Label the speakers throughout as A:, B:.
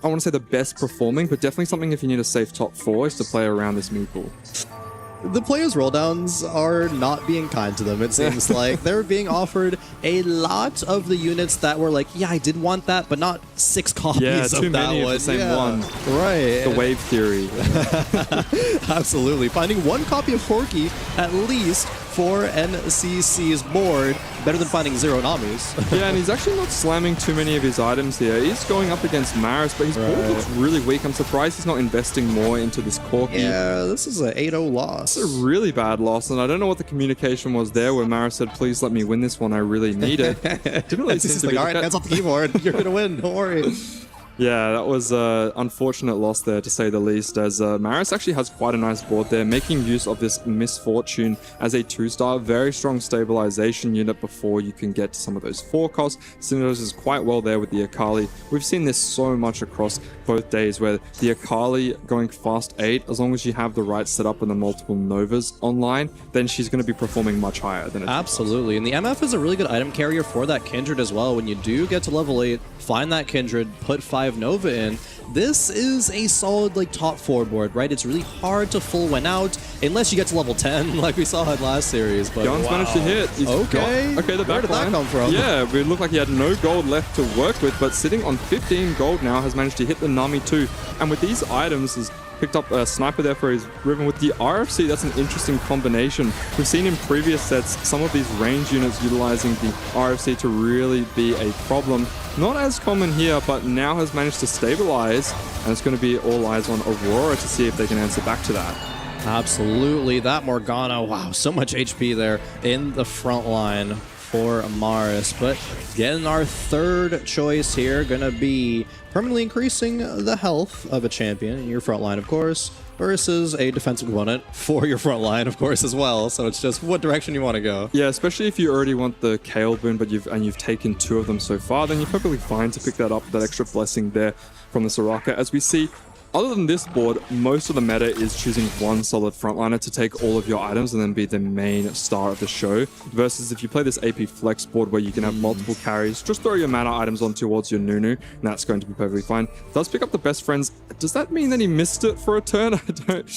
A: I want to say the best performing, but definitely something if you need a safe top 4 is to play around this meeple.
B: The players' rolldowns are not being kind to them, it seems like. They're being offered a lot of the units that were like, yeah, I did want that, but not 6 copies
A: yeah,
B: of that
A: too many
B: one.
A: of the same one.
B: Right.
A: The wave theory.
B: Absolutely. Finding 1 copy of Corki, at least, for NCC's board, better than finding 0 Namis.
A: Yeah, and he's actually not slamming too many of his items here. He's going up against Maris, but his board looks really weak. I'm surprised he's not investing more into this Corki.
B: Yeah, this is an 8-0 loss.
A: It's a really bad loss, and I don't know what the communication was there where Maris said, please let me win this one, I really need it. Didn't really seem to be
B: all right, hands off the keyboard. You're going to win, don't worry.
A: Yeah, that was an unfortunate loss there, to say the least, as Maris actually has quite a nice board there, making use of this Misfortune as a 2-star, very strong stabilization unit before you can get to some of those 4 costs. Synergizes quite well there with the Akali. We've seen this so much across both days, where the Akali going fast 8, as long as you have the right setup and the multiple Novas online, then she's going to be performing much higher than a
B: Absolutely, and the MF is a really good item carrier for that Kindred as well. When you do get to level 8, find that Kindred, put 5 Nova in. This is a solid like top 4 board, right? It's really hard to full win out unless you get to level 10, like we saw in last series. But
A: John's managed to hit.
B: Okay,
A: the back
B: where did that come from?
A: Yeah, it looked like he had no gold left to work with, but sitting on 15 gold now, has managed to hit the Nami too. And with these items, has picked up a sniper there for his Riven with the RFC. That's an interesting combination. We've seen in previous sets some of these range units utilizing the RFC to really be a problem. Not as common here, but now has managed to stabilize, and it's going to be all eyes on Aurora to see if they can answer back to that.
B: Absolutely, that Morgana, wow, so much HP there in the front line for Maris. But getting our 3rd choice here, gonna be permanently increasing the health of a champion in your front line, of course, versus a defensive component for your front line, of course, as well. So it's just what direction you want to go.
A: Yeah, especially if you already want the Kale boon, but you've taken 2 of them so far, then you're perfectly fine to pick that up, that extra blessing there from the Soraka. As we see, other than this board, most of the meta is choosing 1 solid frontliner to take all of your items and then be the main star of the show. Versus if you play this AP Flex board where you can have multiple carries, just throw your mana items on towards your Nunu, and that's going to be perfectly fine. Does pick up the best friends. Does that mean that he missed it for a turn?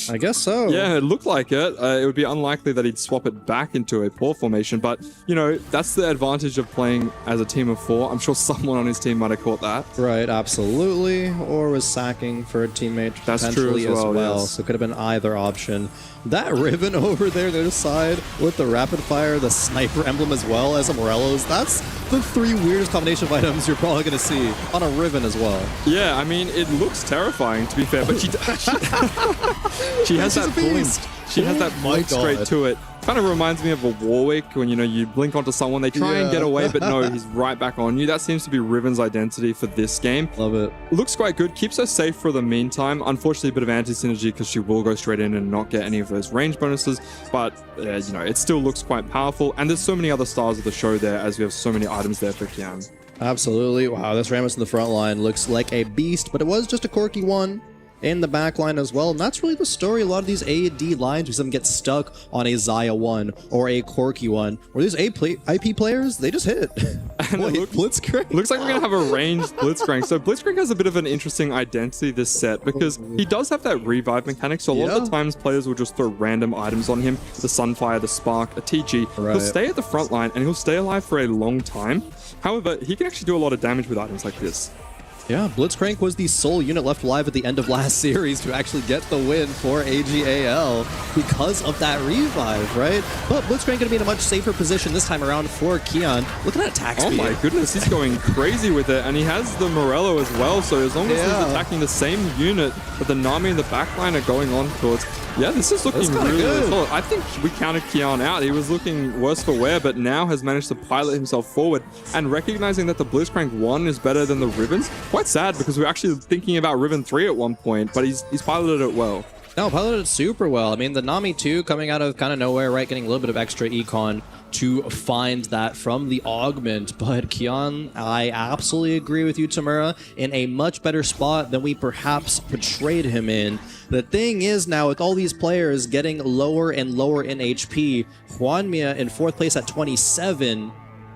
B: I guess so.
A: Yeah, it looked like it. It would be unlikely that he'd swap it back into a poor formation, but, you know, that's the advantage of playing as a team of 4. I'm sure someone on his team might have caught that.
B: Right, absolutely. Or was sacking for a teammate
A: That's
B: potentially
A: true as well. Yes.
B: So it could have been either option. That Riven over there to the side with the rapid fire, the sniper emblem as well as a Morello's, that's the 3 weirdest combination of items you're probably going to see on a Riven as well.
A: Yeah, I mean, it looks terrifying to be fair, but she has that blink. She has that blink straight to it. Kind of reminds me of a Warwick when, you know, you blink onto someone, they try and get away, but no, he's right back on you. That seems to be Riven's identity for this game.
B: Love it.
A: Looks quite good. Keeps her safe for the meantime. Unfortunately, a bit of anti-synergy because she will go straight in and not get any of those range bonuses, but, you know, it still looks quite powerful. And there's so many other stars of the show there as we have so many items there for Kian.
B: Absolutely. Wow, this Rammus in the front line looks like a beast, but it was just a quirky one in the back line as well. And that's really the story. A lot of these AD lines, we see them get stuck on a Xayah 1 or a Corki 1, or these IP players, they just hit. Blitzcrank.
A: Looks like we're going to have a ranged Blitzcrank. So Blitzcrank has a bit of an interesting identity this set because he does have that revive mechanic. So a lot of the times players will just throw random items on him. The Sunfire, the Spark, a TG. He'll stay at the front line and he'll stay alive for a long time. However, he can actually do a lot of damage with items like this.
B: Yeah, Blitzcrank was the sole unit left alive at the end of last series to actually get the win for AGAL because of that revive, right? But Blitzcrank going to be in a much safer position this time around for Kian. Look at that attack speed.
A: Oh my goodness, he's going crazy with it, and he has the Morello as well, so as long as he's attacking the same unit that the Nami and the backline are going on towards, yeah, this is looking really solid. I think we counted Kian out. He was looking worse for wear, but now has managed to pilot himself forward, and recognizing that the Blitzcrank 1 is better than the Rivens. Quite sad because we were actually thinking about Riven 3 at one point, but he's piloted it well.
B: No, piloted it super well. I mean, the Nami 2 coming out of kind of nowhere, right? Getting a little bit of extra econ to find that from the augment. But Kian, I absolutely agree with you, Tamura, in a much better spot than we perhaps portrayed him in. The thing is now, with all these players getting lower and lower in HP, Juanmia in 4th place at 27,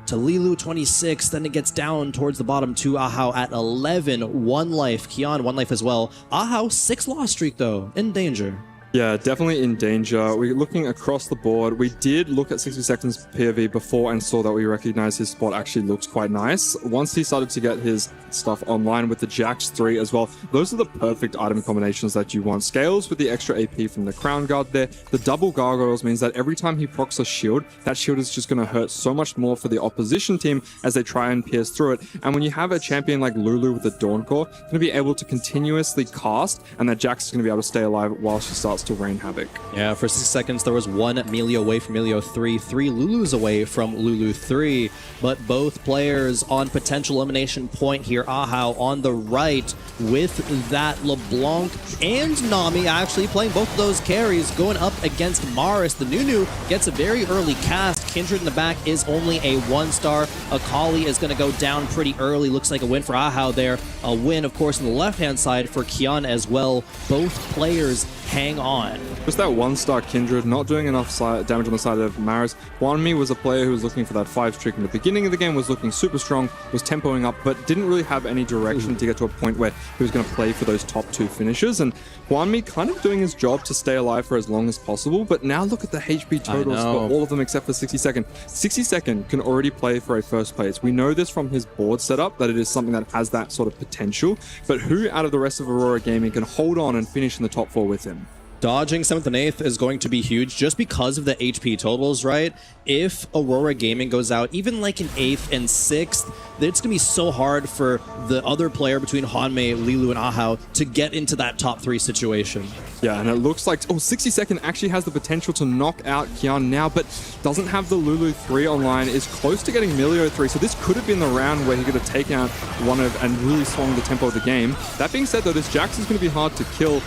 B: to Lilu 26, then it gets down towards the bottom to Ahau at 11, 1 life. Kian 1 life as well. Ahau 6 loss streak though, in danger.
A: Yeah, definitely in danger. We're looking across the board. We did look at 60 seconds POV before and saw that we recognized his spot actually looks quite nice. Once he started to get his stuff online with the Jax 3 as well, those are the perfect item combinations that you want. Scales with the extra AP from the Crown Guard there. The double gargoyles means that every time he procs a shield, that shield is just going to hurt so much more for the opposition team as they try and pierce through it. And when you have a champion like Lulu with the Dawn Core, going to be able to continuously cast, and that Jax is going to be able to stay alive while she starts to rain havoc.
B: Yeah, for 6 seconds, there was 1 Melio away from Melio 3, 3 Lulus away from Lulu 3, but both players on potential elimination point here. Ahau on the right with that LeBlanc and Nami actually playing both of those carries, going up against Maris. The Nunu gets a very early cast. Kindred in the back is only a 1-star. Akali is going to go down pretty early. Looks like a win for Ahau there. A win, of course, on the left-hand side for Kian as well. Both players hang on.
A: Just that 1-star Kindred, not doing enough damage on the side of Maris. Hwanmi was a player who was looking for that 5 streak in the beginning of the game, was looking super strong, was tempoing up, but didn't really have any direction to get to a point where he was going to play for those top 2 finishes. And Hwanmi kind of doing his job to stay alive for as long as possible, but now look at the HP totals for all of them except for 60 Second. 60 Second can already play for a first place. We know this from his board setup, that it is something that has that sort of potential, but who out of the rest of Aurora Gaming can hold on and finish in the top 4 with him?
B: Dodging 7th and 8th is going to be huge just because of the HP totals, right? If Aurora Gaming goes out, even like an 8th and 6th, it's going to be so hard for the other player between Hwanmi, Lilu, and Ahau to get into that top 3 situation.
A: Yeah, and it looks like 60 Second actually has the potential to knock out Kian now, but doesn't have the Lulu 3 online, is close to getting Melio 3, so this could have been the round where he could have taken out one of and really swung the tempo of the game. That being said, though, this Jax is going to be hard to kill.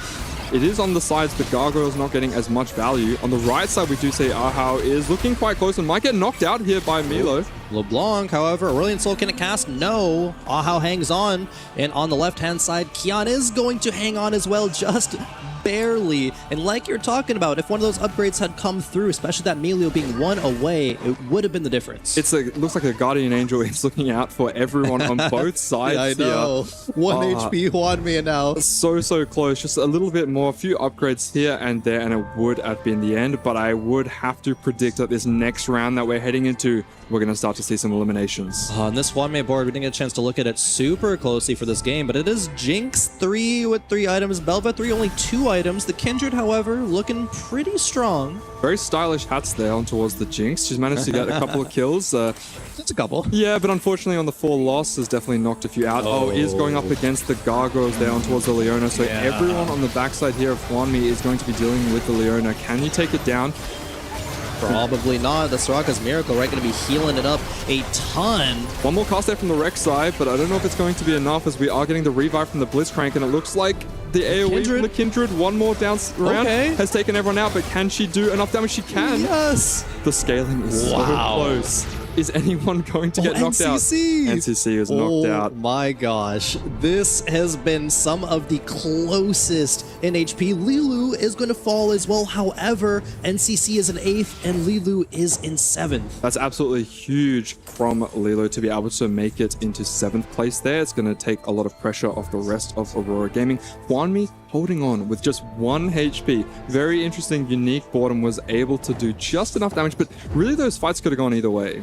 A: It is on the sides, the Gargoyle's not getting as much value. On the right side, we do see Ahau is looking quite close and might get knocked out here by Milo.
B: LeBlanc, however, Aurelion Soul can it cast? No. Ahau hangs on. And on the left-hand side, Kian is going to hang on as well, just barely. And like you're talking about, if one of those upgrades had come through, especially that Melio being 1 away, it would have been the difference.
A: It looks like a Guardian Angel is looking out for everyone on both sides.
B: Yeah, I know.
A: Here.
B: 1 HP, Hwanmi now.
A: So close. Just a little bit more. A few upgrades here and there, and it would have been the end. But I would have to predict that this next round that we're heading into, we're going to start to see some eliminations.
B: On this Hwanmi board, we didn't get a chance to look at it super closely for this game, but it is Jinx 3 with 3 items, Belva 3 only 2 items. The Kindred, however, looking pretty strong.
A: Very stylish hats there on towards the Jinx. She's managed to get a couple of kills.
B: That's a couple.
A: Yeah, but unfortunately on the 4 loss has definitely knocked a few out. Oh, is going up against the Gargoyles there on towards the Leona. So everyone on the backside here of Hwanmi is going to be dealing with the Leona. Can you take it down?
B: Probably not. The Soraka's Miracle, right, going to be healing it up a ton.
A: One more cast there from the Rex side, but I don't know if it's going to be enough as we are getting the revive from the Blitzcrank, and it looks like the AoE from the Kindred, one more down round, has taken everyone out, but can she do enough damage? She can.
B: Yes.
A: The scaling is so close. Is anyone going to get knocked out? NCC is knocked out.
B: Oh my gosh. This has been some of the closest in HP. Lilu is going to fall as well. However, NCC is in 8th and Lilu is in 7th.
A: That's absolutely huge from Lilo to be able to make it into 7th place there. It's going to take a lot of pressure off the rest of Aurora Gaming. Hwanmi holding on with just 1 HP. Very interesting, unique board, and was able to do just enough damage, but really those fights could have gone either way.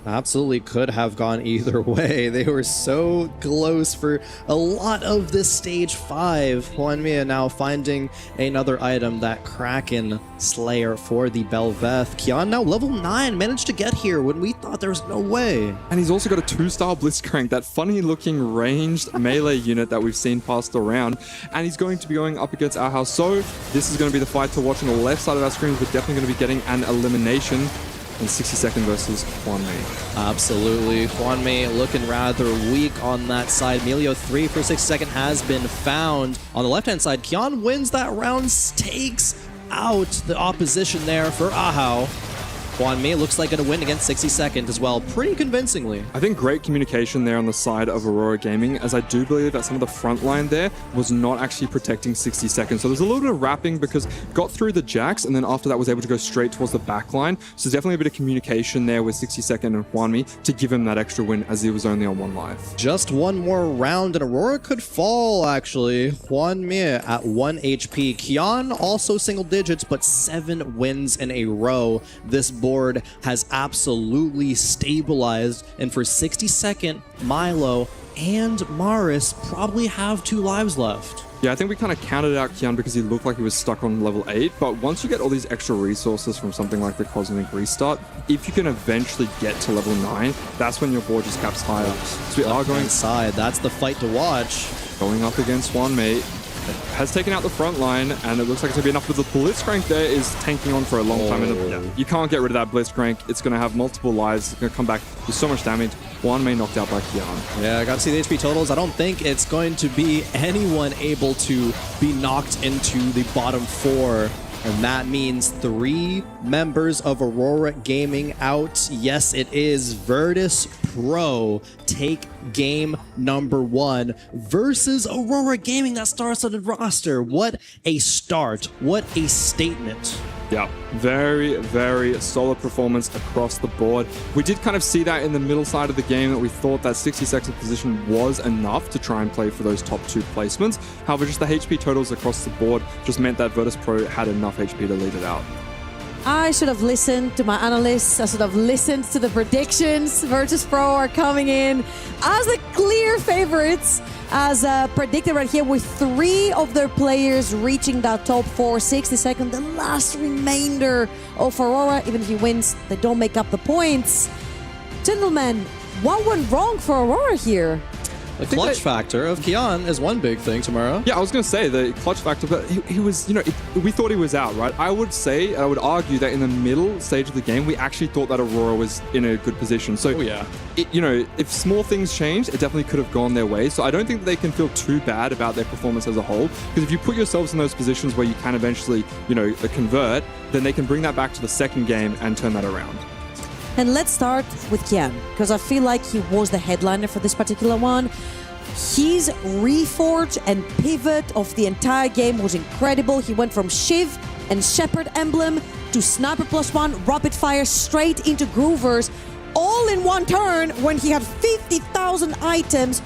B: Absolutely could have gone either way. They were so close for a lot of this stage 5. Hwanmi now finding another item, that Kraken Slayer for the Belveth. Kian now level 9, managed to get here when we thought there was no way.
A: And he's also got a 2-star Blitzcrank, that funny looking ranged melee unit that we've seen passed around. And he's going to be going up against Ahau. So this is going to be the fight to watch on the left side of our screens. We're definitely going to be getting an elimination. And 60 Second versus Hwanmi.
B: Absolutely. Hwanmi looking rather weak on that side. Melio 3 for 60 Second has been found. On the left-hand side, Kian wins that round, takes out the opposition there for Ahau. Hwanmi looks like going to win against 60 Second as well, pretty convincingly.
A: I think great communication there on the side of Aurora Gaming, as I do believe that some of the front line there was not actually protecting 60 Seconds. So there's a little bit of wrapping because got through the Jax, and then after that was able to go straight towards the back line. So there's definitely a bit of communication there with 60 Second and Hwanmi to give him that extra win, as he was only on 1 life.
B: Just one more round and Aurora could fall, actually. Hwanmi at 1 HP. Kian also single digits, but 7 wins in a row. This board has absolutely stabilized, and for 60 Second, Milo and Maris probably have 2 lives left.
A: Yeah, I think we kind of counted out Kian because he looked like he was stuck on level 8, but once you get all these extra resources from something like the Cosmic Restart, if you can eventually get to level 9, that's when your board just caps higher. So we are going
B: inside. That's the fight to watch.
A: Going up against Hwanmi. Has taken out the front line, and it looks like it's going to be enough, but the Blitzcrank there is tanking on for a long time. And you can't get rid of that Blitzcrank. It's going to have multiple lives. It's going to come back with so much damage. Hwanmi knocked out by Kian.
B: Yeah, I got to see the HP totals. I don't think it's going to be anyone able to be knocked into the bottom 4. And that means 3 members of Aurora Gaming out. Yes, it is Virtus Pro take game number 1 versus Aurora Gaming, that star-studded roster. What a start. What a statement.
A: Yeah, very, very solid performance across the board. We did kind of see that in the middle side of the game, that we thought that 60 Second position was enough to try and play for those top 2 placements. However, just the HP totals across the board just meant that Virtus Pro had enough HP to lead it out.
C: I should have listened to my analysts. I should have listened to the predictions. Virtus Pro are coming in as the clear favorites, as predicted right here, with 3 of their players reaching that top 4. 60 Second, the last remainder of Aurora. Even if he wins, they don't make up the points. Gentlemen, what went wrong for Aurora here?
B: The clutch factor of Kian is one big thing tomorrow.
A: Yeah, I was going to say the clutch factor, but he was, we thought he was out, right? I would argue that in the middle stage of the game, we actually thought that Aurora was in a good position. So, if small things changed, it definitely could have gone their way. So I don't think that they can feel too bad about their performance as a whole, because if you put yourselves in those positions where you can eventually, convert, then they can bring that back to the second game and turn that around.
C: And let's start with Kian, because I feel like he was the headliner for this particular one. His reforge and pivot of the entire game was incredible. He went from Shiv and Shepherd emblem to Sniper +1, rapid fire straight into Groovers, all in one turn when he had 50,000 items,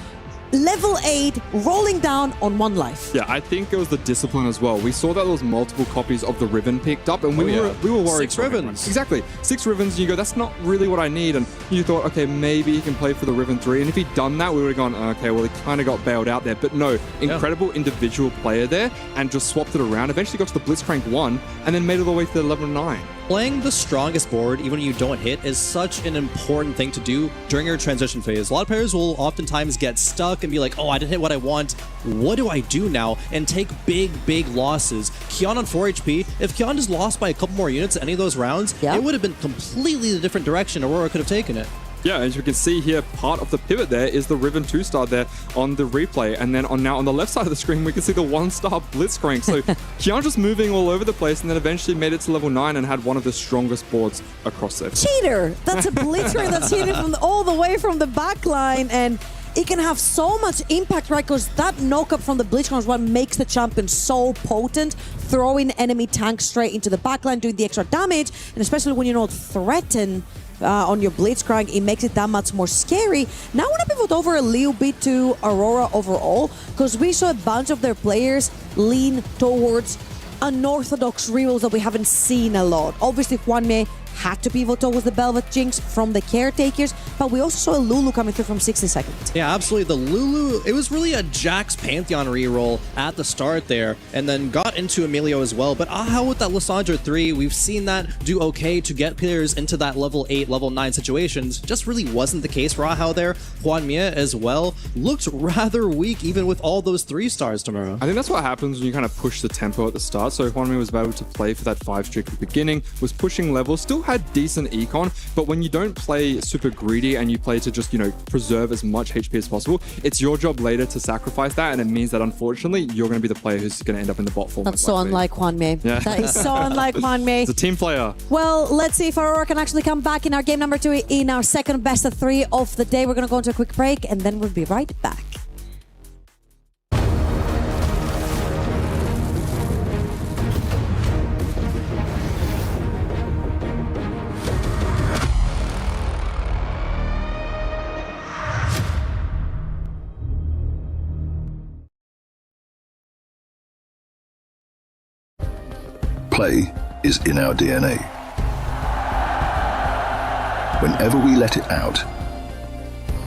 C: level 8, rolling down on 1 life.
A: Yeah, I think it was the discipline as well. We saw that there was multiple copies of the Riven picked up, and we were worried.
B: 6 Rivens.
A: Exactly. 6 Rivens, and you go, that's not really what I need. And you thought, okay, maybe he can play for the Riven 3. And if he'd done that, we would have gone, okay, well, he kind of got bailed out there. But no, incredible individual player there, and just swapped it around. Eventually got to the Blitzcrank 1, and then made it all the way to the level 9.
B: Playing the strongest board, even when you don't hit, is such an important thing to do during your transition phase. A lot of players will oftentimes get stuck and be like, oh, I didn't hit what I want. What do I do now? And take big losses. Kian on 4 HP. If Kian just lost by a couple more units any of those rounds, it would have been completely a different direction Aurora could have taken it.
A: Yeah, as you can see here, part of the pivot there is the Riven 2-star there on the replay. And then now on the left side of the screen, we can see the 1-star Blitzcrank. So Kian just moving all over the place, and then eventually made it to level 9 and had one of the strongest boards across there.
C: Cheater! That's a Blitzcrank that's hitting from all the way from the back line, and it can have so much impact, right? Because that knock-up from the Blitzcrank is what makes the champion so potent, throwing enemy tanks straight into the backline, doing the extra damage, and especially when you're not threatened on your Blitzcrank, it makes it that much more scary. Now I want to pivot over a little bit to Aurora overall, because we saw a bunch of their players lean towards unorthodox rerolls that we haven't seen a lot. Obviously, Hwanmi had to pivot towards the Velvet Jinx from the Caretakers, but we also saw a Lulu coming through from 60 Seconds.
B: Yeah, absolutely. The Lulu, it was really a Jax Pantheon reroll at the start there, and then got into Emilio as well. But how with that Lissandra 3, we've seen that do okay to get players into that level 8, level 9 situations. Just really wasn't the case for Ahau there. Hwanmi as well looked rather weak, even with all those 3 stars tomorrow.
A: I think that's what happens when you kind of push the tempo at the start. So Hwanmi was able to play for that 5 streak at the beginning, was pushing levels, still had decent econ, but when you don't play super greedy and you play to just, you know, preserve as much HP as possible, it's your job later to sacrifice that, and it means that unfortunately you're going to be the player who's going to end up in the bot form.
C: That's so unlike Hwanmei.
A: Yeah.
C: That is so unlike Hwanmei.
A: It's a team player.
C: Well, let's see if Aurora can actually come back in our game number 2 in our second best of 3 of the day. We're going to go into a quick break and then we'll be right back.
D: Play is in our DNA. Whenever we let it out,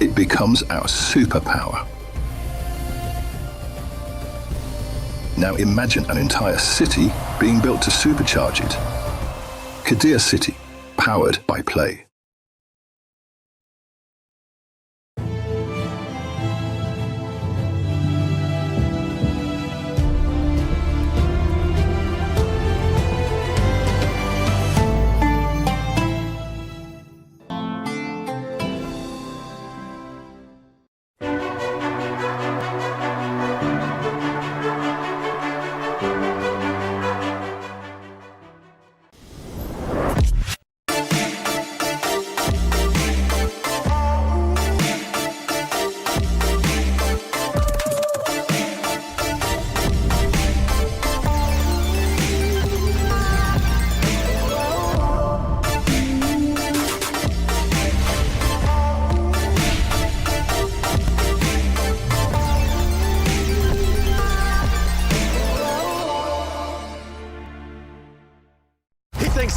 D: it becomes our superpower. Now imagine an entire city being built to supercharge it. Kadir City, powered by Play.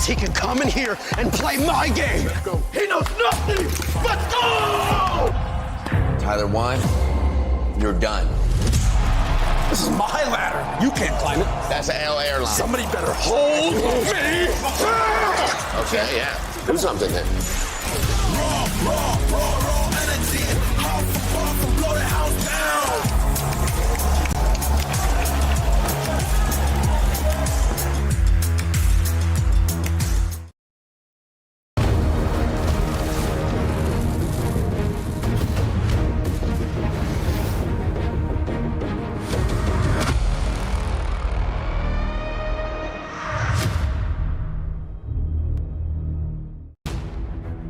E: He can come in here and play my game. He knows nothing. Let's go!
F: Tyler 1, you're done.
E: This is my ladder. You can't climb it.
F: That's an L airline.
E: Somebody better hold me.
F: Okay, yeah. Do something then.
E: Raw energy. How far from blow the house down?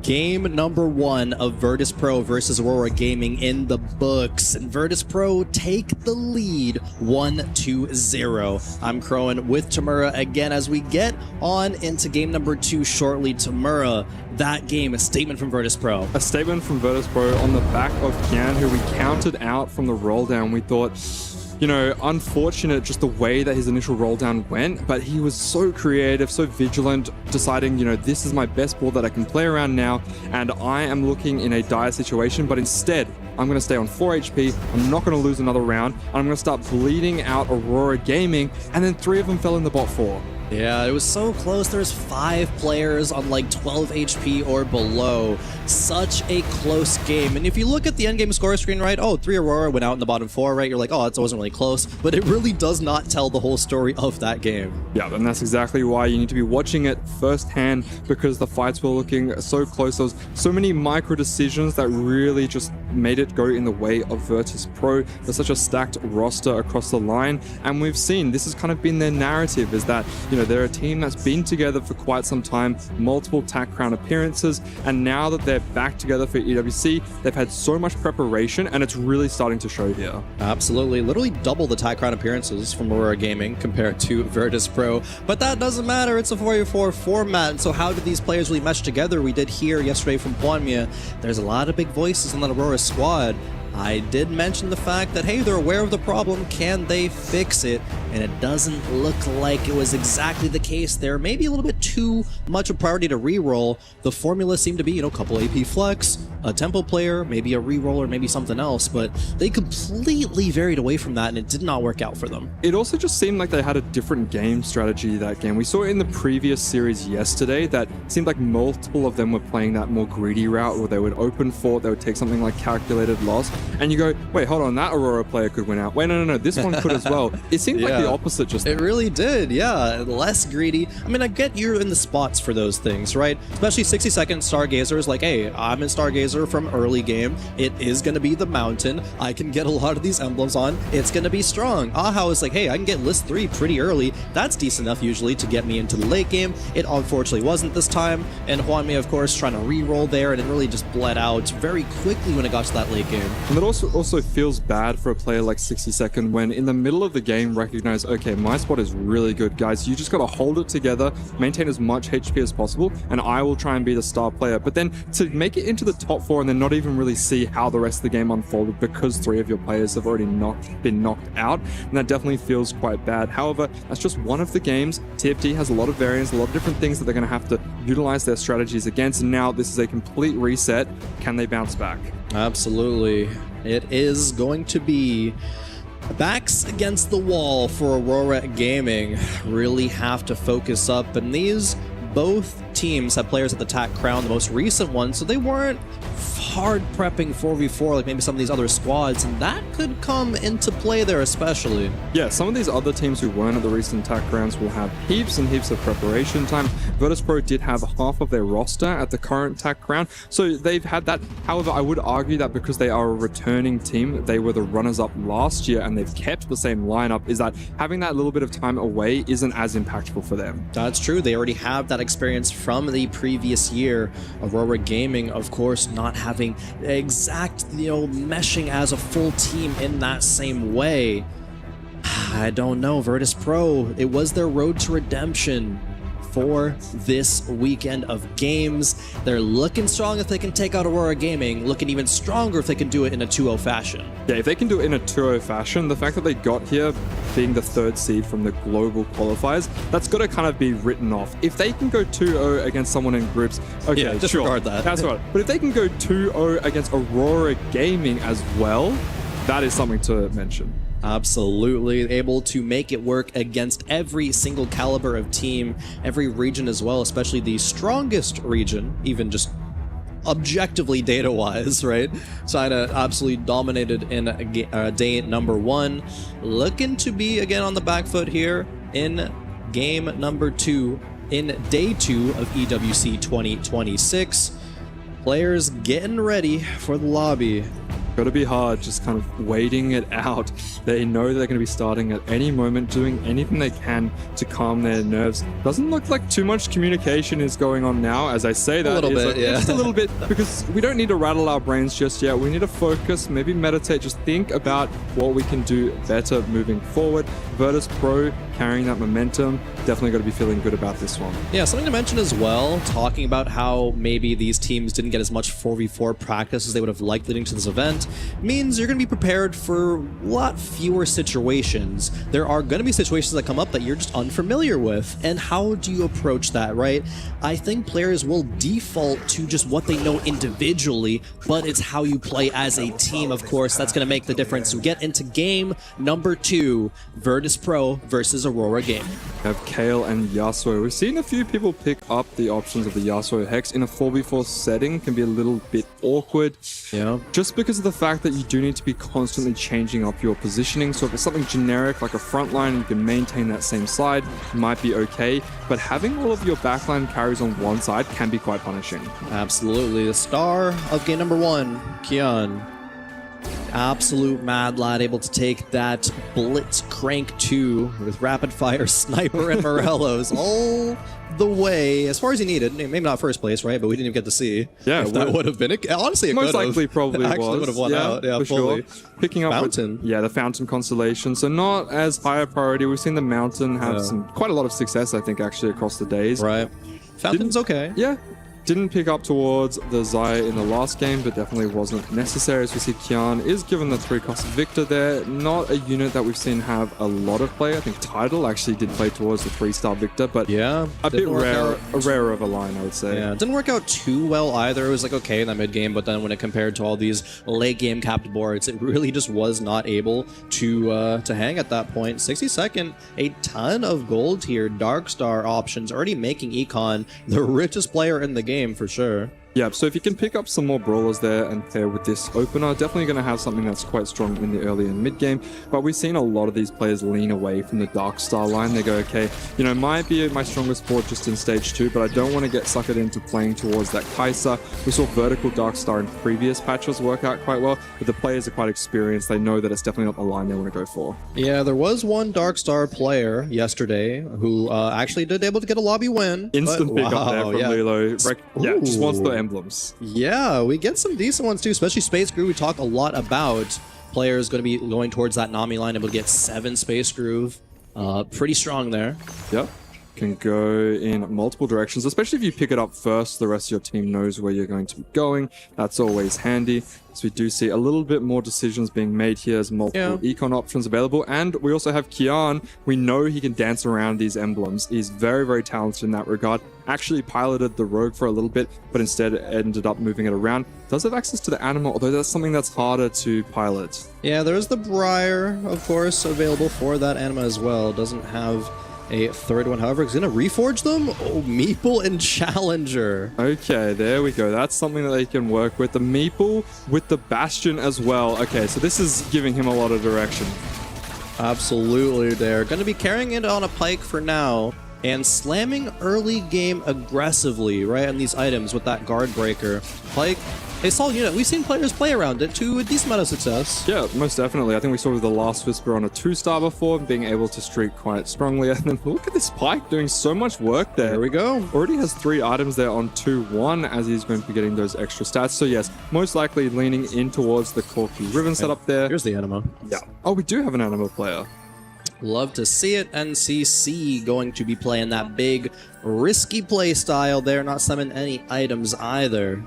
B: Game number 1 of Virtus Pro versus Aurora Gaming in the books. And Virtus Pro take the lead 1-0. I'm Crowan with Tamura again as we get on into game number 2 shortly. Tamura, that game, a statement from Virtus Pro.
A: A statement from Virtus Pro on the back of Kian, who we counted out from the roll down. We thought, you know, unfortunate just the way that his initial roll down went, but he was so creative, so vigilant, deciding, you know, this is my best board that I can play around now, and I am looking in a dire situation, but instead, I'm going to stay on 4 HP, I'm not going to lose another round, and I'm going to start bleeding out Aurora Gaming, and then 3 of them fell in the bot 4.
B: Yeah, it was so close. There's 5 players on like 12 HP or below. Such a close game. And if you look at the endgame score screen, right? Oh, 3 Aurora went out in the bottom 4, right? You're like, oh, that wasn't really close. But it really does not tell the whole story of that game.
A: Yeah, and that's exactly why you need to be watching it firsthand, because the fights were looking so close. There was so many micro decisions that really just made it go in the way of Virtus Pro. There's such a stacked roster across the line, and we've seen this has kind of been their narrative, is that, you know, they're a team that's been together for quite some time, multiple TAC Crown appearances, and now that they're back together for EWC, they've had so much preparation, and it's really starting to show here.
B: Absolutely. Literally double the TAC Crown appearances from Aurora Gaming compared to Virtus Pro. But that doesn't matter. It's a 4v4 format. And so how did these players really mesh together? We did hear yesterday from Hwanmei, there's a lot of big voices in that Aurora squad. I did mention the fact that, hey, they're aware of the problem. Can they fix it? And it doesn't look like it was exactly the case there. Maybe a little bit too much a priority to reroll. The formula seemed to be, you know, a couple AP flex, a tempo player, maybe a reroll, or maybe something else. But they completely varied away from that, and it did not work out for them.
A: It also just seemed like they had a different game strategy that game. We saw it in the previous series yesterday that seemed like multiple of them were playing that more greedy route, where they would open fort, they would take something like calculated loss, and you go, wait, hold on, that Aurora player could win out. Wait, no, this one could as well. It seemed like the the opposite just
B: It really did, yeah. Less greedy. I mean, I get you're in the spots for those things, right? Especially 60-second Stargazer is like, hey, I'm in Stargazer from early game. It is going to be the mountain. I can get a lot of these emblems on. It's going to be strong. Aha is like, hey, I can get list 3 pretty early. That's decent enough usually to get me into the late game. It unfortunately wasn't this time. And Hwanmi, of course, trying to re-roll there, and it really just bled out very quickly when it got to that late game.
A: And it also feels bad for a player like 60-second when in the middle of the game recognize, okay, my spot is really good, guys. You just got to hold it together, maintain as much HP as possible, and I will try and be the star player. But then to make it into the top 4 and then not even really see how the rest of the game unfolded because 3 of your players have already been knocked out, and that definitely feels quite bad. However, that's just one of the games. TFT has a lot of variants, a lot of different things that they're going to have to utilize their strategies against, and now this is a complete reset. Can they bounce back?
B: Absolutely. It is going to be backs against the wall for Aurora Gaming. Really have to focus up, and these both teams have players at the TAC Crown, the most recent one, so they weren't hard prepping 4v4 like maybe some of these other squads, and that could come into play there especially.
A: Yeah, some of these other teams who weren't at the recent TAC rounds will have heaps and heaps of preparation time. Virtus.pro did have half of their roster at the current TAC round, so they've had that. However, I would argue that because they are a returning team, they were the runners-up last year and they've kept the same lineup, is that having that little bit of time away isn't as impactful for them.
B: That's true. They already have that experience from the previous year. Aurora Gaming, of course, not having exact, meshing as a full team in that same way. I don't know. Virtus.pro, it was their road to redemption for this weekend of games. They're looking strong if they can take out Aurora Gaming, looking even stronger if they can do it in a 2-0 fashion.
A: Yeah, if they can do it in a 2-0 fashion, the fact that they got here being the 3rd seed from the global qualifiers, that's got to kind of be written off. If they can go 2-0 against someone in groups, okay,
B: yeah, disregard that.
A: That's right. But if they can go 2-0 against Aurora Gaming as well, that is something to mention.
B: Absolutely. Able to make it work against every single caliber of team, every region as well, especially the strongest region, even just objectively data-wise, right? China absolutely dominated in day number 1. Looking to be, again, on the back foot here in game number 2, in day 2 of EWC 2026. Players getting ready for the lobby.
A: Got to be hard, just kind of waiting it out. They know they're going to be starting at any moment, doing anything they can to calm their nerves. Doesn't look like too much communication is going on now. As I say that,
B: a little bit, yeah.
A: Just a little bit, because we don't need to rattle our brains just yet. We need to focus, maybe meditate, just think about what we can do better moving forward. Virtus.pro carrying that momentum, definitely got to be feeling good about this one.
B: Yeah, something to mention as well, talking about how maybe these teams didn't get as much 4v4 practice as they would have liked leading to this event, means you're going to be prepared for a lot fewer situations. There are going to be situations that come up that you're just unfamiliar with, and how do you approach that, right? I think players will default to just what they know individually, but it's how you play as a team, of course, that's going to make the difference. We get into game number 2, Virtus.pro versus Aurora Gaming.
A: We have Kale and Yasuo. We've seen a few people pick up the options of the Yasuo Hex in a 4v4 setting. Can be a little bit awkward.
B: Yeah.
A: Just because of the fact that you do need to be constantly changing up your positioning. So if it's something generic like a front line, you can maintain that same side, might be okay. But having all of your backline carries on one side can be quite punishing.
B: Absolutely. The star of game number 1, Kian. Absolute mad lad, able to take that Blitz Crank 2 with rapid fire sniper and Morellos all the way as far as he needed. Maybe not first place, right? But we didn't even get to see.
A: Yeah,
B: if that would have been it. Honestly, it
A: most
B: could
A: likely probably
B: actually would have won out. Yeah,
A: for
B: fully.
A: Sure. Picking up
B: Fountain.
A: With, the Fountain constellation. So not as high a priority. We've seen the Mountain have quite a lot of success, I think, actually across the days.
B: Right. Fountain's okay.
A: Yeah. Didn't pick up towards the Xayah in the last game, but definitely wasn't necessary. As we see, Kian is given the 3-cost Victor there. Not a unit that we've seen have a lot of play. I think Tidal actually did play towards the 3-star Victor, but
B: yeah,
A: a bit rarer of a line, I would say.
B: Yeah, it didn't work out too well either. It was like okay in that mid game, but then when it compared to all these late game capped boards, it really just was not able to hang at that point. 60-second, a ton of gold here. Dark Star options already making Econ the richest player in the game for sure.
A: Yeah, so if you can pick up some more brawlers there and pair with this opener, definitely going to have something that's quite strong in the early and mid game. But we've seen a lot of these players lean away from the Dark Star line. They go, okay, you know, might be my strongest board just in stage 2, but I don't want to get suckered into playing towards that Kai'Sa. We saw vertical Dark Star in previous patches work out quite well, but the players are quite experienced. They know that it's definitely not the line they want to go for.
B: Yeah, there was one Dark Star player yesterday who actually did able to get a lobby win.
A: Instant pick up there from
B: yeah.
A: Lilo. Yeah, just wants the
B: Ooh.
A: emblems.
B: Yeah, we get some decent ones too, especially Space Groove. We talk a lot about players going to be going towards that Nami line, able to get 7 Space Groove. Pretty strong there.
A: Yep. Can go in multiple directions, especially if you pick it up first. The rest of your team knows where you're going to be going. That's always handy. So we do see a little bit more decisions being made here as multiple econ options available. And we also have Kian. We know he can dance around these emblems. He's very, very talented in that regard. Actually piloted the Rogue for a little bit, but instead ended up moving it around. Does have access to the Anima, although that's something that's harder to pilot.
B: Yeah, there's the Briar, of course, available for that Anima as well. Doesn't have a third one, however. He's going to reforge them? Oh, Meeple and Challenger.
A: Okay, there we go. That's something that they can work with. The Meeple with the Bastion as well. Okay, so this is giving him a lot of direction.
B: Absolutely. They're going to be carrying it on a Pike for now and slamming early game aggressively, right, on these items with that guard breaker. Pike, a solid unit. We've seen players play around it to a decent amount of success.
A: Yeah, most definitely. I think we saw with the Last Whisper on a 2-star before, being able to streak quite strongly. And then look at this Pike doing so much work there.
B: There we go.
A: Already has 3 items there on 2-1 as he's going to be getting those extra stats. So yes, most likely leaning in towards the Corky Riven setup there.
B: Here's the Anima.
A: Yeah. Oh, we do have an Anima player.
B: Love to see it. NCC going to be playing that big, risky play style there, not summon any items either.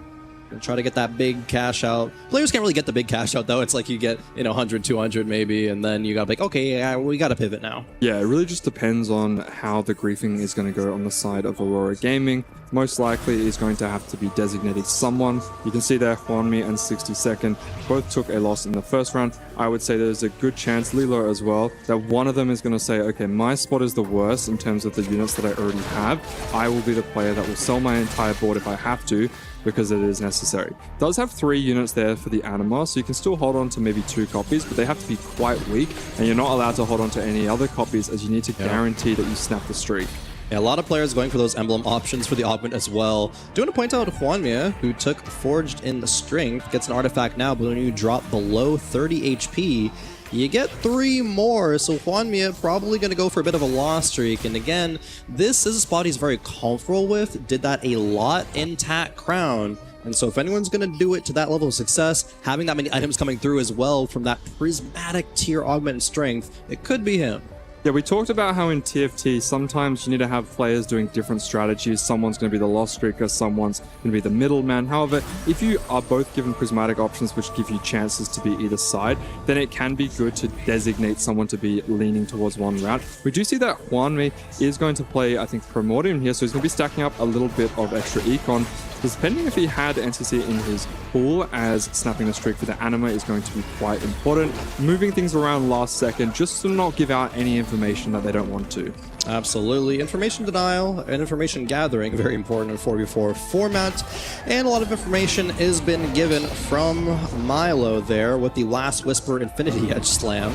B: Gonna try to get that big cash out. Players can't really get the big cash out, though. It's like you get, 100, 200 maybe, and then you gotta be like, okay, yeah, we gotta pivot now.
A: Yeah, it really just depends on how the griefing is going to go on the side of Aurora Gaming. Most likely is going to have to be designating someone. You can see there, Juanmi and 62nd both took a loss in the first round. I would say there's a good chance, Lilo as well, that one of them is going to say, okay, my spot is the worst in terms of the units that I already have. I will be the player that will sell my entire board if I have to, because it is necessary. Does have 3 units there for the Anima, so you can still hold on to maybe 2 copies, but they have to be quite weak, and you're not allowed to hold on to any other copies as you need to guarantee that you snap the streak.
B: Yeah, a lot of players going for those emblem options for the augment as well. Do want to point out Juanmia, who took Forged in the Strength, gets an artifact now, but when you drop below 30 HP, you get 3 more, so Juanmia probably going to go for a bit of a loss streak. And again, this is a spot he's very comfortable with, did that a lot in TAC Crown. And so if anyone's going to do it to that level of success, having that many items coming through as well from that prismatic tier augment and strength, it could be him.
A: Yeah, we talked about how in TFT, sometimes you need to have players doing different strategies. Someone's going to be the lost streaker, someone's going to be the middleman. However, if you are both given prismatic options which give you chances to be either side, then it can be good to designate someone to be leaning towards one route. We do see that Juanmi is going to play, I think, Primordium here, so he's going to be stacking up a little bit of extra econ. Depending if he had NCC in his pool, as snapping the streak for the Anima is going to be quite important. Moving things around last second just to not give out any information that they don't want to.
B: Absolutely. Information denial and information gathering, very important in 4v4 format. And a lot of information has been given from Milo there with the Last Whisper Infinity Edge Slam.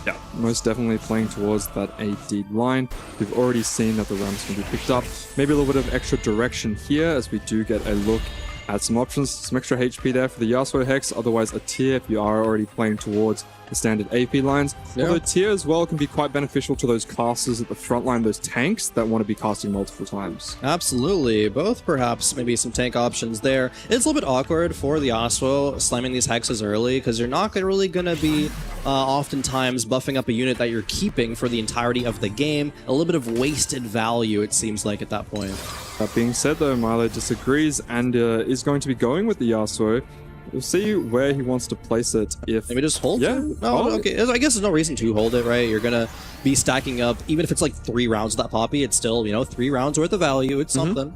A: Yeah, most definitely playing towards that AD line. We've already seen that the ramp's going to be picked up. Maybe a little bit of extra direction here as we do get a look at some options. Some extra HP there for the Yasuo Hex, otherwise a tier if you are already playing towards the standard AP lines.
B: Yeah.
A: Although tier as well can be quite beneficial to those casters at the front line, those tanks that want to be casting multiple times.
B: Absolutely. Both perhaps maybe some tank options there. It's a little bit awkward for the Yasuo slamming these hexes early because you're not really going to be oftentimes buffing up a unit that you're keeping for the entirety of the game. A little bit of wasted value, it seems like, at that point.
A: That being said, though, Milo disagrees and is going to be going with the Yasuo. We'll see where he wants to place it. If
B: maybe just hold
A: yeah.
B: it? No, okay. I guess there's no reason to hold it, right? You're going to be stacking up, even if it's like 3 rounds of that Poppy, it's still, 3 rounds worth of value. It's something.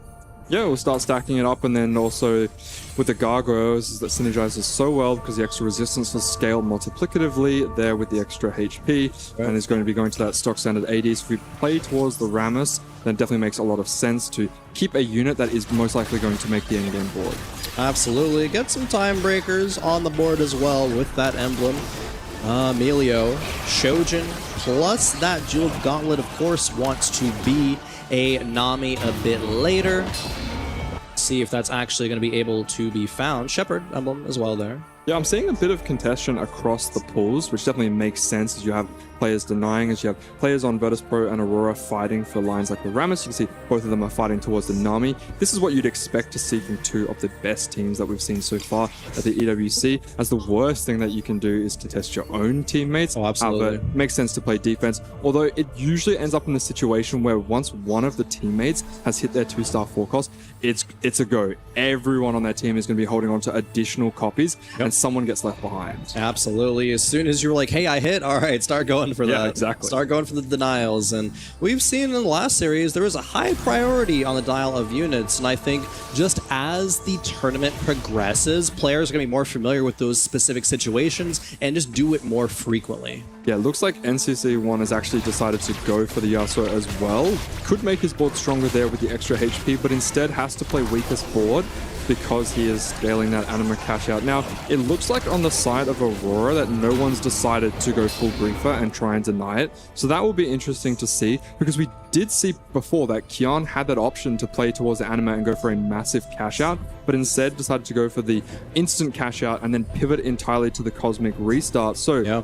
A: Yeah, we'll start stacking it up, and then also with the gargoyles, that synergizes so well because the extra resistance will scale multiplicatively there with the extra HP, and is going to be going to that stock standard AD. So if we play towards the Rammus, then it definitely makes a lot of sense to keep a unit that is most likely going to make the endgame board.
B: Absolutely. Get some time breakers on the board as well with that emblem. Emilio, Shojin, plus that Jeweled Gauntlet, of course, wants to be a Nami a bit later. See if that's actually going to be able to be found. Shepherd emblem as well there.
A: Yeah, I'm seeing a bit of contention across the pools, which definitely makes sense as you have players denying, as you have players on Virtus Pro and Aurora fighting for lines like the Rammus. You can see both of them are fighting towards the Nami. This is what you'd expect to see from two of the best teams that we've seen so far at the EWC, as the worst thing that you can do is to test your own teammates.
B: Oh, absolutely.
A: But it makes sense to play defense, although it usually ends up in the situation where once one of the teammates has hit their 2-star forecast, it's a go. Everyone on that team is going to be holding on to additional copies, and someone gets left behind.
B: Absolutely. As soon as you're like, hey, I hit, all right, start going for that.
A: Yeah, exactly.
B: Start going for the denials. And we've seen in the last series, there was a high priority on the dial of units. And I think just as the tournament progresses, players are going to be more familiar with those specific situations and just do it more frequently.
A: Yeah, looks like NCC1 has actually decided to go for the Yasuo as well. Could make his board stronger there with the extra HP, but instead has to play weakest board because he is scaling that anima cash out. Now, it looks like on the side of Aurora that no one's decided to go full griefer and try and deny it. So that will be interesting to see, because we did see before that Kian had that option to play towards the anima and go for a massive cash out, but instead decided to go for the instant cash out and then pivot entirely to the cosmic restart. So
B: Yeah.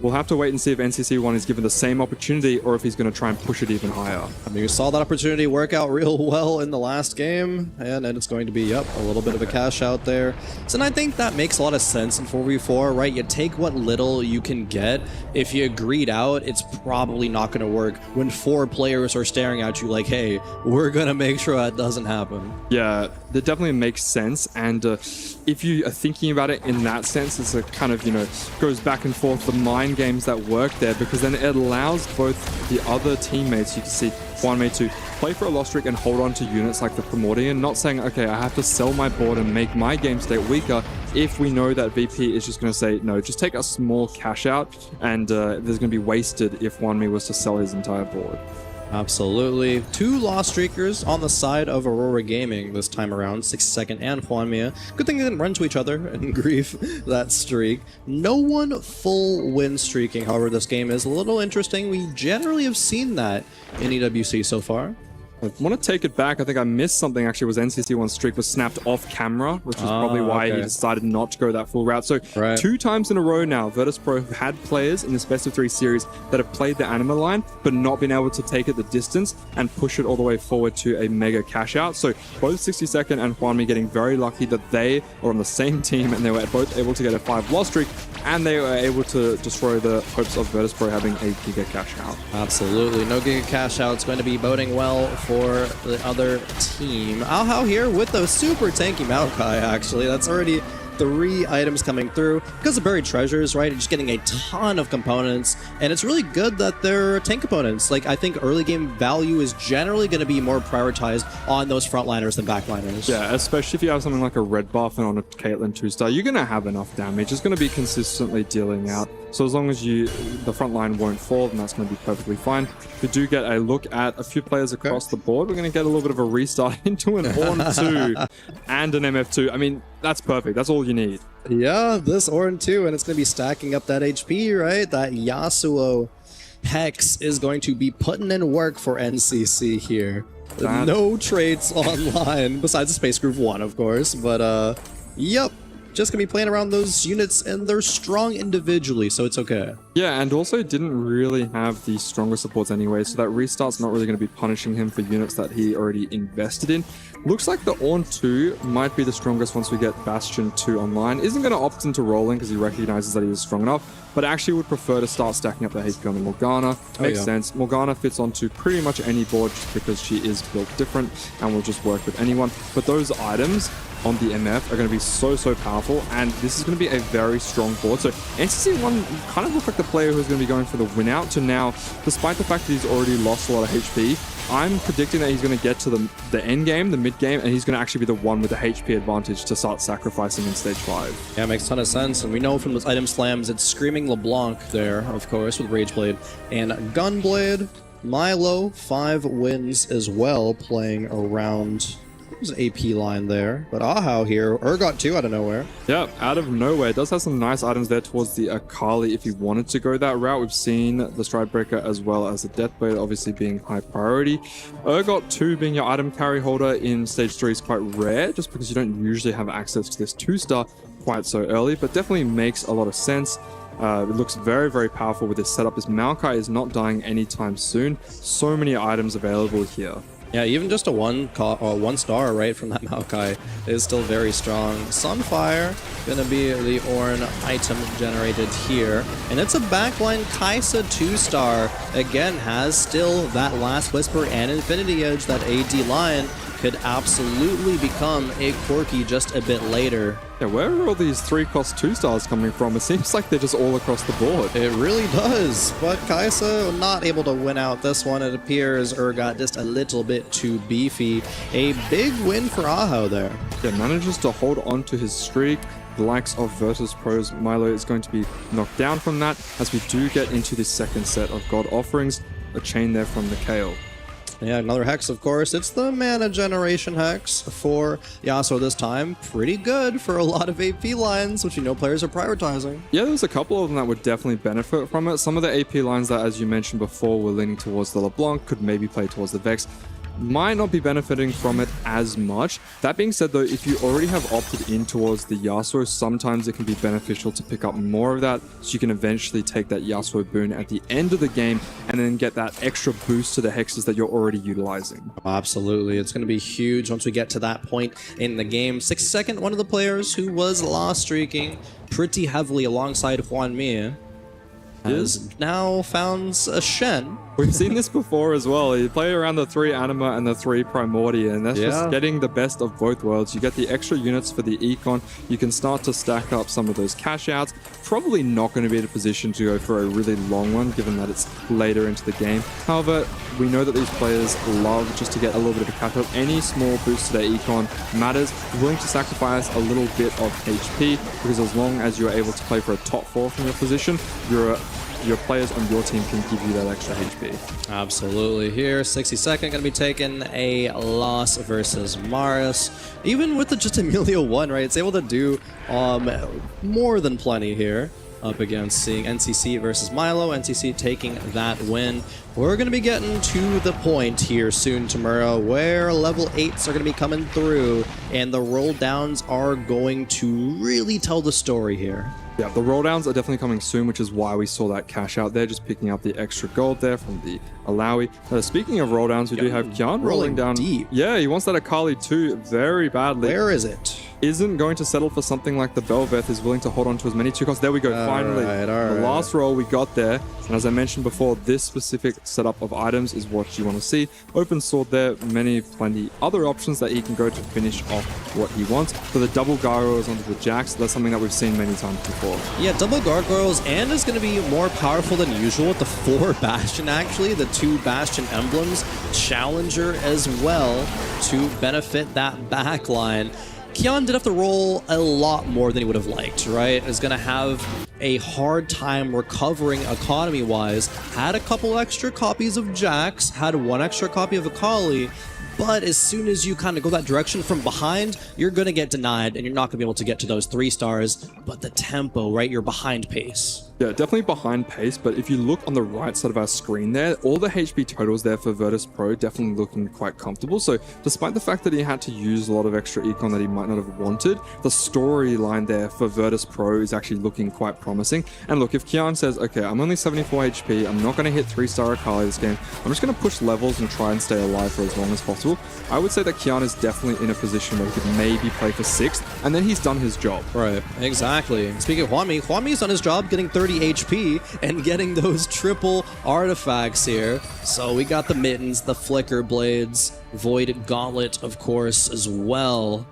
A: we'll have to wait and see if NCC1 is given the same opportunity or if he's going to try and push it even higher.
B: I mean, we saw that opportunity work out real well in the last game, and then it's going to be, yep, a little bit of a cash out there. So, and I think that makes a lot of sense in 4v4, right? You take what little you can get. If you greed out, it's probably not going to work when 4 players are staring at you like, hey, we're going to make sure that doesn't happen.
A: Yeah, that definitely makes sense. And if you are thinking about it in that sense, it's a kind of, goes back and forth, the mind games that work there, because then it allows both the other teammates, you can see Juanmei, to play for a loss streak and hold on to units like the Primordian, not saying, okay, I have to sell my board and make my game state weaker, if we know that VP is just going to say, no, just take a small cash out, and there's going to be wasted if Juanmei was to sell his entire board.
B: Absolutely. 2 loss streakers on the side of Aurora Gaming this time around, 62nd and Juanmia. Good thing they didn't run to each other and grief that streak. No one full win streaking, however, this game is a little interesting. We generally have seen that in EWC so far.
A: I want to take it back. I think I missed something, actually. Was NCC1's streak was snapped off camera, which is probably why he decided not to go that full route. So 2 times in a row now, Virtus Pro have had players in this best of 3 series that have played the anima line, but not been able to take it the distance and push it all the way forward to a mega cash out. So both 62nd and Juanmi getting very lucky that they are on the same team and they were both able to get a 5 loss streak, and they were able to destroy the hopes of Virtus Pro having a giga cash out.
B: Absolutely. No giga cash out. It's going to be boding well for the other team. Alhao here with the super tanky Maokai, actually. That's already 3 items coming through because of buried treasures, right? Just getting a ton of components, and it's really good that they're tank components. Like, I think early game value is generally going to be more prioritized on those frontliners than backliners.
A: Yeah, especially if you have something like a red buff and on a Caitlyn 2-star, you're going to have enough damage. It's going to be consistently dealing out. So as long as the front line won't fall, then that's going to be perfectly fine. If we do get a look at a few players across the board, we're going to get a little bit of a restart into an Ornn 2 and an MF2. I mean, that's perfect. That's all you need.
B: Yeah, this Ornn 2, and it's going to be stacking up that HP, right? That Yasuo Hex is going to be putting in work for NCC here. No traits online, besides the Space Groove 1, of course. But, yep. Just gonna be playing around those units, and they're strong individually, so it's okay.
A: Yeah, and also didn't really have the stronger supports anyway, so that restart's not really going to be punishing him for units that he already invested in. Looks like the Ornn 2 might be the strongest once we get Bastion 2 online. Isn't going to opt into rolling because he recognizes that he is strong enough, but actually would prefer to start stacking up the HP on the Morgana. Makes sense. Morgana fits onto pretty much any board just because she is built different and will just work with anyone. But those items on the MF are going to be so powerful, and this is going to be a very strong board. So NCC1 kind of looked like the player who's going to be going for the win out to now, despite the fact that he's already lost a lot of HP, I'm predicting that he's going to get to the end game, the mid game, and he's going to actually be the one with the HP advantage to start sacrificing in stage 5.
B: Yeah, makes a ton of sense. And we know from those item slams, it's Screaming LeBlanc there, of course, with Rageblade. And Gunblade, Milo, 5 wins as well, playing around... There's an AP line there, but Ahau here, Urgot too out of nowhere.
A: Yeah, out of nowhere. It does have some nice items there towards the Akali if you wanted to go that route. We've seen the Stridebreaker as well as the Deathblade obviously being high priority. Urgot 2 being your item carry holder in stage 3 is quite rare, just because you don't usually have access to this 2-star quite so early, but definitely makes a lot of sense. It looks very powerful with this setup. This Maokai is not dying anytime soon. So many items available here.
B: Yeah, even just a one star right from that Maokai is still very strong. Sunfire gonna be the Ornn item generated here, and it's a backline Kai'Sa 2-star. Again, has still that Last Whisper and Infinity Edge. That AD line could absolutely become a quirky just a bit later.
A: Yeah, where are all these 3-cost 2-stars coming from? It seems like they're just all across the board.
B: It really does, but Kai'Sa not able to win out this one. It appears Urgot just a little bit too beefy. A big win for Ahau there.
A: Yeah, manages to hold on to his streak. The likes of Virtus.pro's Milo is going to be knocked down from that as we do get into the second set of God Offerings. A chain there from the Kayle.
B: Yeah, another Hex, of course. It's the Mana Generation Hex for Yasuo this time. Pretty good for a lot of AP lines, which you know players are prioritizing.
A: Yeah, there's a couple of them that would definitely benefit from it. Some of the AP lines that, as you mentioned before, were leaning towards the LeBlanc, could maybe play towards the Vex. Might not be benefiting from it as much. That being said though, if you already have opted in towards the Yasuo, sometimes it can be beneficial to pick up more of that, so you can eventually take that Yasuo boon at the end of the game and then get that extra boost to the hexes that you're already utilizing.
B: Absolutely, it's going to be huge once we get to that point in the game. 6nd, one of the players who was lost streaking pretty heavily alongside Juan Mi has now found a Shen.
A: We've seen this before as well. You play around the 3 Anima and the 3 Primordia, and that's just getting the best of both worlds. You get the extra units for the Econ. You can start to stack up some of those cash outs. Probably not going to be in a position to go for a really long one, given that it's later into the game. However, we know that these players love just to get a little bit of a cash out. Any small boost to their Econ matters. Willing to sacrifice a little bit of HP, because as long as you're able to play for a top 4 from your position, your players on your team can give you that extra HP.
B: Absolutely. Here, 62nd going to be taking a loss versus Maris. Even with just Emilio 1, right? It's able to do more than plenty here up against seeing NCC versus Milo. NCC taking that win. We're going to be getting to the point here soon tomorrow where level 8s are going to be coming through and the roll downs are going to really tell the story here.
A: Yeah, the roll downs are definitely coming soon, which is why we saw that cash out there, just picking up the extra gold there from the Alawi. Speaking of roll downs, we do have Kian rolling down
B: deep.
A: Yeah, he wants that Akali too very badly.
B: Where is it?
A: Isn't going to settle for something like the Belveth, is willing to hold on to as many 2 costs. There we go, finally. The last roll we got there. And as I mentioned before, this specific setup of items is what you want to see. Open sword there, plenty other options that he can go to finish off what he wants. For the double gargoyles onto the Jax, that's something that we've seen many times before.
B: Yeah, double gargoyles, and is going to be more powerful than usual with the 4 Bastion actually, the 2 Bastion emblems, Challenger as well to benefit that backline. Kian did have to roll a lot more than he would have liked, right? Is going to have a hard time recovering economy-wise. Had a couple extra copies of Jax, had 1 extra copy of Akali, but as soon as you kind of go that direction from behind, you're going to get denied, and you're not going to be able to get to those 3 stars. But the tempo, right? You're behind pace.
A: Yeah, definitely behind pace, but if you look on the right side of our screen there, all the HP totals there for Virtus.pro definitely looking quite comfortable. So despite the fact that he had to use a lot of extra econ that he might not have wanted, the storyline there for Virtus.pro is actually looking quite promising. And look, if Kian says, okay, I'm only 74 HP, I'm not going to hit 3-star Akali this game, I'm just going to push levels and try and stay alive for as long as possible, I would say that Kian is definitely in a position where he could maybe play for 6th, and then he's done his job.
B: Right, exactly. Speaking of Hwami, done his job getting 30 HP and getting those triple artifacts here. So we got the mittens, the flicker blades, Void Gauntlet, of course, as well.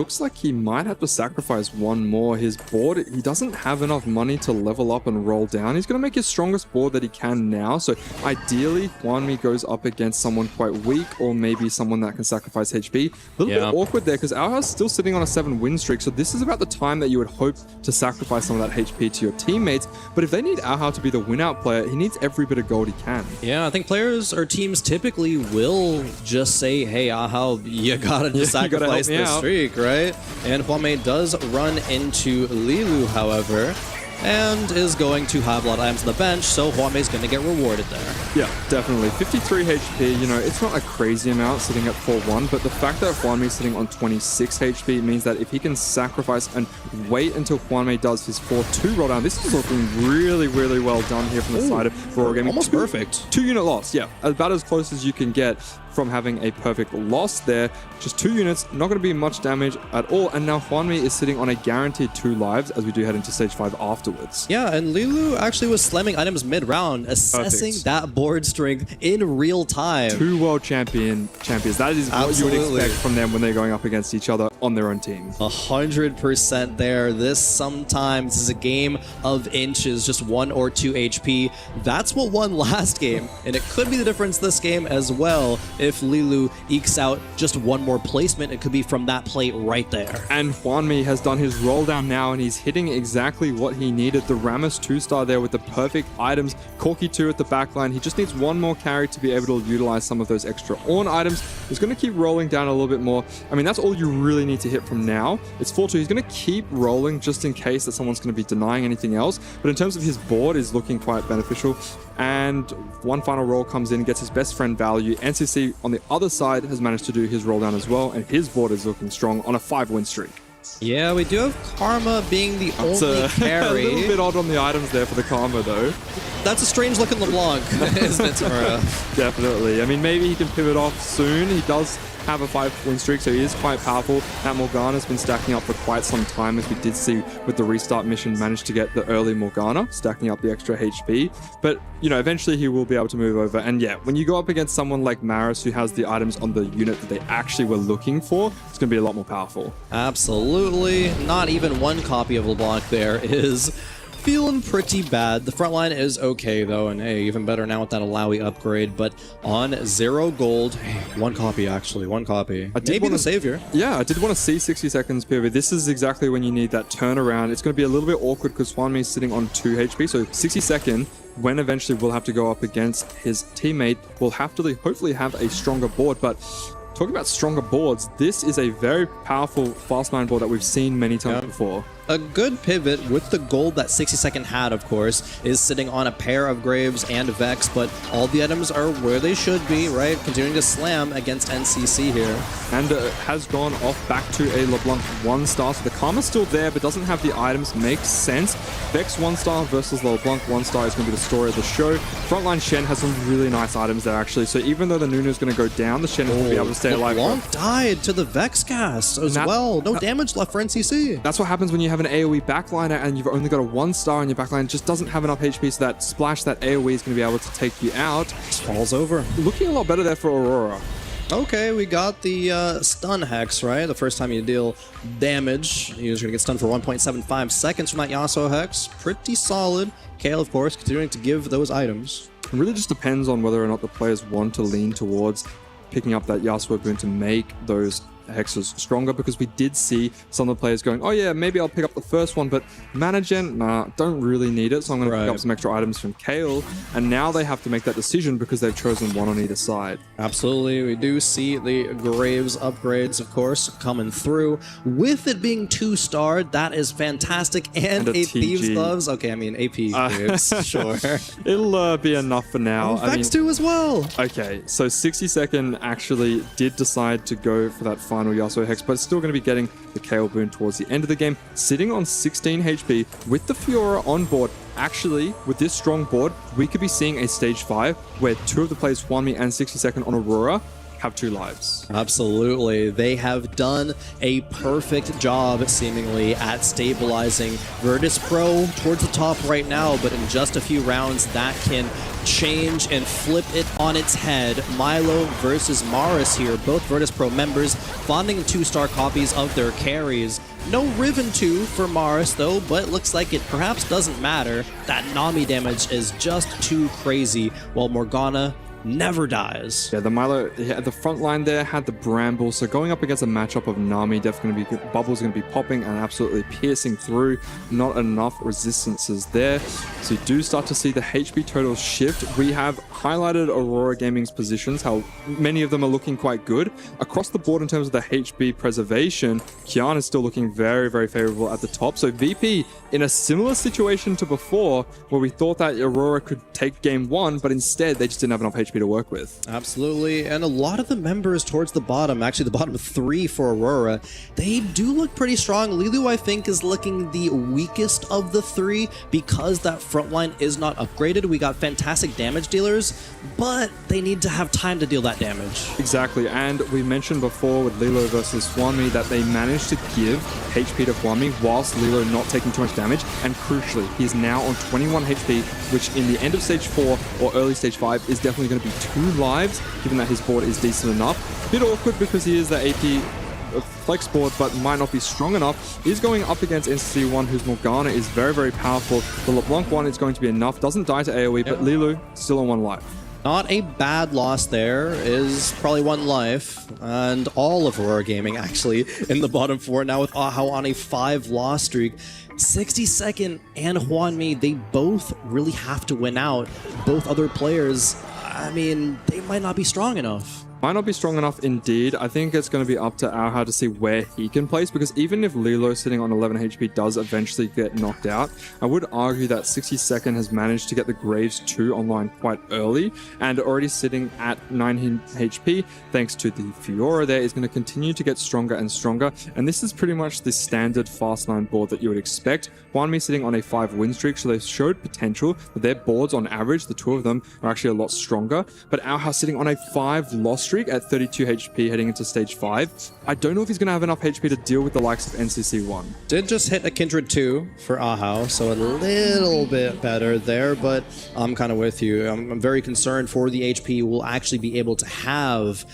A: looks like he might have to sacrifice one more. His board, he doesn't have enough money to level up and roll down. He's going to make his strongest board that he can now. So ideally, Hwanmi goes up against someone quite weak or maybe someone that can sacrifice HP. A little bit awkward there because Aoha's still sitting on a 7-win streak. So this is about the time that you would hope to sacrifice some of that HP to your teammates. But if they need Aoha to be the win-out player, he needs every bit of gold he can.
B: Yeah, I think players or teams typically will just say, hey, Aoha, you gotta just sacrifice this streak, right? And Hwanmi does run into Lilu, however, and is going to have a lot of items on the bench, so Hwanmi's going to get rewarded there.
A: Yeah, definitely. 53 HP, you know, it's not a crazy amount sitting at 4-1, but the fact that Hwanmi's sitting on 26 HP means that if he can sacrifice and wait until Hwanmi does his 4-2 roll down, this is looking really, really well done here from the side of Aurora Gaming.
B: Almost perfect.
A: 2-unit loss, yeah. About as close as you can get from having a perfect loss there. Just 2 units, not going to be much damage at all. And now Hwanmi is sitting on a guaranteed 2 lives as we do head into stage 5 afterwards.
B: Yeah, and Lilu actually was slamming items mid-round, assessing that board strength in real time.
A: 2 world champions. That is what you would expect from them when they're going up against each other on their own team.
B: 100% there. This sometimes is a game of inches, just 1 or 2 HP. That's what won last game, and it could be the difference this game as well. If Lilu ekes out just one more placement, it could be from that plate right there.
A: And Hwanmi has done his roll down now, and he's hitting exactly what he needed. The Rammus 2-star there with the perfect items. Corki 2 at the backline. He just needs one more carry to be able to utilize some of those extra Ornn items. He's going to keep rolling down a little bit more. I mean, that's all you really need to hit from now. It's 4-2. He's going to keep rolling just in case that someone's going to be denying anything else. But in terms of his board, is looking quite beneficial. And one final roll comes in, gets his best friend value. NCC on the other side has managed to do his roll down as well, and his board is looking strong on a 5-win streak.
B: Yeah, we do have Karma being the only carry.
A: A little bit odd on the items there for the Karma, though.
B: That's a strange looking LeBlanc, isn't it, Tamura?
A: Definitely. I mean, maybe he can pivot off soon. He does have a 5-win streak, so he is quite powerful. That Morgana's been stacking up for quite some time, as we did see with the restart mission, managed to get the early Morgana, stacking up the extra HP. But, you know, eventually he will be able to move over. And yeah, when you go up against someone like Maris, who has the items on the unit that they actually were looking for, it's going to be a lot more powerful.
B: Absolutely. Not even one copy of LeBlanc there is feeling pretty bad. The front line is okay though, and hey, even better now with that Alawi upgrade. But on 0 gold, hey, 1 copy actually, 1 copy. Maybe the savior.
A: Yeah, I did want to see 60 seconds POV. This is exactly when you need that turnaround. It's going to be a little bit awkward because Hwanmi is sitting on 2 HP, so 60 second, when eventually we'll have to go up against his teammate, we'll have to hopefully have a stronger board. But talking about stronger boards, this is a very powerful fast 9 board that we've seen many times before.
B: A good pivot with the gold that 60 second had, of course, is sitting on a pair of Graves and Vex, but all the items are where they should be, right? Continuing to slam against NCC here.
A: And has gone off back to a LeBlanc 1-star, so the Karma's still there, but doesn't have the items. Makes sense. Vex 1-star versus LeBlanc 1-star is going to be the story of the show. Frontline Shen has some really nice items there, actually, so even though the Nunu's going to go down, the Shen will be able to stay alive.
B: LeBlanc died to the Vex cast as well. No damage left for NCC.
A: That's what happens when you have an AoE backliner and you've only got a 1-star and your backline just doesn't have enough HP, so that splash, that AoE is going to be able to take you out.
B: Just falls over.
A: Looking a lot better there for Aurora.
B: Okay, we got the stun hex, right? The first time you deal damage, you're going to get stunned for 1.75 seconds from that Yasuo hex. Pretty solid. Kale, of course, continuing to give those items.
A: It really just depends on whether or not the players want to lean towards picking up that Yasuo boon to make those hexes stronger, because we did see some of the players going, oh yeah, maybe I'll pick up the first one, but mana gen, nah, don't really need it, so I'm going to pick up some extra items from Kale. And now they have to make that decision because they've chosen one on either side.
B: Absolutely. We do see the Graves upgrades, of course, coming through. With it being 2-star, that is fantastic. And a Thieves Gloves. Okay, I mean AP Graves, sure.
A: It'll be enough for now.
B: Vex 2 as well.
A: Okay, so 60 second actually did decide to go for that final Yasuo hex, but it's still going to be getting the Kale boon towards the end of the game, sitting on 16 HP with the Fiora on board. Actually, with this strong board, we could be seeing a stage 5 where 2 of the players, Hwanmi and 60 second on Aurora, have 2 lives.
B: Absolutely. They have done a perfect job, seemingly, at stabilizing Virtus Pro towards the top right now, but in just a few rounds, that can change and flip it on its head. Milo versus Maris here, both Virtus Pro members, fonding 2-star copies of their carries. No Riven 2 for Maris, though, but looks like it perhaps doesn't matter. That Nami damage is just too crazy, while Morgana never dies.
A: Yeah, the Milo at the front line there had the Bramble, so going up against a matchup of Nami, definitely going to be Bubble's going to be popping and absolutely piercing through. Not enough resistances there. So you do start to see the HP totals shift. We have highlighted Aurora Gaming's positions, how many of them are looking quite good. Across the board in terms of the HP preservation, Kian is still looking very, very favorable at the top. So VP in a similar situation to before, where we thought that Aurora could take game 1, but instead they just didn't have enough HP to work with.
B: Absolutely, and a lot of the members towards the bottom, actually the bottom 3 for Aurora, they do look pretty strong. Lilu, I think, is looking the weakest of the 3 because that front line is not upgraded. We got fantastic damage dealers, but they need to have time to deal that damage.
A: Exactly, and we mentioned before with Lilo versus Hwanmi that they managed to give HP to Hwanmi whilst Lilo not taking too much damage, and crucially, he's now on 21 HP, which in the end of stage 4 or early stage 5 is definitely going to be 2 lives, given that his board is decent enough. Bit awkward because he is the AP flex board, but might not be strong enough. He's going up against NCC1, whose Morgana is very, very powerful. The LeBlanc one is going to be enough. Doesn't die to AoE, but Lilu still on 1 life.
B: Not a bad loss there, is probably 1 life, and all of Aurora Gaming actually in the bottom 4 now with Ahau on a 5 loss streak. 62nd and Hwanmi, they both really have to win out. Both other players, I mean, they might not be strong enough.
A: Might not be strong enough indeed. I think it's going to be up to Auha to see where he can place, because even if Lilo sitting on 11 HP does eventually get knocked out, I would argue that 62nd has managed to get the Graves 2 online quite early, and already sitting at 9 HP thanks to the Fiora there is going to continue to get stronger and stronger, and this is pretty much the standard fast line board that you would expect. Hwanmi sitting on a 5 win streak, so they showed potential, but their boards on average, the 2 of them, are actually a lot stronger, but Auha sitting on a 5 loss streak at 32 HP heading into stage 5. I don't know if he's going to have enough HP to deal with the likes of NCC1.
B: Did just hit a Kindred 2 for Ahau, so a little bit better there, but I'm kind of with you. I'm very concerned for the HP we'll actually be able to have.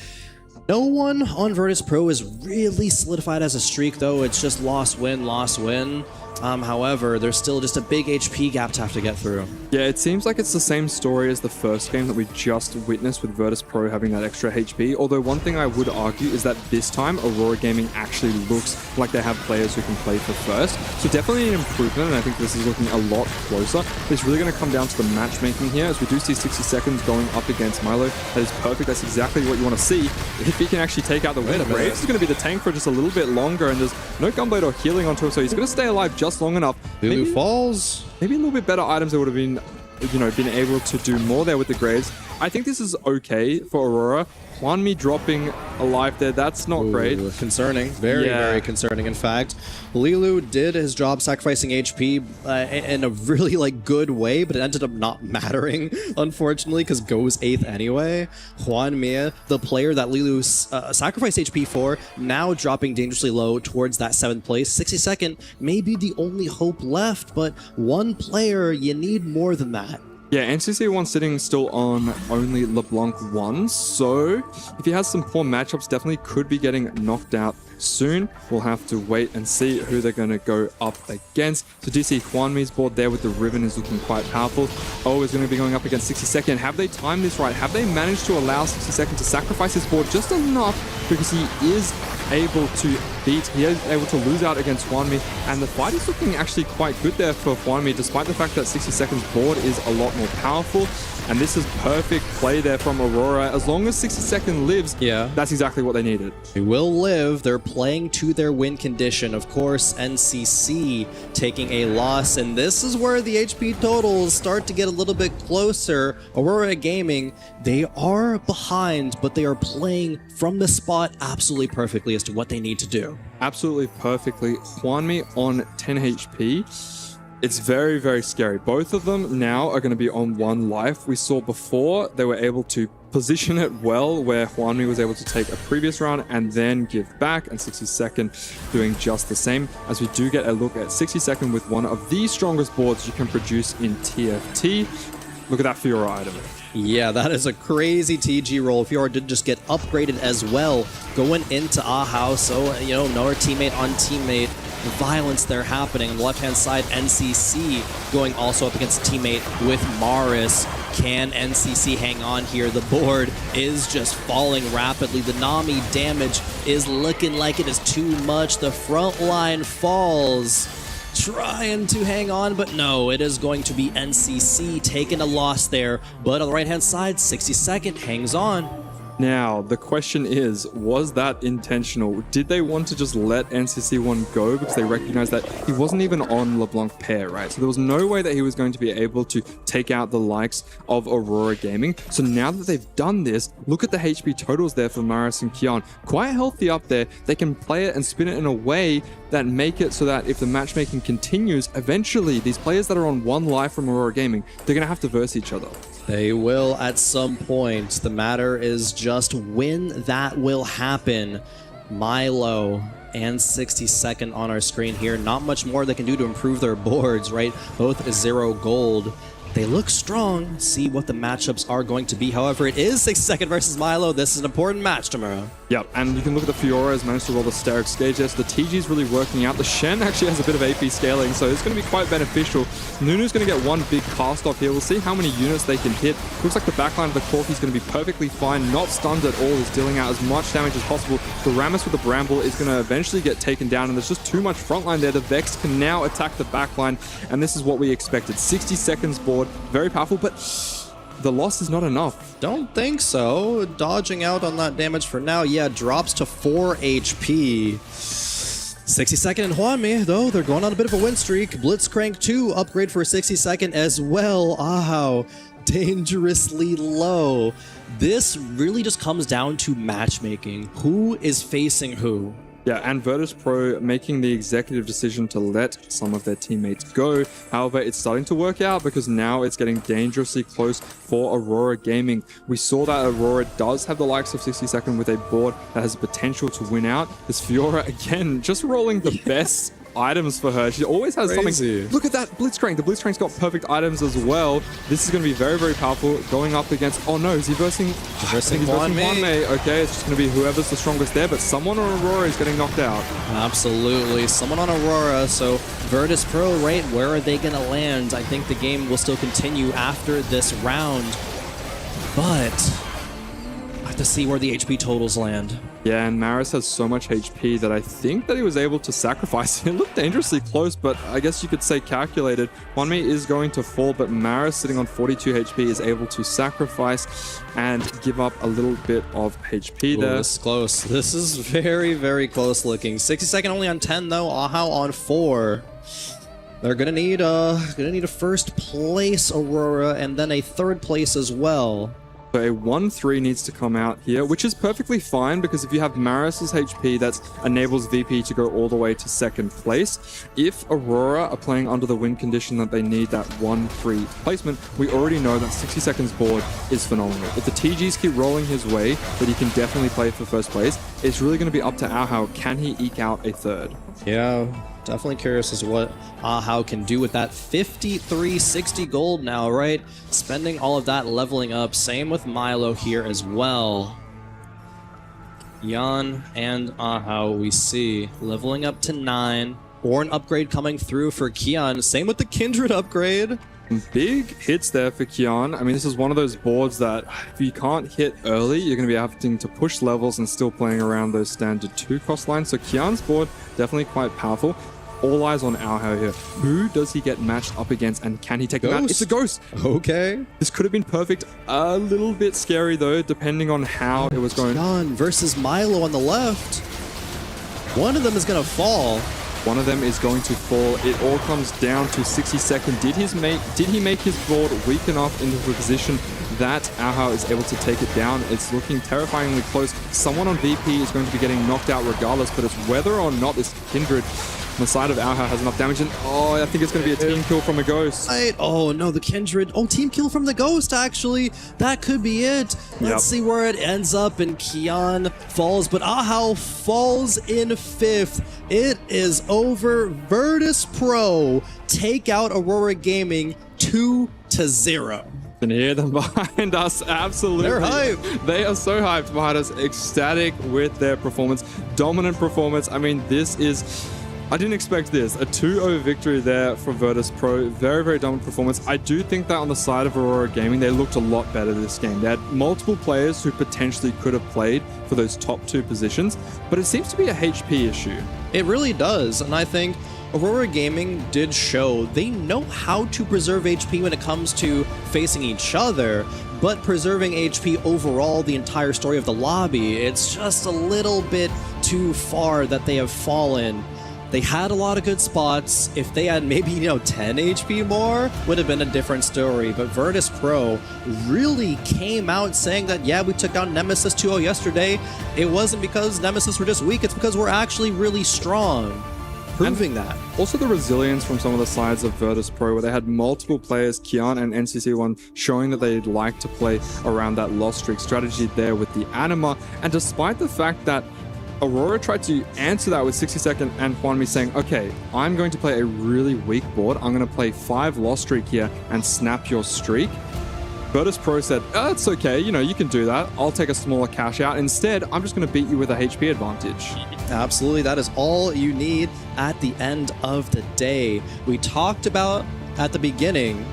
B: No one on Virtus Pro is really solidified as a streak, though. It's just loss, win, loss, win. However, there's still just a big HP gap to have to get through.
A: Yeah, it seems like it's the same story as the first game that we just witnessed with Virtus Pro having that extra HP, although one thing I would argue is that this time Aurora Gaming actually looks like they have players who can play for first. So definitely an improvement, and I think this is looking a lot closer. It's really going to come down to the matchmaking here, as we do see 60 going up against Milo. That is perfect. That's exactly what you want to see. If he can actually take out the win, Graves is going to be the tank for just a little bit longer, and there's no Gunblade or healing onto him, so he's going to stay alive just long enough.
B: Lulu falls.
A: Maybe a little bit better items that would have been, been able to do more there with the Graves. I think this is okay for Aurora. Hwanmi dropping a life there, that's not great.
B: Concerning. Very concerning, in fact. Lilu did his job sacrificing HP in a really good way, but it ended up not mattering, unfortunately, because goes 8th anyway. Hwanmi, the player that Lilu sacrificed HP for, now dropping dangerously low towards that 7th place. 62nd may be the only hope left, but one player, you need more than that.
A: Yeah, NCC1 sitting still on only LeBlanc 1, so if he has some poor matchups, definitely could be getting knocked out soon. We'll have to wait and see who they're going to go up against. So do you see Hwanmi's board there with the Riven is looking quite powerful. Oh, is going to be going up against 62nd. Have they timed this right? Have they managed to allow 62nd to sacrifice his board just enough, because he is able to beat, he is able to lose out against Hwanmi, and the fight is looking actually quite good there for Hwanmi, despite the fact that 62nd's board is a lot more powerful. And this is perfect play there from Aurora. As long as 62nd lives, that's exactly what they needed.
B: They will live. They're playing to their win condition. Of course, NCC taking a loss, and this is where the HP totals start to get a little bit closer. Aurora Gaming, they are behind, but they are playing from the spot absolutely perfectly as to what they need to do.
A: Absolutely perfectly. Hwanmi on 10 HP. It's very, very scary. Both of them now are going to be on one life. We saw before they were able to position it well, where Hwanmi was able to take a previous round and then give back, and 60second doing just the same, as we do get a look at 60second with one of the strongest boards you can produce in TFT. Look at that Fiora item.
B: Yeah, that is a crazy TG roll. Fiora did just get upgraded as well, going into Ahau. So, you know, another teammate on teammate violence there happening. On the left-hand side, NCC going also up against a teammate with Maris. Can NCC hang on here? The board is just falling rapidly. The Nami damage is looking like it is too much. The front line falls. Trying to hang on, but no, it is going to be NCC taking a loss there. But on the right-hand side, 60second hangs on.
A: Now, the question is, was that intentional? Did they want to just let NCC1 go because they recognized that he wasn't even on LeBlanc pair, right? So there was no way that he was going to be able to take out the likes of Aurora Gaming. So now that they've done this, look at the HP totals there for Maris and Kian. Quite healthy up there. They can play it and spin it in a way that make it so that if the matchmaking continues, eventually these players that are on one life from Aurora Gaming, they're going to have to verse each other.
B: They will at some point. The matter is just when that will happen. Milo and 60second on our screen here. Not much more they can do to improve their boards, right? Both 0 gold. They look strong. See what the matchups are going to be. However, it is 60second versus Milo. This is an important match tomorrow.
A: Yep, and you can look at the Fiora has managed to roll the Steric Stage there, so the TG is really working out. The Shen actually has a bit of AP scaling, so it's going to be quite beneficial. Nunu's going to get one big cast off here. We'll see how many units they can hit. Looks like the backline of the Corki is going to be perfectly fine, not stunned at all. He's dealing out as much damage as possible. The Rammus with the Bramble is going to eventually get taken down, and there's just too much frontline there. The Vex can now attack the backline, and this is what we expected. 60 seconds board, very powerful, but the loss is not enough.
B: Don't think so. Dodging out on that damage for now. Yeah, drops to 4 HP. 60second and Hwanmi, though, they're going on a bit of a win streak. Blitzcrank 2 upgrade for 60second as well. Ahau, dangerously low. This really just comes down to matchmaking. Who is facing who?
A: Yeah, and Virtus Pro making the executive decision to let some of their teammates go. However, it's starting to work out because now it's getting dangerously close for Aurora Gaming. We saw that Aurora does have the likes of 60second with a board that has potential to win out. This Fiora, again, just rolling the best items for her. She always has something. Look at that Blitzcrank. The Blitzcrank's got perfect items as well. This is going to be very, very powerful. Going up against... Oh no, is he versing...
B: Versing
A: Hwanmi. Okay, it's just going to be whoever's the strongest there, but someone on Aurora is getting knocked out.
B: Absolutely. Someone on Aurora. So Virtus Pro, right? Where are they going to land? I think the game will still continue after this round. But I have to see where the HP totals land.
A: Yeah, and Maris has so much HP that I think that he was able to sacrifice. It looked dangerously close, but I guess you could say calculated. Hwanmi is going to fall, but Maris, sitting on 42 HP, is able to sacrifice and give up a little bit of HP there.
B: This is close. This is very, very close looking. 60second only on 10 though. Ahau on 4. They're gonna need a first place Aurora and then a third place as well.
A: So a 1-3 needs to come out here, which is perfectly fine because if you have Maris's HP, that enables VP to go all the way to second place. If Aurora are playing under the win condition that they need that 1-3 placement, we already know that 60 seconds board is phenomenal. If the TGs keep rolling his way, that he can definitely play for first place, it's really going to be up to Ahau. Can he eke out a third?
B: Yeah, definitely curious as to what Ahau can do with that 5360 gold now, right? Spending all of that leveling up. Same with Milo here as well. Yan and Ahau we see leveling up to 9. Or an upgrade coming through for Kian. Same with the Kindred upgrade.
A: Big hits there for Kian. I mean, this is one of those boards that if you can't hit early, you're going to be having to push levels and still playing around those standard 2 cost lines. So Kian's board, definitely quite powerful. All eyes on Ahau here. Who does he get matched up against and can he take him out? It's a ghost.
B: Okay.
A: This could have been perfect. A little bit scary though, depending on how it was going.
B: Kian versus Milo on the left. One of them is going to fall.
A: One of them is going to fall. It all comes down to 60 seconds. Did he make his board weak enough into a position that Ahau is able to take it down? It's looking terrifyingly close. Someone on VP is going to be getting knocked out regardless, but it's whether or not this Kindred On the side of Auha has enough damage, and I think it's going to be a team kill from a Ghost.
B: Right. Oh no, the Kindred. Oh, team kill from the Ghost, actually. That could be it. Let's see where it ends up, and Kian falls, but Ahau falls in 5th. It is over. Virtus Pro take out Aurora Gaming 2-0.
A: Can hear them behind us. Absolutely.
B: They're hyped.
A: They are so hyped behind us. Ecstatic with their performance. Dominant performance. I mean, this is... I didn't expect this. A 2-0 victory there for Virtus Pro. Very, very dominant performance. I do think that on the side of Aurora Gaming, they looked a lot better this game. They had multiple players who potentially could have played for those top 2 positions, but it seems to be a HP issue.
B: It really does, and I think Aurora Gaming did show they know how to preserve HP when it comes to facing each other, but preserving HP overall, the entire story of the lobby, it's just a little bit too far that they have fallen. They had a lot of good spots. If they had maybe, 10 HP more, would have been a different story. But Virtus Pro really came out saying that, yeah, we took down Nemesis 2-0 yesterday. It wasn't because Nemesis were just weak, it's because we're actually really strong. Proving that.
A: Also the resilience from some of the sides of Virtus Pro, where they had multiple players, Kian and NCC1, showing that they'd like to play around that lost streak strategy there with the Anima. And despite the fact that Aurora tried to answer that with 60-second and Hwanmi saying, okay, I'm going to play a really weak board. I'm going to play 5 lost streak here and snap your streak. Virtus Pro said, it's okay, you can do that. I'll take a smaller cash out. Instead, I'm just going to beat you with a HP advantage.
B: Absolutely, that is all you need at the end of the day. We talked about at the beginning,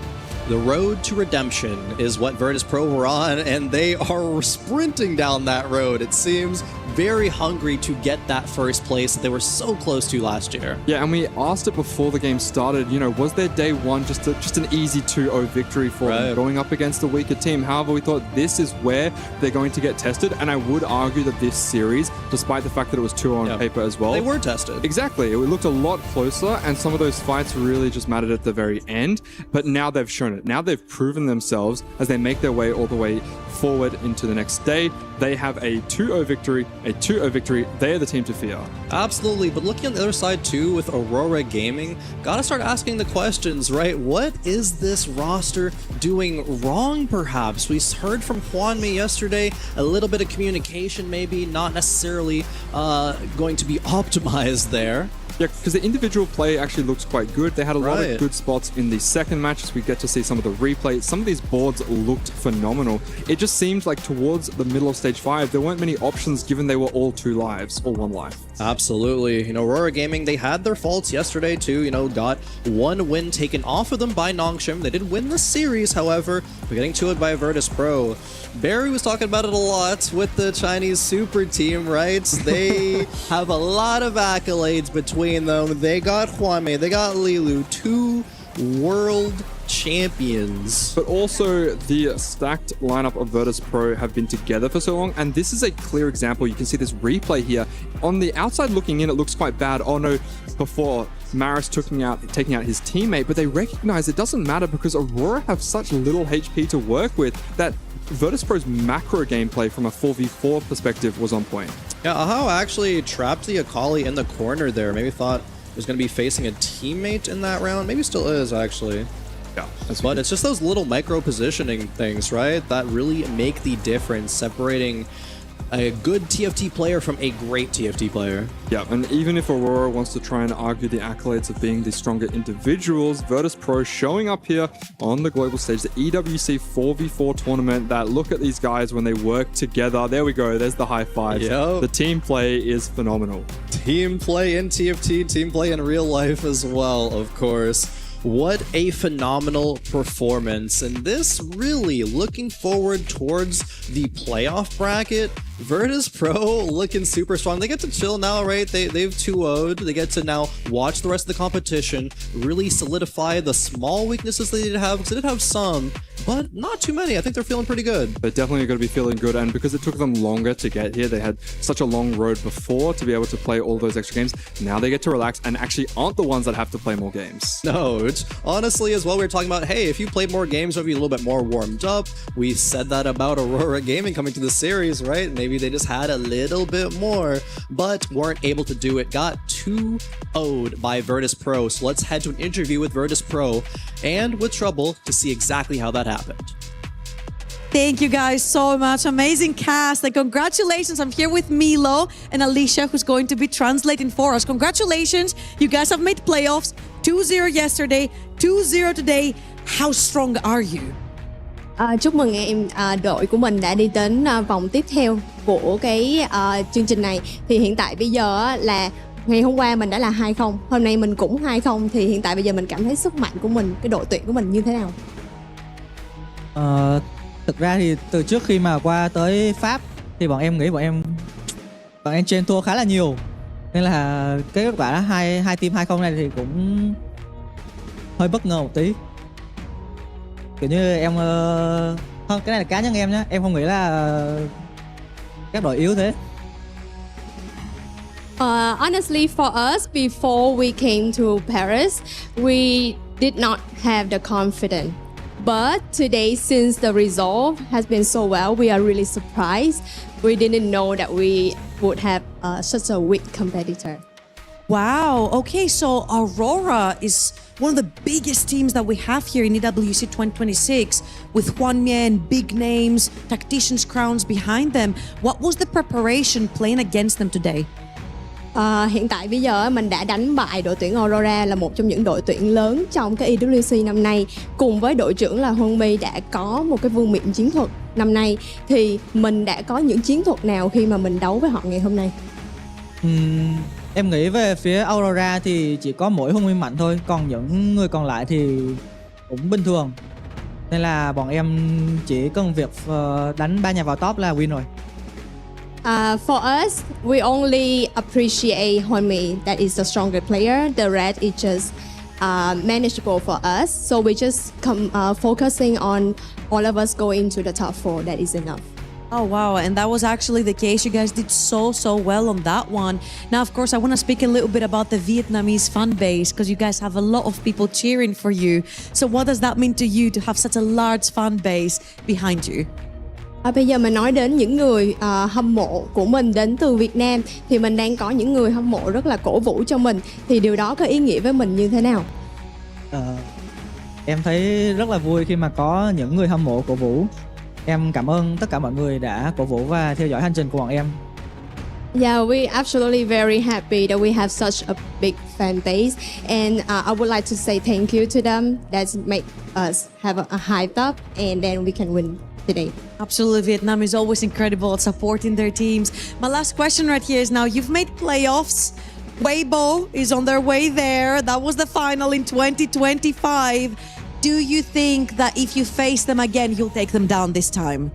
B: the road to redemption is what Virtus Pro were on, and they are sprinting down that road. It seems very hungry to get that first place that they were so close to last year.
A: Yeah, and we asked it before the game started, was their day one just an easy 2-0 victory for them, going up against a weaker team? However, we thought this is where they're going to get tested, and I would argue that this series, despite the fact that it was 2-0 on paper as well,
B: they were tested.
A: Exactly. It looked a lot closer, and some of those fights really just mattered at the very end, but now they've shown it. Now they've proven themselves as they make their way all the way forward into the next day. They have a 2-0 victory, They are the team to fear.
B: Absolutely, but looking on the other side too with Aurora Gaming, gotta start asking the questions, right? What is this roster doing wrong, perhaps? We heard from Hwanmi yesterday, a little bit of communication maybe, not necessarily going to be optimized there.
A: Yeah, because the individual play actually looks quite good. They had a lot of good spots in the second match as we get to see some of the replay. Some of these boards looked phenomenal. It just seemed like towards the middle of stage 5, there weren't many options given they were all 2 lives or 1 life.
B: Absolutely. Aurora Gaming, they had their faults yesterday too. Got 1 win taken off of them by Nongshim. They did win the series, however, but getting to it by Virtus Pro. Barry was talking about it a lot with the Chinese super team, right? They have a lot of accolades between them. They got Hwanmi, they got Lilu, 2 world champions.
A: But also the stacked lineup of Virtus Pro have been together for so long, and this is a clear example. You can see this replay here. On the outside looking in, it looks quite bad. Oh no, before Maris taking out his teammate, but they recognize it doesn't matter because Aurora have such little HP to work with that Virtus Pro's macro gameplay from a 4v4 perspective was on point.
B: Yeah, Ahau actually trapped the Akali in the corner there. Maybe thought he was going to be facing a teammate in that round. Maybe still is, actually.
A: Yeah,
B: but it's just those little micro positioning things, right, that really make the difference, separating a good TFT player from a great TFT player.
A: Yeah, and even if Aurora wants to try and argue the accolades of being the stronger individuals, Virtus Pro showing up here on the global stage, the EWC 4v4 tournament, that look at these guys when they work together. There we go, there's the high fives.
B: Yep.
A: The team play is phenomenal.
B: Team play in TFT, team play in real life as well, of course. What a phenomenal performance, and this really looking forward towards the playoff bracket. Virtus Pro looking super strong. They get to chill now, right? They've 2-0'd. They get to now watch the rest of the competition, really solidify the small weaknesses they did have, because they did have some, but not too many. I think they're feeling pretty good.
A: They're definitely going to be feeling good, and because it took them longer to get here, they had such a long road before to be able to play all those extra games. Now they get to relax and actually aren't the ones that have to play more games.
B: No, it's honestly as well. We were talking about, hey, if you played more games, maybe a little bit more warmed up. We said that about Aurora Gaming coming to the series, right? Maybe they just had a little bit more, but weren't able to do it. Got 2-0'd by Virtus Pro. So let's head to an interview with Virtus Pro and with Trouble to see exactly how that happened.
C: Thank you guys so much. Amazing cast. And congratulations. I'm here with Milo and Alicia, who's going to be translating for us. Congratulations. You guys have made playoffs. 2-0 yesterday, 2-0 today. How strong are you?
G: Chúc mừng em, đội của mình đã đi đến vòng tiếp theo của cái chương trình này. Thì hiện tại bây giờ á, là ngày hôm qua mình đã là 2-0, hôm nay mình cũng 2-0. Thì hiện tại bây giờ mình cảm thấy sức mạnh của mình, cái đội tuyển của mình như thế nào?
H: Thực ra thì từ trước khi mà qua tới Pháp thì bọn em nghĩ bọn em trên thua khá là nhiều, nên là cái kết quả hai team 2-0 này thì cũng hơi bất ngờ một tí. Kiểu như em không, cái này là cá nhân em nhá, em không nghĩ là các đội yếu thế.
G: Honestly, for us, before we came to Paris, we did not have the confidence. But today, since the result has been so well, we are really surprised. We didn't know that we would have such a weak competitor.
C: Wow. Okay, so Aurora is one of the biggest teams that we have here in EWC 2026 with Juan Mien, big names, tacticians' crowns behind them. What was the preparation playing against them today?
G: Hiện tại bây giờ mình đã đánh bại đội tuyển Aurora, là một trong những đội tuyển lớn trong cái EWC năm nay. Cùng với đội trưởng là Huân My đã có một cái vương miện chiến thuật năm nay. Thì mình đã có những chiến thuật nào khi mà mình đấu với họ ngày hôm nay?
H: Em nghĩ về phía Aurora thì chỉ có mỗi Huân My mạnh thôi, còn những người còn lại thì cũng bình thường. Nên là bọn em chỉ cần việc đánh 3 nhà vào top là win rồi.
G: For us, we only appreciate Huân My, that is the stronger player. The rest is just manageable for us. So we just focusing on all of us going to the top 4. That is enough.
C: Oh, wow. And that was actually the case. You guys did so well on that one. Now, of course, I want to speak a little bit about the Vietnamese fan base because you guys have a lot of people cheering for you. So what does that mean to you to have such a large fan base behind you?
G: Bây giờ mình nói đến những người hâm mộ của mình đến từ Việt Nam thì mình đang có những người hâm mộ rất là cổ vũ cho mình. Thì điều đó có ý nghĩa với mình như thế nào?
H: Em thấy rất là vui khi mà có những người hâm mộ cổ vũ. Em cảm ơn tất cả mọi người đã cổ vũ và theo dõi hành trình của bọn em.
G: Yeah, we're absolutely very happy that we have such a big fan base, and I would like to say thank you to them. That make us have a hyped up, and then we can win today.
C: Absolutely. Vietnam is always incredible at supporting their teams. My last question right here is now you've made playoffs. Weibo is on their way there. That was the final in 2025. Do you think that if you face them again, you'll take them down this time?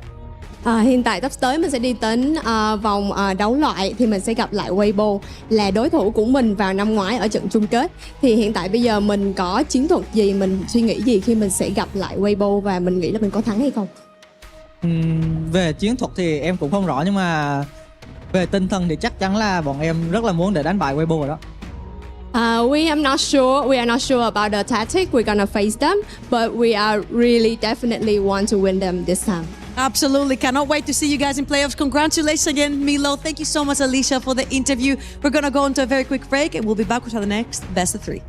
G: Hiện tại sắp tới mình sẽ đi đến vòng đấu loại thì mình sẽ gặp lại Weibo là đối thủ của mình vào năm ngoái ở trận chung kết. Thì hiện tại bây giờ mình có chiến thuật gì, mình suy nghĩ gì khi mình sẽ gặp lại Weibo và mình nghĩ là mình có thắng hay không?
H: Về chiến thuật thì em cũng không rõ, nhưng mà về tinh thần thì chắc chắn là bọn em rất là muốn để đánh bại Weibo rồi đó.
G: We are not sure about the tactic we're gonna face them, but we are really definitely want to win them this time.
C: Absolutely. Cannot wait to see you guys in playoffs. Congratulations again, Milo. Thank you so much, Alicia, for the interview. We're going to go into a very quick break and we'll be back with the next best of 3.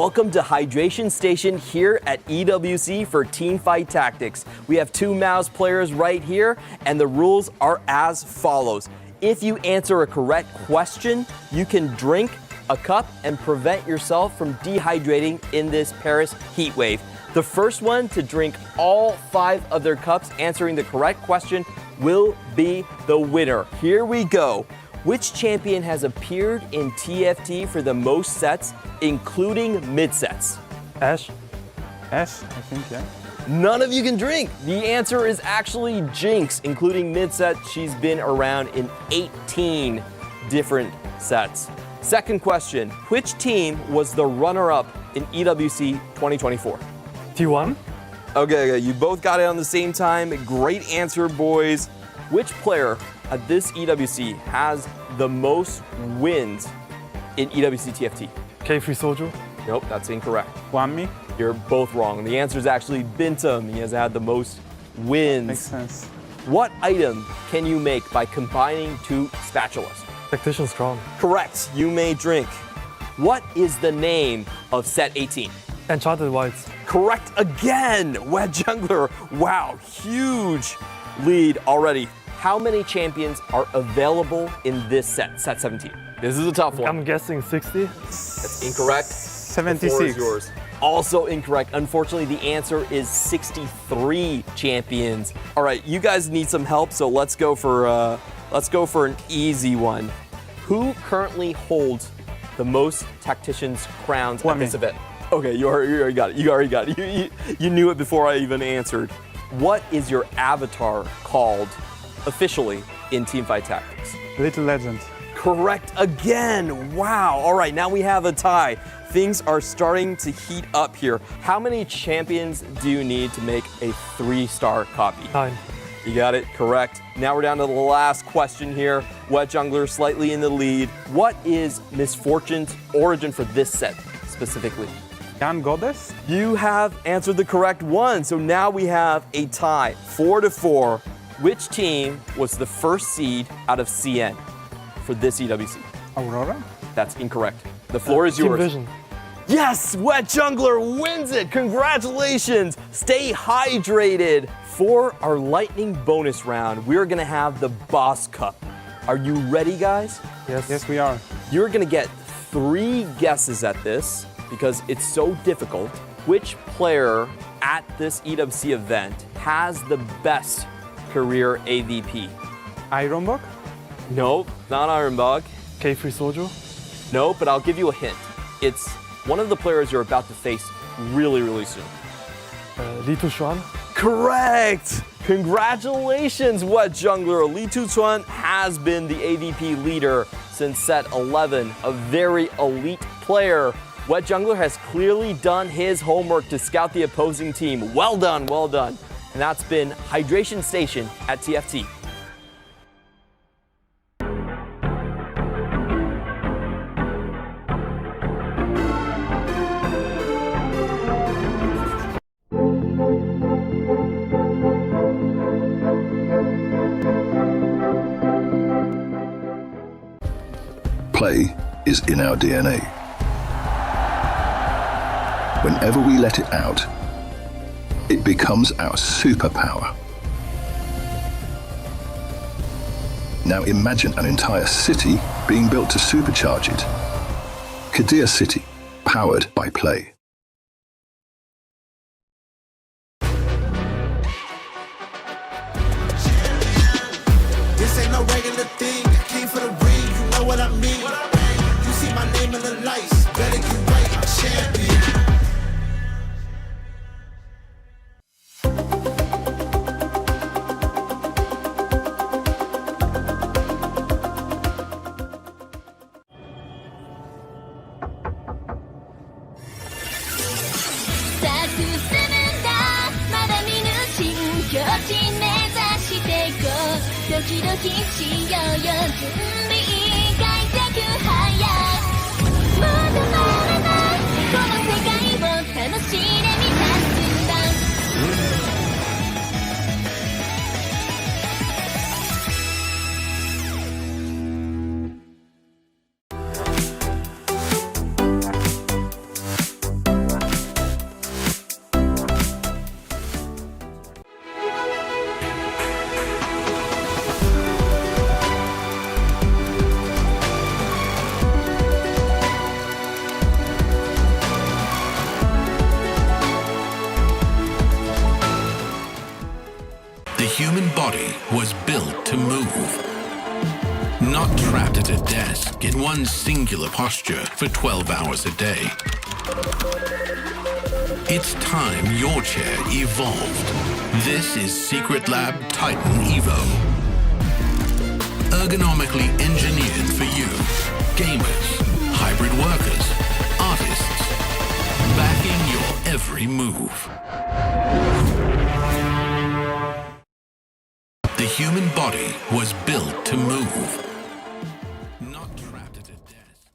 I: Welcome to Hydration Station here at EWC for Teamfight Tactics. We have two Mouse players right here, and the rules are as follows. If you answer a correct question, you can drink a cup and prevent yourself from dehydrating in this Paris heat wave. The first one to drink all 5 of their cups answering the correct question will be the winner. Here we go. Which champion has appeared in TFT for the most sets, including mid-sets?
J: Ash, I think, yeah.
I: None of you can drink. The answer is actually Jinx, including mid-set. She's been around in 18 different sets. Second question, which team was the runner-up in EWC 2024?
J: T1?
I: Okay, you both got it on the same time. Great answer, boys. Which player at this EWC has the most wins in EWC TFT?
J: K3 Soju?
I: Nope, that's incorrect.
J: Wanmi?
I: You're both wrong. The answer is actually Bintum. He has had the most wins.
J: Makes sense.
I: What item can you make by combining 2 spatulas?
J: Tactician Strong.
I: Correct, you may drink. What is the name of set 18?
J: Enchanted Whites.
I: Correct again, Wet Jungler. Wow, huge lead already. How many champions are available in this set, set 17? This is a tough one.
J: I'm guessing 60.
I: That's incorrect.
J: 76.
I: The floor is yours. Also incorrect. Unfortunately, the answer is 63 champions. All right, you guys need some help, so let's go for an easy one. Who currently holds the most tacticians crowns at this event? Okay, you already got it. You already got it. You knew it before I even answered. What is your avatar called officially in Teamfight Tactics?
J: Little Legend.
I: Correct again. Wow. All right, now we have a tie. Things are starting to heat up here. How many champions do you need to make a 3-star copy?
J: 9.
I: You got it, correct. Now we're down to the last question here. Wet Jungler slightly in the lead. What is Miss Fortune's origin for this set specifically?
J: Yan Goddess?
I: You have answered the correct one. So now we have a tie, 4-4. Which team was the first seed out of CN for this EWC?
J: Aurora?
I: That's incorrect. The floor is yours.
J: Team Vision.
I: Yes, Wet Jungler wins it. Congratulations. Stay hydrated. For our lightning bonus round, we're gonna have the Boss Cup. Are you ready, guys?
J: Yes. Yes, we are.
I: You're gonna get 3 guesses at this because it's so difficult. Which player at this EWC event has the best career AVP?
J: Ironbog?
I: Nope, not Ironbog.
J: K3 Soju?
I: No, but I'll give you a hint. It's one of the players you're about to face really, really soon.
J: Li Tuchuan?
I: Correct! Congratulations, Wet Jungler. Li Tuchuan has been the AVP leader since set 11, a very elite player. Wet Jungler has clearly done his homework to scout the opposing team. Well done, well done. And that's been Hydration Station at TFT.
D: Play is in our DNA. Whenever we let it out, it becomes our superpower. Now imagine an entire city being built to supercharge it. Kadir City, powered by play.
E: This ain't no regular thing. I came for the ring, you know what I mean. You see my name in the lights, better get right, I'm champion.
K: The human body was built to move. Not trapped at a desk in one singular posture for 12 hours a day. It's time your chair evolved. This is Secret Lab Titan Evo. Ergonomically engineered for you, gamers, hybrid workers, artists, backing your every move. The human body was built to move. Not trapped at a desk.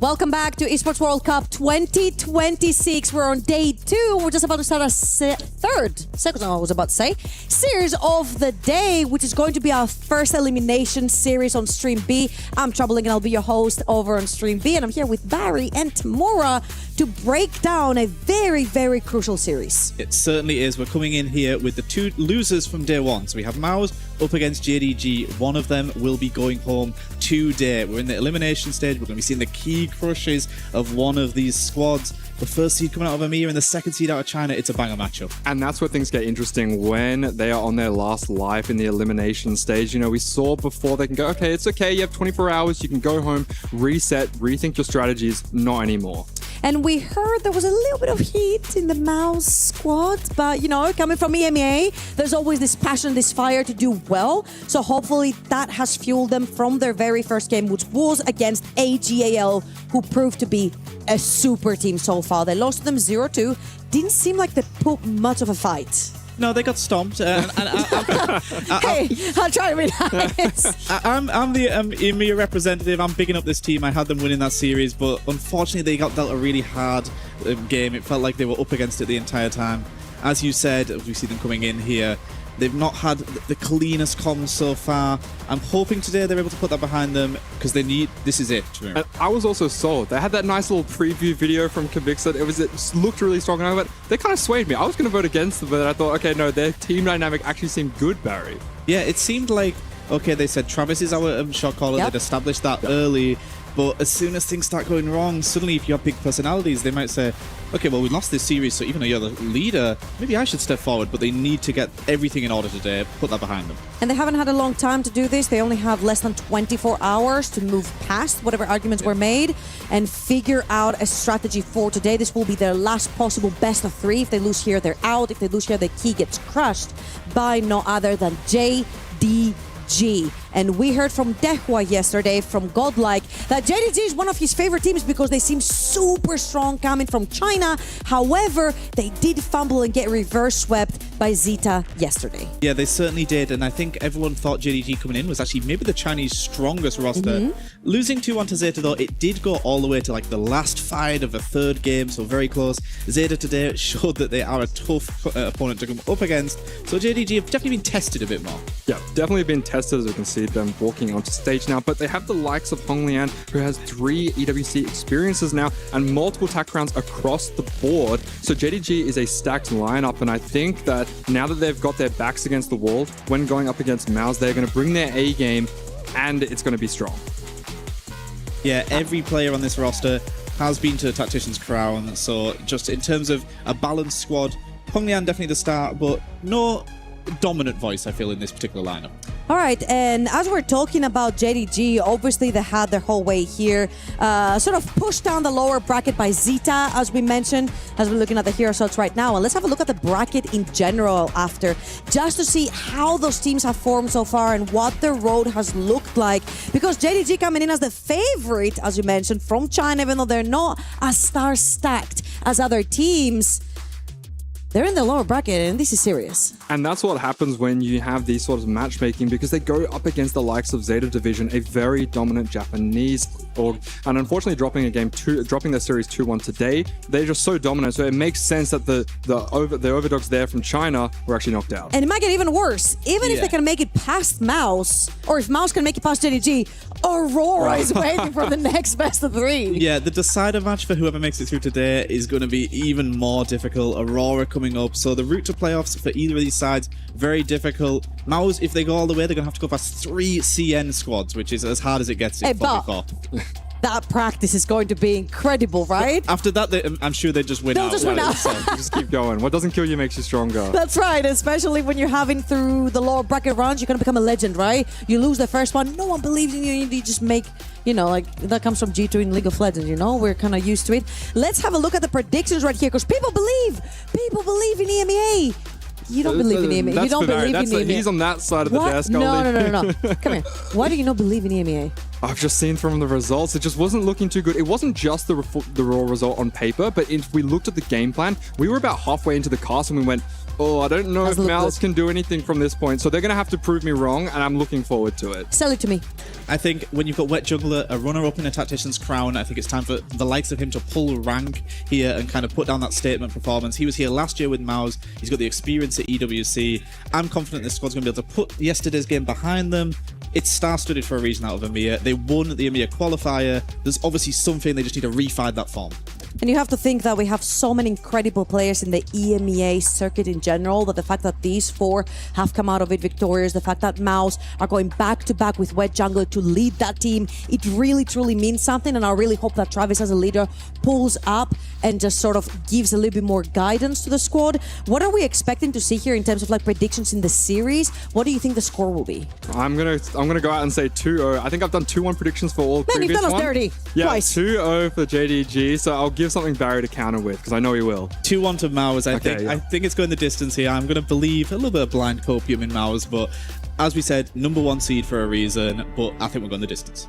C: Welcome back to Esports World Cup 2026. We're on day 2. We're just about to start our second, I was about to say, series of the day, which is going to be our first elimination series on Stream B. I'm Troubling and I'll be your host over on Stream B. And I'm here with Barry and Tamora to break down a very, very crucial series.
L: It certainly is. We're coming in here with the 2 losers from day 1. So we have Maus up against JDG. One of them will be going home today. We're in the elimination stage. We're going to be seeing the key crushes of one of these squads. The first seed coming out of EMEA and the second seed out of China. It's a banger matchup.
A: And that's where things get interesting when they are on their last life in the elimination stage. You know, we saw before they can go, okay, it's okay. You have 24 hours. You can go home, reset, rethink your strategies. Not anymore.
C: And we heard there was a little bit of heat in the Mouse squad, but you know, coming from EMEA, there's always this passion, this fire to do well. So hopefully that has fueled them from their very first game, which was against AGAL, who proved to be a super team so far. They lost to them 0-2. Didn't seem like they put much of a fight.
L: No, they got stomped.
C: Hey, I'll try to be nice.
L: I'm the EMEA representative. I'm bigging up this team. I had them winning that series, but unfortunately they got dealt a really hard game. It felt like they were up against it the entire time. As you said, we see them coming in here. They've not had the cleanest comms so far. I'm hoping today they're able to put that behind them because they need. This is it.
A: And I was also sold. They had that nice little preview video from Kavixit. It looked really strong, but they kind of swayed me. I was going to vote against them, but I thought, okay, no, their team dynamic actually seemed good, Barry.
L: Yeah, it seemed like, okay, they said Travis is our shot caller.
C: Yep.
L: They'd established that early. But as soon as things start going wrong, suddenly if you have big personalities, they might say, okay, well, we lost this series, so even though you're the leader, maybe I should step forward. But they need to get everything in order today, put that behind them.
C: And they haven't had a long time to do this. They only have less than 24 hours to move past whatever arguments were made and figure out a strategy for today. This will be their last possible best of 3. If they lose here, they're out. If they lose here, the key gets crushed by no other than JDG. And we heard from Dehua yesterday from Godlike that JDG is one of his favorite teams because they seem super strong coming from China. However, they did fumble and get reverse swept by Zeta yesterday.
L: Yeah, they certainly did. And I think everyone thought JDG coming in was actually maybe the Chinese strongest roster. Losing 2-1 to Zeta, though, it did go all the way to like the last fight of a third game, so very close. Zeta today showed that they are a tough opponent to come up against. So JDG have definitely been tested a bit more.
A: Yeah, definitely been tested, as we can see them walking onto stage now, but they have the likes of Hong Lian, who has 3 EWC experiences now and multiple TAC rounds across the board. So JDG is a stacked lineup, and I think that now that they've got their backs against the wall, when going up against Maus, they're going to bring their A game, and it's going to be strong.
L: Yeah, every player on this roster has been to Tactician's Crown, so just in terms of a balanced squad, Hong Lian definitely the start, but no dominant voice, I feel, in this particular lineup.
C: All right, and as we're talking about JDG, obviously they had their whole way here, sort of pushed down the lower bracket by Zeta, as we mentioned, as we're looking at the hero shots right now. And let's have a look at the bracket in general after, just to see how those teams have formed so far and what their road has looked like. Because JDG coming in as the favorite, as you mentioned, from China, even though they're not as star-stacked as other teams, they're in the lower bracket, and this is serious.
A: And that's what happens when you have these sorts of matchmaking, because they go up against the likes of Zeta Division, a very dominant Japanese org, and unfortunately dropping their series 2-1 today. They're just so dominant, so it makes sense that the overdogs there from China were actually knocked out.
C: And it might get even worse. Even if they can make it past Mouse, or if Mouse can make it past JDG, Aurora is waiting for the next best of 3.
L: Yeah, the decider match for whoever makes it through today is going to be even more difficult. Aurora coming up up. So the route to playoffs for either of these sides, very difficult. Maus, if they go all the way, they're going to have to go past 3 CN squads, which is as hard as it gets in 4v4.
C: That practice is going to be incredible, right?
L: After that, I'm sure they just win
C: They'll
L: out.
C: just win out.
A: So just keep going. What doesn't kill you makes you stronger.
C: That's right, especially when you're having through the lower bracket rounds, you're going to become a legend, right? You lose the first one, no one believes in you, you just make, you know, like that comes from G2 in League of Legends, you know? We're kind of used to it. Let's have a look at the predictions right here, because people believe in EMEA. You don't believe in EMEA. You don't believe in EMEA.
A: He's on that side of the
C: What?
A: desk.
C: No. Come here. Why do you not believe in EMEA?
A: I've just seen from the results, it just wasn't looking too good. It wasn't just the raw result on paper, but if we looked at the game plan, we were about halfway into the cast and we went, oh, I don't know if Mouse can do anything from this point. So they're going to have to prove me wrong, and I'm looking forward to it.
C: Sell it to me.
L: I think when you've got Wet Jungler, a runner-up in a Tactician's Crown, I think it's time for the likes of him to pull rank here and kind of put down that statement performance. He was here last year with Mouse. He's got the experience at EWC. I'm confident this squad's going to be able to put yesterday's game behind them. It's star-studded for a reason out of EMEA. They won the EMEA qualifier. There's obviously something they just need to refine that form.
C: And you have to think that we have so many incredible players in the EMEA circuit in general, that the fact that these 4 have come out of it victorious, the fact that Mouse are going back-to-back with Wet Jungler to lead that team, it really, truly means something. And I really hope that Travis as a leader pulls up and just sort of gives a little bit more guidance to the squad. What are we expecting to see here in terms of like predictions in the series? What do you think the score will be?
A: I'm gonna go out and say 2-0. I think I've done 2-1 predictions for all previous
C: you've done us
A: ones.
C: dirty.
A: Yeah,
C: Twice.
A: 2-0 for JDG. So I'll give something Barry to counter with, because I know he will.
L: 2-1 to Maus. I think it's going the distance here. I'm going to believe a little bit of blind copium in Maus, but as we said, #1 seed for a reason, but I think we're going the distance.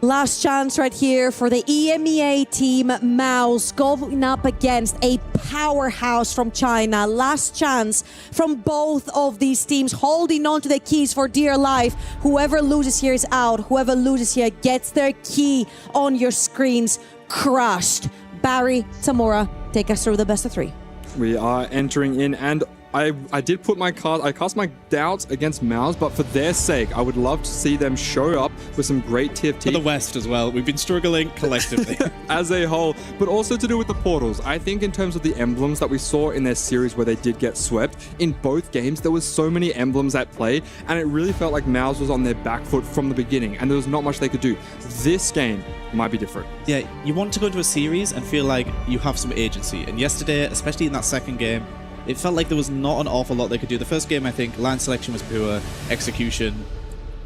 C: Last chance right here for the EMEA team, Mouse, going up against a powerhouse from China. Last chance from both of these teams, holding on to the keys for dear life. Whoever loses here is out. Whoever loses here gets their key on your screens crushed. Barry, Tamura, take us through the best of 3.
A: We are entering in, and I did put my card, I cast my doubts against Mouse, but for their sake, I would love to see them show up with some great TFT.
L: For the West as well. We've been struggling collectively.
A: As a whole, but also to do with the portals. I think in terms of the emblems that we saw in their series where they did get swept, in both games, there was so many emblems at play, and it really felt like Mouse was on their back foot from the beginning, and there was not much they could do. This game might be different.
L: Yeah, you want to go into a series and feel like you have some agency. And yesterday, especially in that second game, it felt like there was not an awful lot they could do. The first game, I think, line selection was poor, execution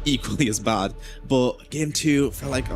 L: equally as bad. But game 2 felt like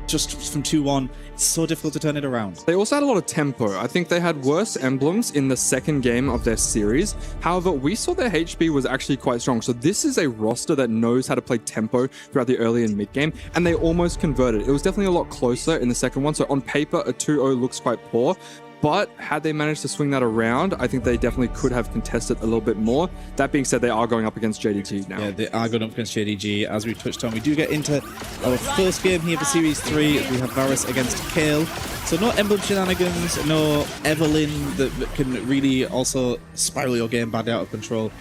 L: just from 2-1, it's so difficult to turn it around.
A: They also had a lot of tempo. I think they had worse emblems in the second game of their series. However, we saw their HP was actually quite strong. So this is a roster that knows how to play tempo throughout the early and mid game, and they almost converted. It was definitely a lot closer in the second one. So on paper, a 2-0 looks quite poor. But had they managed to swing that around, I think they definitely could have contested a little bit more. That being said, they are going up against JDG now.
L: Yeah, they are going up against JDG. As we touched on, we do get into our first game here for Series 3. We have Varus against Kale. So no emblem shenanigans, no Evelyn that can really also spiral your game bad out of control.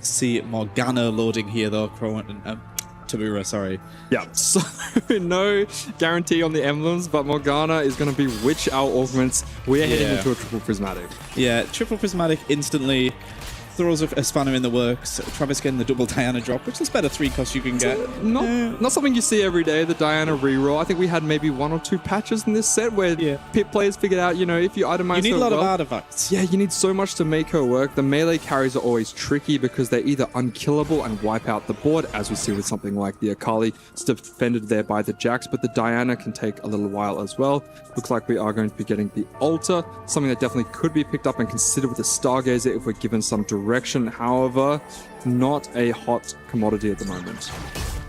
L: See Morgana loading here though, Tamura, sorry.
A: Yeah, so no guarantee on the emblems, but Morgana is going to be Witch Owl Augments. We're heading into a triple prismatic.
L: Yeah, triple prismatic instantly throws a spanner in the works. Travis getting the double Diana drop, which is better 3 costs you can get.
A: Not something you see every day, the Diana reroll. I think we had maybe 1 or 2 patches in this set where pit players figured out, you know, if you itemize
L: you need
A: her
L: a lot
A: well,
L: of artifacts.
A: Yeah, you need so much to make her work. The melee carries are always tricky because they're either unkillable and wipe out the board, as we see with something like the Akali. It's defended there by the Jax, but the Diana can take a little while as well. Looks like we are going to be getting the Altar, something that definitely could be picked up and considered with the Stargazer if we're given some direction. However, not a hot commodity at the moment.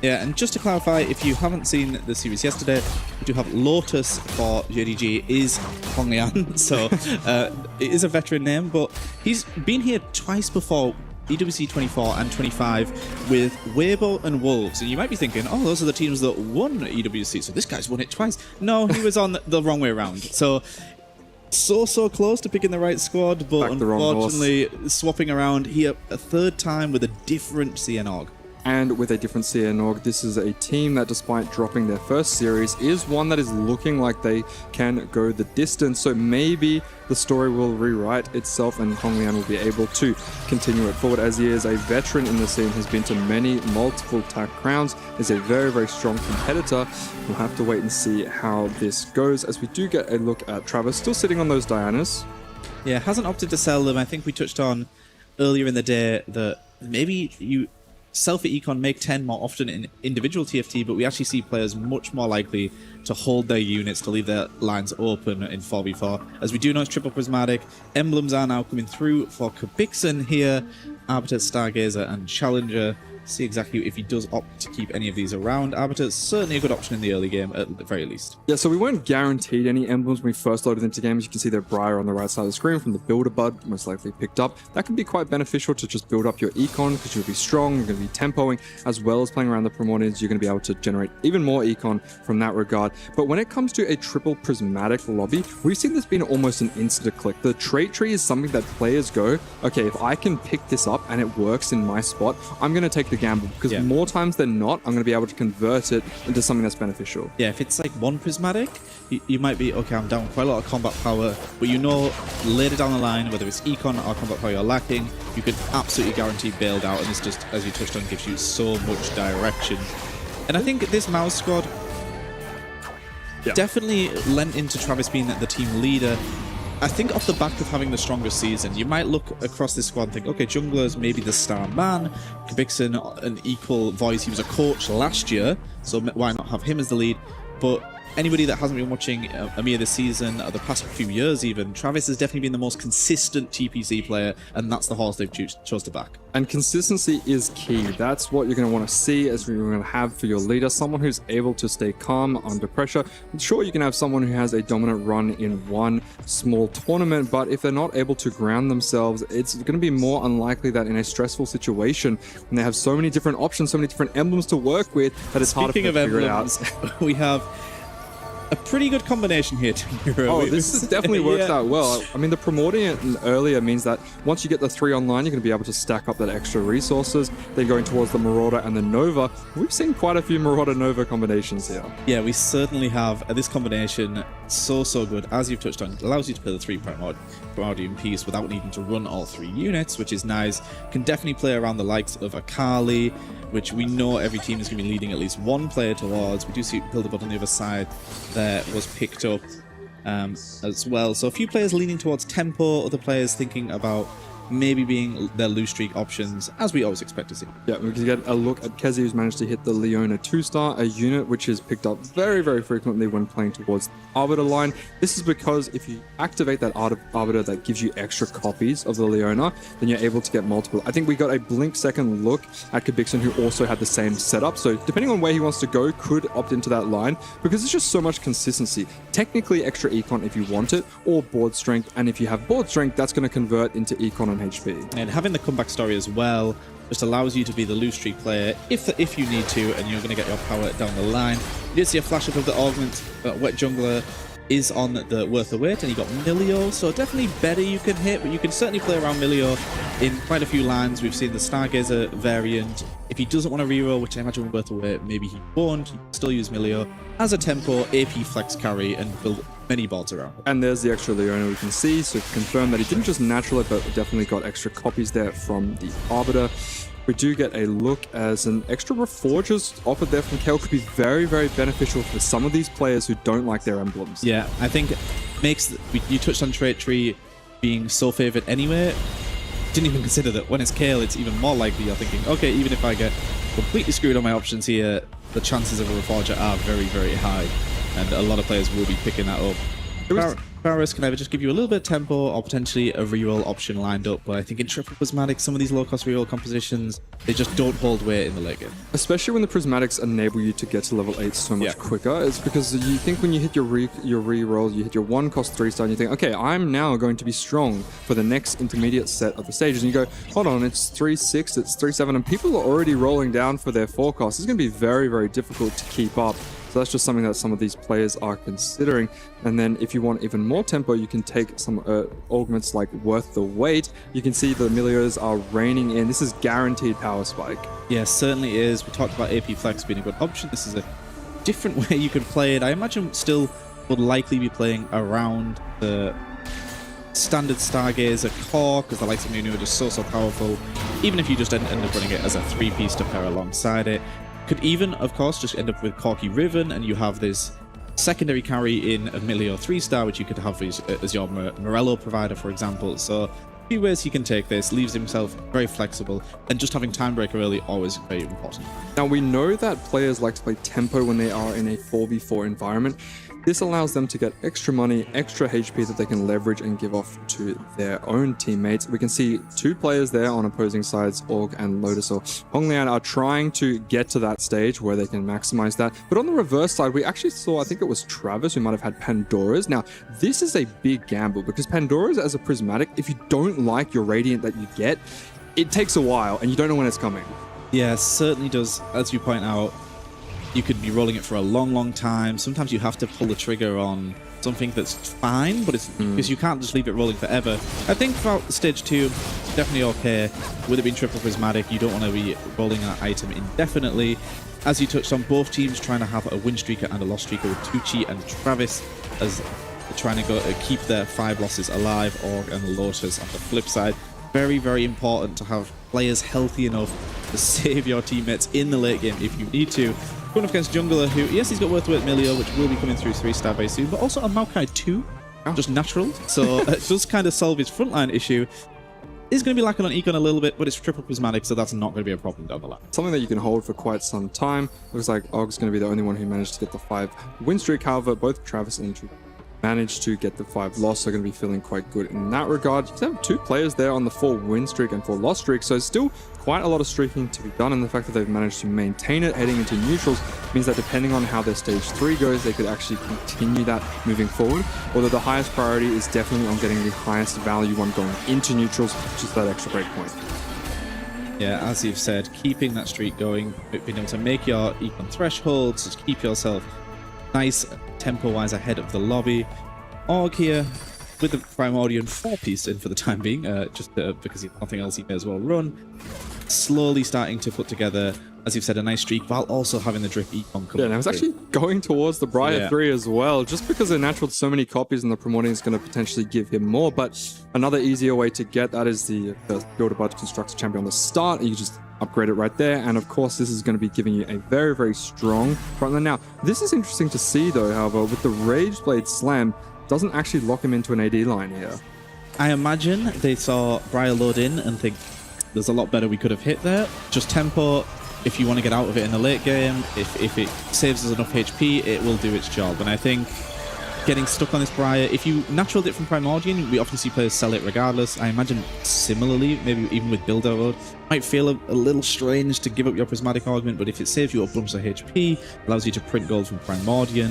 L: Yeah, and just to clarify, if you haven't seen the series yesterday, we do have Lotus for JDG is Honglian, so it is a veteran name, but he's been here twice before, EWC 24 and 25 with Weibo and Wolves. And you might be thinking, oh, those are the teams that won EWC, so this guy's won it twice. No, he was on the wrong way around. So close to picking the right squad, but unfortunately swapping around here a third time with a different CN org.
A: and with a different CNOG. This is a team that, despite dropping their first series, is one that is looking like they can go the distance. So maybe the story will rewrite itself and Hong Lian will be able to continue it forward, as he is a veteran in the scene, has been to many multiple TAC crowns, is a very, very strong competitor. We'll have to wait and see how this goes, as we do get a look at Travis still sitting on those Dianas.
L: Yeah, hasn't opted to sell them. I think we touched on earlier in the day that maybe you sell for Econ, make 10 more often in individual TFT, but we actually see players much more likely to hold their units, to leave their lines open in 4v4. As we do know, it's triple prismatic. Emblems are now coming through for Kubixen here, Arbiter, Stargazer, and Challenger. See exactly if he does opt to keep any of these around. Arbiter's certainly a good option in the early game, at the very least.
A: Yeah, so we weren't guaranteed any emblems when we first loaded into games. You can see their Briar on the right side of the screen from the Builder Bud, most likely picked up. That can be quite beneficial to just build up your econ, because you'll be strong, you're going to be tempoing, as well as playing around the Primordials. You're going to be able to generate even more econ from that regard. But when it comes to a triple prismatic lobby, we've seen this being almost an instant click. The trait tree is something that players go, okay, if I can pick this up and it works in my spot, I'm going to take the gamble, because more times than not, I'm going to be able to convert it into something that's beneficial.
L: Yeah, if it's like one prismatic, you might be, okay, I'm down quite a lot of combat power, but you know later down the line, whether it's econ or combat power you're lacking, you can absolutely guarantee bailed out, and this just, as you touched on, gives you so much direction. And I think this Mouse squad definitely lent into Travis being the team leader. I think off the back of having the strongest season, you might look across this squad and think, okay, Jungler's maybe the star man, Kubixen an equal voice. He was a coach last year, so why not have him as the lead? But anybody that hasn't been watching EMEA this season, or the past few years even, Travis has definitely been the most consistent TPC player, and that's the horse they've chose to back.
A: And consistency is key. That's what you're going to want to see, as you're going to have for your leader, someone who's able to stay calm under pressure. Sure, you can have someone who has a dominant run in one small tournament, but if they're not able to ground themselves, it's going to be more unlikely that in a stressful situation, when they have so many different options, so many different emblems to work with, that it's harder to figure it out.
L: We have a pretty good combination here, Tamiro.
A: Oh, this has definitely worked out well. I mean, the Primordial earlier means that once you get the 3 online, you're going to be able to stack up that extra resources. Then going towards the Marauder and the Nova, we've seen quite a few Marauder-Nova combinations here.
L: Yeah, we certainly have. This combination, so good. As you've touched on, it allows you to play the 3 Primordium piece without needing to run all 3 units, which is nice. Can definitely play around the likes of Akali, which we know every team is going to be leading at least one player towards. We do see Builderbot on the other side there was picked up as well. So a few players leaning towards tempo, other players thinking about maybe being their loose streak options, as we always expect to see.
A: Yeah, we can get a look at Kezi, who's managed to hit the Leona 2-star, a unit which is picked up very, very frequently when playing towards the Arbiter line. This is because if you activate that Arbiter that gives you extra copies of the Leona, then you're able to get multiple. I think we got a blink second look at Kubixen, who also had the same setup. So depending on where he wants to go, could opt into that line, because it's just so much consistency. Technically extra econ if you want it, or board strength. And if you have board strength, that's going to convert into econ and HP.
L: And having the comeback story as well just allows you to be the loose streak player if you need to, and you're going to get your power down the line. You did see a flash up of the augment. Wet Jungler is on the worth the wait, and you got Milio, so definitely better you can hit, but you can certainly play around Milio in quite a few lines. We've seen the Stargazer variant. If he doesn't want to reroll, which I imagine will worth the wait, maybe he won't, he can still use Milio as a tempo AP flex carry and build many boards around.
A: And there's the extra Leona we can see, so confirm that he didn't just natural it, but definitely got extra copies there from the Arbiter. We do get a look as an extra Reforgers offered there from Kale could be very, very beneficial for some of these players who don't like their emblems.
L: Yeah, I think you touched on Trait Tree being so favored anyway. Didn't even consider that when it's Kale, it's even more likely you're thinking, okay, even if I get completely screwed on my options here, the chances of a Reforger are very, very high, and a lot of players will be picking that up. Paris can either just give you a little bit of tempo or potentially a reroll option lined up, but I think in triple prismatic, some of these low-cost reroll compositions, they just don't hold weight in the late game.
A: Especially when the prismatics enable you to get to level 8 so much quicker. It's because you think when you hit your reroll, you hit your 1-cost 3-star, and you think, okay, I'm now going to be strong for the next intermediate set of the stages. And you go, hold on, it's 3-6, it's 3-7, and people are already rolling down for their 4-cost. It's going to be very, very difficult to keep up So that's just something that some of these players are considering. And then if you want even more tempo, you can take some augments like Worth the Wait. You can see the Emilios are raining in. This is guaranteed power spike.
L: Yeah, certainly is. We talked about AP Flex being a good option. This is a different way you could play it. I imagine still would likely be playing around the standard Stargazer core, because the likes of Nunu are just so powerful. Even if you just end up running it as a 3-piece to pair alongside it. Could even, of course, just end up with Corky Riven, and you have this secondary carry in Emilio 3-star, which you could have as your Morello provider, for example. So a few ways he can take this, leaves himself very flexible, and just having Timebreaker early always very important.
A: Now we know that players like to play tempo when they are in a 4v4 environment. This allows them to get extra money, extra HP that they can leverage and give off to their own teammates. We can see two players there on opposing sides, Org and Lotus or Honglian, are trying to get to that stage where they can maximize that. But on the reverse side, we actually saw, I think it was Travis who might have had Pandoras. Now, this is a big gamble because Pandoras as a prismatic, if you don't like your Radiant that you get, it takes a while and you don't know when it's coming.
L: Yeah, certainly does. As you point out, you could be rolling it for a long time. Sometimes you have to pull the trigger on something that's fine, but it's because you can't just leave it rolling forever. I think throughout stage 2, definitely okay. With it being triple prismatic, you don't want to be rolling that item indefinitely. As you touched on, both teams trying to have a win streaker and a loss streaker with Tucci and Travis as they're trying to keep their 5 losses alive, Org and Lotus on the flip side. Very important to have players healthy enough to save your teammates in the late game if you need to. Going up against Jungler, who, yes, he's got Worth the Wait Emilio, which will be coming through 3-star very soon, but also a Maokai 2, just natural. So it does kind of solve his frontline issue. Is going to be lacking on Econ a little bit, but it's triple prismatic, so that's not going to be a problem down the line.
A: Something that you can hold for quite some time. Looks like Og's going to be the only one who managed to get the 5 win streak. However, both Travis and Tucci managed to get the 5 loss, so going to be feeling quite good in that regard. You have 2 players there on the 4 win streak and 4 loss streak, so still quite a lot of streaking to be done, and the fact that they've managed to maintain it heading into neutrals means that depending on how their stage 3 goes, they could actually continue that moving forward. Although the highest priority is definitely on getting the highest value one going into neutrals, which is that extra break point.
L: Yeah, as you've said, keeping that streak going, being able to make your econ thresholds, just keep yourself nice tempo-wise ahead of the lobby. Org here with the Primordial 4-piece in for the time being, just because nothing else he may as well run. Slowly starting to put together, as you've said, a nice streak while also having the drip econ coming.
A: Yeah, and I was actually going towards the Briar 3 as well, just because they're natural to so many copies and the Primordial is going to potentially give him more. But another easier way to get that is the Build a Budge Constructor Champion on the start. You just upgrade it right there, and of course this is going to be giving you a very strong frontline. Now, this is interesting to see though, however, with the Rageblade Slam, doesn't actually lock him into an AD line here.
L: I imagine they saw Briar load in and think there's a lot better we could have hit there. Just tempo, if you want to get out of it in the late game, if it saves us enough HP, it will do its job. And I think getting stuck on this Briar, if you naturaled it from Primordial, we often see players sell it regardless. I imagine similarly, maybe even with Builder Road, might feel a little strange to give up your Prismatic Augment, but if it saves you a bunch of HP, allows you to print gold from Primordial,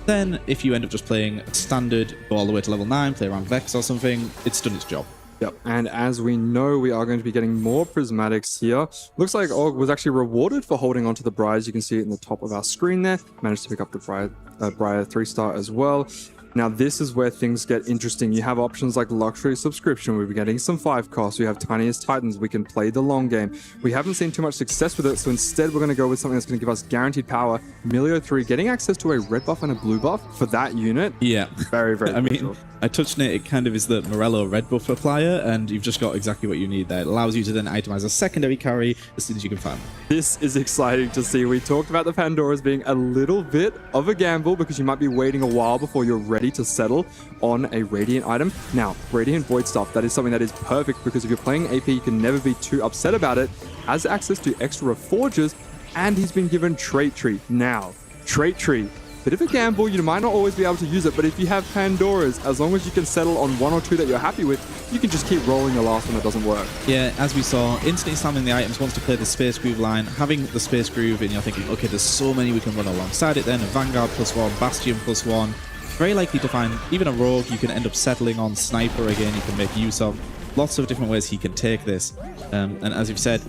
L: then if you end up just playing standard, go all the way to level 9, play around Vex or something, it's done its job.
A: Yep, and as we know, we are going to be getting more Prismatics here. Looks like Org was actually rewarded for holding onto the Briars. You can see it in the top of our screen there. Managed to pick up the Briar 3-star as well. Now, this is where things get interesting. You have options like Luxury Subscription. We'll be getting some 5 costs. We have Tiniest Titans. We can play the long game. We haven't seen too much success with it, so instead we're going to go with something that's going to give us guaranteed power. Emilio 3, getting access to a red buff and a blue buff for that unit.
L: Yeah.
A: Very
L: I mean, I touched on it. It kind of is the Morello red buff applier, and you've just got exactly what you need there. It allows you to then itemize a secondary carry as soon as you can find them.
A: This is exciting to see. We talked about the Pandoras being a little bit of a gamble because you might be waiting a while before you're ready to settle on a Radiant item. Now, Radiant Void Stuff, that is something that is perfect because if you're playing AP, you can never be too upset about it. Has access to extra Reforgers, and he's been given Trait Tree. Now, Trait Tree, bit of a gamble, you might not always be able to use it, but if you have Pandoras, as long as you can settle on 1 or 2 that you're happy with, you can just keep rolling the last one that doesn't work.
L: Yeah, as we saw, instantly slamming the items wants to play the Space Groove line, having the Space Groove, and you're thinking, okay, there's so many we can run alongside it then, a Vanguard +1, Bastion +1, very likely to find even a Rogue you can end up settling on, Sniper again you can make use of, lots of different ways he can take this, and as you've said,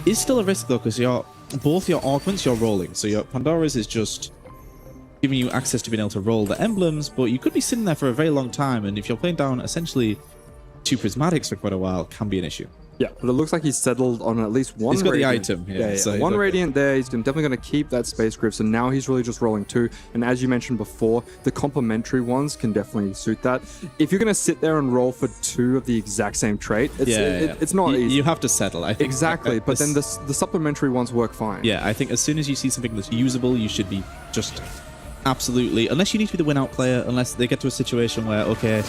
L: is still a risk though, because both your augments you're rolling, so your Pandora's is just giving you access to being able to roll the emblems, but you could be sitting there for a very long time, and if you're playing down essentially 2 prismatics for quite a while, can be an issue.
A: Yeah, but it looks like he's settled on at least one.
L: He's got
A: radiant.
L: the item,
A: Yeah,
L: so
A: one
L: he's okay.
A: radiant there. He's definitely going to keep that space grip. So now he's really just rolling 2. And as you mentioned before, the complementary ones can definitely suit that. If you're going to sit there and roll for 2 of the exact same trait, it's not easy.
L: You have to settle, I think.
A: Exactly, but then the supplementary ones work fine.
L: Yeah, I think as soon as you see something that's usable, you should be just absolutely, unless you need to be the win-out player, unless they get to a situation where, okay,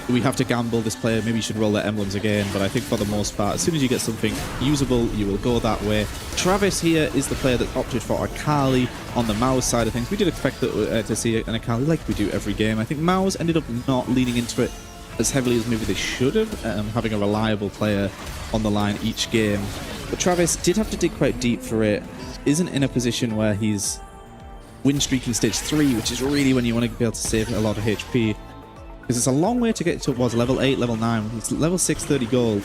L: we have to gamble this player, maybe you should roll their emblems again, but I think for the most part, as soon as you get something usable, you will go that way. Travis here is the player that opted for Akali on the Mao's side of things. We did expect to see an Akali like we do every game. I think Mao's ended up not leaning into it as heavily as maybe they should have, having a reliable player on the line each game. But Travis did have to dig quite deep for it, isn't in a position where he's win streak in stage 3, which is really when you want to be able to save a lot of HP. Because it's a long way to get towards level 8, level 9. It's level 6, 30 gold.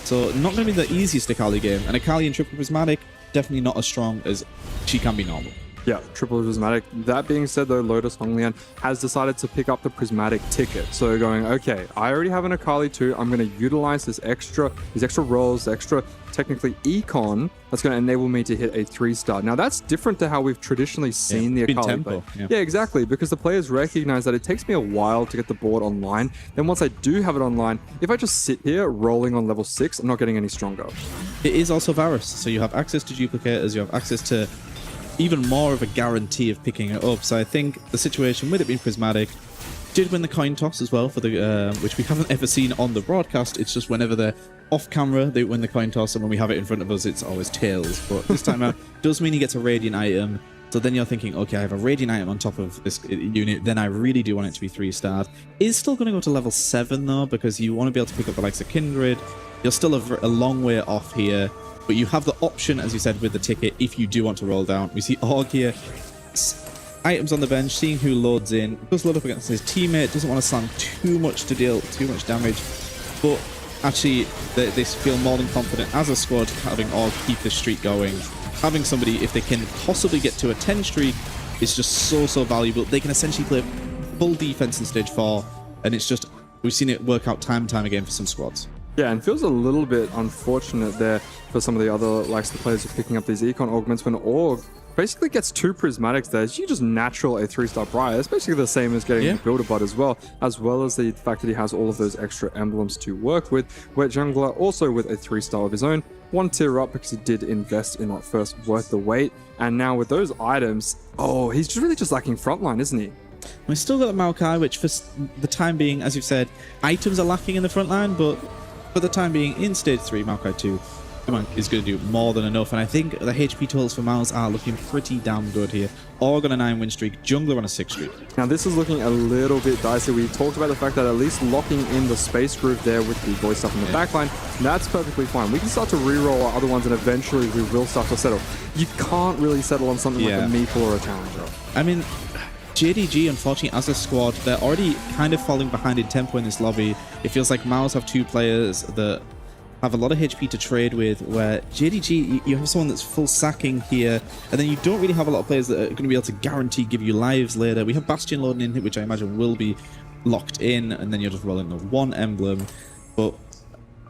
L: So not going to be the easiest Akali game. And Akali in Triple Prismatic, definitely not as strong as she can be normal.
A: Yeah, triple prismatic. That being said, though, Lotus Honglian has decided to pick up the prismatic ticket. So going, okay, I already have an Akali too. I'm going to utilize these extra rolls, extra technically econ that's going to enable me to hit a 3-star. Now that's different to how we've traditionally seen the Akali
L: tempo,
A: play. Yeah, exactly, because the players recognize that it takes me a while to get the board online. Then once I do have it online, if I just sit here rolling on level 6, I'm not getting any stronger.
L: It is also Varus, so you have access to duplicators, you have access to even more of a guarantee of picking it up. So I think the situation with it being prismatic did win the coin toss as well for the which we haven't ever seen on the broadcast. It's just whenever they're off camera they win the coin toss, and when we have it in front of us it's always tails. But this time out does mean he gets a radiant item. So then you're thinking, okay, I have a radiant item on top of this unit, then I really do want it to be 3-starred. Is still going to go to level 7 though, because you want to be able to pick up the likes of Kindred. You're still a long way off here, but you have the option, as you said, with the ticket if you do want to roll down. We see Org here, items on the bench, seeing who loads in, does load up against his teammate, doesn't want to slam too much to deal too much damage, but actually they feel more than confident as a squad having Org keep this streak going. Having somebody, if they can possibly get to a 10 streak, is just so valuable. They can essentially play full defense in stage 4, and it's just, we've seen it work out time and time again for some squads.
A: Yeah, and feels a little bit unfortunate there for some of the other likes of the players who are picking up these econ augments when Org basically gets 2 prismatics there. You just natural a 3-star Briar. It's basically the same as getting the Builder Bot as well as the fact that he has all of those extra emblems to work with. Wet Jungler also with a 3-star of his own, 1 tier up because he did invest in that first worth the wait. And now with those items, oh, he's really just lacking frontline, isn't he?
L: We've still got the Maokai, which for the time being, as you've said, items are lacking in the front line, but for the time being, in stage 3, Maokai 2 is going to do more than enough, and I think the HP totals for Miles are looking pretty damn good here. Org on a 9-win streak, Jungler on a 6 streak.
A: Now this is looking a little bit dicey. We talked about the fact that at least locking in the space groove there with the voice stuff in the backline, that's perfectly fine. We can start to reroll our other ones, and eventually we will start to settle. You can't really settle on something like a Meeple or a Challenger.
L: I mean, JDG, unfortunately, as a squad, they're already kind of falling behind in tempo in this lobby. It feels like Miles have 2 players that have a lot of HP to trade with, where JDG, you have someone that's full sacking here, and then you don't really have a lot of players that are going to be able to guarantee give you lives later. We have Bastion loading in, which I imagine will be locked in, and then you're just rolling the 1 emblem. But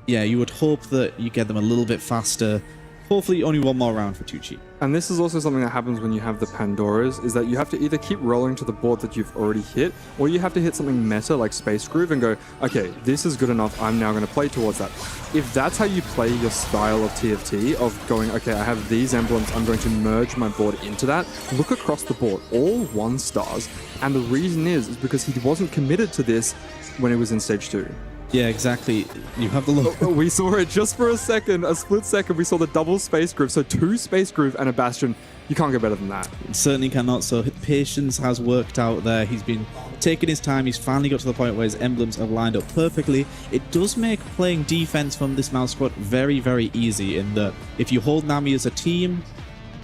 L: yeah, you would hope that you get them a little bit faster. Hopefully only 1 more round for Tucci.
A: And this is also something that happens when you have the Pandoras, is that you have to either keep rolling to the board that you've already hit, or you have to hit something meta like Space Groove and go, okay, this is good enough, I'm now going to play towards that. If that's how you play your style of TFT, of going, okay, I have these emblems, I'm going to merge my board into that, look across the board, all 1-stars. And the reason is because he wasn't committed to this when it was in stage 2.
L: Yeah, exactly. You have the look.
A: We saw it just for a second, a split second. We saw the double Space Groove. So 2 Space Groove and a Bastion. You can't get better than that.
L: Certainly cannot. So patience has worked out there. He's been taking his time. He's finally got to the point where his emblems have lined up perfectly. It does make playing defense from this Mouse squad very easy, in that if you hold Nami as a team,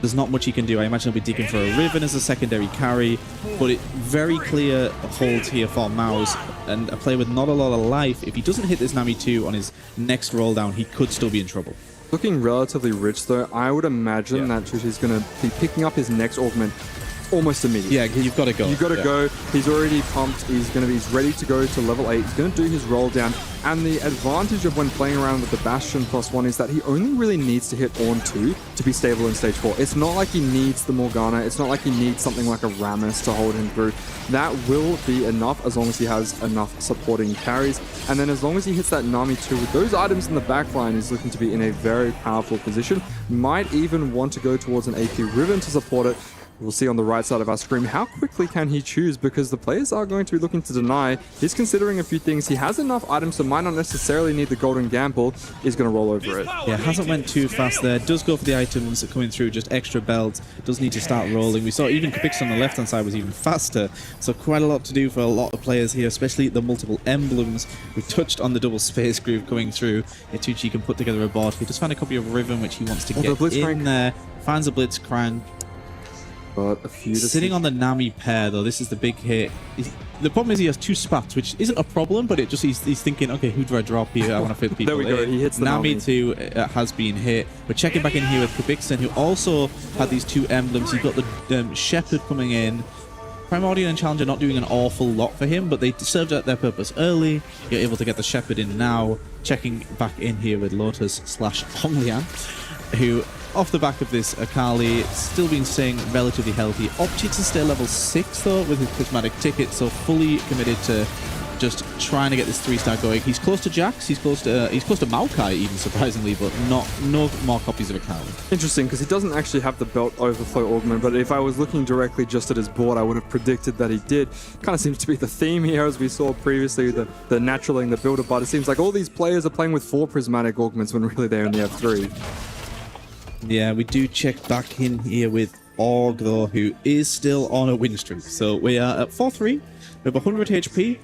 L: there's not much he can do. I imagine he'll be digging for a Riven as a secondary carry, but it very clear holds here for Mouse, and a player with not a lot of life. If he doesn't hit this Nami 2 on his next roll down, he could still be in trouble.
A: Looking relatively rich though, I would imagine that Chuchi's going to be picking up his next augment almost immediately.
B: Yeah, you've got to go.
A: You've got to go. He's already pumped. He's ready to go to level 8. He's going to do his roll down. And the advantage of when playing around with the Bastion +1 is that he only really needs to hit Ornn 2 to be stable in stage 4. It's not like he needs the Morgana. It's not like he needs something like a Rammus to hold him through. That will be enough as long as he has enough supporting carries. And then as long as he hits that Nami 2 with those items in the backline, he's looking to be in a very powerful position. Might even want to go towards an AP Riven to support it. We'll see on the right side of our screen how quickly can he choose, because the players are going to be looking to deny. He's considering a few things. He has enough items, so might not necessarily need the golden gamble. He's going to roll over it.
B: Yeah, hasn't went too fast there. Does go for the items coming through, just extra belts. Does need to start rolling. We saw even Kapix on the left-hand side was even faster. So quite a lot to do for a lot of players here, especially the multiple emblems. We touched on the double space groove coming through. Ituchi can put together a board. He just found a copy of Riven, which he wants to get in there. Finds a Blitzcrank.
A: But a few
B: sitting on the Nami pair, though, this is the big hit. The problem is he has 2 spats, which isn't a problem, but he's thinking, okay, who do I drop here? I want to fit people.
A: There we go. He hits the
B: Nami 2 has been hit. We're checking back in here with Kubixen, who also had these 2 emblems. He got the Shepherd coming in. Primordial and Challenger not doing an awful lot for him, but they served out their purpose early. You're able to get the Shepherd in now. Checking back in here with Lotus/Honglian, who, off the back of this Akali, still been staying relatively healthy. Opted to stay level 6 though with his prismatic ticket, so fully committed to just trying to get this 3-star going. He's close to Jax, he's close to Maokai even, surprisingly, but no more copies of Akali.
A: Interesting, because he doesn't actually have the belt overflow augment, but if I was looking directly just at his board, I would have predicted that he did. Kind of seems to be the theme here, as we saw previously, the naturaling, the builder, but it seems like all these players are playing with 4 prismatic augments when really they only have 3.
B: Yeah, we do check back in here with Org, though, who is still on a win streak. So we are at 4-3. We have 100 HP.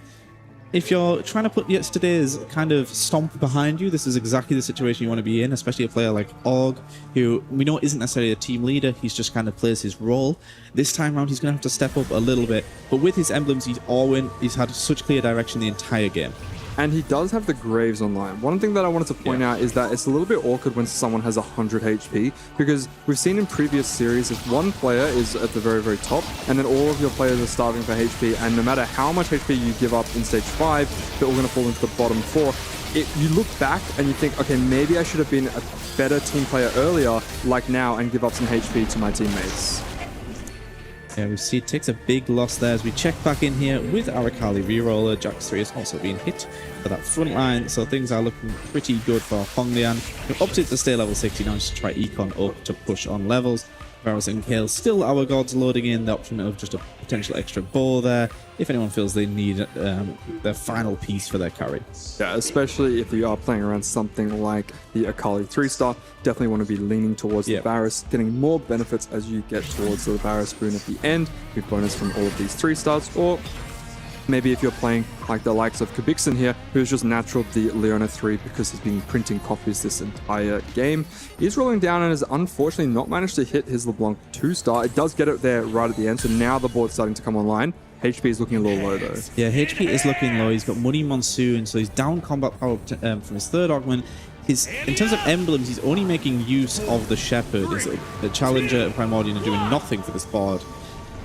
B: If you're trying to put yesterday's kind of stomp behind you, this is exactly the situation you want to be in, especially a player like Org, who we know isn't necessarily a team leader. He's just kind of plays his role. This time around, he's going to have to step up a little bit. But with his emblems, he's had such clear direction the entire game.
A: And he does have the Graves online. One thing that I wanted to point out is that it's a little bit awkward when someone has 100 HP, because we've seen in previous series, if one player is at the very, very top, and then all of your players are starving for HP, and no matter how much HP you give up in stage 5, they're all going to fall into the bottom 4. You look back and you think, okay, maybe I should have been a better team player earlier, like now, and give up some HP to my teammates.
B: Yeah, we see it takes a big loss there as we check back in here with our Akali reroller. Jax 3 has also been hit for that front line, so things are looking pretty good for Honglian, who opted to stay level 60 now to try Econ up to push on levels. Varus and Kale still our gods, loading in the option of just a potential extra bow there if anyone feels they need their final piece for their carry.
A: Yeah, especially if you are playing around something like the Akali 3-star, definitely want to be leaning towards the Varus, getting more benefits as you get towards the Varus boon at the end, with bonus from all of these 3-stars, or maybe if you're playing like the likes of Kubixen here, who's just natural the Leona 3 because he's been printing copies this entire game. He's rolling down and has unfortunately not managed to hit his LeBlanc 2-star. It does get it there right at the end, so now the board's starting to come online. HP is looking a little low though.
B: Yeah, HP is looking low. He's got Money Monsoon, so he's down combat power from his 3rd augment. In terms of emblems, he's only making use of the Shepherd. The Challenger and Primordial are doing nothing for this board.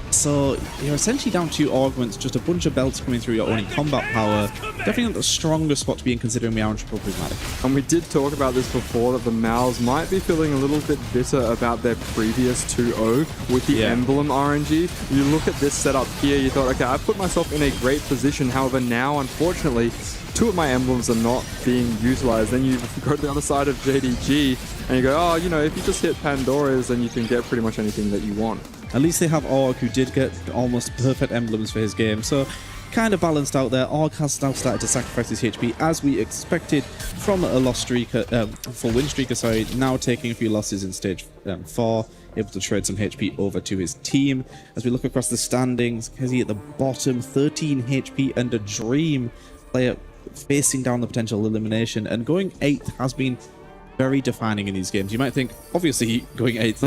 B: So you're essentially down 2 augments, just a bunch of belts coming through your only combat power. Definitely not the strongest spot to be in, considering we are on triple prismatic.
A: And we did talk about this before, that the Mals might be feeling a little bit bitter about their previous 2-0 with the emblem RNG. You look at this setup here, you thought, okay, I've put myself in a great position. However, now, unfortunately, 2 of my emblems are not being utilized. Then you go to the other side of JDG and you go, oh, you know, if you just hit Pandora's, then you can get pretty much anything that you want.
B: At least they have Org, who did get almost perfect emblems for his game, so kind of balanced out there. Org has now started to sacrifice his HP as we expected from a loss streaker, full win streaker, sorry, now taking a few losses in stage 4, able to trade some HP over to his team. As we look across the standings, Kezi at the bottom, 13 HP and a Dream player facing down the potential elimination, and going 8th has been very defining in these games. You might think, obviously, going 8th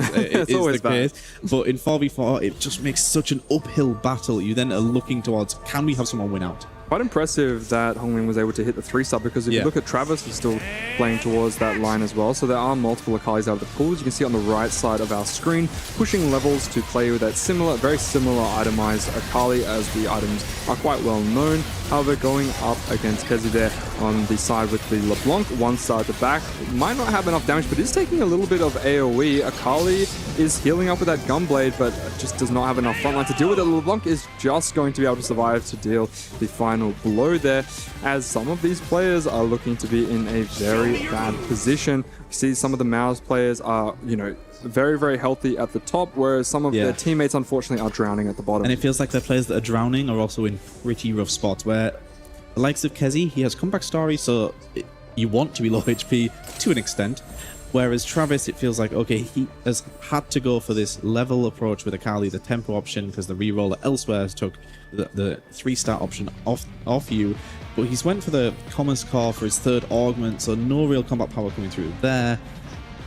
B: is the case, but in 4v4, it just makes such an uphill battle. You then are looking towards, can we have someone win out?
A: Quite impressive that Hongling was able to hit the 3-star, because if you look at Travis, he's still playing towards that line as well. So there are multiple Akalis out of the pool. As you can see on the right side of our screen, pushing levels to play with that very similar itemized Akali, as the items are quite well known. However, going up against Kezi there on the side with the LeBlanc, 1-star at the back, might not have enough damage, but is taking a little bit of AoE. Akali is healing up with that Gunblade, but just does not have enough frontline to deal with it. LeBlanc is just going to be able to survive to deal the final blow there, as some of these players are looking to be in a very bad position. You see some of the Mouse players are, you know, very, very healthy at the top, whereas some of their teammates, unfortunately, are drowning at the bottom.
L: And it feels like the players that are drowning are also in pretty rough spots, where the likes of Kezi, he has comeback story, so you want to be low HP to an extent. Whereas Travis, it feels like, okay, he has had to go for this level approach with Akali, the tempo option, because the reroller elsewhere has took the 3-star option off you. But he's went for the Commerce Core for his 3rd augment, so no real combat power coming through there.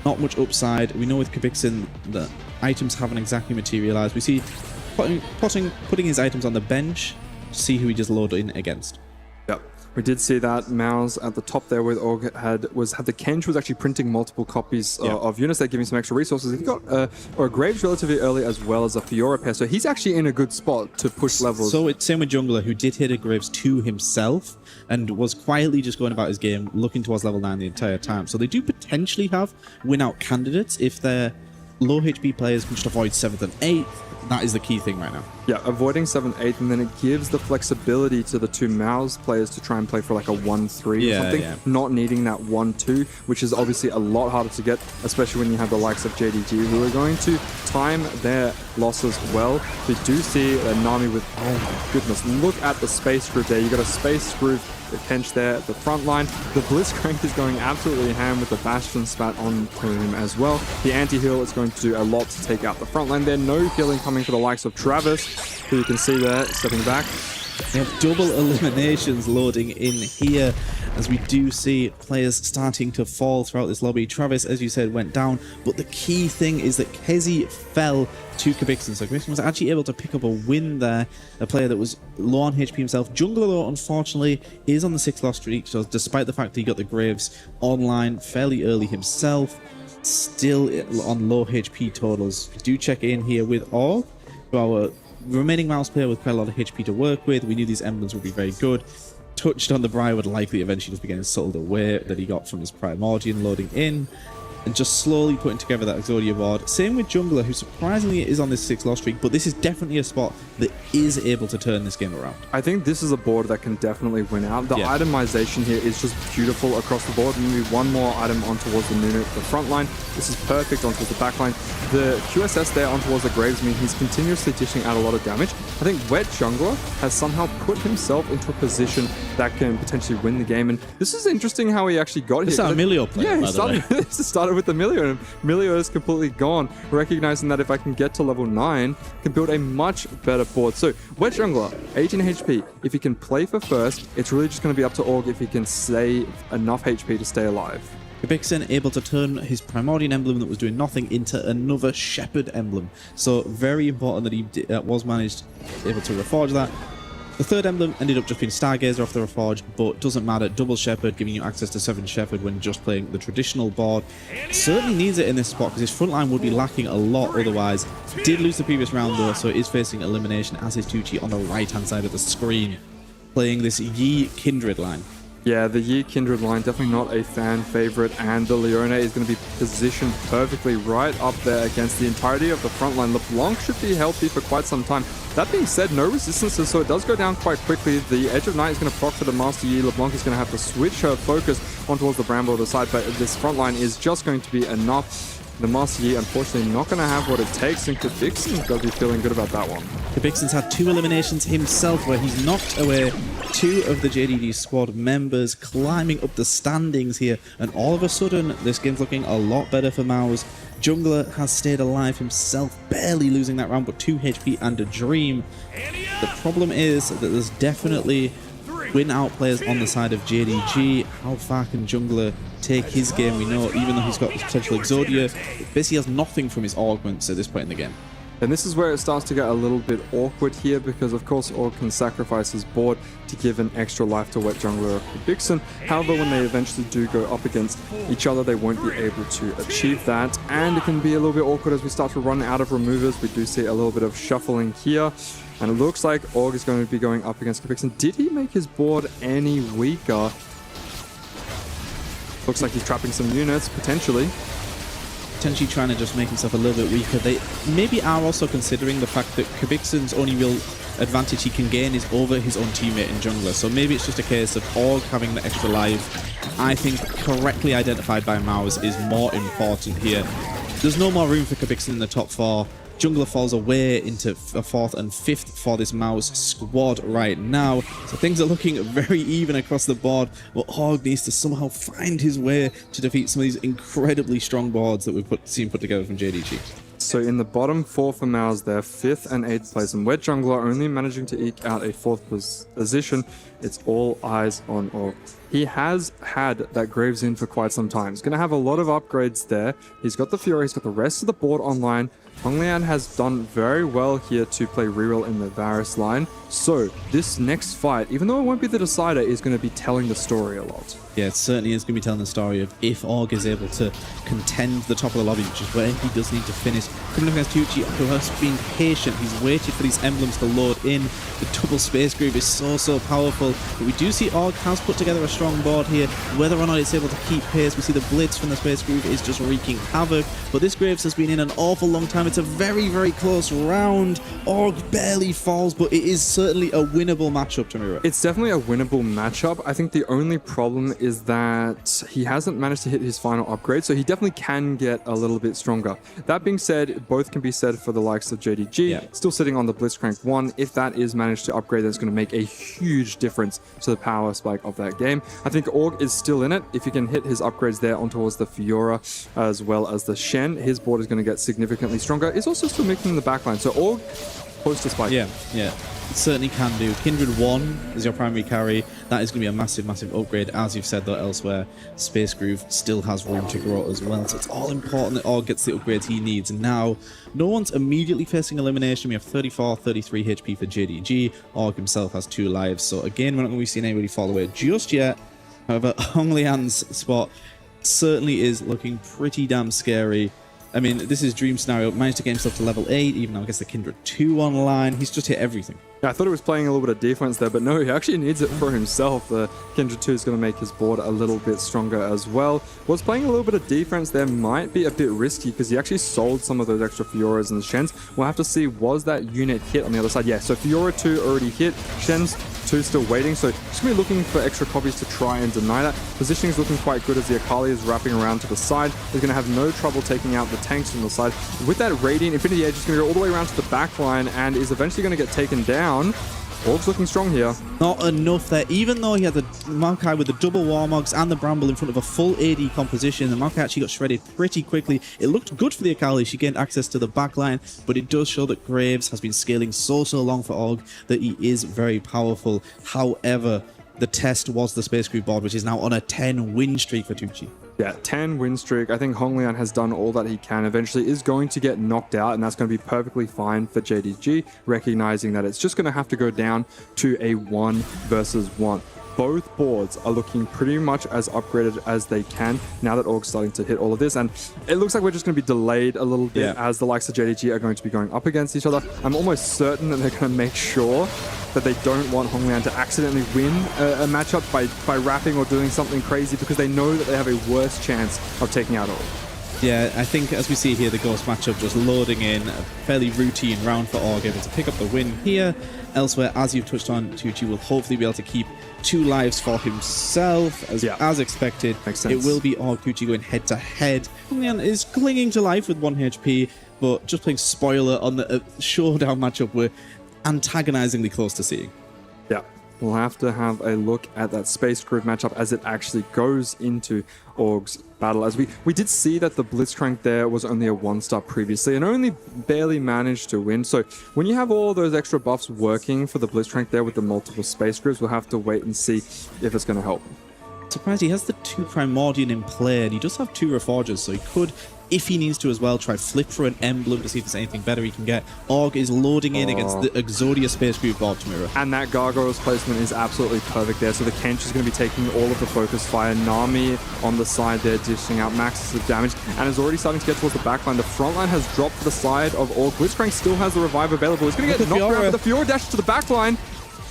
L: Not much upside. We know with Kabixin the items haven't exactly materialized. We see putting his items on the bench, see who he just load in against.
A: Yep. We did see that Mouse at the top there with Org had the Kench was actually printing multiple copies of units. They're giving some extra resources. He got a Graves relatively early, as well as a Fiora pair, so he's actually in a good spot to push levels.
L: So it's same with Jungler, who did hit a Graves to himself and was quietly just going about his game, looking towards level 9 the entire time. So they do potentially have win-out candidates if their low HP players can just avoid 7th and 8th. That is the key thing right now.
A: Yeah, avoiding 7th, 8th, and then it gives the flexibility to the 2 Mouse players to try and play for like a 1-3 or something, not needing that 1-2, which is obviously a lot harder to get, especially when you have the likes of JDG, who are going to time their losses well. We do see Nami with, oh my goodness, look at the Space Groove there. You got a Space Groove, the Kench there at the front line. The Blitzcrank is going absolutely ham with the Bastion spat on him as well. The anti-heal is going to do a lot to take out the front line there. No healing coming for the likes of Travis, who you can see there stepping back.
L: We have double eliminations loading in here, as we do see players starting to fall throughout this lobby. Travis, as you said, went down, but the key thing is that Kezi fell to Kabixin. So Kabixin was actually able to pick up a win there, a player that was low on HP himself. Jungler, though, unfortunately, is on the 6-loss streak, so despite the fact that he got the Graves online fairly early himself, still on low HP totals. We do check in here with Org, our remaining Mouse player with quite a lot of HP to work with. We knew these emblems would be very good. Touched on the Briar would likely eventually just be getting sold away that he got from his Primordian loading in, and just slowly putting together that Exodia board. Same with Jungler, who surprisingly is on this 6-loss streak, but this is definitely a spot that is able to turn this game around.
A: I think this is a board that can definitely win out. The itemization here is just beautiful across the board. Maybe one more item on towards the Nunu, the front line. This is perfect on towards the back line. The QSS there on towards the Graves mean he's continuously dishing out a lot of damage. I think Wet Jungler has somehow put himself into a position that can potentially win the game. And this is interesting how he actually got here.
L: This is our Milio player,
A: he started with the Milio, and Milio is completely gone, recognizing that if I can get to level 9, can build a much better board. So Wet Jungler, 18 HP. If he can play for first, it's really just going to be up to Org if he can save enough HP to stay alive.
L: Kabixin able to turn his Primordian emblem that was doing nothing into another Shepherd emblem. So very important that he was able to reforge that. The 3rd emblem ended up just being Stargazer off the reforge, but doesn't matter. Double Shepherd, giving you access to 7 Shepherd when just playing the traditional board. Certainly needs it in this spot, because his front line would be lacking a lot otherwise. Did lose the previous round though, so is facing elimination as is Tucci on the right-hand side of the screen, playing this Yi Kindred line.
A: Yeah, the Yi Kindred line, definitely not a fan favorite, and the Leona is going to be positioned perfectly right up there against the entirety of the front line. LeBlanc should be healthy for quite some time. That being said, no resistances, so it does go down quite quickly. The Edge of Night is going to proc for the Master Yi. LeBlanc is going to have to switch her focus on towards the Bramble to the side, but this front line is just going to be enough. The Master Yi, unfortunately, not going to have what it takes, and Kabixin's got to be feeling good about that one.
L: Kabixin's had 2 eliminations himself, where he's knocked away 2 of the JDG squad members, climbing up the standings here, and all of a sudden, this game's looking a lot better for Maus. Jungler has stayed alive himself, barely losing that round, but 2 HP and a Dream. The problem is that there's definitely win-out players on the side of JDG. How far can Jungler take his game? We know, even though he's got his potential Exodia, basically has nothing from his augments at this point in the game.
A: And this is where it starts to get a little bit awkward here because, of course, Org can sacrifice his board to give an extra life to Wet Jungler or Vixen. However, when they eventually do go up against each other, they won't be able to achieve that. And it can be a little bit awkward as we start to run out of removers. We do see a little bit of shuffling here. And it looks like Org is going to be going up against Vixen. Did he make his board any weaker? Looks like he's trapping some units, potentially.
L: Potentially trying to just make himself a little bit weaker. They maybe are also considering the fact that Kvixen's only real advantage he can gain is over his own teammate in jungler. So maybe it's just a case of Org having the extra life. I think correctly identified by Mouse is more important here. There's no more room for Kvixen in the top 4. Jungler falls away into a 4th and 5th for this Mouse squad right now. So things are looking very even across the board, but Org needs to somehow find his way to defeat some of these incredibly strong boards that we've seen put together from JDG.
A: So in the bottom 4 for Mouse there, 5th and 8th place, and Wet Jungler only managing to eke out a 4th position. It's all eyes on Org. He has had that Graves in for quite some time. He's going to have a lot of upgrades there. He's got the Fury, he's got the rest of the board online. Honglian has done very well here to play reroll in the Varus line. So this next fight, even though it won't be the decider, is going to be telling the story a lot.
L: Yeah, it certainly is going to be telling the story of if Org is able to contend the top of the lobby, which is where he does need to finish. Coming up against Tucci, who has been patient. He's waited for these emblems to load in. The double space groove is so powerful. But we do see Org has put together a strong board here. Whether or not it's able to keep pace, we see the blitz from the space groove is just wreaking havoc. But this Graves has been in an awful long time. It's a very close round. Org barely falls, but it is certainly a winnable matchup, Tamira.
A: It's definitely a winnable matchup. I think the only problem is that he hasn't managed to hit his final upgrade, so he definitely can get a little bit stronger. That being said, both can be said for the likes of JDG.
L: Yeah.
A: Still sitting on the Blitzcrank 1. If that is managed to upgrade, that's going to make a huge difference to the power spike of that game. I think Org is still in it. If he can hit his upgrades there on towards the Fiora as well as the Shen, his board is going to get significantly stronger. It's also still making the backline, so Org close to spike.
L: Yeah. It certainly can do. Kindred 1 is your primary carry. That is going to be a massive upgrade. As you've said, though, elsewhere, Space Groove still has room to grow as well. So it's all important that Org gets the upgrades he needs. And now, no one's immediately facing elimination. We have 34, 33 HP for JDG. Org himself has 2 lives. So again, we're not going to be seeing anybody fall away just yet. However, Honglian's spot certainly is looking pretty damn scary. I mean, this is dream scenario. Managed to get himself to level 8, even though I guess the Kindred 2 online. He's just hit everything.
A: Yeah, I thought he was playing a little bit of defense there, but no, he actually needs it for himself. The Kindred 2 is going to make his board a little bit stronger as well. Was playing a little bit of defense there might be a bit risky because he actually sold some of those extra Fioras and Shens. We'll have to see, was that unit hit on the other side? Yeah, so Fiora 2 already hit. Shen's 2 still waiting, so just going to be looking for extra copies to try and deny that. Positioning is looking quite good as the Akali is wrapping around to the side. He's going to have no trouble taking out the tanks from the side. With that Radiant, Infinity Edge is going to go all the way around to the back line and is eventually going to get taken down. Org's looking strong here.
L: Not enough there. Even though he had the Maokai with the double Warmogs and the Bramble in front of a full AD composition, the Maokai actually got shredded pretty quickly. It looked good for the Akali. She gained access to the backline, but it does show that Graves has been scaling so long for Org that he is very powerful. However, the test was the Space Crew board, which is now on a 10 win streak for Tucci.
A: Yeah, 10 win streak. I think Honglian has done all that he can. Eventually is going to get knocked out, and that's going to be perfectly fine for JDG, recognizing that it's just going to have to go down to a 1 versus 1. Both boards are looking pretty much as upgraded as they can now that Org's starting to hit all of this, and it looks like we're just going to be delayed a little bit as the likes of JDG are going to be going up against each other. I'm almost certain that they're going to make sure that they don't want Honglian to accidentally win a matchup by rapping or doing something crazy, because they know that they have a worse chance of taking out Org.
L: Yeah, I think as we see here, the Ghost matchup just loading in, a fairly routine round for Org, able to pick up the win here. Elsewhere, as you've touched on, Tucci will hopefully be able to keep 2 lives for himself, as expected.
A: Makes sense.
L: It will be Org Tucci going head to head. Honglian is clinging to life with 1 HP, but just playing spoiler on the showdown matchup we're antagonizingly close to seeing.
A: Yeah. We'll have to have a look at that Space Group matchup as it actually goes into Org's battle. As we did see that the Blitzcrank there was only a 1-star previously and only barely managed to win. So when you have all those extra buffs working for the Blitzcrank there with the multiple Space Groups, we'll have to wait and see if it's going to help.
L: Surprised he has the 2 Primordial in play, and he does have 2 Reforgers, so he could if he needs to as well, try flip for an emblem to see if there's anything better he can get. Org is loading in against the Exodia Space Group board, Tamura.
A: And that Gargoyle's placement is absolutely perfect there. So the Kench is going to be taking all of the focus fire. Nami on the side there, dishing out maxes of damage, and is already starting to get towards the backline. The front line has dropped to the side of Org. Blitzcrank still has the revive available. He's going to get knocked around, but the Fiora dashes to the backline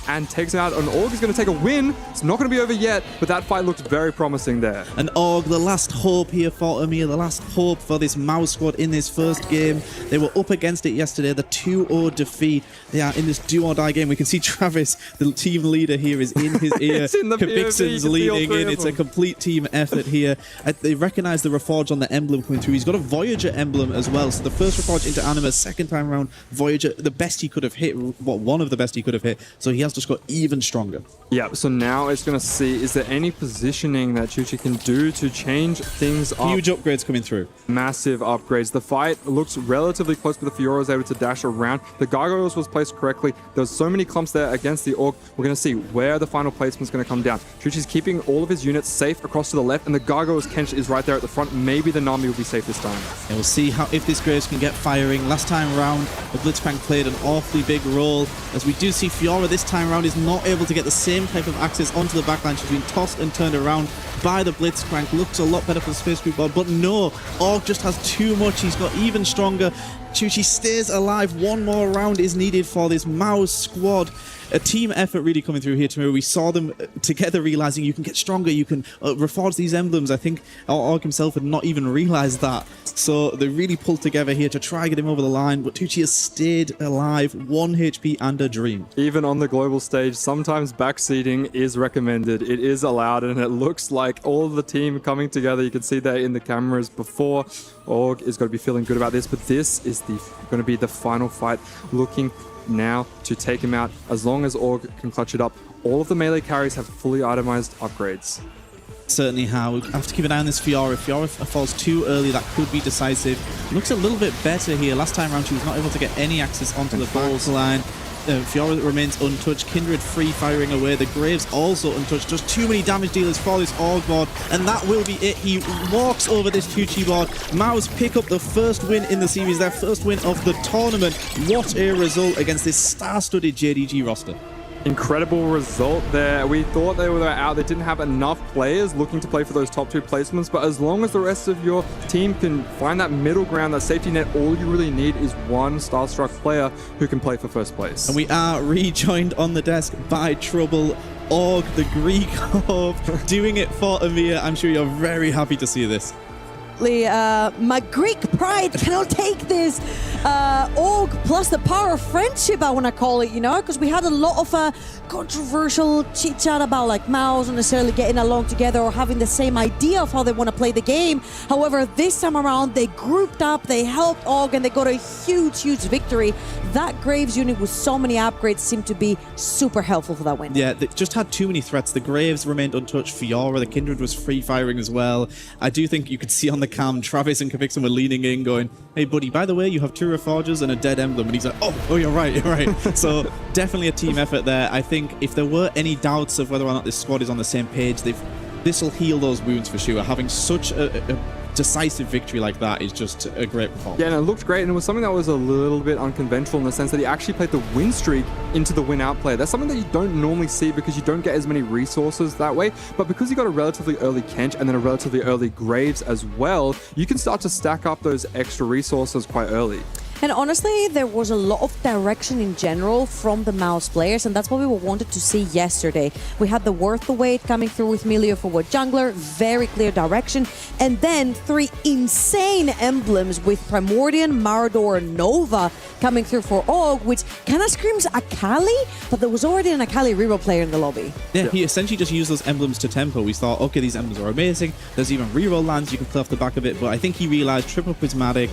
A: and takes him out. And Org is going to take a win. It's not going to be over yet, but that fight looked very promising there.
L: And Org, the last hope here for Amir, the last hope for this Mouse squad in this first game. They were up against it yesterday, the 2-0 defeat. They are in this do-or-die game. We can see Travis, the team leader here, is in his ear.
A: It's in the
L: Kabixon's leading in. It's a complete team effort here. They recognize the Reforge on the emblem coming through. He's got a Voyager emblem as well. So the first Reforge into Anima, second time around, Voyager, the best he could have hit, one of the best he could have hit. So he has just got even stronger.
A: Yeah, so now it's going to see, is there any positioning that Chuchi can do to change things up?
L: Huge upgrades coming through.
A: Massive upgrades. The fight looks relatively close, but the Fiora was able to dash around. The Gargoyles was placed correctly. There's so many clumps there against the Org. We're going to see where the final placement is going to come down. Chuchi's keeping all of his units safe across to the left, and the Gargoyles Kench is right there at the front. Maybe the Nami will be safe this time.
L: And we'll see how if this Graves can get firing. Last time around, the Blitzcrank played an awfully big role, as we do see Fiora this time around is not able to get the same type of access onto the backline. She's been tossed and turned around by the Blitzcrank. Looks a lot better for the Space Group board, but no, Org just has too much. He's got even stronger. Chuchi stays alive. One more round is needed for this Mouse squad. A team effort really coming through here, Tamura. We saw them together realizing you can get stronger, you can reforge these emblems. I think Org himself had not even realized that. So they really pulled together here to try get him over the line, but Tucci has stayed alive, 1 HP and a dream.
A: Even on the global stage, sometimes backseating is recommended. It is allowed, and it looks like all of the team coming together. You can see that in the cameras before. Org is going to be feeling good about this, but this is going to be the final fight, looking now to take him out. As long as Org can clutch it up, all of the melee carries have fully itemized upgrades.
L: Certainly how. We have to keep an eye on this Fiora. If Fiora falls too early, that could be decisive. Looks a little bit better here. Last time around, she was not able to get any access onto the balls line. Fiora remains untouched. Kindred free firing away. The Graves also untouched. Just too many damage dealers for this Org board, and that will be it. He walks over this Tucci board. Mouse pick up the first win in the series, their first win of the tournament. What a result against this star-studded JDG roster.
A: Incredible result there. We thought they were out. They didn't have enough players looking to play for those top 2 placements, but as long as the rest of your team can find that middle ground, that safety net, all you really need is one Starstruck player who can play for first place.
L: And we are rejoined on the desk by Trouble. Org, the Greek of doing it for Amir. I'm sure you're very happy to see this.
C: My Greek pride cannot take this. Org plus the power of friendship, I want to call it, you know, because we had a lot of controversial chit chat about like Mouse not necessarily getting along together or having the same idea of how they want to play the game. However, this time around, they grouped up, they helped Org, and they got a huge victory. That Graves unit with so many upgrades seemed to be super helpful for that win.
L: Yeah, they just had too many threats. The Graves remained untouched. Fiora, the Kindred was free firing as well. I do think you could see on the cam, Travis and Kabixon were leaning in going, hey buddy, by the way, you have 2 Reforgers and a dead emblem. And he's like, oh, you're right. So definitely a team effort there. I think if there were any doubts of whether or not this squad is on the same page, this will heal those wounds for sure. Having such a decisive victory like that is just a great performance.
A: Yeah, and it looked great, and it was something that was a little bit unconventional in the sense that he actually played the win streak into the win out play. That's something that you don't normally see because you don't get as many resources that way, but because you got a relatively early Kench and then a relatively early Graves as well, you can start to stack up those extra resources quite early.
C: And honestly, there was a lot of direction in general from the Mouse players, and that's what we wanted to see yesterday. We had the Worth the Wait coming through with Milio for what jungler, very clear direction, and then 3 insane emblems with Primordian, Marador, Nova coming through for Org, which kind of screams Akali, but there was already an Akali reroll player in the lobby.
L: Yeah, he essentially just used those emblems to tempo. We thought, okay, these emblems are amazing. There's even reroll lands you can play off the back of it, but I think he realized triple prismatic,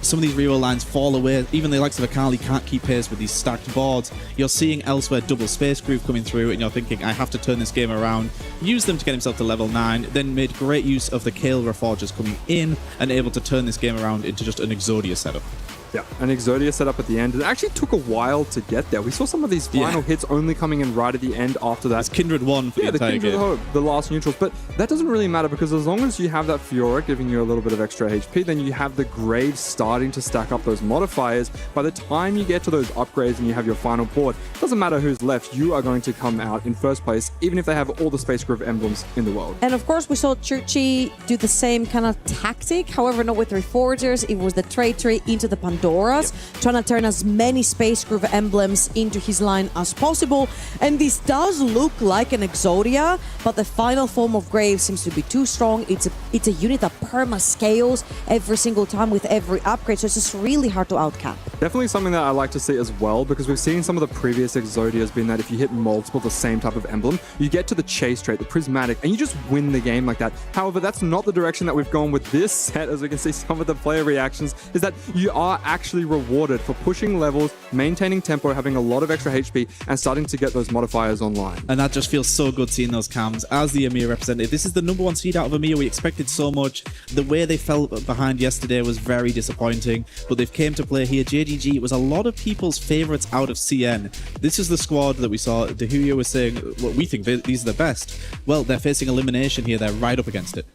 L: some of these reroll lines fall away. Even the likes of Akali can't keep pace with these stacked boards. You're seeing elsewhere double space groove coming through, and you're thinking, I have to turn this game around. Use them to get himself to level 9, then made great use of the Kale Reforgers coming in and able to turn this game around into just an Exodia setup.
A: Yeah, and Exodia set up at the end. It actually took a while to get there. We saw some of these final hits only coming in right at the end after that.
L: It's Kindred 1 for the entire
A: Kindred
L: game.
A: Hope, the last neutrals. But that doesn't really matter because as long as you have that Fiora giving you a little bit of extra HP, then you have the Graves starting to stack up those modifiers. By the time you get to those upgrades and you have your final board, it doesn't matter who's left, you are going to come out in first place, even if they have all the Space Groove emblems in the world.
C: And of course, we saw Churchy do the same kind of tactic. However, not with Reforgers. It was the trade tree into the Pandoras, trying to turn as many Space Groove emblems into his line as possible. And this does look like an Exodia, but the final form of Graves seems to be too strong. It's a unit that perma scales every single time with every upgrade, so it's just really hard to outcap.
A: Definitely something that I like to see as well, because we've seen some of the previous Exodias being that if you hit multiple the same type of emblem, you get to the chase trait, the prismatic, and you just win the game like that. However, that's not the direction that we've gone with this set. As we can see, some of the player reactions is that you are actually rewarded for pushing levels, maintaining tempo, having a lot of extra HP, and starting to get those modifiers online.
L: And that just feels so good seeing those cams as the EMEA representative. This is the #1 seed out of EMEA. We expected so much. The way they fell behind yesterday was very disappointing, but they've came to play here. JDG was a lot of people's favorites out of CN. This is the squad that we saw. Dahuya was saying, well, we think these are the best. Well, they're facing elimination here. They're right up against it.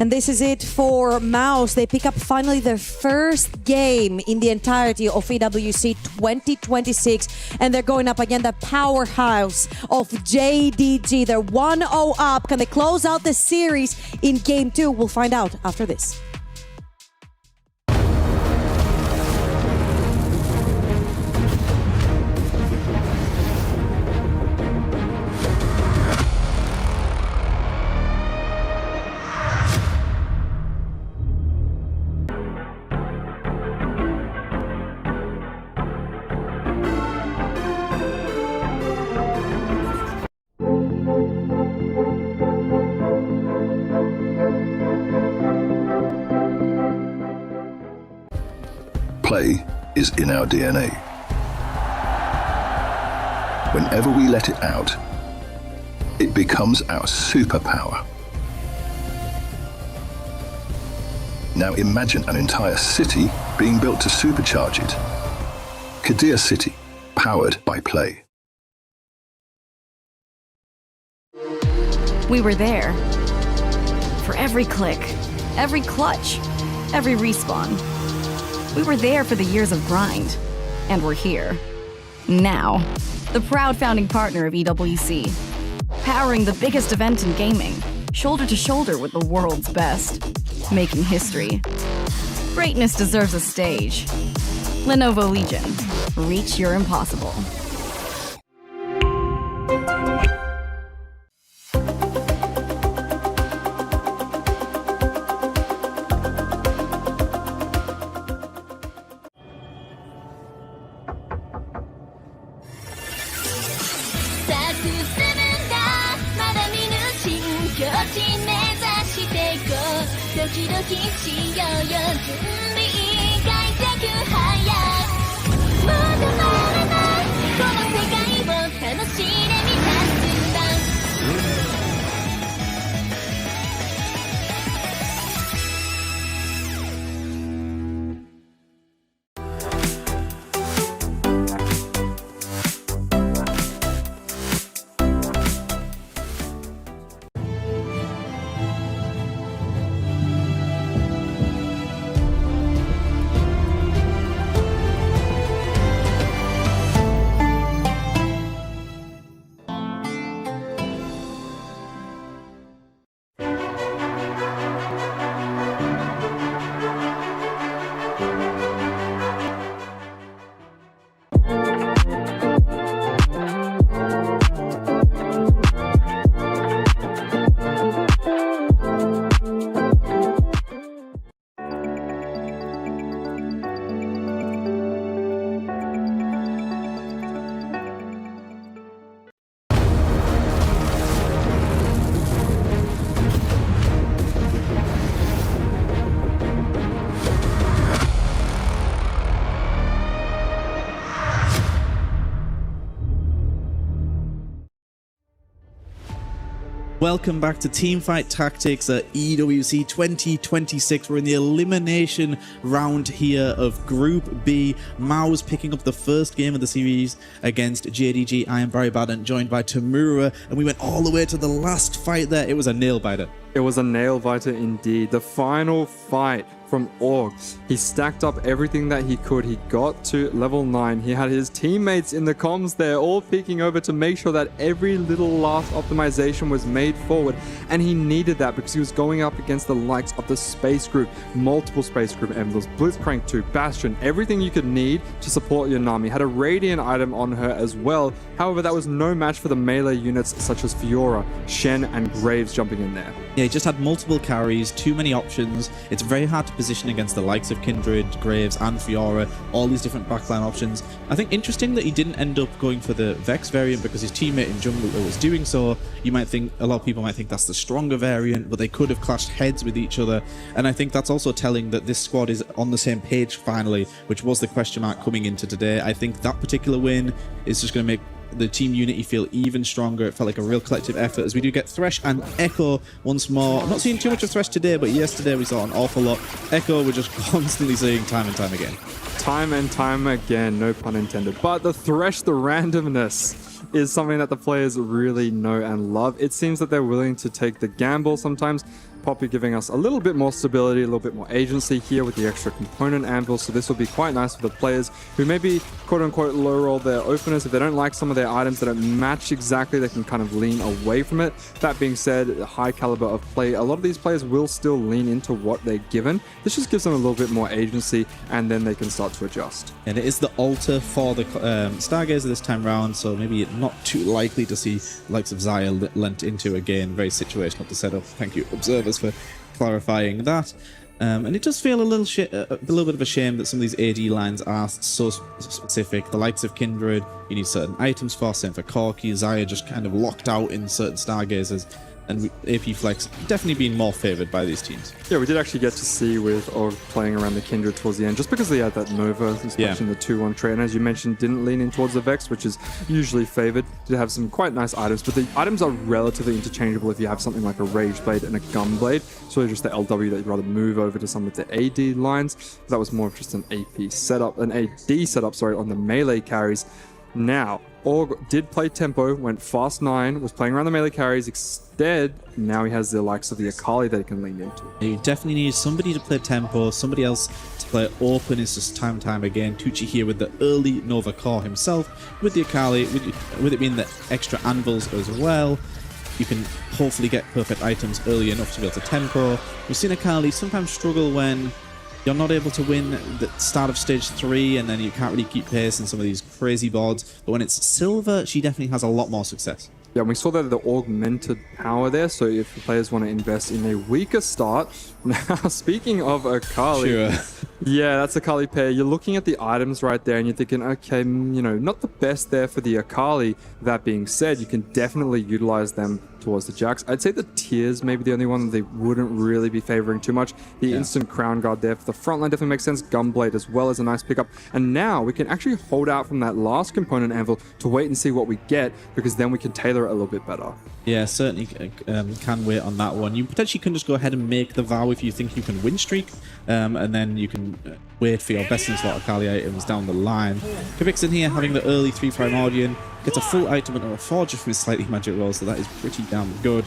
C: And this is it for Mouse. They pick up finally their first game in the entirety of EWC 2026. And they're going up again the powerhouse of JDG. They're 1-0 up. Can they close out the series in Game 2? We'll find out after this.
D: Play is in our DNA. Whenever we let it out, it becomes our superpower. Now imagine an entire city being built to supercharge it. Kadir City, powered by play.
M: We were there. For every click, every clutch, every respawn. We were there for the years of grind, and we're here. Now, the proud founding partner of EWC, powering the biggest event in gaming, shoulder to shoulder with the world's best, making history. Greatness deserves a stage. Lenovo Legion, reach your impossible.
L: Welcome back to Teamfight Tactics at EWC 2026. We're in the elimination round here of Group B. Mao's picking up the first game of the series against JDG. I am Barry Baden, joined by Tamura, and we went all the way to the last fight there. It was a nail-biter.
A: It was a nail-biter indeed. The final fight from Org. He stacked up everything that he could. He got to level 9. He had his teammates in the comms there, all peeking over to make sure that every little last optimization was made forward. And he needed that because he was going up against the likes of the Space Group, multiple Space Group emblems, Blitzcrank 2, Bastion, everything you could need to support your Nami. Had a Radiant item on her as well. However, that was no match for the melee units such as Fiora, Shen, and Graves jumping in there.
L: Yeah, he just had multiple carries, too many options. It's very hard to position against the likes of Kindred, Graves, and Fiora, all these different backline options. I think interesting that he didn't end up going for the Vex variant because his teammate in jungle was doing so. You might think, a lot of people might think that's the stronger variant, but they could have clashed heads with each other. And I think that's also telling that this squad is on the same page finally, which was the question mark coming into today. I think that particular win is just going to make the team unity feel even stronger. It felt like a real collective effort as we do get Thresh and Echo once more. I'm not seeing too much of Thresh today, but yesterday we saw an awful lot. Echo we're just constantly seeing time and time again.
A: Time and time again, no pun intended. But the Thresh, the randomness, is something that the players really know and love. It seems that they're willing to take the gamble sometimes. Poppy giving us a little bit more stability, a little bit more agency here with the extra component anvil, so this will be quite nice for the players who maybe quote-unquote low-roll their openers. If they don't like some of their items that don't match exactly, they can kind of lean away from it. That being said, high caliber of play, a lot of these players will still lean into what they're given. This just gives them a little bit more agency, and then they can start to adjust.
L: And it is the altar for the Stargazer this time round, so maybe not too likely to see the likes of Xayah lent into again. Very situational to set up. Thank you, observers, for clarifying that. And it does feel a little bit of a shame that some of these AD lines are so specific. The likes of Kindred, you need certain items for, same for Corki. Xayah just kind of locked out in certain Stargazers. And AP Flex definitely being more favored by these teams.
A: Yeah, we did actually get to see with Org playing around the Kindred towards the end, just because they had that Nova, especially in the 2-1 trade. And as you mentioned, didn't lean in towards the Vex, which is usually favored. Did have some quite nice items, but the items are relatively interchangeable if you have something like a Rage Blade and a Gun Blade. So just the LW that you'd rather move over to some of the AD lines. That was more of just an AP setup, an AD setup, sorry, on the melee carries. Now, Org did play tempo, went fast 9, was playing around the melee carries. Instead, now he has the likes of the Akali that he can lean into.
L: You definitely need somebody to play tempo, somebody else to play open. It's just time and time again. Tucci here with the early Nova core himself, with the Akali, with it being the extra anvils as well. You can hopefully get perfect items early enough to be able to tempo. We've seen Akali sometimes struggle when you're not able to win the start of stage 3 and then you can't really keep pace in some of these crazy boards. But when it's silver, she definitely has a lot more success.
A: Yeah, and we saw that the augmented power there, so if the players want to invest in a weaker start. Now, speaking of Akali,
L: sure.
A: Yeah, that's Akali pair. You're looking at the items right there and you're thinking, okay, you know, not the best there for the Akali. That being said, you can definitely utilize them towards the Jax. I'd say the Tears maybe the only one that they wouldn't really be favoring too much. The instant Crown Guard there for the front line definitely makes sense. Gunblade as well as a nice pickup. And now we can actually hold out from that last component anvil to wait and see what we get, because then we can tailor it a little bit better.
L: Yeah, certainly can wait on that one. You potentially can just go ahead and make the vow if you think you can win streak, and then you can wait for your best in slot Akali items down the line. Kvix in here having the early 3 Primordial, gets a full item and a Forger from his slightly magic roll, so that is pretty damn good.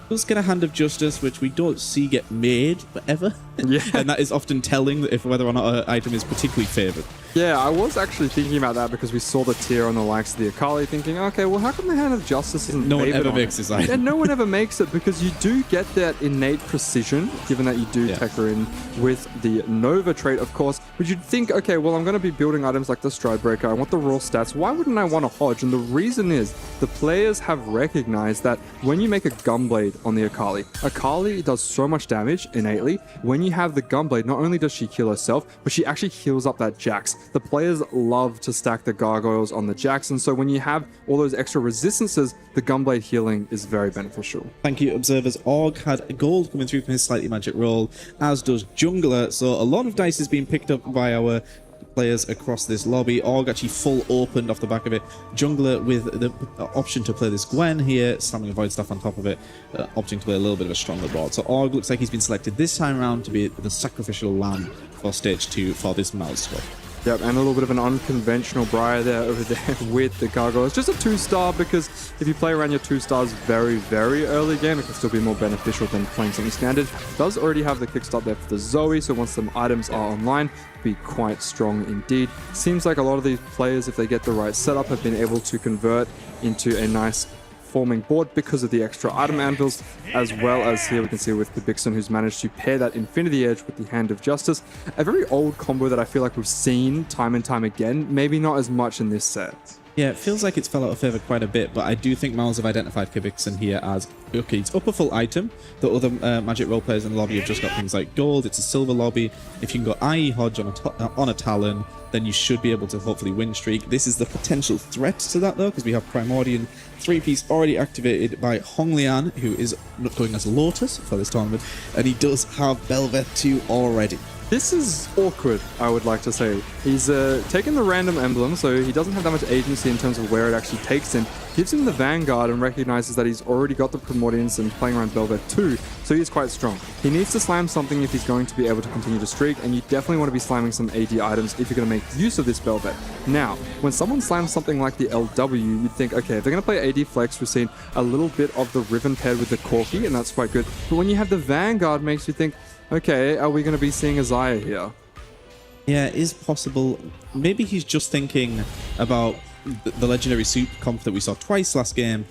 L: Does get a Hand of Justice, which we don't see get made ever.
A: Yeah.
L: And that is often telling if whether or not an item is particularly favored.
A: Yeah, I was actually thinking about that because we saw the tier on the likes of the Akali, thinking, okay, well, how come the Hand of Justice isn't
L: No one
A: favored
L: ever
A: on
L: makes
A: it?
L: this item.
A: Yeah, no one ever makes it, because you do get that innate precision, given that you do tech her in with the Nova trait, of course. But you'd think, okay, well, I'm going to be building items like the Stride Breaker. I want the raw stats. Why wouldn't I want a Hodge? And the reason is the players have recognized that when you make a Gunblade on the Akali does so much damage innately. When you have the Gunblade, not only does she heal herself, but she actually heals up that Jax. The players love to stack the Gargoyles on the Jax, and so when you have all those extra resistances, the Gunblade healing is very beneficial.
L: Thank you, observers. Org had gold coming through from his slightly magic roll, as does Jungler, so a lot of dice is being picked up by our players across this lobby. Org actually full opened off the back of it. Jungler with the option to play this Gwen here, slamming a Void Staff on top of it, opting to play a little bit of a stronger board. So Org looks like he's been selected this time around to be the sacrificial lamb for stage 2 for this Mouse squad.
A: Yep, and a little bit of an unconventional Briar there over there with the Gargoyle. It's just a 2-star because if you play around your 2 stars very, very early game, it can still be more beneficial than playing something standard. Does already have the kickstart there for the Zoe, so once some items are online, be quite strong indeed. Seems like a lot of these players, if they get the right setup, have been able to convert into a nice forming board because of the extra item anvils, as well as here we can see with the Bixen, who's managed to pair that Infinity Edge with the Hand of Justice. A very old combo that I feel like we've seen time and time again, maybe not as much in this set.
L: Yeah, it feels like it's fell out of favor quite a bit, but I do think Miles have identified Kivixen here as, okay, it's up a full item. The other Magic role players in the lobby have just got things like gold, it's a silver lobby. If you can go IE Hodge on a Talon, then you should be able to hopefully win streak. This is the potential threat to that though, because we have Primordian 3-piece already activated by Honglian, who is going as Lotus for this tournament, and he does have Belveth 2 already.
A: This is awkward, I would like to say. He's taken the random emblem, so he doesn't have that much agency in terms of where it actually takes him. Gives him the Vanguard and recognizes that he's already got the Primordians and playing around Belveth 2, so he's quite strong. He needs to slam something if he's going to be able to continue to streak, and you definitely want to be slamming some AD items if you're going to make use of this Belveth. Now, when someone slams something like the LW, you'd think, okay, if they're going to play AD Flex, we've seen a little bit of the Riven paired with the Corki, and that's quite good. But when you have the Vanguard, it makes you think, okay, are we going to be seeing a Xayah here?
L: Yeah, it is possible. Maybe he's just thinking about the legendary soup comp that we saw twice last game.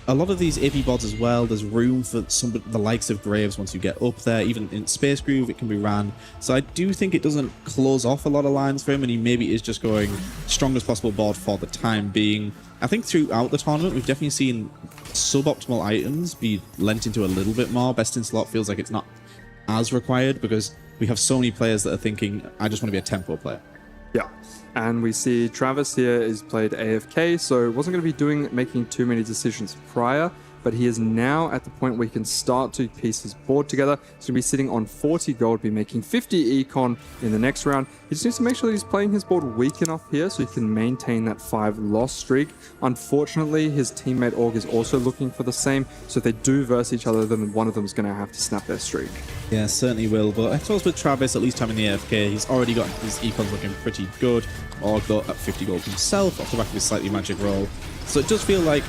L: A lot of these AP boards as well, there's room for some the likes of Graves once you get up there. Even in Space Groove, it can be ran. So I do think it doesn't close off a lot of lines for him, and he maybe is just going strongest possible board for the time being. I think throughout the tournament, we've definitely seen suboptimal items be lent into a little bit more. Best in slot feels like it's not as required because we have so many players that are thinking, I just want to be a tempo player.
A: Yeah, and we see Travis here is played AFK, so wasn't going to be making too many decisions prior, but he is now at the point where he can start to piece his board together. He's going to be sitting on 40 gold, be making 50 econ in the next round. He just needs to make sure that he's playing his board weak enough here so he can maintain that 5-loss streak. Unfortunately, his teammate Org is also looking for the same, so if they do verse each other, then one of them is going to have to snap their streak.
L: Yeah, certainly will, but I suppose with Travis, at least having the AFK, he's already got his econs looking pretty good. Org got at 50 gold himself off the back of his slightly magic roll. So it does feel like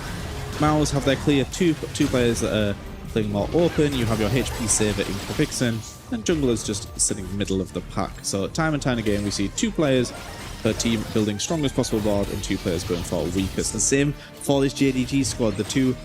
L: Maus have their clear two players that are playing more open. You have your HP saver in Kvixen, and Jungler's just sitting middle of the pack. So time and time again, we see 2 players per team building strongest possible board and 2 players going for weakest. The same for this JDG squad. The 2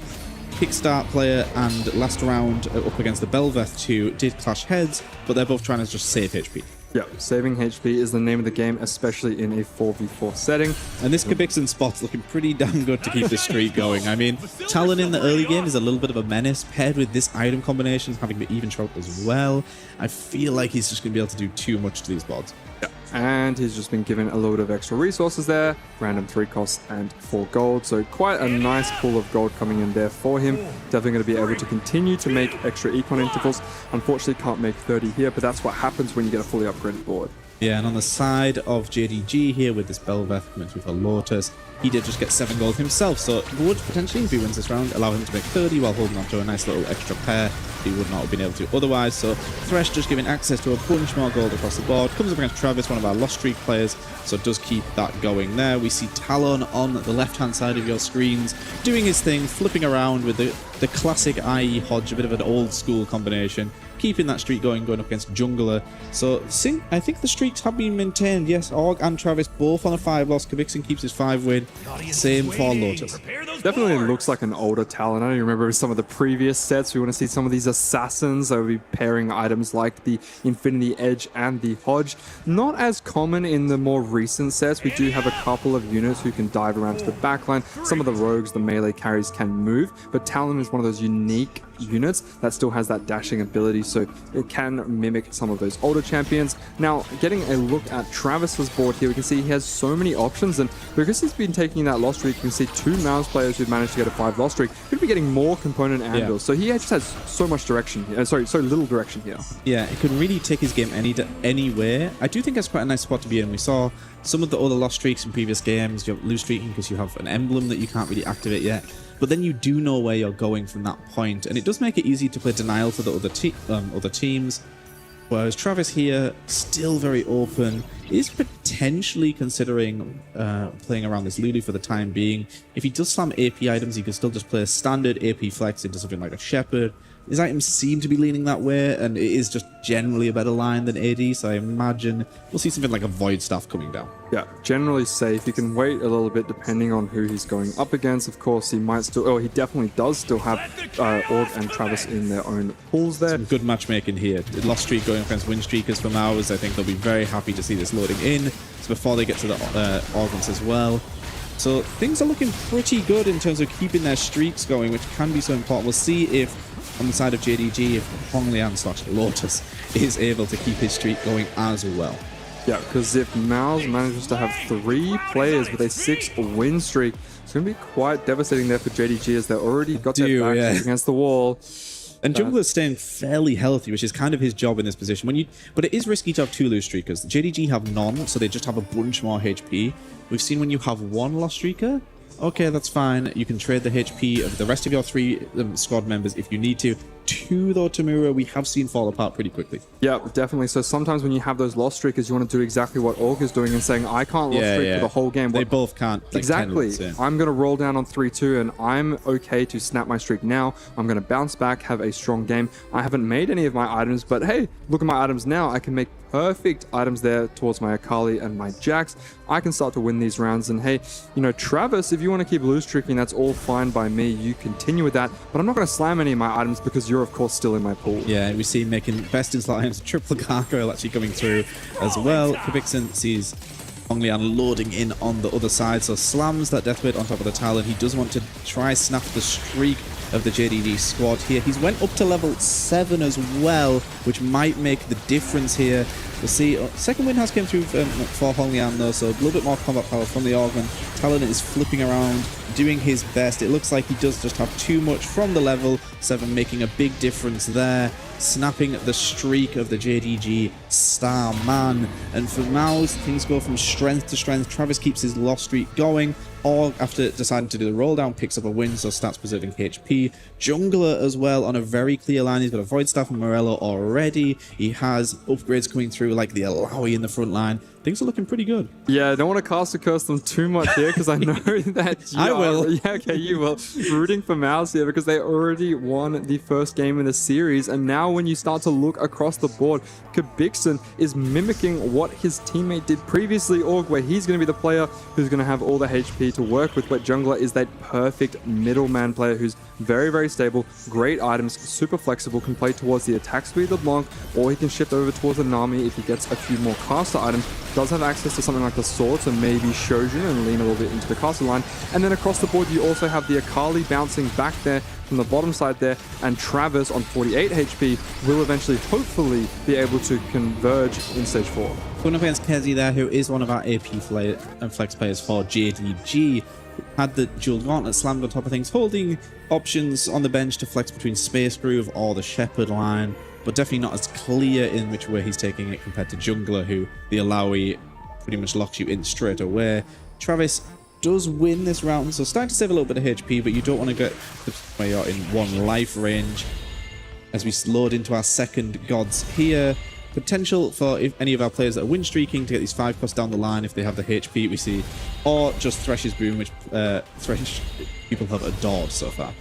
L: kickstart player and last round up against the Belveth 2 did clash heads, but they're both trying to just save HP.
A: Yeah, saving HP is the name of the game, especially in a 4v4 setting.
L: And this Kvixen spot's looking pretty damn good to keep the streak going. I mean, Talon in the early game is a little bit of a menace, paired with this item combination, having the even trope as well. I feel like he's just going to be able to do too much to these boards.
A: Yeah, and he's just been given a load of extra resources there, random 3 costs and 4 gold, so quite a nice pool of gold coming in there for him. Definitely going to be able to continue to make extra econ intervals. Unfortunately can't make 30 here, but that's what happens when you get a fully upgraded board.
L: Yeah, and on the side of JDG here with this Belveth coming through for Lotus, he did just get 7 gold himself, so it would potentially, if he wins this round, allow him to make 30 while holding on to a nice little extra pair he would not have been able to otherwise. So Thresh just giving access to a bunch more gold across the board. Comes up against Travis, one of our lost streak players, so it does keep that going there. We see Talon on the left-hand side of your screens doing his thing, flipping around with the classic IE Hodge, a bit of an old-school combination, keeping that streak going up against Jungler. So I think the streaks have been maintained. Yes, Org and Travis both on a 5-loss. Kvixen keeps his 5-win. Same for Lotus.
A: Definitely looks like an older Talon. I don't remember some of the previous sets. We want to see some of these assassins that will be pairing items like the Infinity Edge and the Hodge. Not as common in the more recent sets. We do have a couple of units who can dive around to the backline. Some of the rogues, the melee carries can move, but Talon is just one of those unique units that still has that dashing ability, so it can mimic some of those older champions. Now, getting a look at Travis's board here, we can see he has so many options, and because he's been taking that loss streak, you can see 2 Mouse players who've managed to get a 5 loss streak. Could be getting more component anvils, so he just has so much direction here. Sorry, so little direction here.
L: Yeah, it could really take his game anywhere. I do think that's quite a nice spot to be in. We saw some of the other lost streaks in previous games. You have lose streaking because you have an emblem that you can't really activate yet. But then you do know where you're going from that point, and it does make it easy to play denial for the other teams. Whereas Travis here, still very open, is potentially considering playing around this Lulu for the time being. If he does slam AP items, he can still just play a standard AP flex into something like a Shepherd. His items seem to be leaning that way, and it is just generally a better line than AD, so I imagine we'll see something like a Void Staff coming down.
A: Yeah, generally safe. You can wait a little bit depending on who he's going up against. Of course, he might still... Oh, he definitely does still have Org and Travis in their own pools there.
L: Some good matchmaking here. The lost streak going against win streakers from ours. I think they'll be very happy to see this loading in. So before they get to the organs as well. So things are looking pretty good in terms of keeping their streaks going, which can be so important. We'll see if on the side of JDG, if Honglian/Lotus is able to keep his streak going as well.
A: Yeah, because if Mouse manages to have 3 players with a 6 win streak, it's going to be quite devastating there for JDG, as they've already got their backs against the wall.
L: And Jungler's staying fairly healthy, which is kind of his job in this position. But it is risky to have 2 lose streakers. The JDG have none, so they just have a bunch more HP. We've seen when you have 1 lost streaker, okay, that's fine. You can trade the HP of the rest of your 3 squad members if you need to. 2, though, Tamura, we have seen fall apart pretty quickly.
A: Yeah, definitely. So sometimes when you have those lost streakers, you want to do exactly what Org is doing and saying, I can't lost streak for the whole game.
L: They both can't. Like,
A: exactly. I'm going to roll down on 3-2, and I'm okay to snap my streak now. I'm going to bounce back, have a strong game. I haven't made any of my items, but hey, look at my items now. I can make perfect items there towards my Akali and my Jax. I can start to win these rounds, and hey, you know, Travis, if you want to keep lose streaking, that's all fine by me. You continue with that, but I'm not going to slam any of my items because you're of course still in my pool.
L: Yeah, we see making best in slot items, triple gargoyle actually coming through as well. Kubixen sees Honglian loading in on the other side, so slams that death bait on top of the Talon. He does want to try snap the streak of the JDD squad here. He's went up to level 7 as well, which might make the difference here. We'll see. Second win has came through for Honglian though, so a little bit more combat power from the Augment. Talon is flipping around, doing his best. It looks like he does just have too much from the level 7, making a big difference there. Snapping the streak of the JDG star man. And for Mouse, things go from strength to strength. Travis keeps his loss streak going, or after deciding to do the roll down, picks up a win, so starts preserving HP. Jungler as well on a very clear line. He's got a Void Staff and Morello already. He has upgrades coming through like the Alawi in the front line. Things are looking pretty good.
A: Yeah, I don't want to cast a curse them too much here because I know that you
L: I will.
A: Yeah, okay, you will. Rooting for Mouse here because they already won the first game in the series, and now when you start to look across the board, Kubixen is mimicking what his teammate did previously, Org, where he's going to be the player who's going to have all the HP to work with, but Jungler is that perfect middleman player who's very, very stable, great items, super flexible, can play towards the attack speed of Blanc, or he can shift over towards the Nami if he gets a few more caster items. Does have access to something like the sword, so maybe Shojin and lean a little bit into the caster line. And then across the board, you also have the Akali bouncing back there from the bottom side there, and Travis on 48 HP will eventually, hopefully, be able to converge in stage 4.
L: Going up against Kezi there, who is one of our AP flex players for JDG. Had the dual gauntlet slammed on top of things, holding options on the bench to flex between Space Groove or the Shepherd line, but definitely not as clear in which way he's taking it compared to Jungler, who the Alawi pretty much locks you in straight away. Travis does win this round, so starting to save a little bit of HP, but you don't want to get where you're in 1 life range. As we load into our second gods here, potential for if any of our players that are win streaking to get these 5 costs down the line if they have the HP we see, or just Thresh's Boom, which Thresh people have adored so far.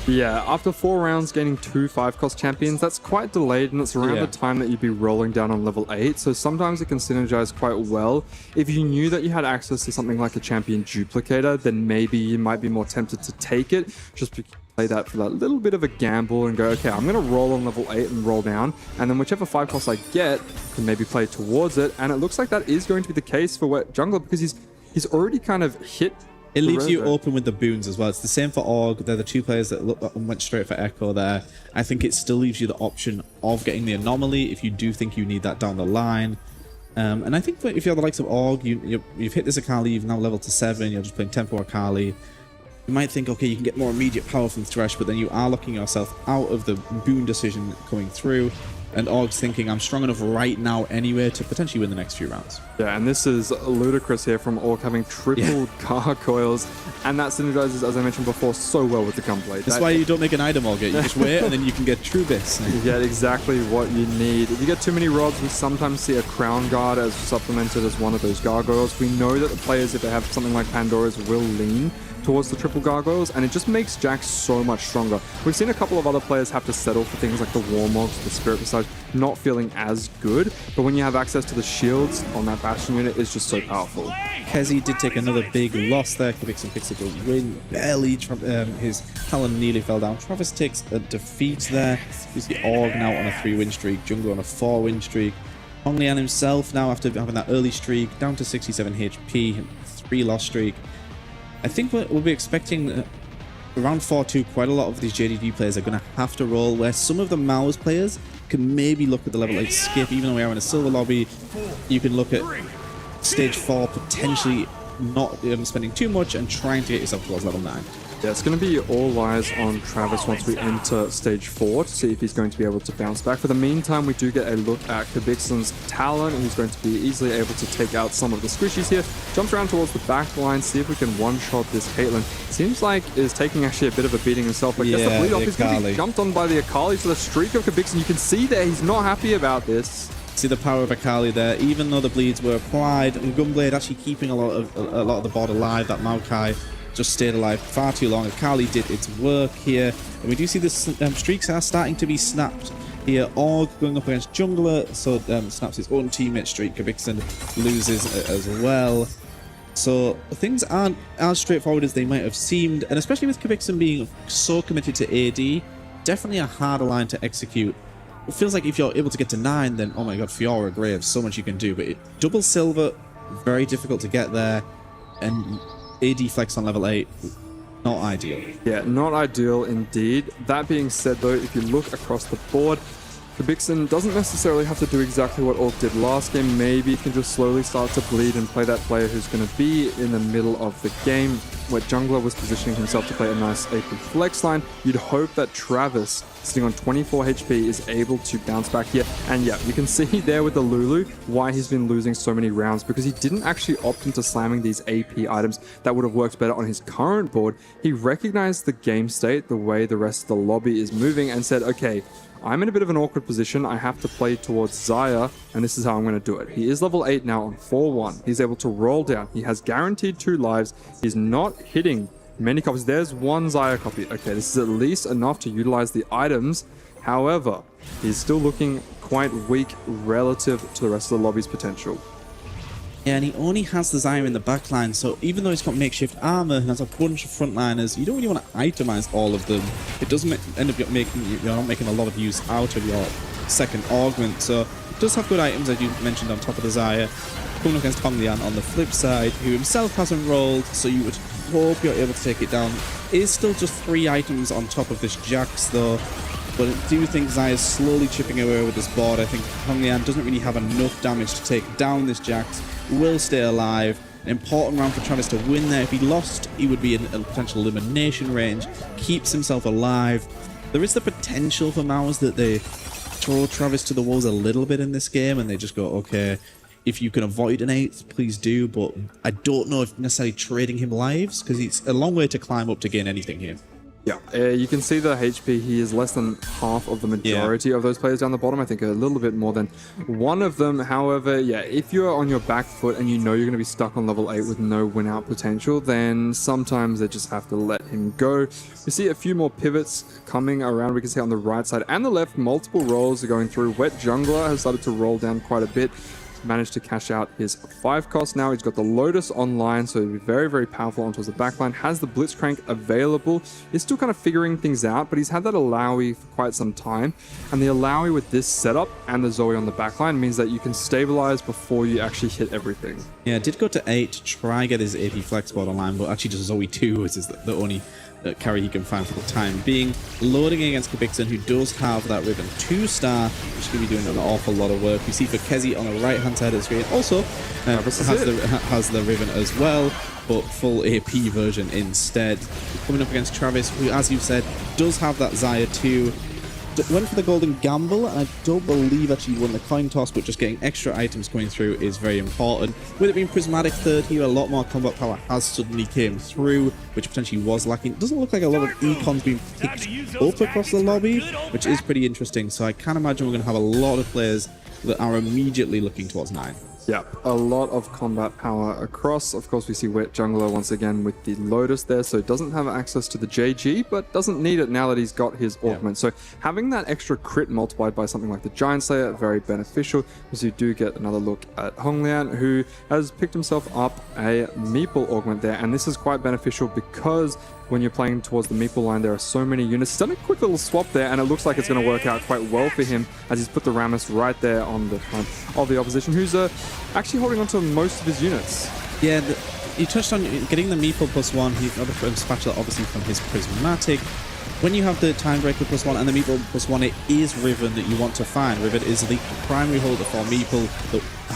A: Yeah, after 4 rounds gaining 2 5-cost champions, that's quite delayed, and it's around the time that you'd be rolling down on level 8, so sometimes it can synergize quite well. If you knew that you had access to something like a champion duplicator, then maybe you might be more tempted to take it, just because play that for that little bit of a gamble and go, okay, I'm going to roll on level 8 and roll down, and then whichever 5 costs I get, can maybe play towards it, and it looks like that is going to be the case for Jungler, because he's already kind of hit
L: It leaves you
A: Rosa.
L: open with the boons as well. It's the same for Org. They're the two players that went straight for Echo there. I think it still leaves you the option of getting the anomaly if you do think you need that down the line. And I think if you're the likes of Org, you've hit this Akali, you've now leveled to 7, you're just playing Tempo Akali. You might think, okay, you can get more immediate power from Thresh, but then you are locking yourself out of the boon decision coming through. And Org's thinking, I'm strong enough right now anyway to potentially win the next few rounds.
A: Yeah, and this is ludicrous here from Orc having triple gargoyles, and that synergizes, as I mentioned before, so well with the gunblade.
L: That's why you don't make an item Org. You just wait, and then you can get true bits.
A: You get exactly what you need. If you get too many rods, we sometimes see a crown guard as supplemented as one of those gargoyles. We know that the players, if they have something like Pandora's, will lean towards the triple gargoyles, and it just makes Jax so much stronger. We've seen a couple of other players have to settle for things like the Warmogs, the Spirit Visage, not feeling as good, but when you have access to the shields on that Bastion unit, it's just so powerful.
L: Kezi did take another big loss there. Kvixen picks up a win, barely. His Talon nearly fell down. Travis takes a defeat there. He's the Org now on a 3-win streak, Jungle on a 4-win streak. Honglian himself now, after having that early streak, down to 67 HP, 3-loss streak. I think we'll be expecting around 4-2, quite a lot of these JDG players are going to have to roll, where some of the Mao's players can maybe look at the level 8 skip. Even though we are in a silver lobby, you can look at stage 4 potentially not spending too much and trying to get yourself towards level 9.
A: Yeah, it's going to be all eyes on Travis once we enter stage 4 to see if he's going to be able to bounce back. For the meantime, we do get a look at Kvixen's Talon, who's going to be easily able to take out some of the squishies here. Jumps around towards the back line, see if we can one-shot this Caitlyn. Seems like is taking actually a bit of a beating himself. But gets the bleed off. He's going to be jumped on by the Akali. So the streak of Kvixen, you can see there, he's not happy about this.
L: See the power of Akali there. Even though the bleeds were applied, and Gunblade actually keeping a lot of the board alive, that Maokai just stayed alive far too long. Akali did its work here, and we do see the streaks are starting to be snapped here. Org going up against Jungler, so snaps his own teammate streak. Kvixen loses as well. So things aren't as straightforward as they might have seemed, and especially with Kvixen being so committed to AD, definitely a harder line to execute. It feels like if you're able to get to 9, then oh my god, Fiora, Graves, so much you can do, but double silver, very difficult to get there, and AD flex on level 8, not ideal.
A: Yeah, not ideal indeed. That being said though, if you look across the board, Kvixen doesn't necessarily have to do exactly what Orc did last game. Maybe he can just slowly start to bleed and play that player who's going to be in the middle of the game, where Jungler was positioning himself to play a nice AP flex line. You'd hope that Travis, sitting on 24 HP, is able to bounce back here. And yeah, you can see there with the Lulu why he's been losing so many rounds, because he didn't actually opt into slamming these AP items that would have worked better on his current board. He recognized the game state, the way the rest of the lobby is moving, and said, okay, I'm in a bit of an awkward position. I have to play towards Xayah, and this is how I'm going to do it. He is level 8 now on 4-1. He's able to roll down. He has guaranteed 2 lives. He's not hitting many copies. There's 1 Xayah copy. Okay, this is at least enough to utilize the items. However, he's still looking quite weak relative to the rest of the lobby's potential.
L: Yeah, and he only has the Xayah in the backline, so even though he's got makeshift armor and has a bunch of frontliners, you don't really want to itemize all of them. It doesn't end up making you're not making a lot of use out of your second augment. So it does have good items, as you mentioned, on top of the Xayah. Coming up against Honglian on the flip side, who himself hasn't rolled, so you would hope you're able to take it down. It is still just 3 items on top of this Jax though. But I do think Xayah is slowly chipping away with this board. I think Honglian doesn't really have enough damage to take down this Jax. Will stay alive. An important round for Travis to win there. If he lost, he would be in a potential elimination range. Keeps himself alive. There is the potential for Mao's that they throw Travis to the walls a little bit in this game and they just go, okay, if you can avoid an 8th, please do. But I don't know if necessarily trading him lives, because it's a long way to climb up to gain anything here.
A: Yeah, you can see the HP. He is less than half of the majority of those players down the bottom. I think a little bit more than one of them. However, yeah, if you're on your back foot and you know you're going to be stuck on level 8 with no win-out potential, then sometimes they just have to let him go. You see a few more pivots coming around. We can see on the right side and the left, multiple rolls are going through. Wet Jungler has started to roll down quite a bit. managed to cash out his 5 cost. Now he's got the Lotus online, so it'll be very, very powerful on towards the backline. Has the Blitzcrank available. He's still kind of figuring things out, but he's had that Alawi for quite some time. And the Alawi with this setup and the Zoe on the backline means that you can stabilize before you actually hit everything.
L: Yeah, did go to 8 to try get his AP flex board online, but actually just Zoe 2 is the only carry he can find for the time being. Loading against Kabixon, who does have that Riven 2-star, which is going to be doing an awful lot of work. We see for Kezi on the right-hand side of the screen, also has the Riven as well, but full AP version instead. Coming up against Travis, who, as you said, does have that Xayah 2. Went for the golden gamble, and I don't believe actually won the coin toss, but just getting extra items coming through is very important. With it being Prismatic third here, a lot more combat power has suddenly came through, which potentially was lacking. It doesn't look like a lot of econs being picked up across the lobby, which is pretty interesting. So I can imagine we're going to have a lot of players that are immediately looking towards 9.
A: Yeah, a lot of combat power across. Of course, we see Wet Jungler once again with the Lotus there, so doesn't have access to the JG, but doesn't need it now that he's got his augment. So having that extra crit multiplied by something like the Giant Slayer, very beneficial, because you do get another look at Honglian, who has picked himself up a Meeple augment there, and this is quite beneficial because when you're playing towards the Meeple line, there are so many units. He's done a quick little swap there, and it looks like it's going to work out quite well for him as he's put the Rammus right there on the front of the opposition, who's actually holding on to most of his units.
L: Yeah, you touched on getting the Meeple +1. He's got a spatula obviously from his Prismatic. When you have the Timebreaker +1 and the Meeple +1, it is Riven that you want to find. Riven is the primary holder for Meeple.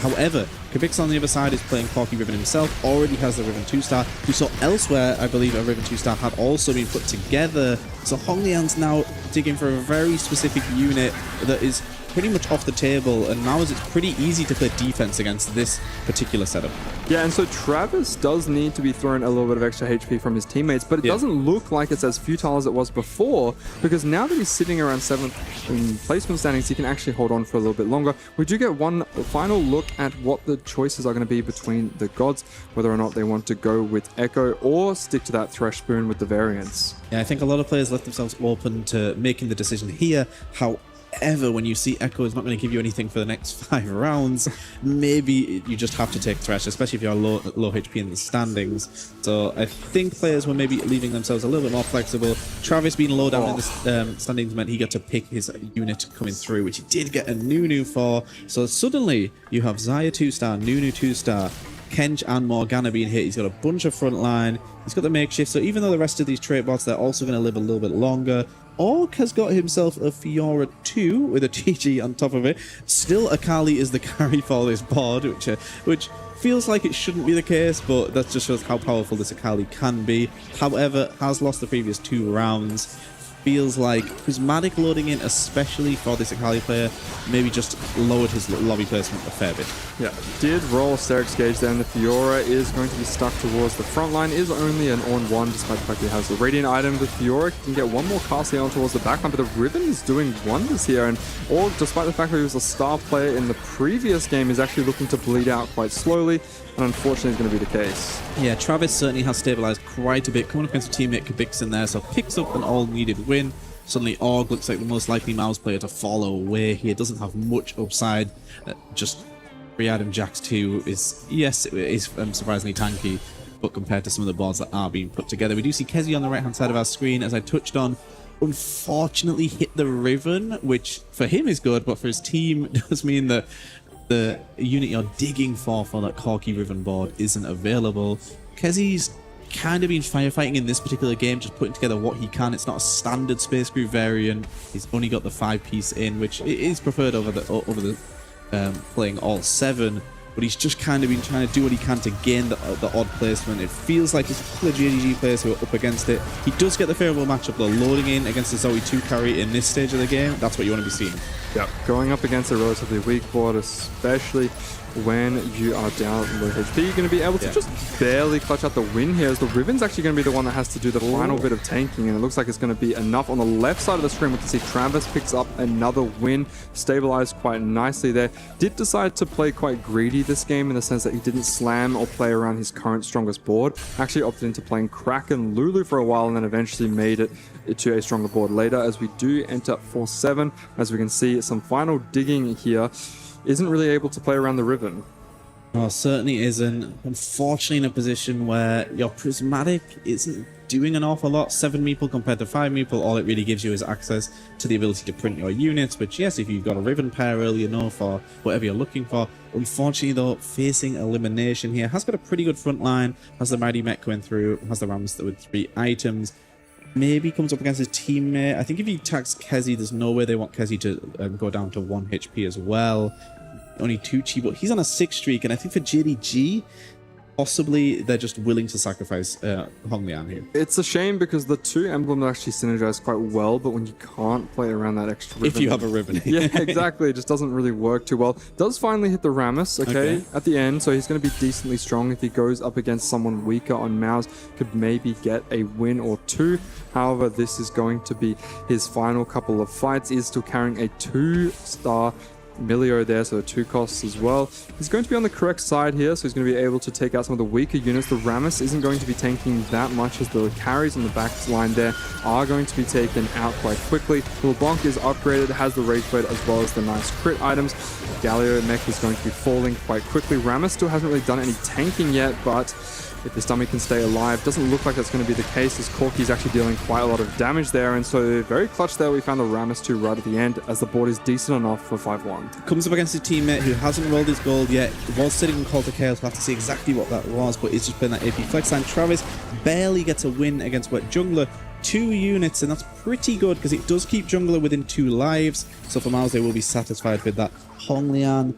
L: However, Kabix on the other side is playing Corki Riven himself, already has the Riven 2-star. We saw elsewhere, I believe, a Riven 2-star had also been put together. So Honglian's now digging for a very specific unit that is pretty much off the table, and now it's pretty easy to play defense against this particular setup.
A: Yeah, and so Travis does need to be thrown a little bit of extra HP from his teammates, but it doesn't look like it's as futile as it was before, because now that he's sitting around 7th in placement standings, he can actually hold on for a little bit longer. We do get one final look at what the choices are going to be between the gods, whether or not they want to go with Echo or stick to that Thresh Spoon with the variants.
L: Yeah, I think a lot of players left themselves open to making the decision here. However, when you see Echo is not going to give you anything for the next 5 rounds, maybe you just have to take Thresh, especially if you're low HP in the standings. So I think players were maybe leaving themselves a little bit more flexible. Travis being low down in the standings meant he got to pick his unit coming through, which he did get a Nunu for. So suddenly you have Xayah 2-star, Nunu 2-star, Kench and Morgana being hit. He's got a bunch of frontline. He's got the makeshift. So even though the rest of these trait bots, they're also going to live a little bit longer. Orc has got himself a Fiora 2 with a GG on top of it. Still, Akali is the carry for this board, which feels like it shouldn't be the case, but that just shows how powerful this Akali can be. However, has lost the previous 2 rounds. Feels like Prismatic loading in, especially for this Akali player, maybe just lowered his lobby placement a fair bit.
A: Yeah, did roll Sterix Gauge there, and the Fiora is going to be stuck towards the front line. Is only an on 1, despite the fact he has the Radiant item. The Fiora can get one more cast here on towards the back line, but the Riven is doing wonders here, and all, despite the fact that he was a star player in the previous game, is actually looking to bleed out quite slowly, and unfortunately is going to be the case.
L: Yeah, Travis certainly has stabilized quite a bit, coming up against a teammate Kabix in there, so picks up an all-needed win. Suddenly Org looks like the most likely Mouse player to follow away here. Doesn't have much upside. Just Riyadh Jax 2 is, yes, it is surprisingly tanky, but compared to some of the boards that are being put together. We do see Kezi on the right-hand side of our screen, as I touched on. Unfortunately hit the Riven, which for him is good, but for his team does mean that the unit you're digging for that Corki Riven board isn't available. Kezi's kind of been firefighting in this particular game, just putting together what he can. It's not a standard Space Crew variant. He's only got the 5-piece in, which is preferred over the playing all 7. But he's just kind of been trying to do what he can to gain the odd placement. It feels like there's a couple of JDG players who are up against it. He does get the favourable matchup though, loading in against the Zoe 2 carry in this stage of the game. That's what you want to be seeing.
A: Yeah, going up against a relatively weak board, especially when you are down low HP, you're going to be able to just barely clutch out the win here, as the Riven's actually going to be the one that has to do the final bit of tanking, and it looks like it's going to be enough. On the left side of the screen, we can see Travis picks up another win, stabilized quite nicely there. Did decide to play quite greedy this game, in the sense that he didn't slam or play around his current strongest board. Actually opted into playing Kraken Lulu for a while, and then eventually made it to a stronger board later, as we do enter 4-7, as we can see some final digging here. isn't really able to play around the Riven.
L: Well, certainly isn't. Unfortunately, in a position where your Prismatic isn't doing an awful lot. 7 meeple compared to 5 meeple, all it really gives you is access to the ability to print your units, which, yes, if you've got a Riven pair early enough for whatever you're looking for. Unfortunately, though, facing elimination here. Has got a pretty good front line, has the Mighty Mech going through, has the Rams with 3 items. Maybe comes up against his teammate. I think if he attacks Kezi, there's no way they want Kezi to go down to 1 HP as well. Only 2 chi, but he's on a 6 streak, and I think for JDG, possibly they're just willing to sacrifice Hong Lian here.
A: It's a shame because the 2 emblems actually synergize quite well, but when you can't play around that extra ribbon...
L: If you have a ribbon.
A: Yeah, exactly. It just doesn't really work too well. Does finally hit the Rammus, okay, at the end, so he's going to be decently strong. If he goes up against someone weaker on Maus, could maybe get a win or 2. However, this is going to be his final couple of fights. He is still carrying a 2-star Milio there, so 2 costs as well. He's going to be on the correct side here, so he's going to be able to take out some of the weaker units. The Rammus isn't going to be tanking that much, as the carries on the back line there are going to be taken out quite quickly. LeBlanc is upgraded, has the Rage Blade as well as the nice crit items. Galio Mech is going to be falling quite quickly. Rammus still hasn't really done any tanking yet, but if this dummy can stay alive, doesn't look like that's going to be the case, as Corky's actually dealing quite a lot of damage there, and so very clutch there. We found the Rammus 2 right at the end, as the board is decent enough for 5-1.
L: Comes up against his teammate who hasn't rolled his gold yet, was sitting in Call to Chaos. We'll have to see exactly what that was, but it's just been that AP flex line. Travis barely gets a win against Wet Jungler. 2 units, and that's pretty good because it does keep Jungler within 2 lives, so for Miles they will be satisfied with that. Hong Lian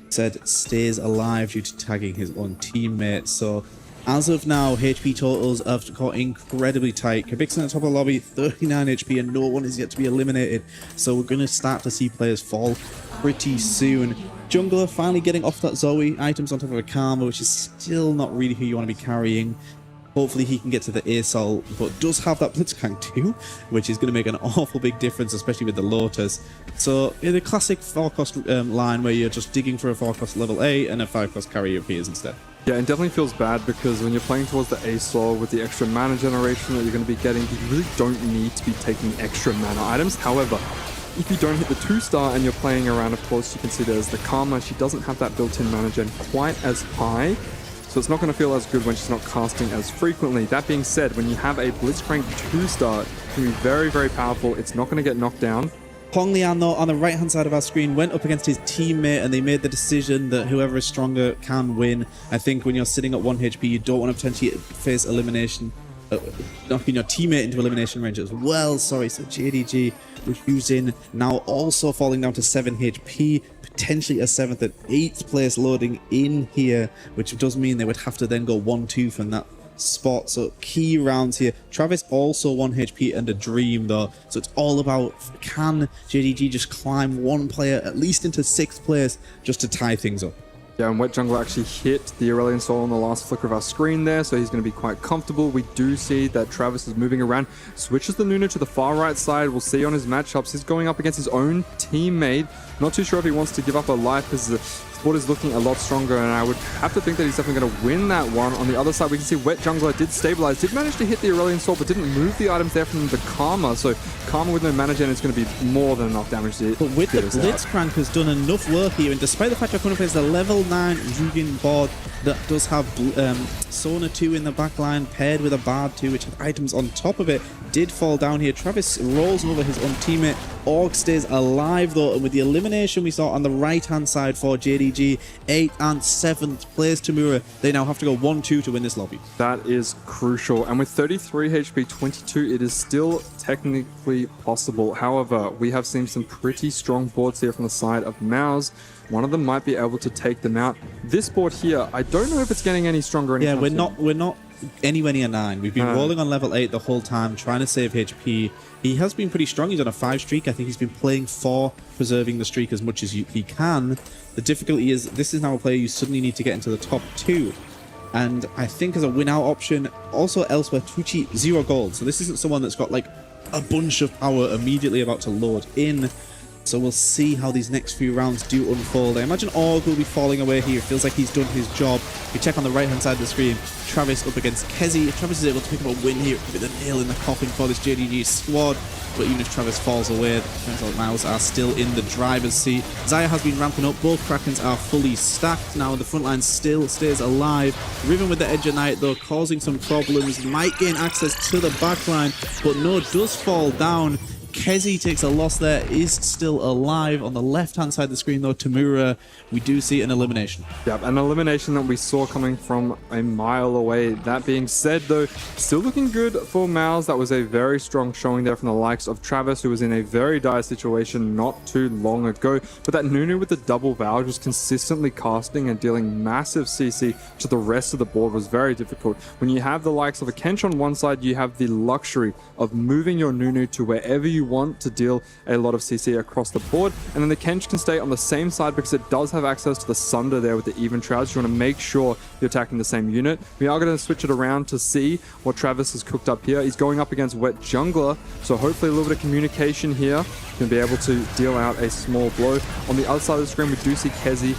L: said stays alive due to tagging his own teammate, so as of now, HP totals have got incredibly tight. Kvixen at top of the lobby, 39 HP, and no one is yet to be eliminated. So we're going to start to see players fall pretty soon. Jungler finally getting off that Zoe, items on top of a Karma, which is still not really who you want to be carrying. Hopefully he can get to the ASOL, but does have that Blitzcrank too, which is going to make an awful big difference, especially with the Lotus. So in a classic 4-cost line where you're just digging for a 4-cost level 8 and a 5-cost carry appears instead.
A: Yeah, and definitely feels bad because when you're playing towards the ASOL with the extra mana generation that you're going to be getting, you really don't need to be taking extra mana items. However, if you don't hit the 2-star and you're playing around, of course, you can see there's the Karma. She doesn't have that built-in mana gen quite as high, so it's not going to feel as good when she's not casting as frequently. That being said, when you have a Blitzcrank 2-star, it can be very, very powerful. It's not going to get knocked down.
L: Hong Lian, though, on the right-hand side of our screen, went up against his teammate, and they made the decision that whoever is stronger can win. I think when you're sitting at 1 HP, you don't want to potentially face elimination, knocking your teammate into elimination range as well. Sorry, so JDG refusing, now also falling down to 7 HP, potentially a 7th and 8th place loading in here, which does mean they would have to then go 1-2 from that spot. So key rounds here. Travis also 1 HP and a Dream though, so it's all about, can JDG just climb one player at least into 6th place just to tie things up.
A: Yeah, and Wet Jungler actually hit the Aurelion Soul on the last flicker of our screen there, so he's going to be quite comfortable. We do see that Travis is moving around, switches the Nunu to the far right side. We'll see on his matchups, he's going up against his own teammate. Not too sure if he wants to give up a life, because the board is looking a lot stronger, and I would have to think that he's definitely going to win that one. On the other side, we can see Wet Jungler did stabilize, did manage to hit the Aurelion Soul, but didn't move the items there from the Karma, so Karma with no mana gen is going to be more than enough damage to
L: But with the Blitzcrank has done enough work here, and despite the fact that coming up against the level 9 Zhugin board that does have Sona 2 in the back line, paired with a Bard 2, which have items on top of it, did fall down here. Travis rolls over his own teammate. Org stays alive though, and with the elimination we saw on the right-hand side for JDG, 8th and 7th place Tamura, they now have to go 1-2 to win this lobby.
A: That is crucial, and with 33 HP, 22, it is still technically possible. However, we have seen some pretty strong boards here from the side of Maus. One of them might be able to take them out. This board here, I don't know if it's getting any stronger.
L: Yeah, we're not anywhere near 9. We've been rolling on level 8 the whole time, trying to save HP. He has been pretty strong. He's on a 5 streak. I think he's been playing for preserving the streak as much as he can. The difficulty is, this is now a player you suddenly need to get into the top 2. And I think as a win-out option, also elsewhere, Tucci 0 gold. So this isn't someone that's got like a bunch of power immediately about to load in. So we'll see how these next few rounds do unfold. I imagine Org will be falling away here. It feels like he's done his job. We check on the right-hand side of the screen. Travis up against Kezi. If Travis is able to pick up a win here, it could be the nail in the coffin for this JDG squad. But even if Travis falls away, the Defense Miles are still in the driver's seat. Zaya has been ramping up. Both Krakens are fully stacked now. The front line still stays alive. Riven with the Edge of Night, though, causing some problems. Might gain access to the backline, but no, does fall down. Kezi takes a loss there, is still alive. On the left-hand side of the screen, though, Tamura, we do see an elimination.
A: Yep, an elimination that we saw coming from a mile away. That being said, though, still looking good for Mouse. That was a very strong showing there from the likes of Travis, who was in a very dire situation not too long ago. But that Nunu with the double Valve just consistently casting and dealing massive CC to the rest of the board was very difficult. When you have the likes of a Kench on one side, you have the luxury of moving your Nunu to wherever you want to deal a lot of CC across the board, and then the Kench can stay on the same side because it does have access to the Sunder there with the even Shrouds. You want to make sure you're attacking the same unit. We are going to switch it around to see what Travis has cooked up here. He's going up against Wet Jungler, so hopefully a little bit of communication here can be able to deal out a small blow. On the other side of the screen, we do see Kezi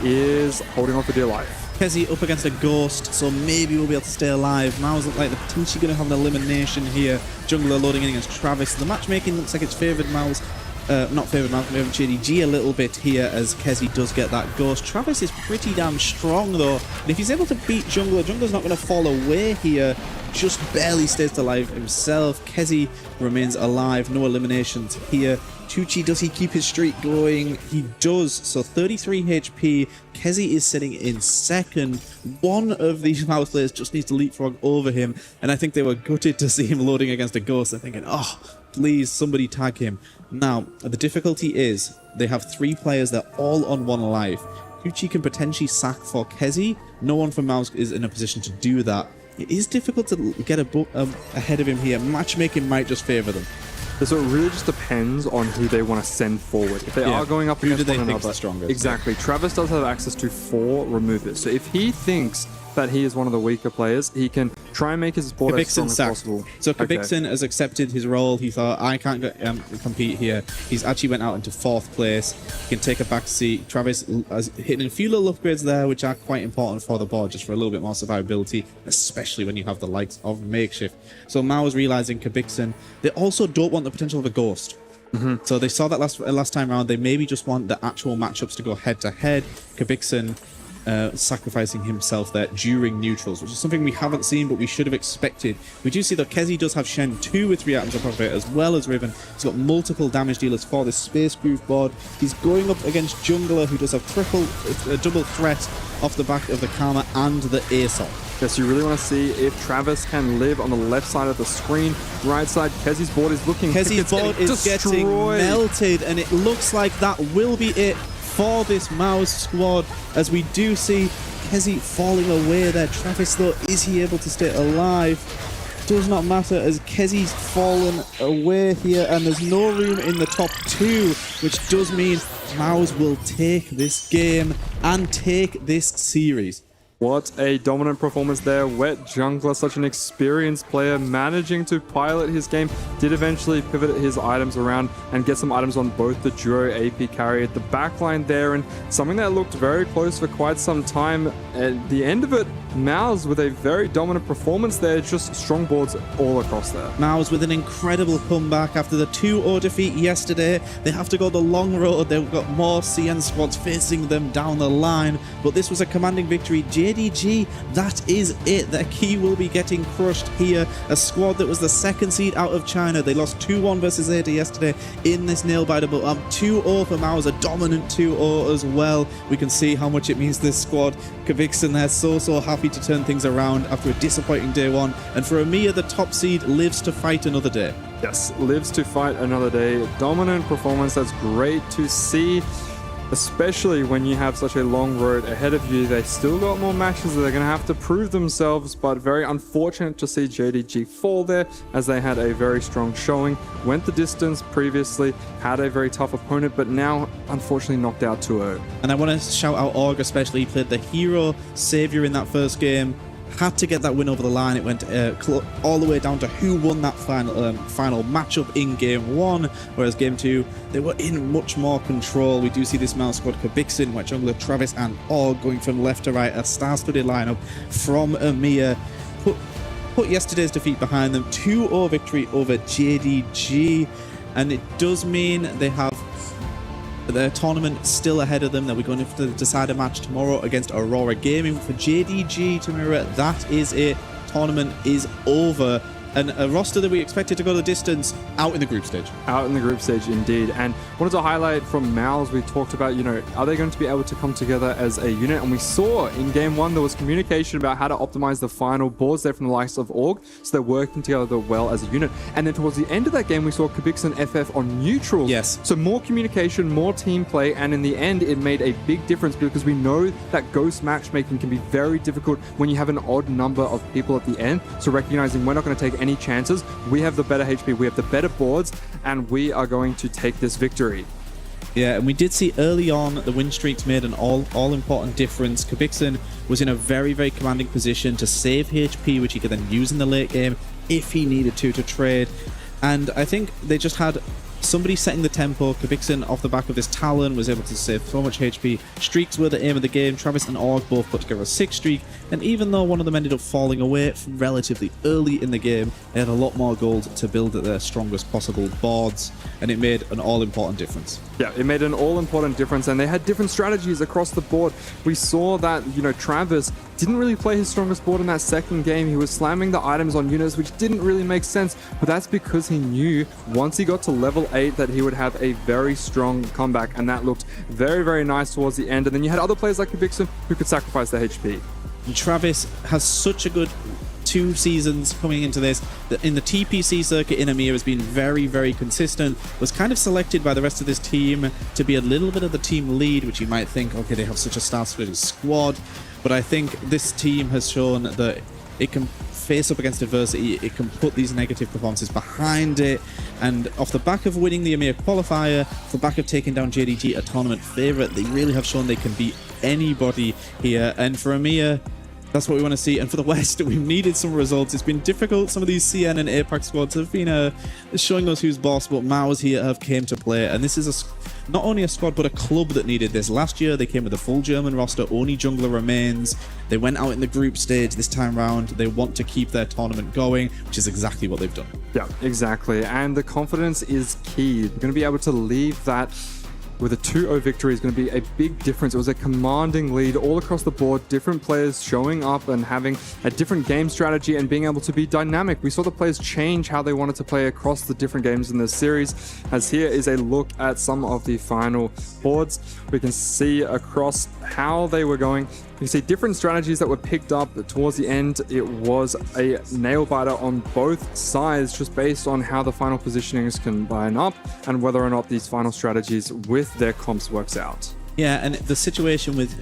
A: is holding on for dear life.
L: Kezi up against a Ghost, so maybe we'll be able to stay alive. Mao's look like they're potentially going to have an elimination here. Jungler loading in against Travis. The matchmaking looks like it's favoured Mao's. Not favoured Mao's, favoured JDG a little bit here as Kezi does get that Ghost. Travis is pretty damn strong though, and if he's able to beat Jungler, Jungler's not going to fall away here. Just barely stays alive himself. Kezi remains alive, no eliminations here. Chuchi, does he keep his streak going? He does. So 33 HP. Kezi is sitting in second. One of these mouse players just needs to leapfrog over him. And I think they were gutted to see him loading against a Ghost. They're thinking, oh, please, somebody tag him. Now, the difficulty is they have 3 players that are all on 1 life. Chuchi can potentially sack for Kezi. No one from Mouse is in a position to do that. It is difficult to get ahead of him here. Matchmaking might just favour them.
A: So it really just depends on who they want to send forward. If they are going up against one another, exactly. Travis does have access to 4 removers. So if he thinks that he is one of the weaker players, he can try and make his board as strong as possible.
L: So Kabixen has accepted his role. He thought, I can't compete here. He's actually went out into 4th place. He can take a back seat. Travis has hitting a few little upgrades there, which are quite important for the board, just for a little bit more survivability, especially when you have the likes of Makeshift. So Mao is realizing Kabixen. They also don't want the potential of a Ghost. So they saw that last time around. They maybe just want the actual matchups to go head to head. Kabixen sacrificing himself there during neutrals, which is something we haven't seen but we should have expected. We do see that Kezi does have Shen 2 with 3 items of profit as well as Riven. He's got multiple damage dealers for this Space Groove board. He's going up against Jungler, who does have a double threat off the back of the Karma and the Aesop.
A: Yes, you really want to see if Travis can live on the left side of the screen. Right side, Kezi's board is looking...
L: Kezi's board is getting melted, and it looks like that will be it for this Mouse squad, as we do see Kezi falling away there. Travis, though, is he able to stay alive? Does not matter, as Kezi's fallen away here, and there's no room in the top 2, which does mean Mouse will take this game and take this series.
A: What a dominant performance there. Wet Jungler, such an experienced player, managing to pilot his game, did eventually pivot his items around and get some items on both the duo AP carry at the backline there, and something that looked very close for quite some time. At the end of it, Mouse with a very dominant performance there, just strong boards all across there.
L: Mouse with an incredible comeback after the 2-0 defeat yesterday. They have to go the long road. They've got more CN squads facing them down the line, but this was a commanding victory. JDG, that is it. Their key will be getting crushed here. A squad that was the 2nd seed out of China. They lost 2-1 versus Ada yesterday in this nail-biter, but 2-0 for Mouse, a dominant 2-0 as well. We can see how much it means this squad. Kavixen, they're so happy to turn things around after a disappointing day 1. And for Amir, the top seed, lives to fight another day.
A: Yes, lives to fight another day. Dominant performance. That's great to see. Especially when you have such a long road ahead of you. They still got more matches that they're going to have to prove themselves, but very unfortunate to see JDG fall there, as they had a very strong showing, went the distance previously, had a very tough opponent, but now unfortunately knocked out 2-0.
L: And I want to shout out Org especially. He played the hero savior in that first game, had to get that win over the line. It went all the way down to who won that final matchup in game 1, whereas game 2 they were in much more control. We do see this mouse squad: Kabixin, White Jungler, Travis, and Org going from left to right. A star-studded lineup from EMEA. Put yesterday's defeat behind them. 2-0 victory over JDG, and it does mean they have their tournament still ahead of them. That we're going to have to decide a match tomorrow against Aurora Gaming. For JDG, Tamira, that is it. Tournament is over. And a roster that we expected to go the distance out in the group stage.
A: Out in the group stage, indeed. And wanted to highlight from Mal's, we talked about, are they going to be able to come together as a unit? And we saw in game 1, there was communication about how to optimize the final boards there from the likes of Org. So they're working together well as a unit. And then towards the end of that game, we saw Kabix and FF on neutrals.
L: Yes.
A: So more communication, more team play. And in the end, it made a big difference because we know that ghost matchmaking can be very difficult when you have an odd number of people at the end. So recognizing we're not going to take any chances. We have the better HP, we have the better boards, and we are going to take this victory.
L: Yeah, and we did see early on the win streaks made an all-important difference. Kabixin was in a very, very commanding position to save HP, which he could then use in the late game if he needed to trade. And I think they just had somebody setting the tempo. Kabixin, off the back of this Talon, was able to save so much HP. Streaks were the aim of the game. Travis and Org both put together a 6 streak, and even though one of them ended up falling away relatively early in the game, they had a lot more gold to build at their strongest possible boards, and it made an all-important difference.
A: Yeah, it made an all-important difference, and they had different strategies across the board. We saw that, Travis didn't really play his strongest board in that second game. He was slamming the items on units, which didn't really make sense, but that's because he knew once he got to level 8 that he would have a very strong comeback, and that looked very, very nice towards the end. And then you had other players like Kabixin who could sacrifice their HP.
L: And Travis has such a good 2 seasons coming into this. In the TPC circuit in EMEA has been very, very consistent. Was kind of selected by the rest of this team to be a little bit of the team lead, which you might think, okay, they have such a star-studded squad. But I think this team has shown that it can face up against adversity, it can put these negative performances behind it, and off the back of winning the EMEA qualifier, off the back of taking down JDG, a tournament favourite, they really have shown they can beat anybody here. And for EMEA, that's what we want to see. And for the West, we've needed some results. It's been difficult. Some of these CN and APAC squads have been showing us who's boss, but Mao's here have came to play. And this is not only a squad, but a club that needed this. Last year, they came with a full German roster. Only Jungler remains. They went out in the group stage this time round. They want to keep their tournament going, which is exactly what they've done.
A: Yeah, exactly. And the confidence is key. You're going to be able to leave that with a 2-0 victory is going to be a big difference. It was a commanding lead all across the board, different players showing up and having a different game strategy and being able to be dynamic. We saw the players change how they wanted to play across the different games in this series, as here is a look at some of the final boards. We can see across how they were going. You can see different strategies that were picked up towards the end. It was a nail biter on both sides, just based on how the final positionings can line up and whether or not these final strategies with their comps works out.
L: Yeah, and the situation with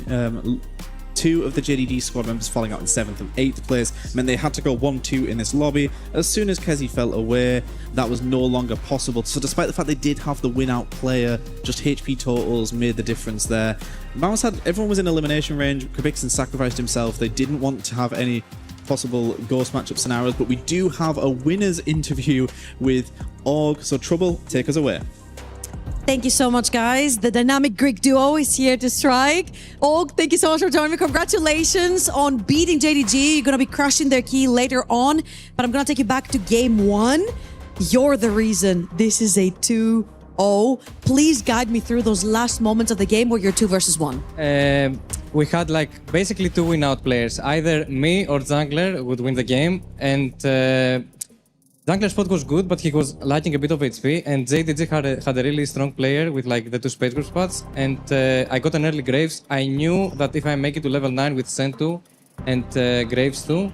L: 2 of the JDG squad members falling out in 7th and 8th place meant they had to go 1-2 in this lobby. As soon as Kezi fell away, that was no longer possible. So despite the fact they did have the win-out player, just HP totals made the difference there. Everyone was in elimination range. Kabixin sacrificed himself. They didn't want to have any possible ghost matchup scenarios, but we do have a winner's interview with Org. So Trouble, take us away.
C: Thank you so much, guys. The dynamic Greek duo is here to strike. Og, thank you so much for joining me. Congratulations on beating JDG. You're going to be crushing their key later on, but I'm going to take you back to game 1. You're the reason this is a 2-0. Please guide me through those last moments of the game where you're 2 versus 1.
N: We had basically 2 win-out players. Either me or Jungler would win the game, and Jungler's spot was good, but he was lacking a bit of HP, and JDG had a really strong player with the 2 space group spots, and I got an early Graves. I knew that if I make it to level 9 with Sentu and Graves too,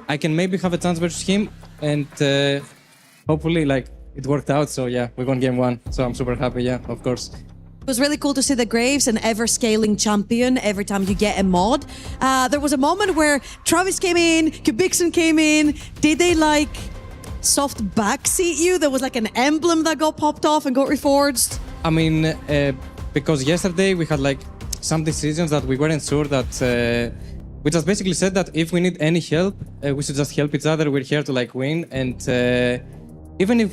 N: I can maybe have a chance versus him, and hopefully it worked out. So yeah, we won game 1, so I'm super happy, yeah, of course.
C: It was really cool to see the Graves, an ever-scaling champion every time you get a mod. There was a moment where Travis came in, Kabixin came in. Did they soft backseat you? There was an emblem that got popped off and got reforged.
N: I mean, because yesterday we had some decisions that we weren't sure that which has basically said that if we need any help, we should just help each other. We're here to like win, and even if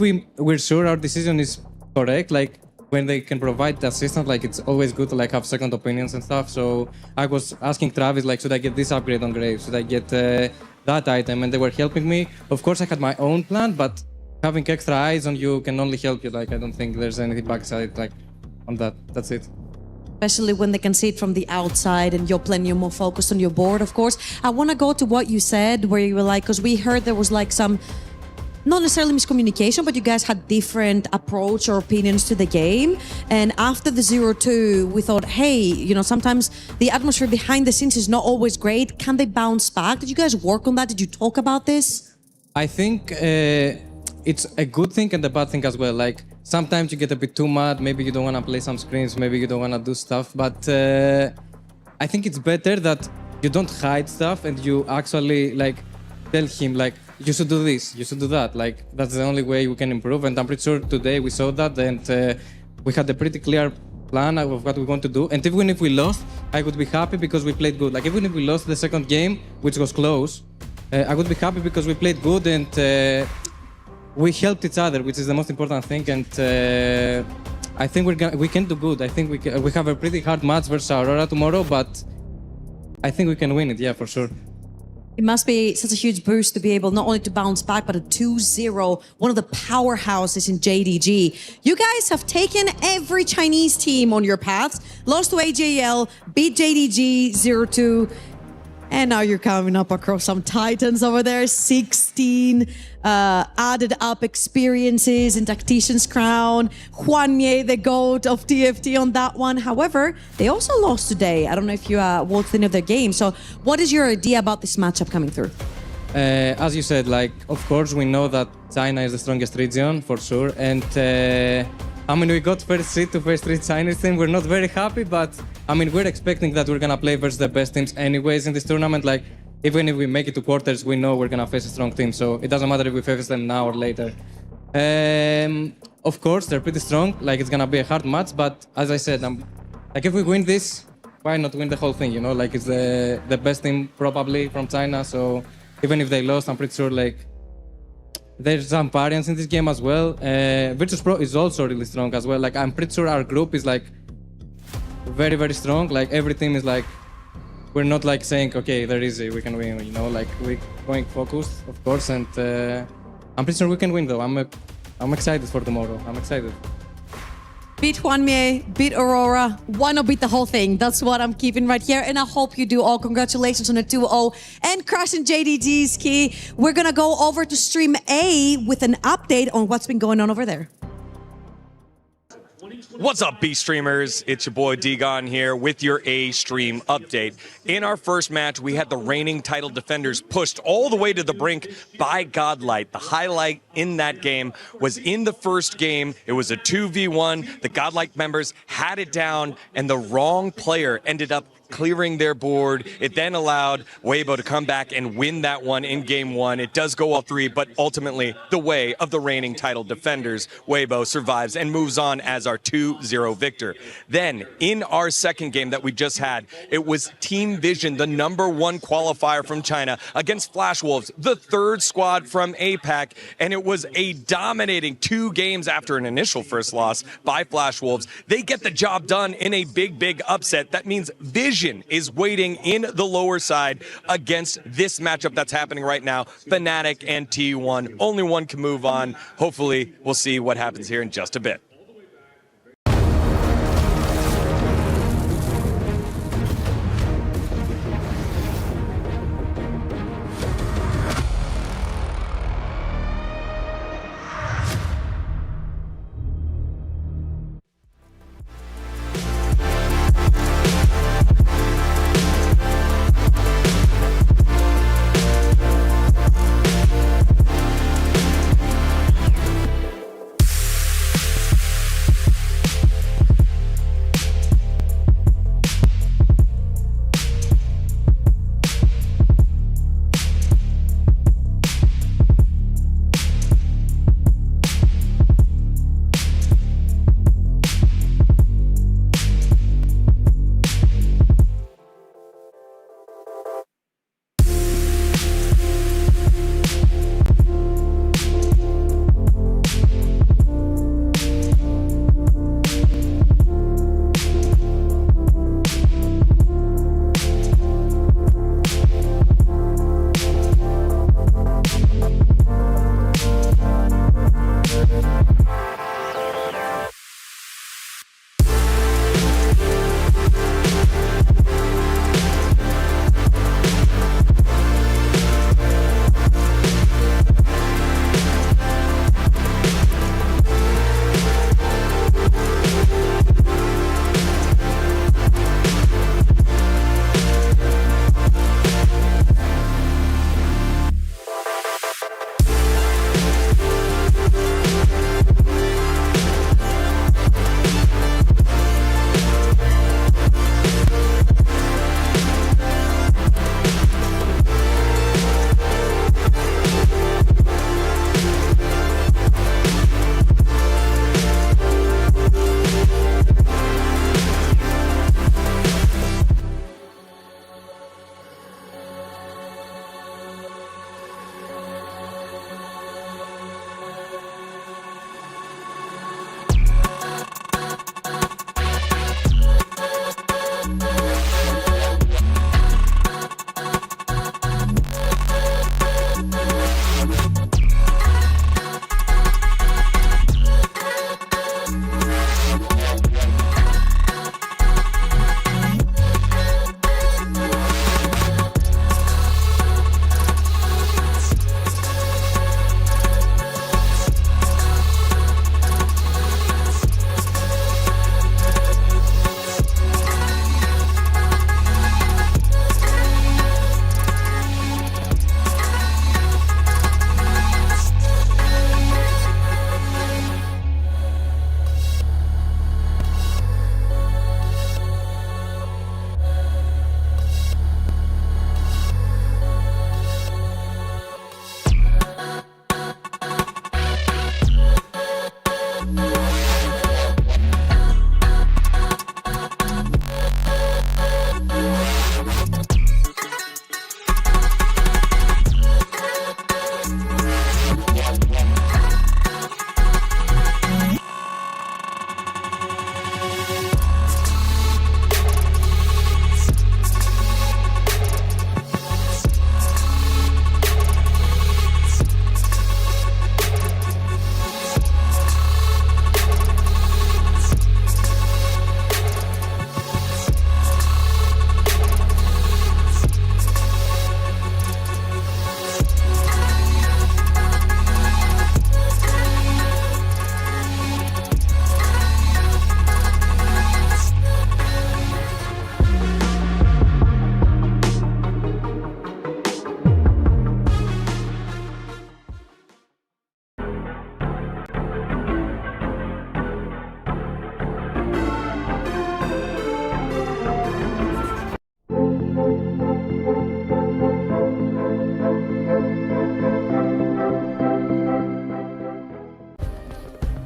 N: we're sure our decision is correct, like when they can provide the assistance, like it's always good to like have second opinions and stuff. So I was asking Travis, like, should I get this upgrade on Graves? Should I get that item? And they were helping me. Of course, I had my own plan, but having extra eyes on you can only help you. Like, I don't think there's anything backside like on that. That's it.
C: Especially when they can see it from the outside and you're playing, you're more focused on your board, of course. I want to go to what you said, where you were like, because we heard there was like some, not necessarily miscommunication, but you guys had different approach or opinions to the game. And after the 0-2, we thought, hey, you know, sometimes the atmosphere behind the scenes is not always great. Can they bounce back? Did you guys work on that? Did you talk about this?
N: I think it's a good thing and a bad thing as well. Like, sometimes you get a bit too mad. Maybe you don't want to play some screens. Maybe you don't want to do stuff. But I think it's better that you don't hide stuff and you actually like tell him like, you should do this, you should do that. Like, that's the only way we can improve. And I'm pretty sure today we saw that, and we had a pretty clear plan of what we want to do. And even if we lost, I would be happy because we played good. Like, even if we lost the second game, which was close, I would be happy because we played good and we helped each other, which is the most important thing. And I think we can do good. I think we have a pretty hard match versus Aurora tomorrow, but I think we can win it, yeah, for sure.
C: It must be such a huge boost to be able not only to bounce back, but a 2-0, one of the powerhouses in JDG. You guys have taken every Chinese team on your paths, lost to AJL, beat JDG 0-2, and now you're coming up across some titans over there. 16 added up experiences in Tactician's Crown. Juanye, the GOAT of TFT on that one. However, they also lost today. I don't know if you watched any of their games. So what is your idea about this matchup coming through?
N: As you said, like, of course, we know that China is the strongest region, for sure. And I mean, we got first seed to first three Chinese team. We're not very happy, but I mean, we're expecting that we're gonna play versus the best teams anyways in this tournament. Like, even if we make it to quarters, we know we're gonna face a strong team. So it doesn't matter if we face them now or later. Of course, they're pretty strong. Like, it's gonna be a hard match, but as I said, like, if we win this, why not win the whole thing? You know, like, it's the best team probably from China. So even if they lost, I'm pretty sure like there's some variance in this game as well. Virtus Pro is also really strong as well. Like, I'm pretty sure our group is like very, very strong. Like, every team is like, we're not like saying, okay, they're easy, we can win, you know, like, we're going focused, of course, and I'm pretty sure we can win though. I'm excited for tomorrow. I'm excited.
C: Beat Juanye, beat Aurora. Why not beat the whole thing? That's what I'm keeping right here, and I hope you do all. Congratulations on a 2-0 and crushing JDG's key. We're gonna go over to stream A with an update on what's been going on over there.
O: What's up, B streamers? It's your boy Degon here with your A stream update. In our first match, we had the reigning title defenders pushed all the way to the brink by Godlight. The highlight in that game was in the first game. It was a 2v1. The Godlight members had it down, and the wrong player ended up clearing their board. It then allowed Weibo to come back and win that one in game one. It does go all three, but ultimately the way of the reigning title defenders. Weibo survives and moves on as our 2-0 victor. Then in our second game that we just had, it was Team Vision, the #1 qualifier from China, against Flash Wolves, the third squad from APAC, and it was a dominating 2 games after an initial first loss by Flash Wolves. They get the job done in a big upset. That means Vision is waiting in the lower side against this matchup that's happening right now, Fnatic and T1. Only one can move on. Hopefully, we'll see what happens here in just a bit.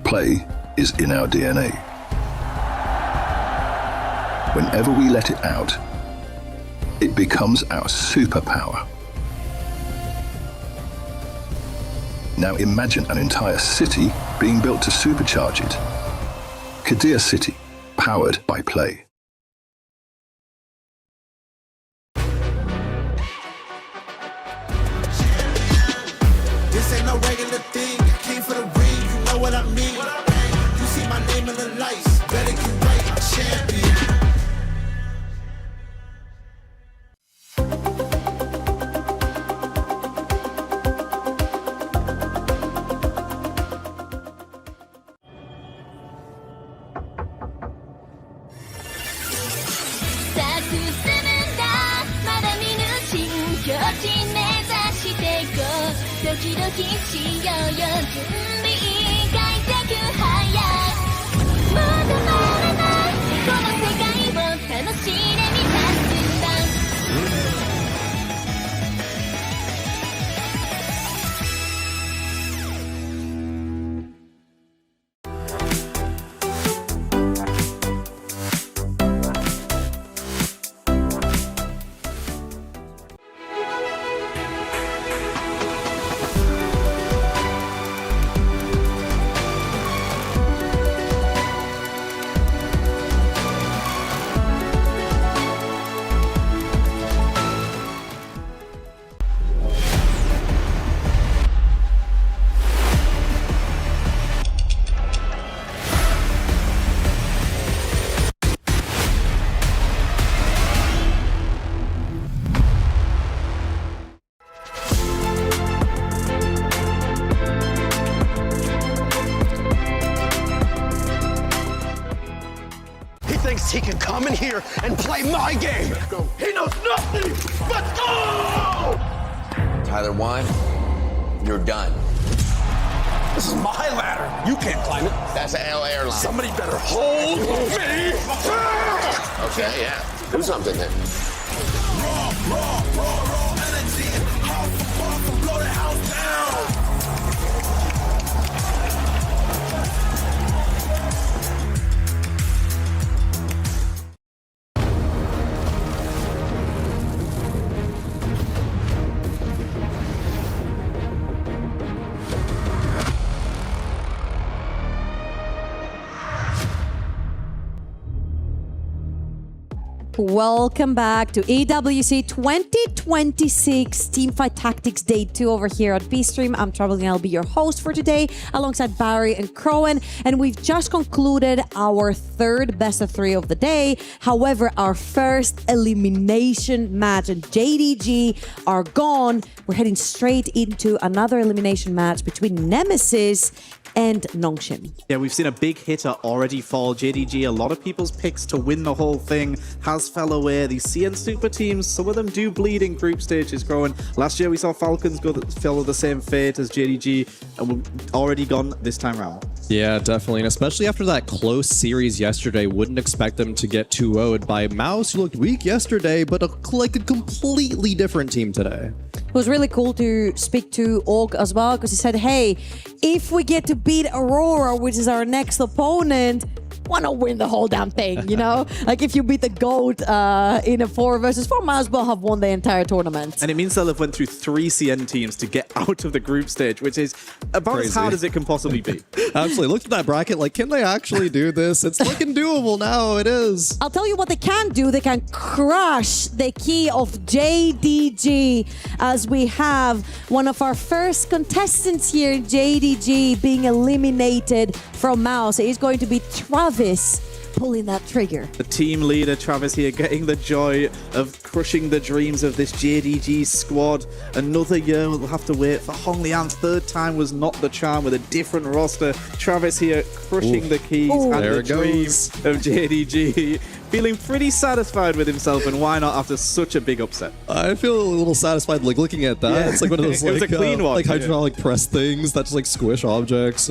D: Play is in our DNA. Whenever we let it out, it becomes our superpower. Now imagine an entire city being built to supercharge it. Kadir City, powered by play.
E: This ain't no regular thing. I came for the ring, you know what I mean. You see my name in the lights, better get right, champion.
F: He can come in here and play my game. He knows nothing. Let's go! Tyler Wine, you're done.
P: This is my ladder. You can't climb it.
F: That's an airline.
P: Somebody better hold me back.
F: Okay, yeah. Do something then.
P: Raw energy. House of blow the house down.
C: Welcome back to EWC 2026 Teamfight Tactics Day 2 over here at B-Stream. I'm Traveling, I'll be your host for today alongside Barry and Crowan. And we've just concluded our third best of 3 of the day. However, our first elimination match and JDG are gone. We're heading straight into another elimination match between Nemesis and Nongshim.
L: Yeah, we've seen a big hitter already fall. JDG, a lot of people's picks to win the whole thing has fell away. These CN super teams, some of them do bleed in group stages growing. Last year we saw Falcons follow the same fate as JDG, and we're already gone this time around.
B: Yeah, definitely. And especially after that close series yesterday, wouldn't expect them to get 2-0'd by Mouse, who looked weak yesterday, but like a completely different team today.
C: It was really cool to speak to Og as well, because he said, hey, if we get to beat Aurora, which is our next opponent, want to win the whole damn thing, you know? Like if you beat the GOAT in a 4 versus 4, might as well have won the entire tournament.
L: And it means they'll have went through 3 CN teams to get out of the group stage, which is about as hard as it can possibly be.
B: Absolutely. Looked at that bracket like, can they actually do this? It's looking doable now. It is.
C: I'll tell you what they can do. They can crush the key of JDG, as we have one of our first contestants here, JDG, being eliminated from Mouse. It is going to be Travis pulling that trigger.
L: The team leader, Travis, here, getting the joy of crushing the dreams of this JDG squad. Another year we'll have to wait for Hong Liang's third time was not the charm with a different roster. Travis here crushing the keys and the dreams of JDG. feeling pretty satisfied with himself, and why not after such a big upset?
B: I feel a little satisfied like looking at that.
L: Yeah.
B: It's like one of those
L: It was
B: like,
L: a clean one,
B: like hydraulic press things that just like squish objects,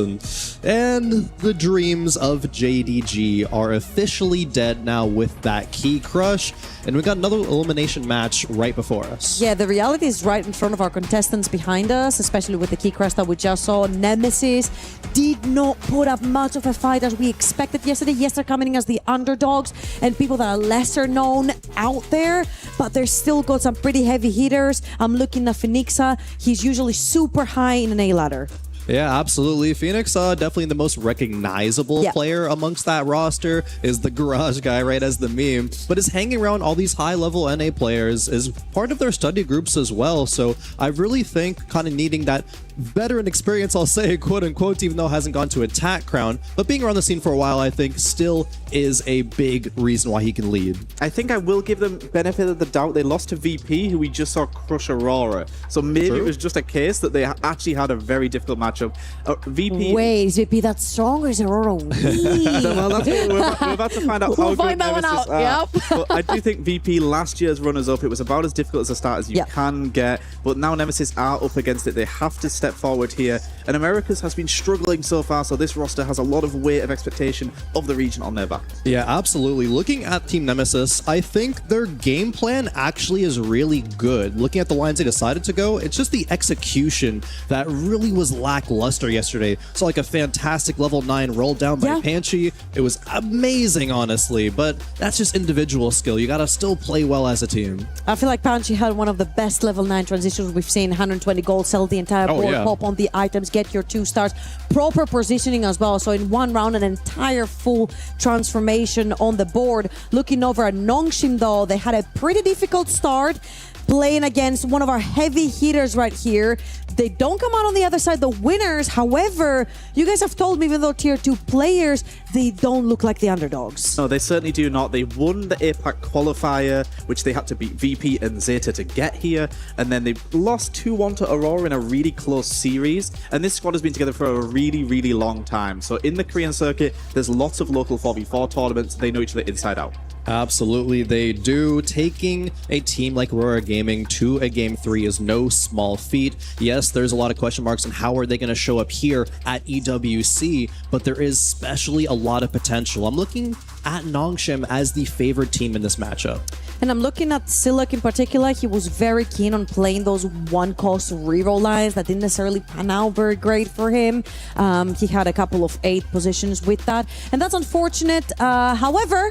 B: and the dreams of JDG are officially dead now with that key crush, and we got another elimination match right before us.
C: Yeah, the reality is right in front of our contestants behind us, especially with the key crush that we just saw. Nemesis did not put up much of a fight as we expected yesterday. Yes, they're coming in as the underdogs and people that are lesser known out there, but they're still got some pretty heavy hitters. I'm looking at Phoenixa. He's usually super high in an A ladder.
B: Yeah, absolutely. Phoenix, definitely the most recognizable player amongst that roster, is the garage guy, right, as the meme, but is hanging around all these high-level NA players, is part of their study groups as well. So I really think kind of needing that veteran experience, I'll say, quote unquote, even though it hasn't gone to attack crown, but being around the scene for a while, I think still is a big reason why he can lead.
L: I think I will give them benefit of the doubt. They lost to VP, who we just saw crush Aurora. So maybe it was just a case that they actually had a very difficult matchup. VP...
C: Wait, is VP that strong or is Aurora weak?
L: Well, that's what we're about to find out
C: We'll
L: how
C: find
L: good
C: that one
L: Nemesis
C: out,
L: are.
C: yep.
L: But I do think VP last year's runners-up, it was about as difficult as a start as you can get. But now Nemesis are up against it. They have to step forward here. And Americas has been struggling so far, so this roster has a lot of weight of expectation of the region on their back.
B: Yeah, absolutely. Looking at Team Nemesis, I think their game plan actually is really good. Looking at the lines they decided to go, it's just the execution that really was lackluster yesterday. So like a fantastic level 9 roll down by Panchi. It was amazing, honestly, but that's just individual skill. You gotta still play well as a team.
C: I feel like Panchi had one of the best level 9 transitions we've seen. 120 gold, sell the entire board, hop on the items, get your 2 stars. Proper positioning as well. So in one round, an entire full transformation on the board. Looking over at Nongshim though, they had a pretty difficult start playing against one of our heavy hitters right here. They don't come out on the other side, the winners. However, you guys have told me, even though tier 2 players, they don't look like the underdogs.
L: No, they certainly do not. They won the APAC qualifier, which they had to beat VP and Zeta to get here. And then they lost 2-1 to Aurora in a really close series. And this squad has been together for a really, really long time. So in the Korean circuit, there's lots of local 4v4 tournaments. They know each other inside out.
B: Absolutely, they do. Taking a team like Aurora Gaming to a Game 3 is no small feat. Yes, there's a lot of question marks on how are they going to show up here at EWC, but there is especially a lot of potential. I'm looking at Nongshim as the favored team in this matchup.
C: And I'm looking at Silak in particular. He was very keen on playing those one-cost reroll lines that didn't necessarily pan out very great for him. He had a couple of 8 positions with that, and that's unfortunate. However,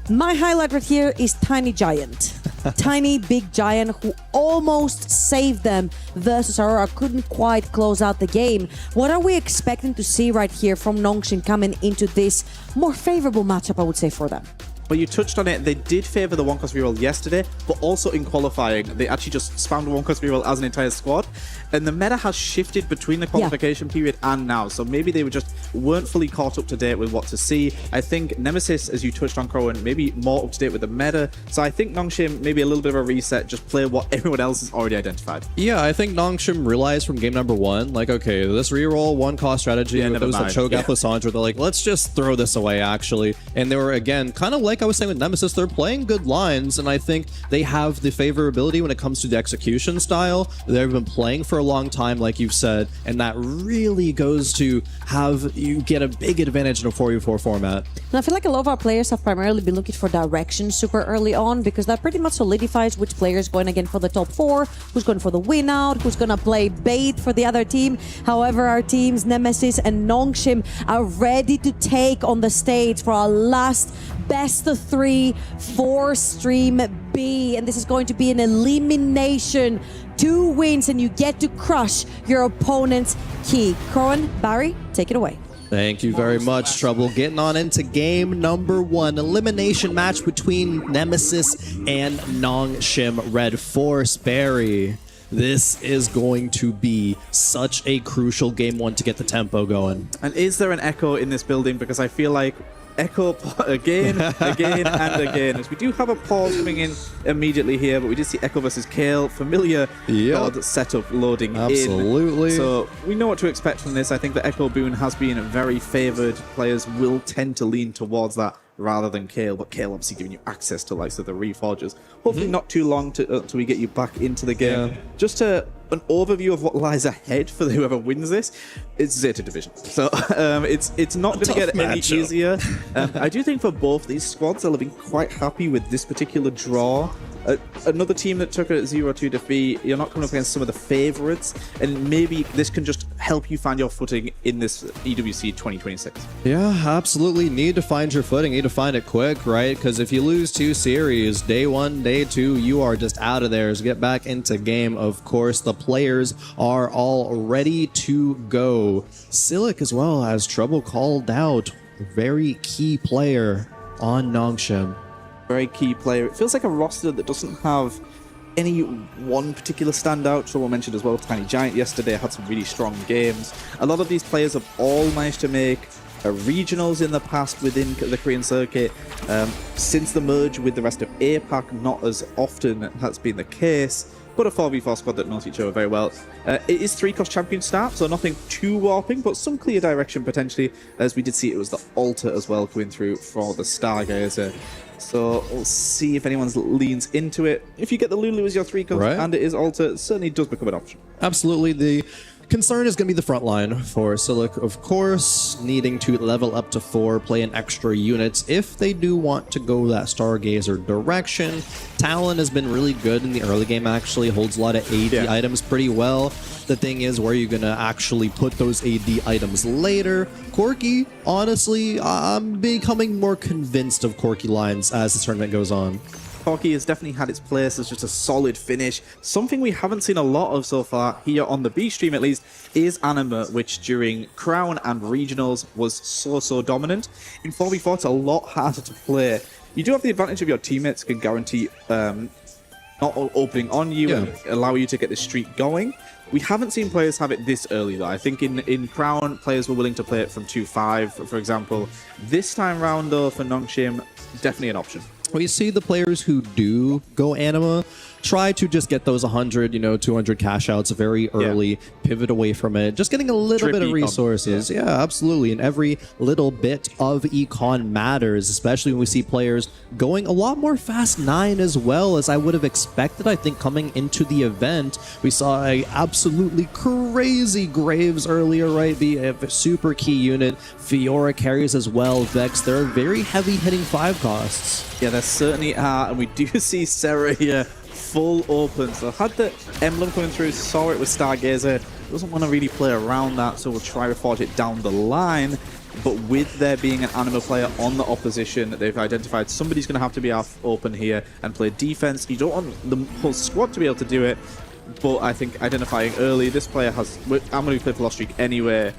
C: my highlight right here is Tiny Giant. Tiny Big Giant, who almost saved them versus Aurora, couldn't quite close out the game. What are we expecting to see right here from Nongshim coming into this more favorable matchup, I would say, for them?
L: But you touched on it, they did favor the one-cost reroll yesterday, but also in qualifying, they actually just spammed one-cost reroll as an entire squad. And the meta has shifted between the qualification period and now, so maybe they weren't fully caught up to date with what to see. I think Nemesis, as you touched on, Crowan, maybe more up to date with the meta. So I think Nongshim, maybe a little bit of a reset, just play what everyone else has already identified.
B: Yeah, I think Nongshim realized from game number 1, like, okay, this reroll one-cost strategy, there was a Cho'Gath Lissandra, they're like, let's just throw this away, actually. And they were, again, kind of like I was saying with Nemesis, they're playing good lines, and I think they have the favorability when it comes to the execution style. They've been playing for a long time, like you've said, and that really goes to have you get a big advantage in a 4v4 format.
C: And I feel like a lot of our players have primarily been looking for direction super early on, because that pretty much solidifies which player is going again for the top 4, who's going for the win out, who's going to play bait for the other team. However, our teams, Nemesis and Nongshim, are ready to take on the stage for our last best of 3 for Stream B, and this is going to be an elimination. 2 wins and you get to crush your opponent's key. Crowan, Barry, take it away.
B: Thank you very much, Trouble. Getting on into game number 1. Elimination match between Nemesis and Nongshim Red Force. Barry, this is going to be such a crucial game 1 to get the tempo going.
L: And is there an echo in this building? Because I feel like echo again, and again. As we do have a pause coming in immediately here, but we did see Echo versus Kale. Familiar God setup loading
B: Absolutely.
L: in. So we know what to expect from this. I think that Echo Boone has been very favoured. Players will tend to lean towards that rather than Kale, but Kale obviously giving you access to likes of the Reforgers. Hopefully not too long till we get you back into the game. Just an overview of what lies ahead for whoever wins this. It's Zeta Division, so it's not going to get any easier. I do think for both these squads, they'll have been quite happy with this particular draw. Another team that took a 0-2 defeat, you're not coming up against some of the favorites, and maybe this can just help you find your footing in this EWC 2026.
B: Yeah, absolutely. Need to find your footing. Need to find it quick, right? Because if you lose 2 series, day 1, day 2, you are just out of there. So get back into game. Of course, the players are all ready to go. Silic as well has trouble called out. Very key player on Nongshim.
L: Very key player. It feels like a roster that doesn't have any one particular standout. Trouble mentioned as well, Tiny Giant yesterday had some really strong games. A lot of these players have all managed to make regionals in the past within the Korean circuit. Since the merge with the rest of APAC, not as often that's been the case. But a 4v4 squad that knows each other very well. It is 3-cross champion start, so nothing too warping, but some clear direction potentially, as we did see it was the Altar as well going through for the Stargazer. So we'll see if anyone leans into it. If you get the Lulu as your 3-cross and it is Altar, it certainly does become an option.
B: Absolutely. The concern is going to be the front line for Silic, of course, needing to level up to 4, play in extra units if they do want to go that Stargazer direction. Talon has been really good in the early game, actually, holds a lot of AD items pretty well. The thing is, where are you going to actually put those AD items later? Corki, honestly, I'm becoming more convinced of Corki lines as the tournament goes on.
L: Corki has definitely had its place as just a solid finish. Something we haven't seen a lot of so far, here on the B stream at least, is Anima, which during Crown and Regionals was so dominant. In 4v4, it's a lot harder to play. You do have the advantage of your teammates can guarantee not opening on you and allow you to get the streak going. We haven't seen players have it this early though. I think in Crown, players were willing to play it from 2-5, for example. This time round though, for Nongshim, definitely an option.
B: We see the players who do go Anima try to just get those 100, 200 cash outs very early, pivot away from it, just getting a little bit of resources. Yeah, absolutely. And every little bit of econ matters, especially when we see players going a lot more fast 9 as well as I would have expected. I think coming into the event, we saw a absolutely crazy Graves earlier, right? Be a super key unit. Fiora carries as well. Vex, they're very heavy hitting 5 costs.
L: Yeah, they certainly are. And we do see Sarah here full open. So had the emblem coming through, saw it with Stargazer, doesn't want to really play around that, so we'll try to forge it down the line. But with there being an Anima player on the opposition, they've identified somebody's going to have to be open here and play defense. You don't want the whole squad to be able to do it, but I think identifying early, this player has, I'm going to play for Lost Streak anyway.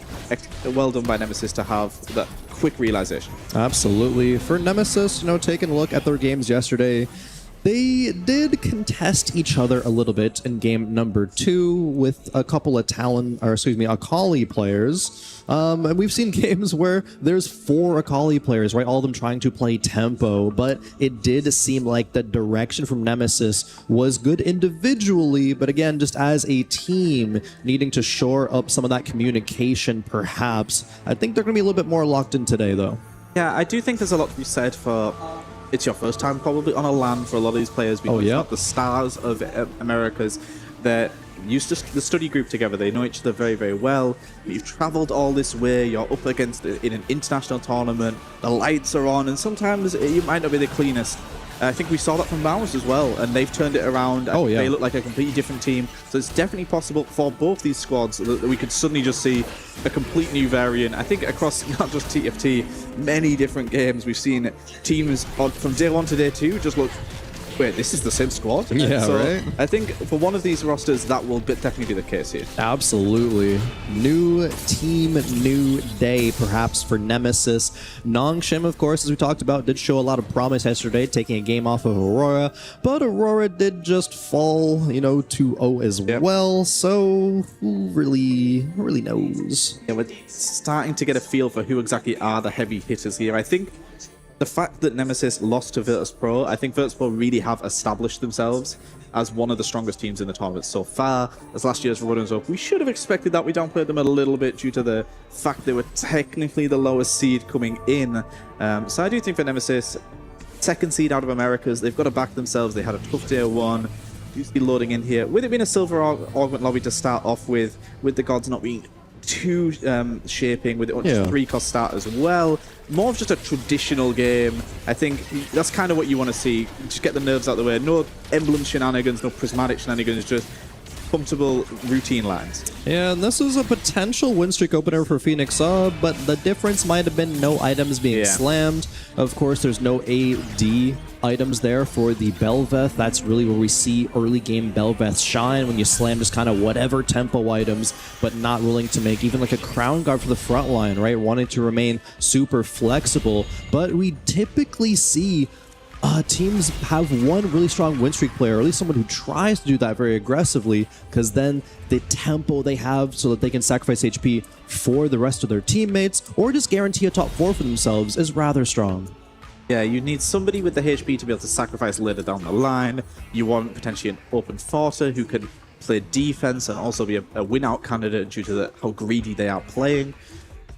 L: Well done by Nemesis to have that quick realization.
B: Absolutely. For Nemesis, taking a look at their games yesterday, they did contest each other a little bit in game number 2 with a couple of Akali players. And we've seen games where there's 4 Akali players, right? All of them trying to play tempo, but it did seem like the direction from Nemesis was good individually, but again, just as a team, needing to shore up some of that communication, perhaps. I think they're going to be a little bit more locked in today, though.
L: Yeah, I do think there's a lot to be said for it's your first time probably on a LAN for a lot of these players because it's not the stars of Americas. They're used to the study group together. They know each other very, very well. But you've traveled all this way. You're up against in an international tournament. The lights are on, and sometimes you might not be the cleanest. I think we saw that from Mouse as well, and they've turned it around. And they look like a completely different team. So it's definitely possible for both these squads that we could suddenly just see a complete new variant. I think across not just TFT, many different games, we've seen teams from day 1 to day 2 just look
Q: wait, this is the same squad?
B: Yeah,
Q: so
B: right?
Q: I think for one of these rosters, that will definitely be the case here.
B: Absolutely. New team, new day, perhaps, for Nemesis. Nongshim, of course, as we talked about, did show a lot of promise yesterday, taking a game off of Aurora, but Aurora did just fall, 2-0 as well, so who really knows?
Q: Yeah, we're starting to get a feel for who exactly are the heavy hitters here. I think the fact that Nemesis lost to Virtus.pro, I think Virtus.pro really have established themselves as one of the strongest teams in the tournament so far. As last year's runners-up, we should have expected that. We downplayed them a little bit due to the fact they were technically the lowest seed coming in. So I do think for Nemesis, second seed out of Americas, they've got to back themselves. They had a tough day one. You see loading in here. With it being a silver augment lobby to start off with the gods not being too shaping, with it on just 3-cost start as well. More of just a traditional game. I think that's kind of what you want to see. Just get the nerves out of the way. No emblem shenanigans, no prismatic shenanigans, just comfortable routine lines.
B: Yeah, and this is a potential win streak opener for Phoenix but the difference might have been no items being slammed. Of course, there's no AD items there for the Belveth. That's really where we see early game Belveth shine, when you slam just kind of whatever tempo items, but not willing to make even like a crown guard for the front line, right? Wanting to remain super flexible. But we typically see teams have one really strong win streak player, or at least someone who tries to do that very aggressively, because then the tempo they have so that they can sacrifice HP for the rest of their teammates, or just guarantee a top 4 for themselves, is rather strong.
Q: Yeah, you need somebody with the HP to be able to sacrifice later down the line. You want potentially an open forter who can play defense and also be a win-out candidate due to how greedy they are playing.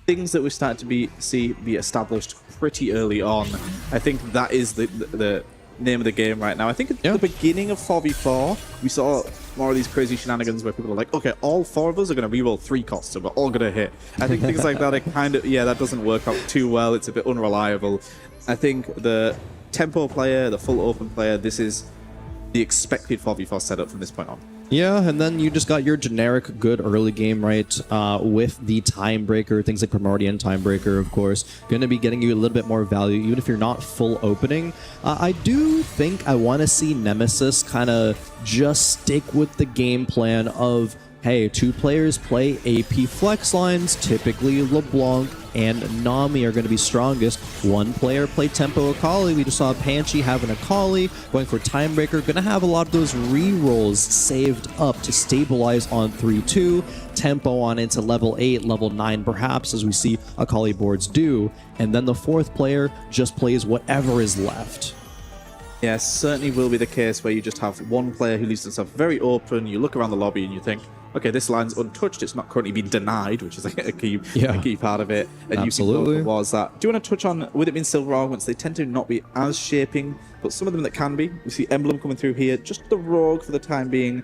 Q: Things that we're starting to see be established pretty early on. I think that is the name of the game right now. I think at the beginning of 4v4, we saw more of these crazy shenanigans where people are like, okay, all 4 of us are going to reroll 3 costs and we're all going to hit. I think things like that are kind of, that doesn't work out too well. It's a bit unreliable. I think the tempo player, the full open player, this is the expected 4v4 setup from this point on.
B: Yeah, and then you just got your generic good early game, right, with the Timebreaker, things like Primordian Timebreaker, of course, going to be getting you a little bit more value, even if you're not full opening. I do think I want to see Nemesis kind of just stick with the game plan of, hey, 2 players play AP flex lines, typically LeBlanc and Nami are going to be strongest. 1 player play Tempo Akali. We just saw Panchi having Akali, going for Timebreaker, going to have a lot of those re-rolls saved up to stabilize on 3-2, tempo on into level 8, level 9 perhaps, as we see Akali boards do, and then the 4th player just plays whatever is left.
Q: Yeah, certainly will be the case where you just have 1 player who leaves himself very open. You look around the lobby and you think, okay, this line's untouched. It's not currently been denied, which is a key part of it. And
B: absolutely.
Q: You can go towards that. Do you want to touch on, with it being silver augments, they tend to not be as shaping, but some of them that can be. We see Emblem coming through here. Just the Rogue for the time being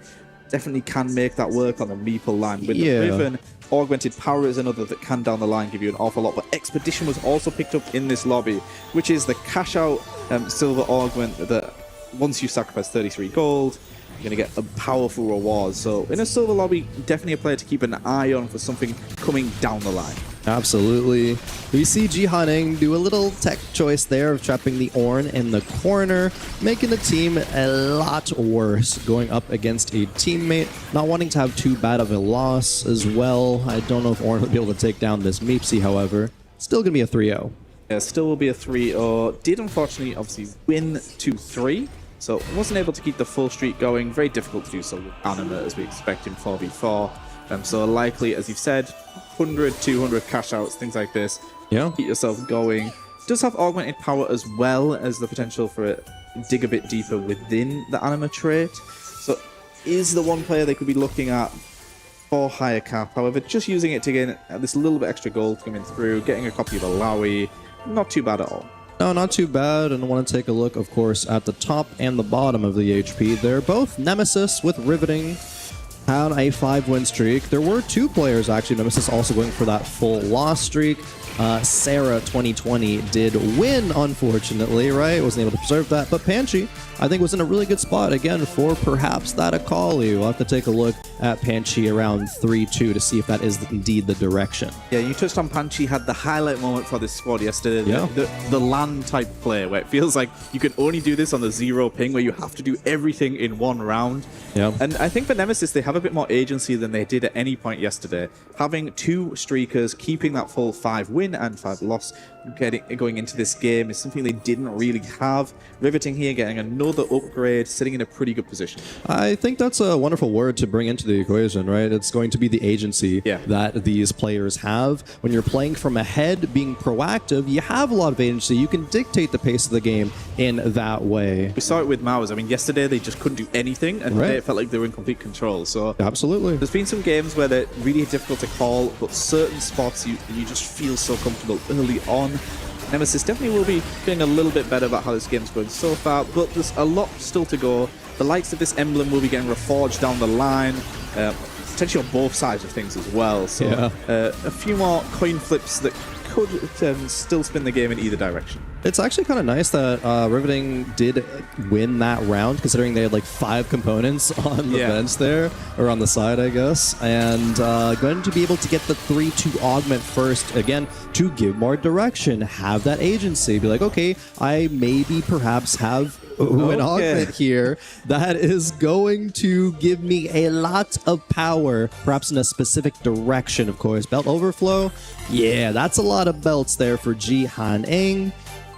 Q: definitely can make that work on the Meeple line. With the Riven, Augmented Power is another that can down the line give you an awful lot. But Expedition was also picked up in this lobby, which is the cash out silver augment that once you sacrifice 33 gold, you're going to get a powerful reward. So in a silver lobby, definitely a player to keep an eye on for something coming down the line.
B: Absolutely. We see Jihaning do a little tech choice there of trapping the Ornn in the corner, making the team a lot worse going up against a teammate. Not wanting to have too bad of a loss as well. I don't know if Ornn would be able to take down this Meepsy, however. Still going to be a 3-0.
Q: Yeah, still will be a 3-0. Did unfortunately obviously win 2-3. So wasn't able to keep the full streak going. Very difficult to do so with Anima as we expect in 4v4. So likely, as you've said, 100, 200 cash outs, things like this.
B: Yeah.
Q: Keep yourself going. Does have augmented power as well as the potential for it dig a bit deeper within the Anima trait. So is the 1 player they could be looking at for higher cap. However, just using it to gain this little bit extra gold coming through, getting a copy of Alawi, not too bad at all.
B: No, not too bad, and I want to take a look, of course, at the top and the bottom of the HP. They're both Nemesis with Riveting. had a 5-win streak. There were 2 players, actually, Nemesis also going for that full loss streak. Sarah 2020 did win, unfortunately, right? Wasn't able to preserve that. But Panchi, I think, was in a really good spot, again, for perhaps that Akali. We'll have to take a look at Panchi around 3-2 to see if that is indeed the direction.
Q: Yeah, you touched on Panchi had the highlight moment for this squad yesterday.
B: Yeah.
Q: The LAN type play where it feels like you can only do this on the 0 ping, where you have to do everything in one round.
B: Yeah.
Q: And I think for Nemesis, they have a bit more agency than they did at any point yesterday. Having 2 streakers, keeping that full 5 win and 5 loss, going into this game is something they didn't really have. Riveting here, getting another upgrade, sitting in a pretty good position.
B: I think that's a wonderful word to bring into the equation, right? It's going to be the agency that these players have. When you're playing from ahead, being proactive, you have a lot of agency. You can dictate the pace of the game in that way.
Q: We saw it with Maus. I mean, yesterday they just couldn't do anything, and today it felt like they were in complete control. So
B: absolutely,
Q: there's been some games where they're really difficult to call, but certain spots you just feel so comfortable early on. Nemesis definitely will be feeling a little bit better about how this game's going so far, but there's a lot still to go. The likes of this emblem will be getting reforged down the line, potentially on both sides of things as well. So a few more coin flips that could still spin the game in either direction.
B: It's actually kind of nice that Riveting did win that round, considering they had like 5 components on the bench there, or on the side, I guess, and going to be able to get the 3-2 augment first, again, to give more direction, have that agency, be like, okay, I maybe perhaps have an augment here that is going to give me a lot of power, perhaps in a specific direction, of course. Belt overflow, yeah, that's a lot of belts there for Jihan Eng,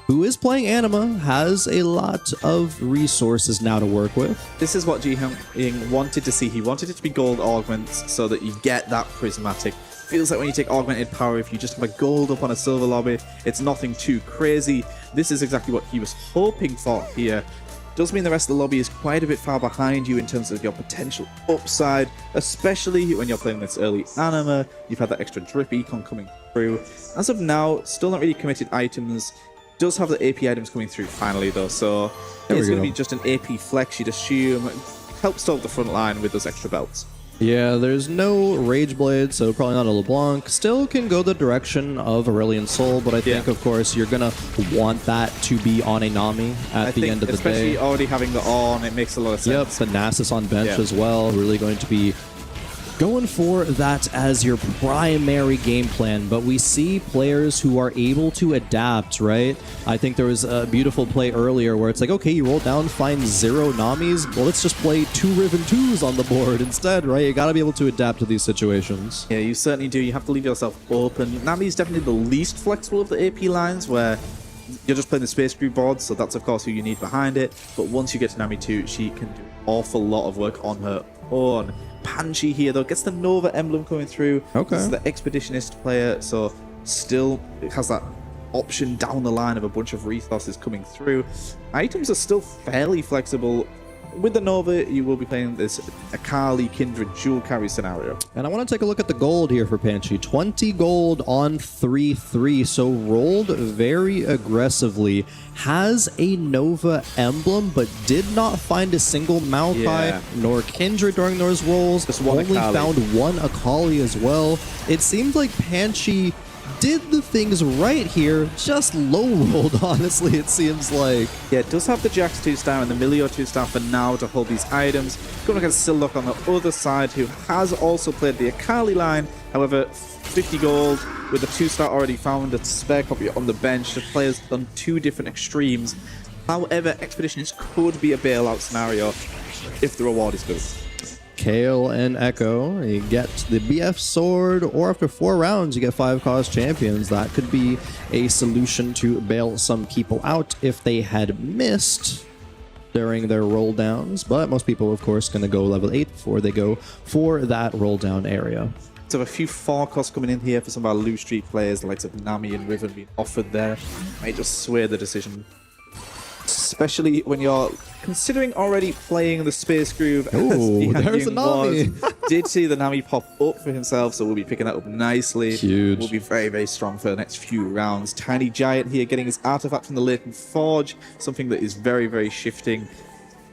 B: who is playing Anima, has a lot of resources now to work with.
Q: This is what Jihan Eng wanted to see. He wanted it to be gold augments so that you get that prismatic. Feels like when you take augmented power, if you just have a gold up on a silver lobby, it's nothing too crazy. This is exactly what he was hoping for here. Does mean the rest of the lobby is quite a bit far behind you in terms of your potential upside, especially when you're playing this early Anima. You've had that extra drip econ coming through. As of now, still not really committed items. Does have the AP items coming through finally though, so it's going to be just an AP flex, you'd assume. Help solve the front line with those extra belts.
B: Yeah, there's no Rage Blade, so probably not a LeBlanc. Still can go the direction of Aurelion Soul, but I think, of course, you're going to want that to be on a Nami at the end of the day.
Q: Especially already having the on, it makes a lot of sense.
B: Yep, the Nasus on bench as well, really going to be going for that as your primary game plan, but we see players who are able to adapt, right? I think there was a beautiful play earlier where it's like, okay, you roll down, find 0 Namis, well, let's just play 2 Riven 2s on the board instead, right? You gotta be able to adapt to these situations.
Q: Yeah, you certainly do. You have to leave yourself open. Nami is definitely the least flexible of the AP lines, where you're just playing the Space Crew board, so that's of course who you need behind it, but once you get to Nami 2, she can do an awful lot of work on her own. Panchi here though gets the Nova emblem coming through.
B: Okay.
Q: This is the Expeditionist player, so still it has that option down the line of a bunch of resources coming through. Items are still fairly flexible. With the Nova, you will be playing this Akali Kindred dual carry scenario.
B: And I want to take a look at the gold here for Panchi. 20 gold on 3-3, so rolled very aggressively. Has a Nova emblem, but did not find a single Maokai nor Kindred during those rolls.
Q: Just one
B: Only
Q: Akali.
B: found one Akali as well. It seems like Panchi did the things right here, just low rolled, honestly, it seems like.
Q: Yeah, it does have the Jax 2-star and the Milio 2-star for now to hold these items. Going against Sillock on the other side, who has also played the Akali line. However, 50 gold with a 2-star already found, a spare copy on the bench. The players on 2 different extremes. However, Expeditions could be a bailout scenario if the reward is good.
B: Kale and Echo, you get the BF sword, or after 4 rounds, you get 5 cost champions. That could be a solution to bail some people out if they had missed during their roll downs. But most people, of course, going to go level 8 before they go for that roll down area.
Q: So a few 4 costs coming in here for some of our loose street players, the likes of Nami and Riven being offered there. Might just sway the decision. Especially when you're considering already playing the Space Groove.
B: Ooh, there's a Nami.
Q: Did see the Nami pop up for himself, so we'll be picking that up nicely.
B: Huge.
Q: Will be very, very strong for the next few rounds. Tiny Giant here getting his artifact from the Latent Forge, something that is very, very shifting.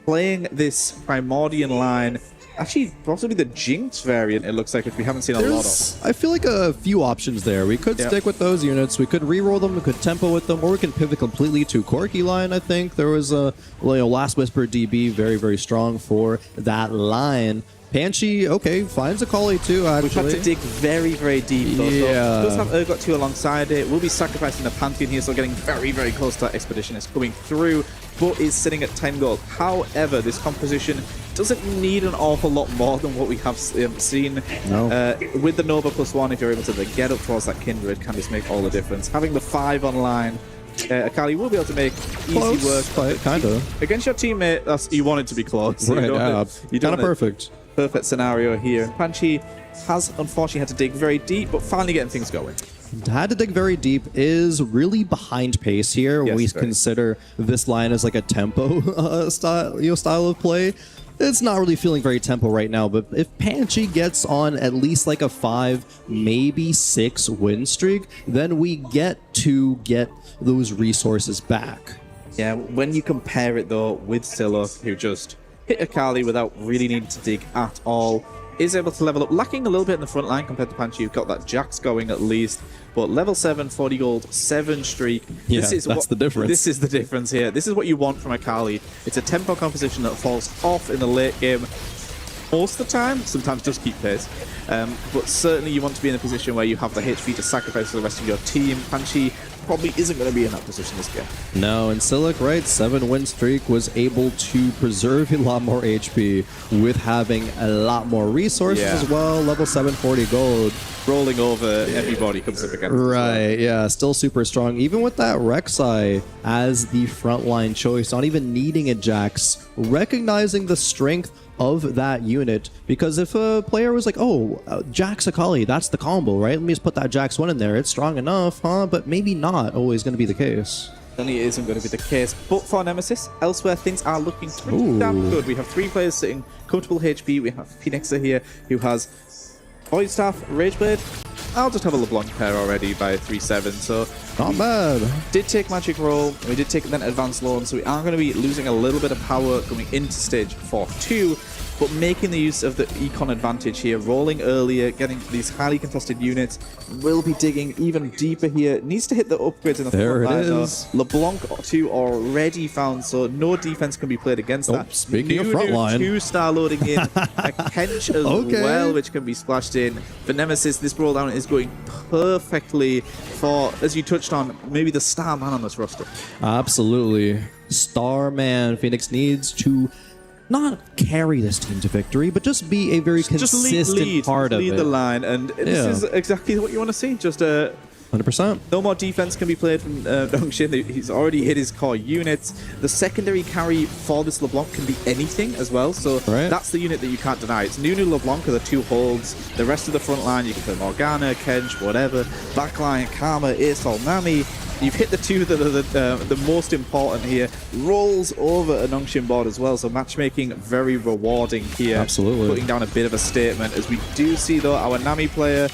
Q: Playing this Primordian line, actually possibly the Jinx variant, it looks like, which we haven't seen a lot of.
B: I feel like a few options there. We could stick with those units. We could re-roll them. We could tempo with them, or we can pivot completely to Corki line. I think there was a Last Whisper DB, very, very strong for that line. Panchi, okay, finds a Kali too, actually.
Q: We've had to dig very, very deep, though.
B: Yeah.
Q: So does have Urgot 2 alongside it. We'll be sacrificing the Pantheon here, so getting very, very close to that Expeditionist coming through, but is sitting at 10 gold. However, this composition doesn't need an awful lot more than what we have seen.
B: No.
Q: With the Nova +1, if you're able to get up towards that Kindred, can just make all the difference. Having the 5 online, Akali will be able to make easy work.
B: Kind of.
Q: Against your teammate, you want it to be close.
B: Right,
Q: You
B: kind of perfect.
Q: Perfect scenario here. Panchi has unfortunately had to dig very deep, but finally getting things going.
B: Had to dig very deep is really behind pace here.
Q: Yes,
B: we
Q: very.
B: consider this line as like a tempo style of play. It's not really feeling very tempo right now, but if Panchi gets on at least like a 5, maybe 6 win streak, then we get to get those resources back.
Q: Yeah, when you compare it though with Scylla, who just hit Akali without really needing to dig at all, is able to level up, lacking a little bit in the front line compared to Panchi. You've got that Jax going at least, but level 7, 40 gold, 7 streak.
B: Yeah,
Q: this is
B: that's the difference.
Q: This is the difference here. This is what you want from Akali. It's a tempo composition that falls off in the late game most of the time, sometimes just keep pace. But certainly you want to be in a position where you have the HP to sacrifice for the rest of your team. Panchi probably isn't going to be in that position this game.
B: No, and Silic, right, 7 win streak, was able to preserve a lot more HP with having a lot more resources as well. Level 7, 40 gold.
Q: Rolling over everybody comes up against.
B: Right, yeah, still super strong. Even with that Rek'Sai as the frontline choice, not even needing a Jax, recognizing the strength of that unit, because if a player was like, oh, Jax Akali, that's the combo, right? Let me just put that Jax 1 in there. It's strong enough, huh? But maybe not always going to be the case.
Q: Certainly isn't going to be the case. But for Nemesis, elsewhere things are looking pretty damn good. We have 3 players sitting comfortable HP. We have Phoenixa here, who has Void Staff, Rageblade. I'll just have a LeBlanc pair already by 3-7, so
B: not bad.
Q: Did take Magic Roll, we did take then Advanced Loan, so we are going to be losing a little bit of power going into stage 4-2, but making the use of the Econ advantage here, rolling earlier, getting these highly contested units. Will be digging even deeper here. Needs to hit the upgrades in the front line though. LeBlanc 2 already found, so no defense can be played against that.
B: Speaking of front line,
Q: 2-star loading in, a Kench as well, which can be splashed in. For Nemesis, this roll down is going perfectly for, as you touched on, maybe the star man on this roster.
B: Absolutely. Star man. Phoenix needs to not carry this team to victory, but just be a very consistent part of it.
Q: Lead the line, and this is exactly what you want to see. Just
B: 100%.
Q: No more defense can be played from Dongshin. He's already hit his core units. The secondary carry for this LeBlanc can be anything as well, so that's the unit that you can't deny. It's Nunu, LeBlanc are the 2 holds. The rest of the front line, you can play Morgana, Kench, whatever. Backline, Karma, Aesol, Nami. You've hit the 2 that are the most important here. Rolls over a Nongshim board as well, so matchmaking very rewarding here.
B: Absolutely.
Q: Putting down a bit of a statement, as we do see though our Nami player,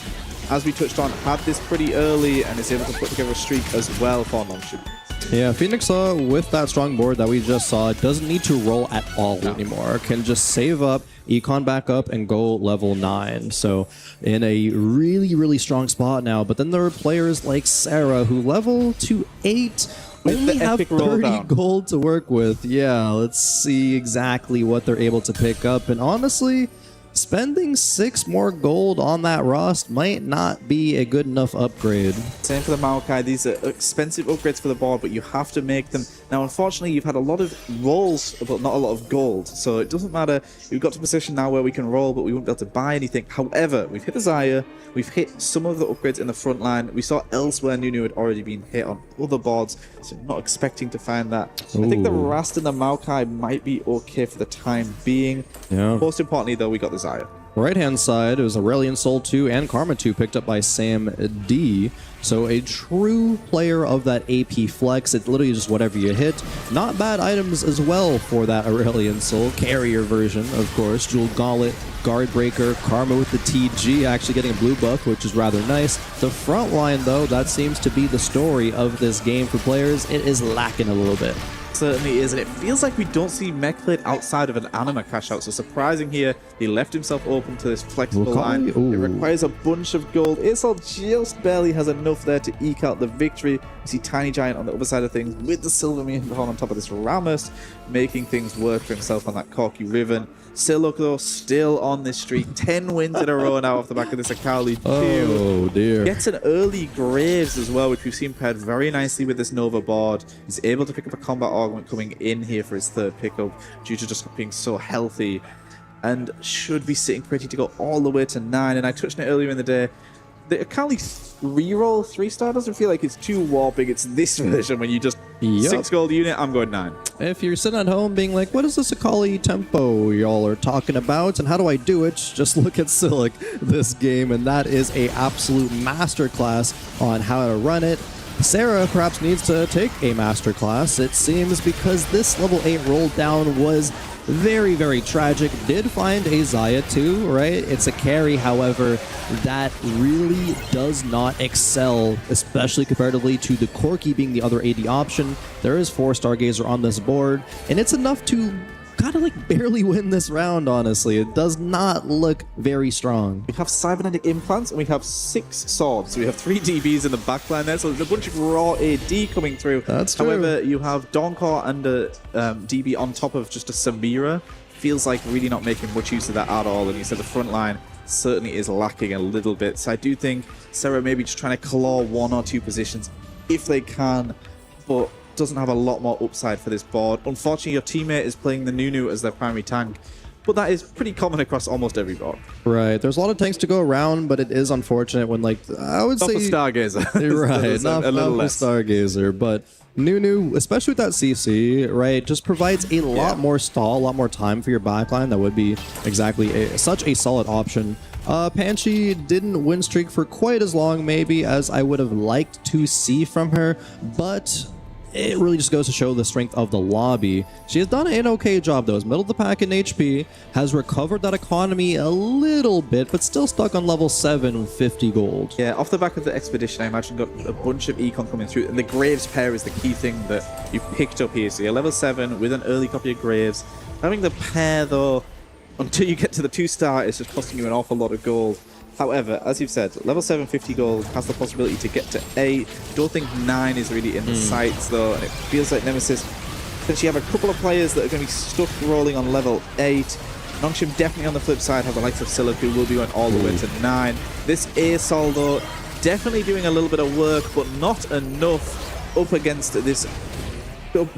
Q: as we touched on, had this pretty early and is able to put together a streak as well for Nongshim.
B: Yeah, Phoenix with that strong board that we just saw doesn't need to roll at all anymore. Can just save up, econ back up, and go level 9. So in a really, really strong spot now. But then there are players like Sarah who level to 8 only have 30 gold to work with. Yeah, let's see exactly what they're able to pick up. And honestly, spending 6 more gold on that Rust might not be a good enough upgrade.
Q: Same for the Maokai. These are expensive upgrades for the board, but you have to make them. Now, unfortunately, you've had a lot of rolls, but not a lot of gold. So it doesn't matter. We've got to a position now where we can roll, but we won't be able to buy anything. However, we've hit the Xayah. We've hit some of the upgrades in the front line. We saw elsewhere Nunu had already been hit on other boards, so not expecting to find that. I think the Rast and the Maokai might be okay for the time being.
B: Yeah.
Q: Most importantly, though, we got the Xayah.
B: Right hand side, it was Aurelion Soul 2 and Karma 2 picked up by Sam D. So a true player of that AP flex. It's literally just whatever you hit. Not bad items as well for that Aurelion Soul. Carrier version, of course. Jewel Gauntlet, Guard Breaker, Karma with the TG, actually getting a blue buff, which is rather nice. The front line, though, that seems to be the story of this game for players. It is lacking a little bit.
Q: Certainly is, and it feels like we don't see Mech played outside of an Anima cash out. So surprising here, he left himself open to this flexible line. It requires a bunch of gold. Isol just barely has enough there to eke out the victory. You see Tiny Giant on the other side of things with the Silver Horn on top of this Rammus, making things work for himself on that Corky Riven. Siluk, though, still on this streak. 10 wins in a row now off the back of this Akali.
B: Oh, dear.
Q: Gets an early Graves as well, which we've seen paired very nicely with this Nova board. He's able to pick up a combat augment coming in here for his third pickup due to just being so healthy, and should be sitting pretty to go all the way to 9. And I touched on it earlier in the day. The Akali reroll 3-star doesn't feel like it's too warping. It's this version when you just 6 gold unit, I'm going 9.
B: If you're sitting at home being like, what is this Akali tempo y'all are talking about, and how do I do it? Just look at Siluk this game, and that is a absolute masterclass on how to run it. Sarah perhaps needs to take a masterclass, it seems, because this level 8 roll down was very, very tragic. Did find a Xayah too, right? It's a carry, however, that really does not excel, especially comparatively to the Corky being the other AD option. There is 4 Stargazer on this board, and it's enough to kind of like barely win this round, honestly. It does not look very strong.
Q: We have cybernetic implants and we have 6 swords. So we have 3 DBs in the backline there. So there's a bunch of raw AD coming through.
B: That's true.
Q: However, you have Dawncore and a DB on top of just a Samira. Feels like really not making much use of that at all. And you said the front line certainly is lacking a little bit. So I do think Sarah maybe just trying to claw 1 or 2 positions if they can, but doesn't have a lot more upside for this board. Unfortunately, your teammate is playing the Nunu as their primary tank, but that is pretty common across almost every board.
B: Right. There's a lot of tanks to go around, but it is unfortunate when, like, I would
Q: Not
B: say...
Q: for Stargazer.
B: Right. Not
Q: a little
B: for
Q: less.
B: Stargazer, but Nunu, especially with that CC, right, just provides a lot more stall, a lot more time for your backline. That would be exactly such a solid option. Panchi didn't win streak for quite as long, maybe, as I would have liked to see from her, but it really just goes to show the strength of the lobby. She has done an okay job, though. Is middle of the pack in HP, has recovered that economy a little bit, but still stuck on level 7 with 50 gold.
Q: Yeah, off the back of the expedition, I imagine got a bunch of econ coming through, and the Graves pair is the key thing that you picked up here. So you're level 7 with an early copy of Graves. Having the pair, though, until you get to the 2-star, is just costing you an awful lot of gold. However, as you've said, level 7 50 gold has the possibility to get to 8. Don't think 9 is really in the sights, though, and it feels like Nemesis potentially have a couple of players that are going to be stuck rolling on level 8. Nongshim definitely on the flip side have the likes of Siluk, who will be going all the way to 9. This Asol, though, definitely doing a little bit of work, but not enough up against this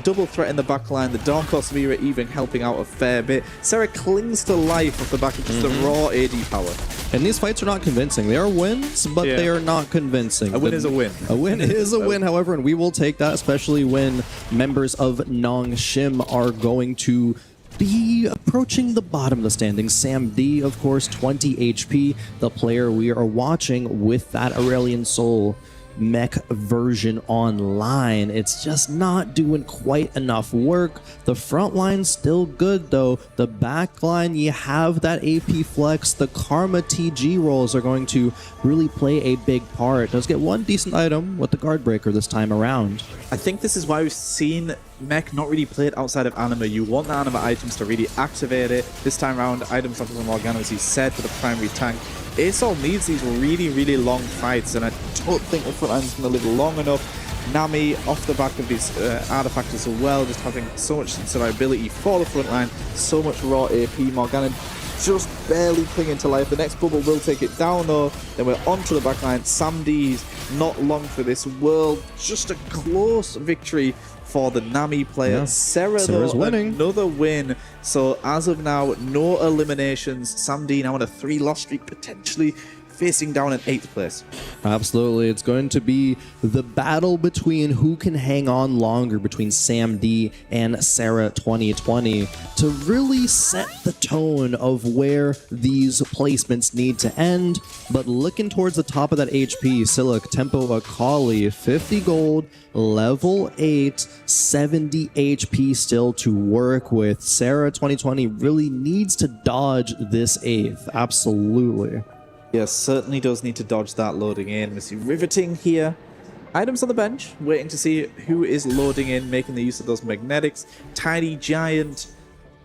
Q: double threat in the backline. The Dawncore Samira even helping out a fair bit. Sarah clings to life off the back of just the raw AD power.
B: And these fights are not convincing. They are wins, but they are not convincing.
Q: A win is a win.
B: A win is a win, however, and we will take that, especially when members of Nongshim are going to be approaching the bottom of the standings. Sam D, of course, 20 HP, the player we are watching with that Aurelian Soul mech version online. It's just not doing quite enough work. The front line's still good, though. The back line, you have that AP flex. The Karma TG rolls are going to really play a big part. Does get one decent item with the guard breaker this time around.
Q: I think this is why we've seen mech not really played outside of anima. You want the anima items to really activate it. This time around, items like the Morgana, as you said, for the primary tank. Asol needs these really, really long fights, and I don't think the front line is going to live long enough. Nami, off the back of these artifacts as well, just having so much survivability for the front line, so much raw AP. Morgana just barely clinging to life. The next bubble will take it down, though. Then we're on to the back line. Sam D's not long for this world. Just a close victory for the Nami player.
B: Yeah.
Q: Sarah's
B: winning.
Q: Another win. So as of now, no eliminations. Sam D now on a 3-loss streak, potentially facing down in 8th place.
B: Absolutely. It's going to be the battle between who can hang on longer between Sam D and Sarah 2020 to really set the tone of where these placements need to end. But looking towards the top of that HP, Siluk, Tempo Akali, 50 gold, level 8, 70 HP still to work with. Sarah 2020 really needs to dodge this 8th. Absolutely.
Q: Yes, certainly does need to dodge that loading in. We see riveting here. Items on the bench, waiting to see who is loading in, making the use of those magnetics. Tiny Giant.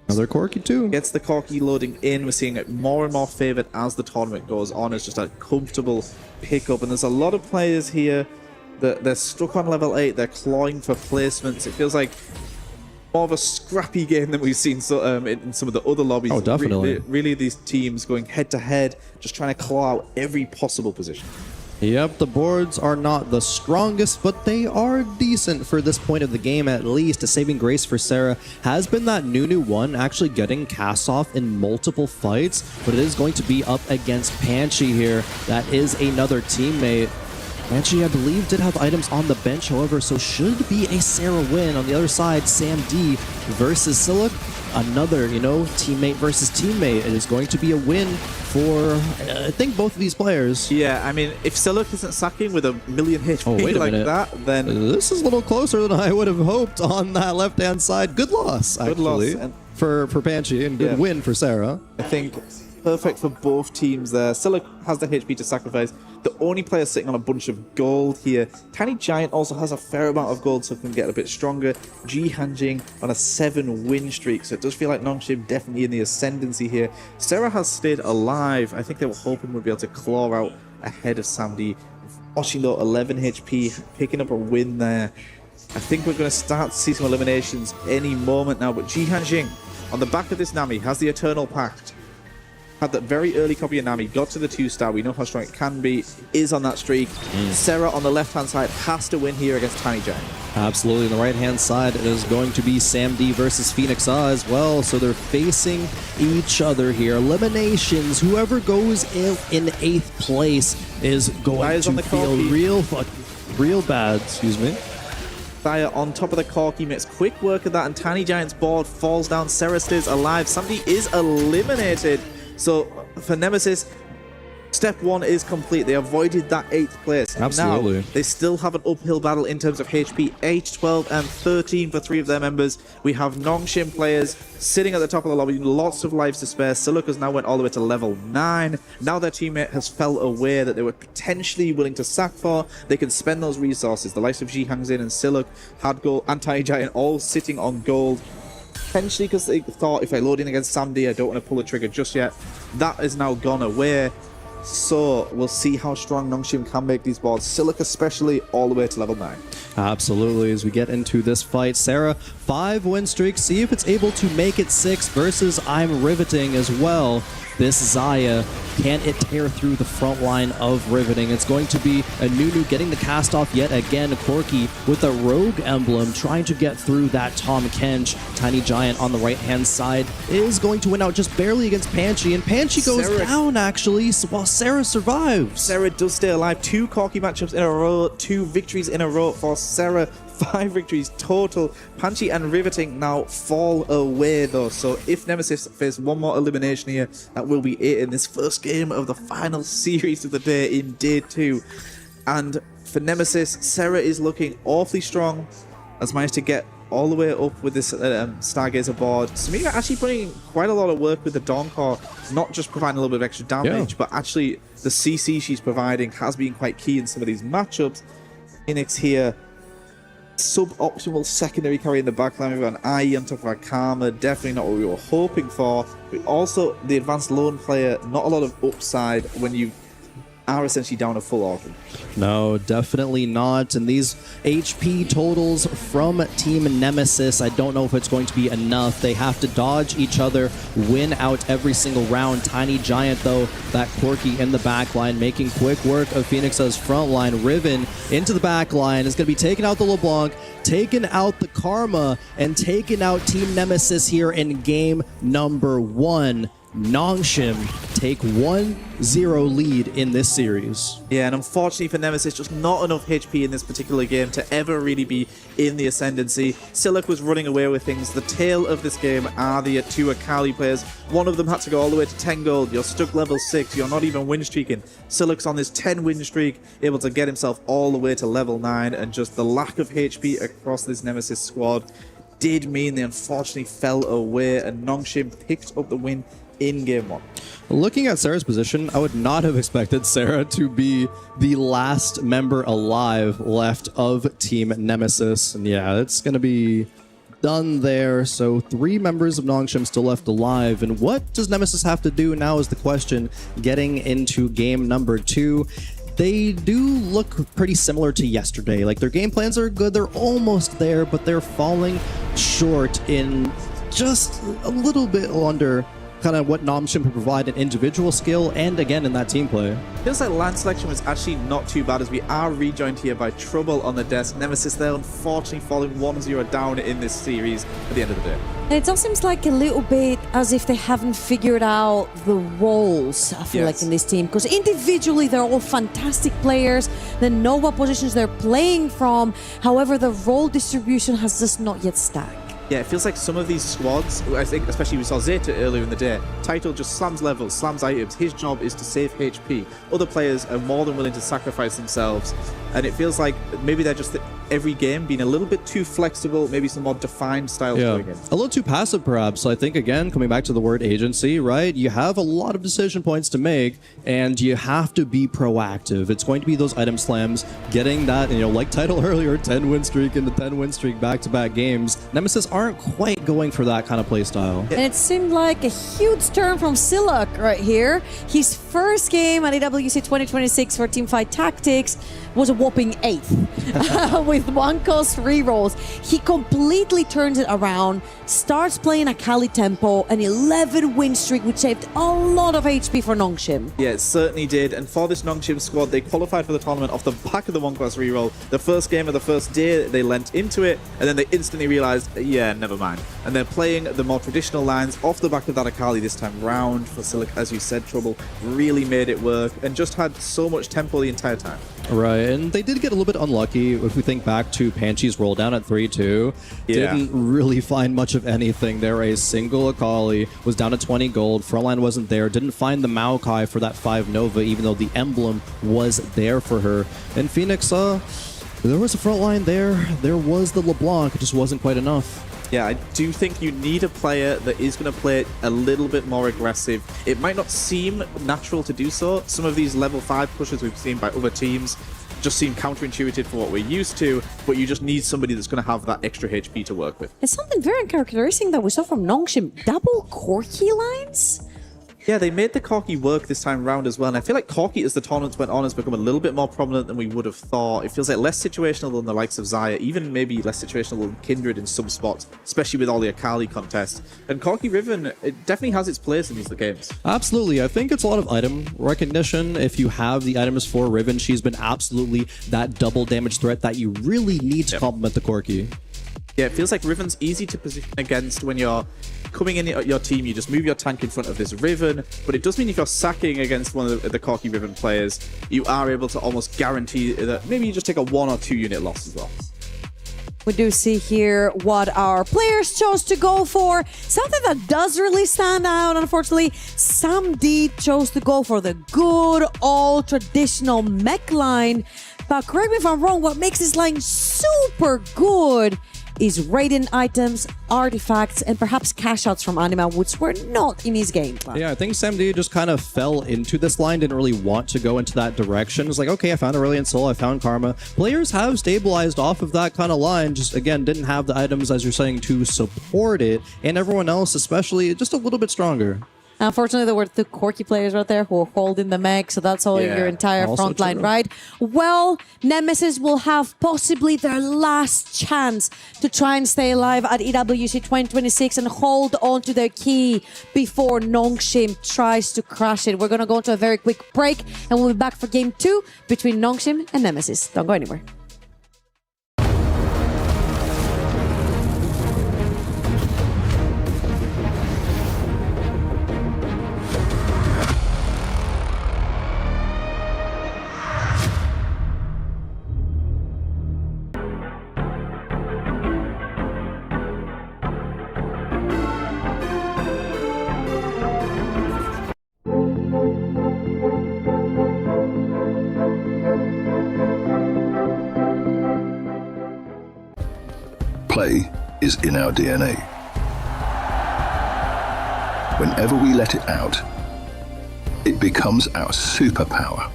B: Another Corky too.
Q: Gets the Corky loading in. We're seeing it more and more favored as the tournament goes on. It's just a comfortable pickup. And there's a lot of players here that they're stuck on level 8. They're clawing for placements. It feels like more of a scrappy game than we've seen in some of the other lobbies.
B: Oh, definitely.
Q: Really, these teams going head to head, just trying to claw out every possible position.
B: Yep, the boards are not the strongest, but they are decent for this point of the game at least. A saving grace for Sarah has been that Nunu one actually getting cast off in multiple fights, but it is going to be up against Panchi here. That is another teammate. Panchi, I believe, did have items on the bench, however, so should be a Sarah win. On the other side, Sam D versus Silic. Another, teammate versus teammate. It is going to be a win for, I think, both of these players.
Q: Yeah, I mean, if Silic isn't sacking with a million HP like that, then...
B: This is a little closer than I would have hoped on that left-hand side. Good loss, actually, for Panchi, and good win for Sarah.
Q: I think perfect for both teams there. Silic has the HP to sacrifice. The only player sitting on a bunch of gold here. Tiny Giant also has a fair amount of gold, so can get a bit stronger. Ji Hanjing on a 7-win streak, so it does feel like Nongshim definitely in the ascendancy here. Sarah has stayed alive. I think they were hoping we'd be able to claw out ahead of Samdi. Oshilo, 11 HP, picking up a win there. I think we're going to start to see some eliminations any moment now, but Ji Hanjing on the back of this Nami has the Eternal Pact. Had that very early copy of Nami, got to the 2-star, we know how strong it can be, is on that streak. Sarah on the left-hand side has to win here against Tiny Giant.
B: Absolutely. On the right-hand side, it is going to be Sam D versus Phoenix as well, so they're facing each other here. Eliminations, whoever goes in 8th place is going to feel real bad, excuse me.
Q: Thaya on top of the Corky makes quick work of that, and Tiny Giant's board falls down. Sarah stays alive. Somebody is eliminated. So for Nemesis, step 1 is complete. They avoided that 8th place.
B: Absolutely.
Q: Now, they still have an uphill battle in terms of HP. 8, 12, and 13 for 3 of their members. We have Nongshim players sitting at the top of the lobby, lots of lives to spare. Silica's now went all the way to level 9. Now their teammate has felt aware that they were potentially willing to sack for. They can spend those resources. The likes of Ji Hangzin and Silic had gold, and Tiny Giant all sitting on gold. Potentially because they thought, if I load in against Samdi, I don't want to pull the trigger just yet. That is now gone away. So we'll see how strong Nongshim can make these boards. Silic especially all the way to level 9.
B: Absolutely. As we get into this fight, Sarah, 5-win streak. See if it's able to make it 6 versus I'm Riveting as well. This Xayah, can it tear through the front line of Riveting? It's going to be a Nunu getting the cast off yet again. Corky with a rogue emblem trying to get through that Tom Kench. Tiny Giant on the right-hand side is going to win out just barely against Panchi, and Panchi goes down actually while Sarah survives.
Q: Sarah does stay alive. 2 Corky matchups in a row, 2 victories in a row for Sarah. 5 victories total. Panchi and Riveting now fall away though, so if Nemesis face one more elimination here, that will be it in this first game of the final series of the day in day 2. And for Nemesis, Sarah is looking awfully strong, has managed to get all the way up with this Stargazer board. Samira actually putting quite a lot of work with the Dawncore, not just providing a little bit of extra damage, but actually the CC she's providing has been quite key in some of these matchups. Phoenix here, suboptimal secondary carry in the backline. We've got an IE on top of our Karma, definitely not what we were hoping for. But also the advanced lone player, not a lot of upside when you are essentially down a full organ.
B: No, definitely not. And these HP totals from Team Nemesis, I don't know if it's going to be enough. They have to dodge each other, win out every single round. Tiny Giant, though, that Corky in the back line, making quick work of Phoenix's front line. Riven into the back line is going to be taking out the LeBlanc, taking out the Karma, and taking out Team Nemesis here in game number 1. Nongshim take 1-0 lead in this series.
Q: Yeah, and unfortunately for Nemesis, just not enough HP in this particular game to ever really be in the ascendancy. Silic was running away with things. The tail of this game are the 2 Akali players. One of them had to go all the way to 10 gold. You're stuck level 6. You're not even win streaking. Silic's on this 10-win streak, able to get himself all the way to level 9, and just the lack of HP across this Nemesis squad did mean they unfortunately fell away, and Nongshim picked up the win in game 1.
B: Looking at Sarah's position, I would not have expected Sarah to be the last member alive left of Team Nemesis. And yeah, it's going to be done there. So 3 members of Nongshim still left alive. And what does Nemesis have to do now is the question getting into game number 2. They do look pretty similar to yesterday. Like, their game plans are good. They're almost there, but they're falling short in just a little bit under kind of what Nongshim can provide in individual skill and again in that team play.
Q: Feels like land selection was actually not too bad, as we are rejoined here by Trouble on the desk. Nemesis there unfortunately falling 1-0 down in this series at the end of the day.
C: It all seems like a little bit as if they haven't figured out the roles, I feel like, in this team. Because individually, they're all fantastic players. They know what positions they're playing from. However, the role distribution has just not yet stacked.
Q: Yeah, it feels like some of these squads, I think especially we saw Zeta earlier in the day, Title just slams levels, slams items. His job is to save HP. Other players are more than willing to sacrifice themselves. And it feels like maybe they're just every game being a little bit too flexible, maybe some more defined styles going in.
B: A little too passive, perhaps. I think, again, coming back to the word agency, right? You have a lot of decision points to make, and you have to be proactive. It's going to be those item slams, getting that, like Title earlier, 10-win streak into 10-win streak back-to-back games. Nemesis aren't quite going for that kind of play style.
C: And it seemed like a huge turn from Siluk right here. His first game at EWC 2026 for Teamfight Tactics was a whopping 8th with 1 cost rerolls. He completely turns it around, starts playing a Kali tempo, an 11-win streak, which saved a lot of HP for Nongshim.
Q: Yeah, it certainly did. And for this Nongshim squad, they qualified for the tournament off the back of the 1 cost reroll. The first game of the first day, they lent into it, and then they instantly realized, yeah, never mind. And they're playing the more traditional lines off the back of that Akali this time round. For Siluk, as you said, Trouble really made it work and just had so much tempo the entire time.
B: Right, and they did get a little bit unlucky if we think back to Panchi's roll down at 3-2. Didn't really find much of anything there. A single Akali was down to 20 gold. Frontline wasn't there. Didn't find the Maokai for that 5 Nova, even though the emblem was there for her. And Phoenix, there was a frontline there. There was the LeBlanc. It just wasn't quite enough.
Q: Yeah, I do think you need a player that is going to play it a little bit more aggressive. It might not seem natural to do so. Some of these level 5 pushes we've seen by other teams just seem counterintuitive for what we're used to, but you just need somebody that's going to have that extra HP to work with.
C: It's something very characteristic that we saw from Nongshim. Double Corki lines?
Q: Yeah, they made the Corki work this time round as well, and I feel like Corki, as the tournaments went on, has become a little bit more prominent than we would have thought. It feels like less situational than the likes of Xayah, even maybe less situational than Kindred in some spots, especially with all the Akali contests. And Corki Riven, it definitely has its place in these games.
B: Absolutely. I think it's a lot of item recognition. If you have the items for Riven, she's been absolutely that double damage threat that you really need to complement the Corki.
Q: Yeah, it feels like Riven's easy to position against when you're coming in your team. You just move your tank in front of this Riven, but it does mean if you're sacking against one of the Corki Riven players, you are able to almost guarantee that maybe you just take a 1 or 2 unit loss as well.
C: We do see here what our players chose to go for. Something that does really stand out, unfortunately. Sam D chose to go for the good old traditional mech line. But correct me if I'm wrong, what makes this line super good is radiant items, artifacts, and perhaps cash outs from Anima, which were not in his game plan.
B: Yeah, I think SamD just kind of fell into this line, didn't really want to go into that direction. It's like, okay, I found Aurelian Soul, I found Karma. Players have stabilized off of that kind of line, just again, didn't have the items, as you're saying, to support it, and everyone else, especially, just a little bit stronger.
C: Unfortunately, there were 2 Corki players right there who were holding the mech, so that's all your entire front line, right? Well, Nemesis will have possibly their last chance to try and stay alive at EWC 2026 and hold on to their key before Nongshim tries to crash it. We're going to go into a very quick break, and we'll be back for game 2 between Nongshim and Nemesis. Don't go anywhere.
D: Play is in our DNA. whenever we let it out, it becomes our superpower.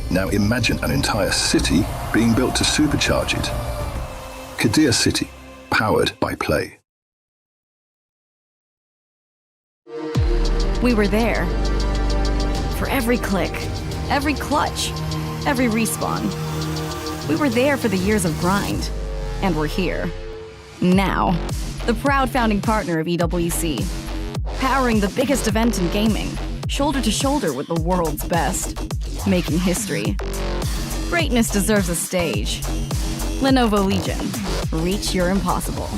D: Now imagine an entire city being built to supercharge it. Kadir City, powered by play.
M: We were there. For every click, every clutch, every respawn. We were there for the years of grind. And we're here. Now. The proud founding partner of EWC. Powering the biggest event in gaming. Shoulder to shoulder with the world's best. Making history. Greatness deserves a stage. Lenovo Legion. Reach your impossible.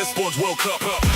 P: Esports World Cup up.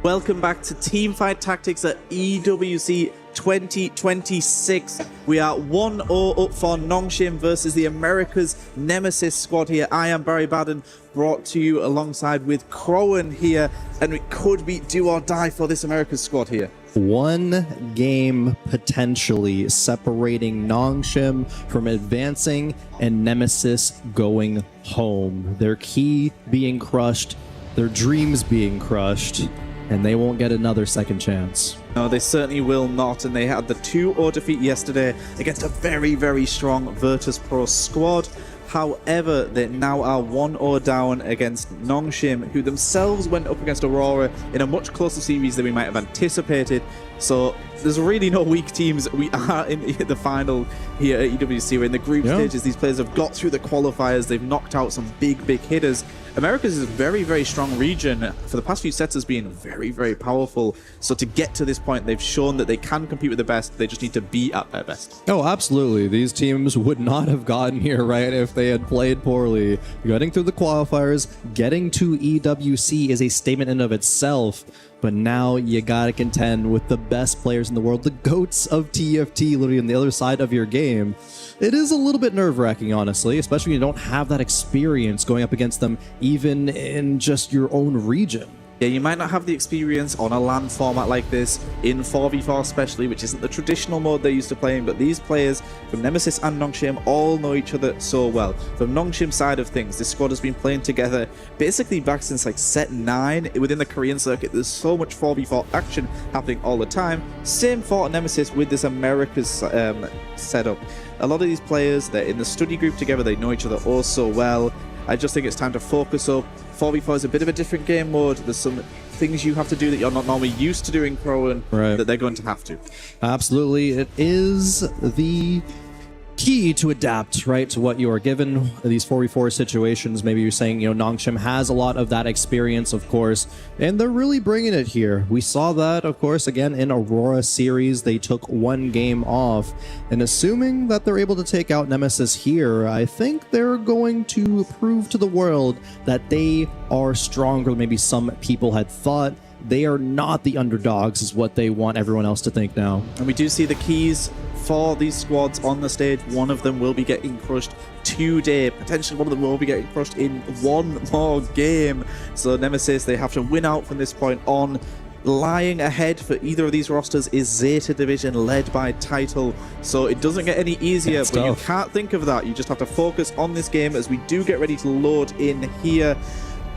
Q: Welcome back to Teamfight Tactics at EWC 2026. We are 1-0 up for Nongshim versus the America's Nemesis squad here. I am Barry Baden, brought to you alongside with Crowan here, and it could be do or die for this America's squad here.
B: One game potentially separating Nongshim from advancing and Nemesis going home. Their key being crushed, their dreams being crushed, and they won't get another second chance.
Q: No, they certainly will not, and they had the 2-0 defeat yesterday against a very, very strong Virtus Pro squad. However, they now are 1-0 down against Nongshim, who themselves went up against Aurora in a much closer series than we might have anticipated. So there's really no weak teams. We are in the final here at EWC. We're in the group stages. These players have got through the qualifiers. They've knocked out some big hitters. America's is a very, very strong region. For the past few sets has been very, very powerful. So to get to this point, they've shown that they can compete with the best. They just need to be at their best.
B: Oh, absolutely. These teams would not have gotten here, right, if they had played poorly. Getting through the qualifiers, getting to EWC is a statement in of itself. But now you gotta contend with the best players in the world, the GOATs of TFT, literally on the other side of your game. It is a little bit nerve-wracking, honestly, especially when you don't have that experience going up against them, even in just your own region.
Q: Yeah, you might not have the experience on a LAN format like this, in 4v4 especially, which isn't the traditional mode they're used to playing, but these players from Nemesis and Nongshim all know each other so well. From Nongshim's side of things, this squad has been playing together basically back since like set 9 within the Korean circuit. There's so much 4v4 action happening all the time. Same for Nemesis with this America's setup. A lot of these players, they're in the study group together, they know each other all so well. I just think it's time to focus up. 4v4 is a bit of a different game mode. There's some things you have to do that you're not normally used to doing, Crowan, that they're going to have to.
B: Absolutely. It is the key to adapt, right, to what you are given. These 4v4 situations, maybe you're saying, Nongshim has a lot of that experience, of course, and they're really bringing it here. We saw that, of course, again, in Aurora series. They took one game off, and assuming that they're able to take out Nemesis here, I think they're going to prove to the world that they are stronger than maybe some people had thought. They are not the underdogs, is what they want everyone else to think now.
Q: And we do see the keys for these squads on the stage. One of them will be getting crushed today. Potentially one of them will be getting crushed in one more game. So Nemesis, they have to win out from this point on. Lying ahead for either of these rosters is Zeta Division, led by Title. So it doesn't get any easier, but you can't think of that. You just have to focus on this game as we do get ready to load in here.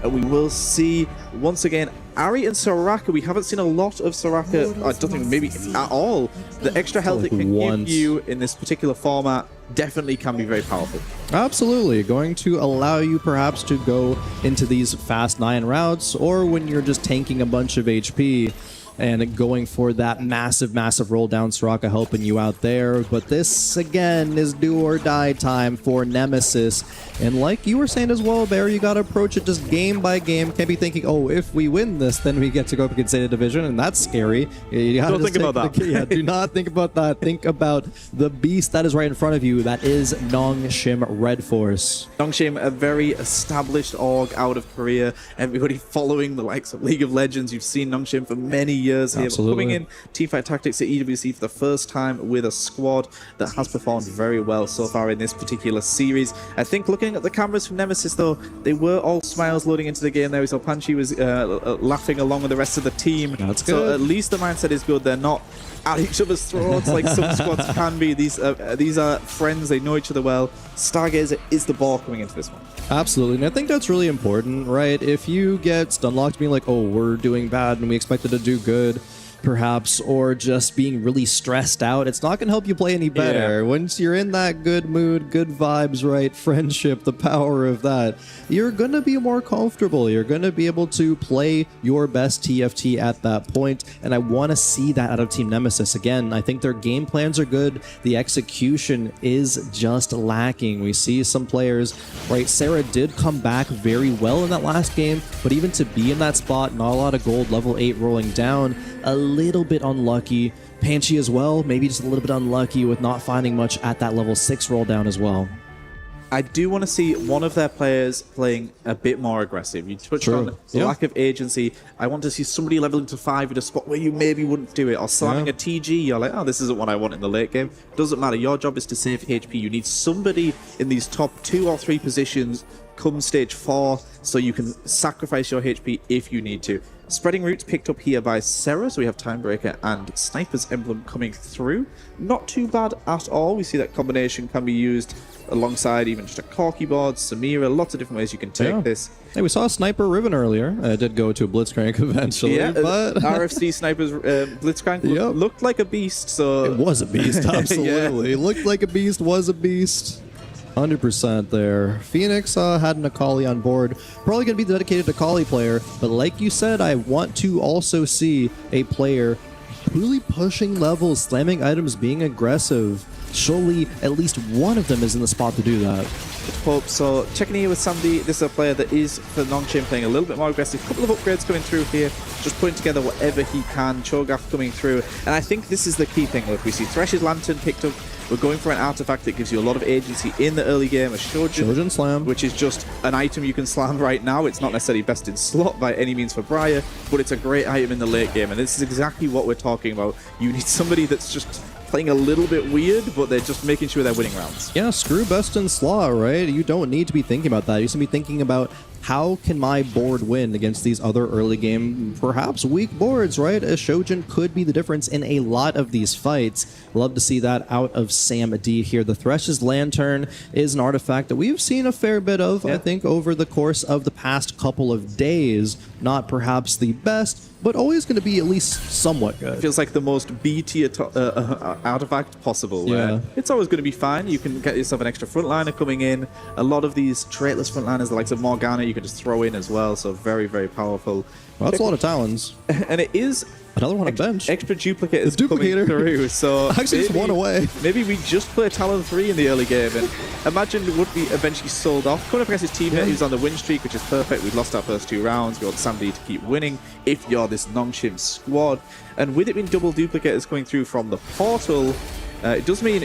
Q: We will see, once again, Ari and Soraka. We haven't seen a lot of Soraka, I don't think maybe at all. The extra health it can give you in this particular format definitely can be very powerful.
B: Absolutely. Going to allow you perhaps to go into these fast 9 routes, or when you're just tanking a bunch of HP and going for that massive roll down. Soraka helping you out there. But this, again, is do or die time for Nemesis. And like you were saying as well, Bear, you got to approach it just game by game. Can't be thinking, oh, if we win this, then we get to go up against Zeta Division, and that's scary. You
Q: don't think about that.
B: Yeah, do not think about that. Think about the beast that is right in front of you. That is Nongshim Red Force.
Q: Nongshim, a very established org out of Korea. Everybody following the likes of League of Legends. You've seen Nongshim for many years here.
B: Absolutely.
Q: Coming in Teamfight Tactics at EWC for the first time with a squad that has performed very well so far in this particular series. I think looking at the cameras from Nemesis, though, they were all smiles loading into the game there. We saw Panchi was laughing along with the rest of the team.
B: That's good.
Q: So at least the mindset is good. They're not at each other's throats like some squads can be. These are friends. They know each other well. Stargazer is the ball coming into this one.
B: Absolutely, and I think that's really important, right? If you get stunlocked being like, oh, we're doing bad and we expected to do good, perhaps, or just being really stressed out, it's not going to help you play any better.
Q: Yeah.
B: Once you're in that good mood, good vibes, right, friendship, the power of that, you're going to be more comfortable. You're going to be able to play your best TFT at that point, and I want to see that out of Team Nemesis. Again, I think their game plans are good. The execution is just lacking. We see some players, right, Sarah did come back very well in that last game, but even to be in that spot, not a lot of gold, level 8 rolling down, a little bit unlucky. Panchi as well, maybe just a little bit unlucky with not finding much at that level 6 roll down as well.
Q: I do want to see one of their players playing a bit more aggressive. You touched on the lack of agency. I want to see somebody leveling to 5 at a spot where you maybe wouldn't do it, or slamming a TG. You're like, oh, this isn't what I want in the late game. Doesn't matter. Your job is to save HP. You need somebody in these top 2 or 3 positions come stage 4 so you can sacrifice your HP if you need to. Spreading Roots picked up here by Sarah, so we have Timebreaker and Sniper's Emblem coming through. Not too bad at all. We see that combination can be used alongside even just a Corky board, Samira, lots of different ways you can take this.
B: Hey, we saw Sniper Riven earlier. I did go to a Blitzcrank eventually, but
Q: RFC Sniper's Blitzcrank looked like a beast. So
B: it was a beast, absolutely. It looked like a beast, was a beast. 100% there. Phoenix had an Akali on board. Probably going to be dedicated to Akali player, but like you said, I want to also see a player really pushing levels, slamming items, being aggressive. Surely at least one of them is in the spot to do that.
Q: Hope so. Checking here with Sandy, this is a player that is, for Nongshim, playing a little bit more aggressive. A couple of upgrades coming through here, just putting together whatever he can. Cho'Gath coming through, and I think this is the key thing. Look, we see Thresh's Lantern picked up. We're going for an artifact that gives you a lot of agency in the early game. A Shojin
B: Slam,
Q: which is just an item you can slam right now. It's not necessarily best in slot by any means for Briar, but it's a great item in the late game, and this is exactly what we're talking about. You need somebody that's just playing a little bit weird, but they're just making sure they're winning rounds.
B: Yeah, screw best in slot, right? You don't need to be thinking about that. You should be thinking about, how can my board win against these other early game, perhaps weak boards, right? A Shojin could be the difference in a lot of these fights. Love to see that out of Sam D here. The Thresh's Lantern is an artifact that we've seen a fair bit of, I think, over the course of the past couple of days. Not perhaps the best, but always going to be at least somewhat good.
Q: Feels like the most B-tier artifact possible.
B: Yeah.
Q: It's always going to be fine. You can get yourself an extra frontliner coming in. A lot of these traitless frontliners, the likes of Morgana, you can just throw in as well. So very, very powerful.
B: Well, that's a lot of Talons.
Q: And it is
B: Another one on bench.
Q: Extra duplicate is coming
B: duplicator.
Q: through. So
B: Actually, just one away.
Q: Maybe we just play Talon 3 in the early game, and imagine it would be eventually sold off. Coming up against his teammate who's on the win streak, which is perfect. We've lost our first 2 rounds. We want Sandy to keep winning if you're this Nongshim squad. And with it being double duplicators coming through from the portal, it does mean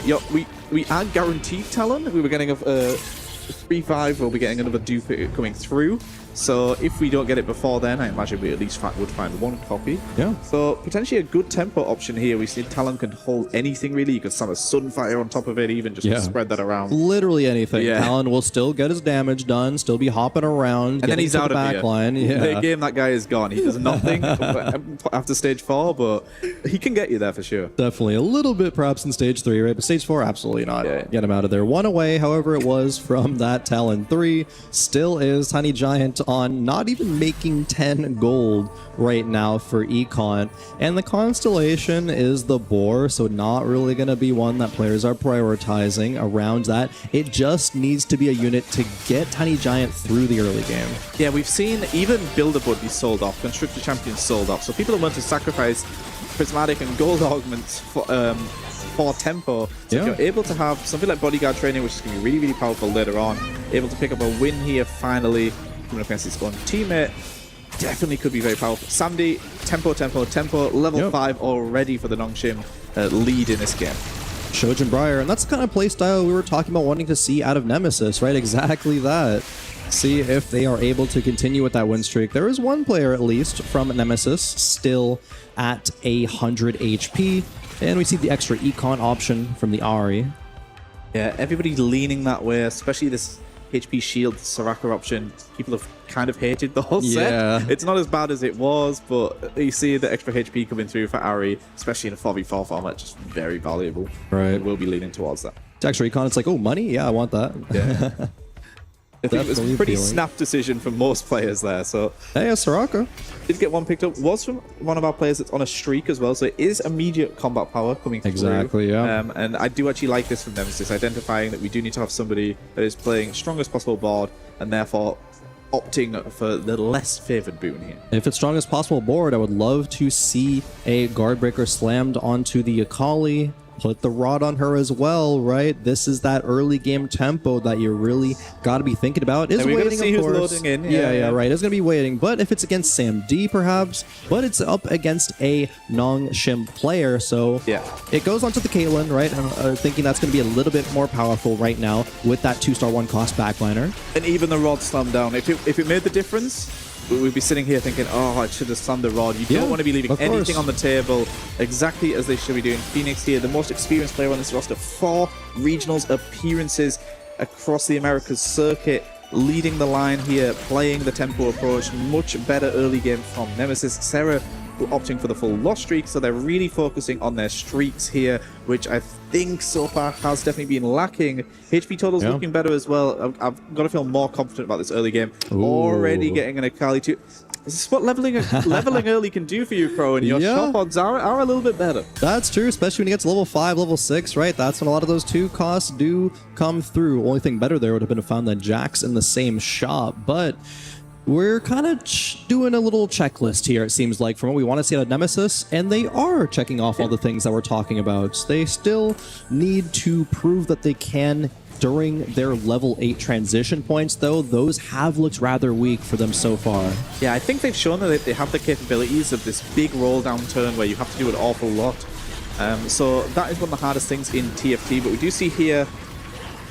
Q: we are guaranteed Talon. We were getting a 3-5, we'll be getting another duplicate coming through. So if we don't get it before then, I imagine we at least would find 1 copy.
B: Yeah.
Q: So potentially a good tempo option here. We see Talon can hold anything really. You could summon a Sunfire on top of it, even just to spread that around.
B: Literally anything.
Q: Yeah.
B: Talon will still get his damage done, still be hopping around,
Q: And then he's out
B: the
Q: of
B: back line. Yeah.
Q: The game, that guy is gone. He does nothing after stage 4, but he can get you there for sure.
B: Definitely a little bit perhaps in stage 3, right? But stage 4, absolutely not. Get him out of there. 1 away, however, it was from that Talon 3. Still is Tiny Giant on not even making 10 gold right now for Econ. And the Constellation is the boar, so not really going to be one that players are prioritizing around that. It just needs to be a unit to get Tiny Giant through the early game.
Q: Yeah, we've seen even Builder Bud be sold off, Constructor Champions sold off, so people are willing to sacrifice prismatic and gold augments for tempo. So if you're able to have something like Bodyguard Training, which is going to be really, really powerful later on, able to pick up a win here finally, coming up against his own teammate, definitely could be very powerful. Sandy, tempo, level 5 already for the Nongshim lead in this game.
B: Shojin Briar, and that's the kind of playstyle we were talking about wanting to see out of Nemesis, right? Exactly that. See if they are able to continue with that win streak. There is one player, at least, from Nemesis still at 100 HP, and we see the extra Econ option from the Ahri.
Q: Yeah, everybody's leaning that way, especially this HP Shield Soraka option. People have kind of hated the whole set. It's not as bad as it was, but you see the extra HP coming through for Ahri, especially in a 4v4 format, just very valuable.
B: Right.
Q: We'll be leaning towards that.
B: It's extra Econ, it's like, oh, money? Yeah, I want that.
Q: Yeah. I think it was a pretty snap decision for most players there. So
B: hey, Soraka
Q: did get one picked up. Was from one of our players that's on a streak as well. So it is immediate combat power coming through.
B: Exactly, yeah.
Q: And I do actually like this from Nemesis, identifying that we do need to have somebody that is playing strongest possible board and therefore opting for the less favored boon here.
B: If it's strongest possible board, I would love to see a guard breaker slammed onto the Akali. Put the rod on her as well, right? This is that early game tempo that you really got to be thinking about. Is waiting,
Q: see
B: of
Q: who's
B: course.
Q: loading in.
B: Yeah, right. It's going to be waiting. But if it's against Sam D, perhaps, but it's up against a Nongshim player, so it goes onto the Caitlyn, right? I'm thinking that's going to be a little bit more powerful right now with that 2-star 1-cost backliner.
Q: And even the rod slammed down. If it made the difference, we'd be sitting here thinking, oh, I should have slammed the rod. You don't want to be leaving anything on the table, exactly as they should be doing. Phoenix here, the most experienced player on this roster, 4 regionals appearances across the Americas circuit, leading the line here, playing the tempo approach. Much better early game from Nemesis. Sarah opting for the full loss streak, so they're really focusing on their streaks here, which I think so far has definitely been lacking. HP total's looking better as well. I've got to feel more confident about this early game. Already getting an Akali too. This is what leveling early can do for you, Crow, and your shop odds are a little bit better.
B: That's true, especially when you get to level 5, level 6, right? That's when a lot of those 2 costs do come through. Only thing better there would have been to find the Jax in the same shop, but we're kind of doing a little checklist here, it seems like, from what we want to see out of Nemesis, and they are checking off all the things that we're talking about. They still need to prove that they can during their level 8 transition points, though. Those have looked rather weak for them so far.
Q: Yeah, I think they've shown that they have the capabilities of this big roll down turn where you have to do an awful lot. So that is one of the hardest things in TFT, but we do see here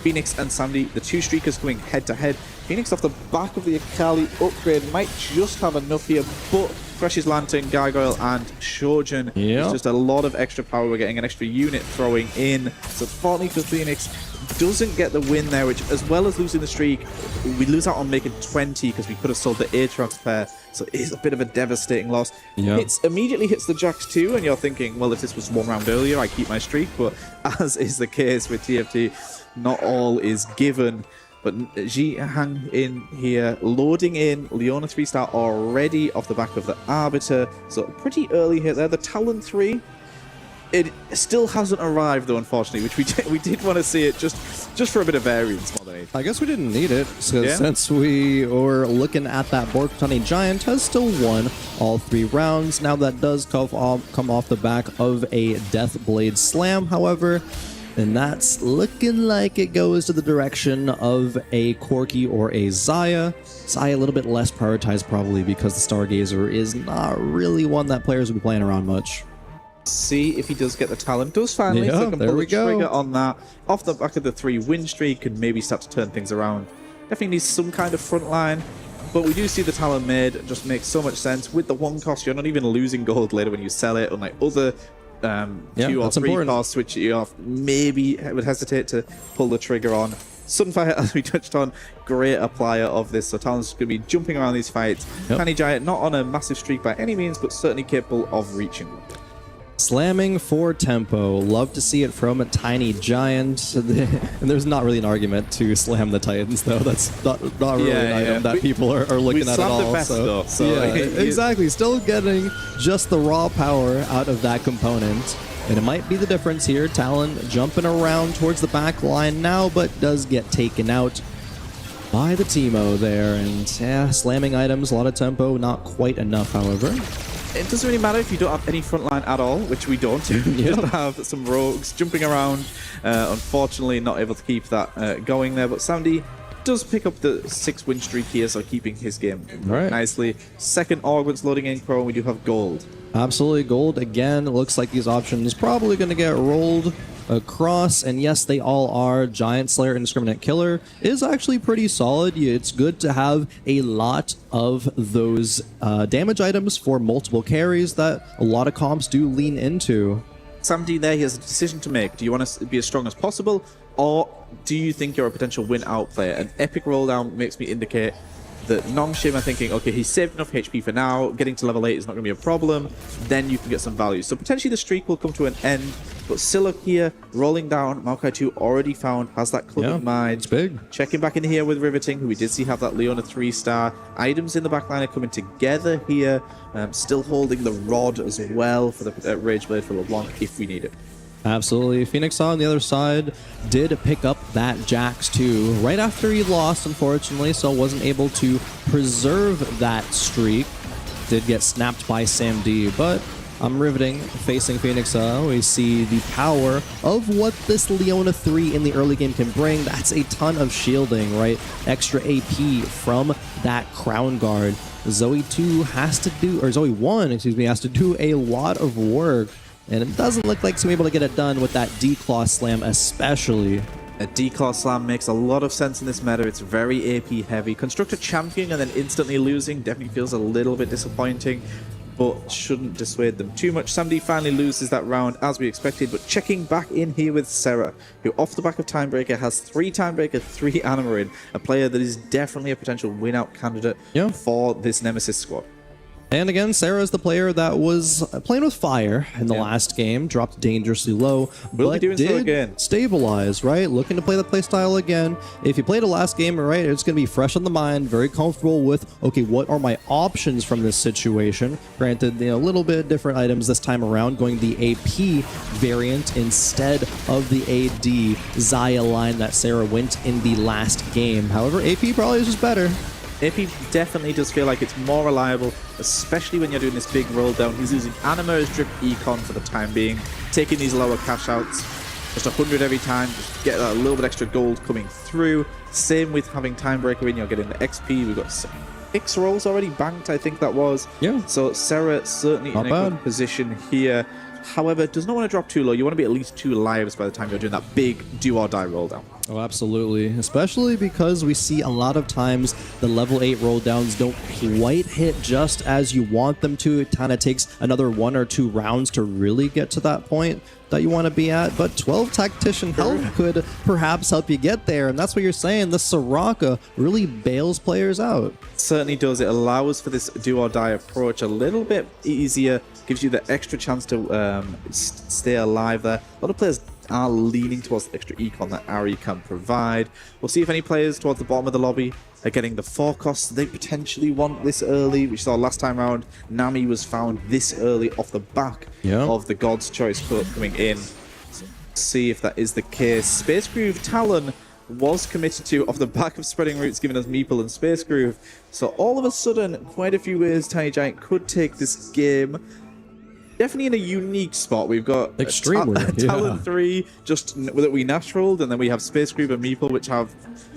Q: Phoenix and Sandy, the 2 streakers going head to head. Phoenix off the back of the Akali upgrade might just have enough here, but Thresh's Lantern, Gargoyle, and Shojin. It's just a lot of extra power. We're getting an extra unit throwing in. So fortunately for Phoenix, doesn't get the win there, which, as well as losing the streak, we lose out on making 20 because we could have sold the Aatrox pair. So it is a bit of a devastating loss. Immediately hits the Jax too, and you're thinking, well, if this was 1 round earlier, I keep my streak. But as is the case with TFT, not all is given. But Ji Hang in here, loading in Leona 3-star already off the back of the Arbiter. So pretty early hit there. The Talon 3 It still hasn't arrived though, unfortunately, which we did want to see it just for a bit of variance more than anything.
B: I guess we didn't need it,
Q: Yeah.
B: since we were looking at that board. Tiny Giant has still won all 3 rounds. Now that does come off the back of a Deathblade Slam, however, and that's looking like it goes to the direction of a Corki or a Xayah. Xayah a little bit less prioritized probably because the Stargazer is not really one that players will be playing around much.
Q: See if he does get the talent. Does finally,
B: Yeah,
Q: so he can
B: there
Q: pull
B: we
Q: the
B: go.
Q: trigger on that. Off the back of the 3-win streak, can maybe start to turn things around. Definitely needs some kind of front line, but we do see the talent made. It just makes so much sense. With the 1 cost, you're not even losing gold later when you sell it, unlike other 2 or 3 costs, which you maybe would hesitate to pull the trigger on. Sunfire, as we touched on, great applier of this, so Talon's going to be jumping around these fights. Tiny Giant, not on a massive streak by any means, but certainly capable of reaching one.
B: Slamming for tempo. Love to see it from a Tiny Giant. And there's not really an argument to slam the Titans, though. That's not really an item that people are looking at all.
Q: We best, though. So
B: yeah, exactly. Still getting just the raw power out of that component. And it might be the difference here. Talon jumping around towards the back line now, but does get taken out by the Teemo there. And yeah, slamming items, a lot of tempo, not quite enough, however.
Q: It doesn't really matter if you don't have any front line at all, which we don't. You just have some rogues jumping around. Unfortunately, not able to keep that going there. But Sandy does pick up the 6-win streak here, so keeping his game nicely. Second Augment's loading in Pro, and we do have gold.
B: Absolutely, gold again. Looks like these options probably going to get rolled across, and yes, they all are. Giant Slayer Indiscriminate Killer is actually pretty solid. It's good to have a lot of those damage items for multiple carries that a lot of comps do lean into.
Q: Samdi there, he has a decision to make. Do you want to be as strong as possible, or do you think you're a potential win-out player? An epic roll down makes me indicate that Nongshim are thinking, okay, he's saved enough HP for now, getting to level 8 is not going to be a problem, then you can get some value. So potentially the streak will come to an end, but Scylla here, rolling down, Maokai 2 already found, has that club in mind.
B: It's big.
Q: Checking back in here with Riveting, who we did see have that Leona 3-star. Items in the backline are coming together here, still holding the rod as well for the Rageblade for LeBlanc if we need it.
B: Absolutely. Phoenix on the other side did pick up that Jax too, right after he lost, unfortunately, so wasn't able to preserve that streak. Did get snapped by Sam D, but I'm Riveting facing Phoenix. We see the power of what this Leona 3 in the early game can bring. That's a ton of shielding, right? Extra AP from that Crown Guard. Zoe 2 has to do, or Zoe 1, excuse me, has to do a lot of work. And it doesn't look like she'll be able to get it done with that D-Claw Slam especially.
Q: A D-Claw Slam makes a lot of sense in this meta. It's very AP heavy. Constructor champion and then instantly losing definitely feels a little bit disappointing, but shouldn't dissuade them too much. Somebody finally loses that round as we expected, but checking back in here with Sarah, who off the back of Timebreaker has 3 Timebreaker, 3 Animarin, a player that is definitely a potential win-out candidate for this Nemesis squad.
B: And again, Sarah is the player that was playing with fire in the last game, dropped dangerously low, but did stabilize, right? Looking to play the playstyle again. If you played the last game, right, it's going to be fresh on the mind, very comfortable with, okay, what are my options from this situation? Granted, a little bit different items this time around, going the AP variant instead of the AD Xayah line that Sarah went in the last game. However, AP probably is just better.
Q: AP definitely does feel like it's more reliable, especially when you're doing this big roll down. He's using Anima as drip econ for the time being, taking these lower cash outs, just 100 every time, just get that little bit extra gold coming through. Same with having Timebreaker in, you're getting the XP. We've got 6 rolls already banked, I think that was.
B: Yeah.
Q: So Sarah certainly in a good position here. However, does not want to drop too low. You want to be at least 2 lives by the time you're doing that big do or die roll down.
B: Oh, absolutely. Especially because we see a lot of times the level 8 roll downs don't quite hit just as you want them to. It kind of takes another 1 or 2 rounds to really get to that point that you want to be at. But 12 Tactician health could perhaps help you get there. And that's what you're saying. The Soraka really bails players out.
Q: Certainly does. It allows for this do or die approach a little bit easier. Gives you the extra chance to stay alive there. A lot of players are leaning towards the extra econ that Ari can provide. We'll see if any players towards the bottom of the lobby are getting the forecasts they potentially want this early. We saw last time round, Nami was found this early off the back of the God's Choice coming in. So see if that is the case. Space Groove Talon was committed to off the back of Spreading Roots, giving us Meeple and Space Groove. So all of a sudden, quite a few ways Tiny Giant could take this game. Definitely in a unique spot. We've got
B: extremely
Q: Talon 3 just that we naturaled, and then we have Space Groove and Meeple, which have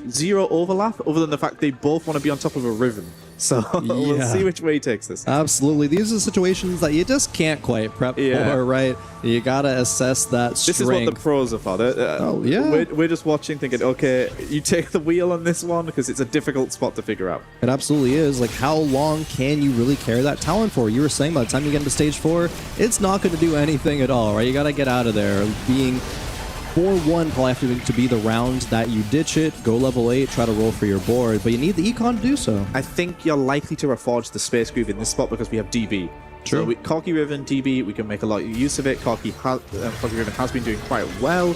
Q: zero overlap other than the fact they both want to be on top of a Riven. So we'll see which way he takes this.
B: Absolutely. These are situations that you just can't quite prep for, right? You got to assess that strength.
Q: This is what the pros are for. We're just watching thinking, okay, you take the wheel on this one because it's a difficult spot to figure out.
B: It absolutely is. Like, how long can you really carry that Talon for? You were saying by the time you get into stage 4, it's not going to do anything at all, right? You got to get out of there. Being 4-1 probably have to be the round that you ditch it, go level 8, try to roll for your board, but you need the econ to do so.
Q: I think you're likely to reforge the Space Groove in this spot because we have DB.
B: True.
Q: So with Corki Riven, DB, we can make a lot of use of it. Corki Riven has been doing quite well.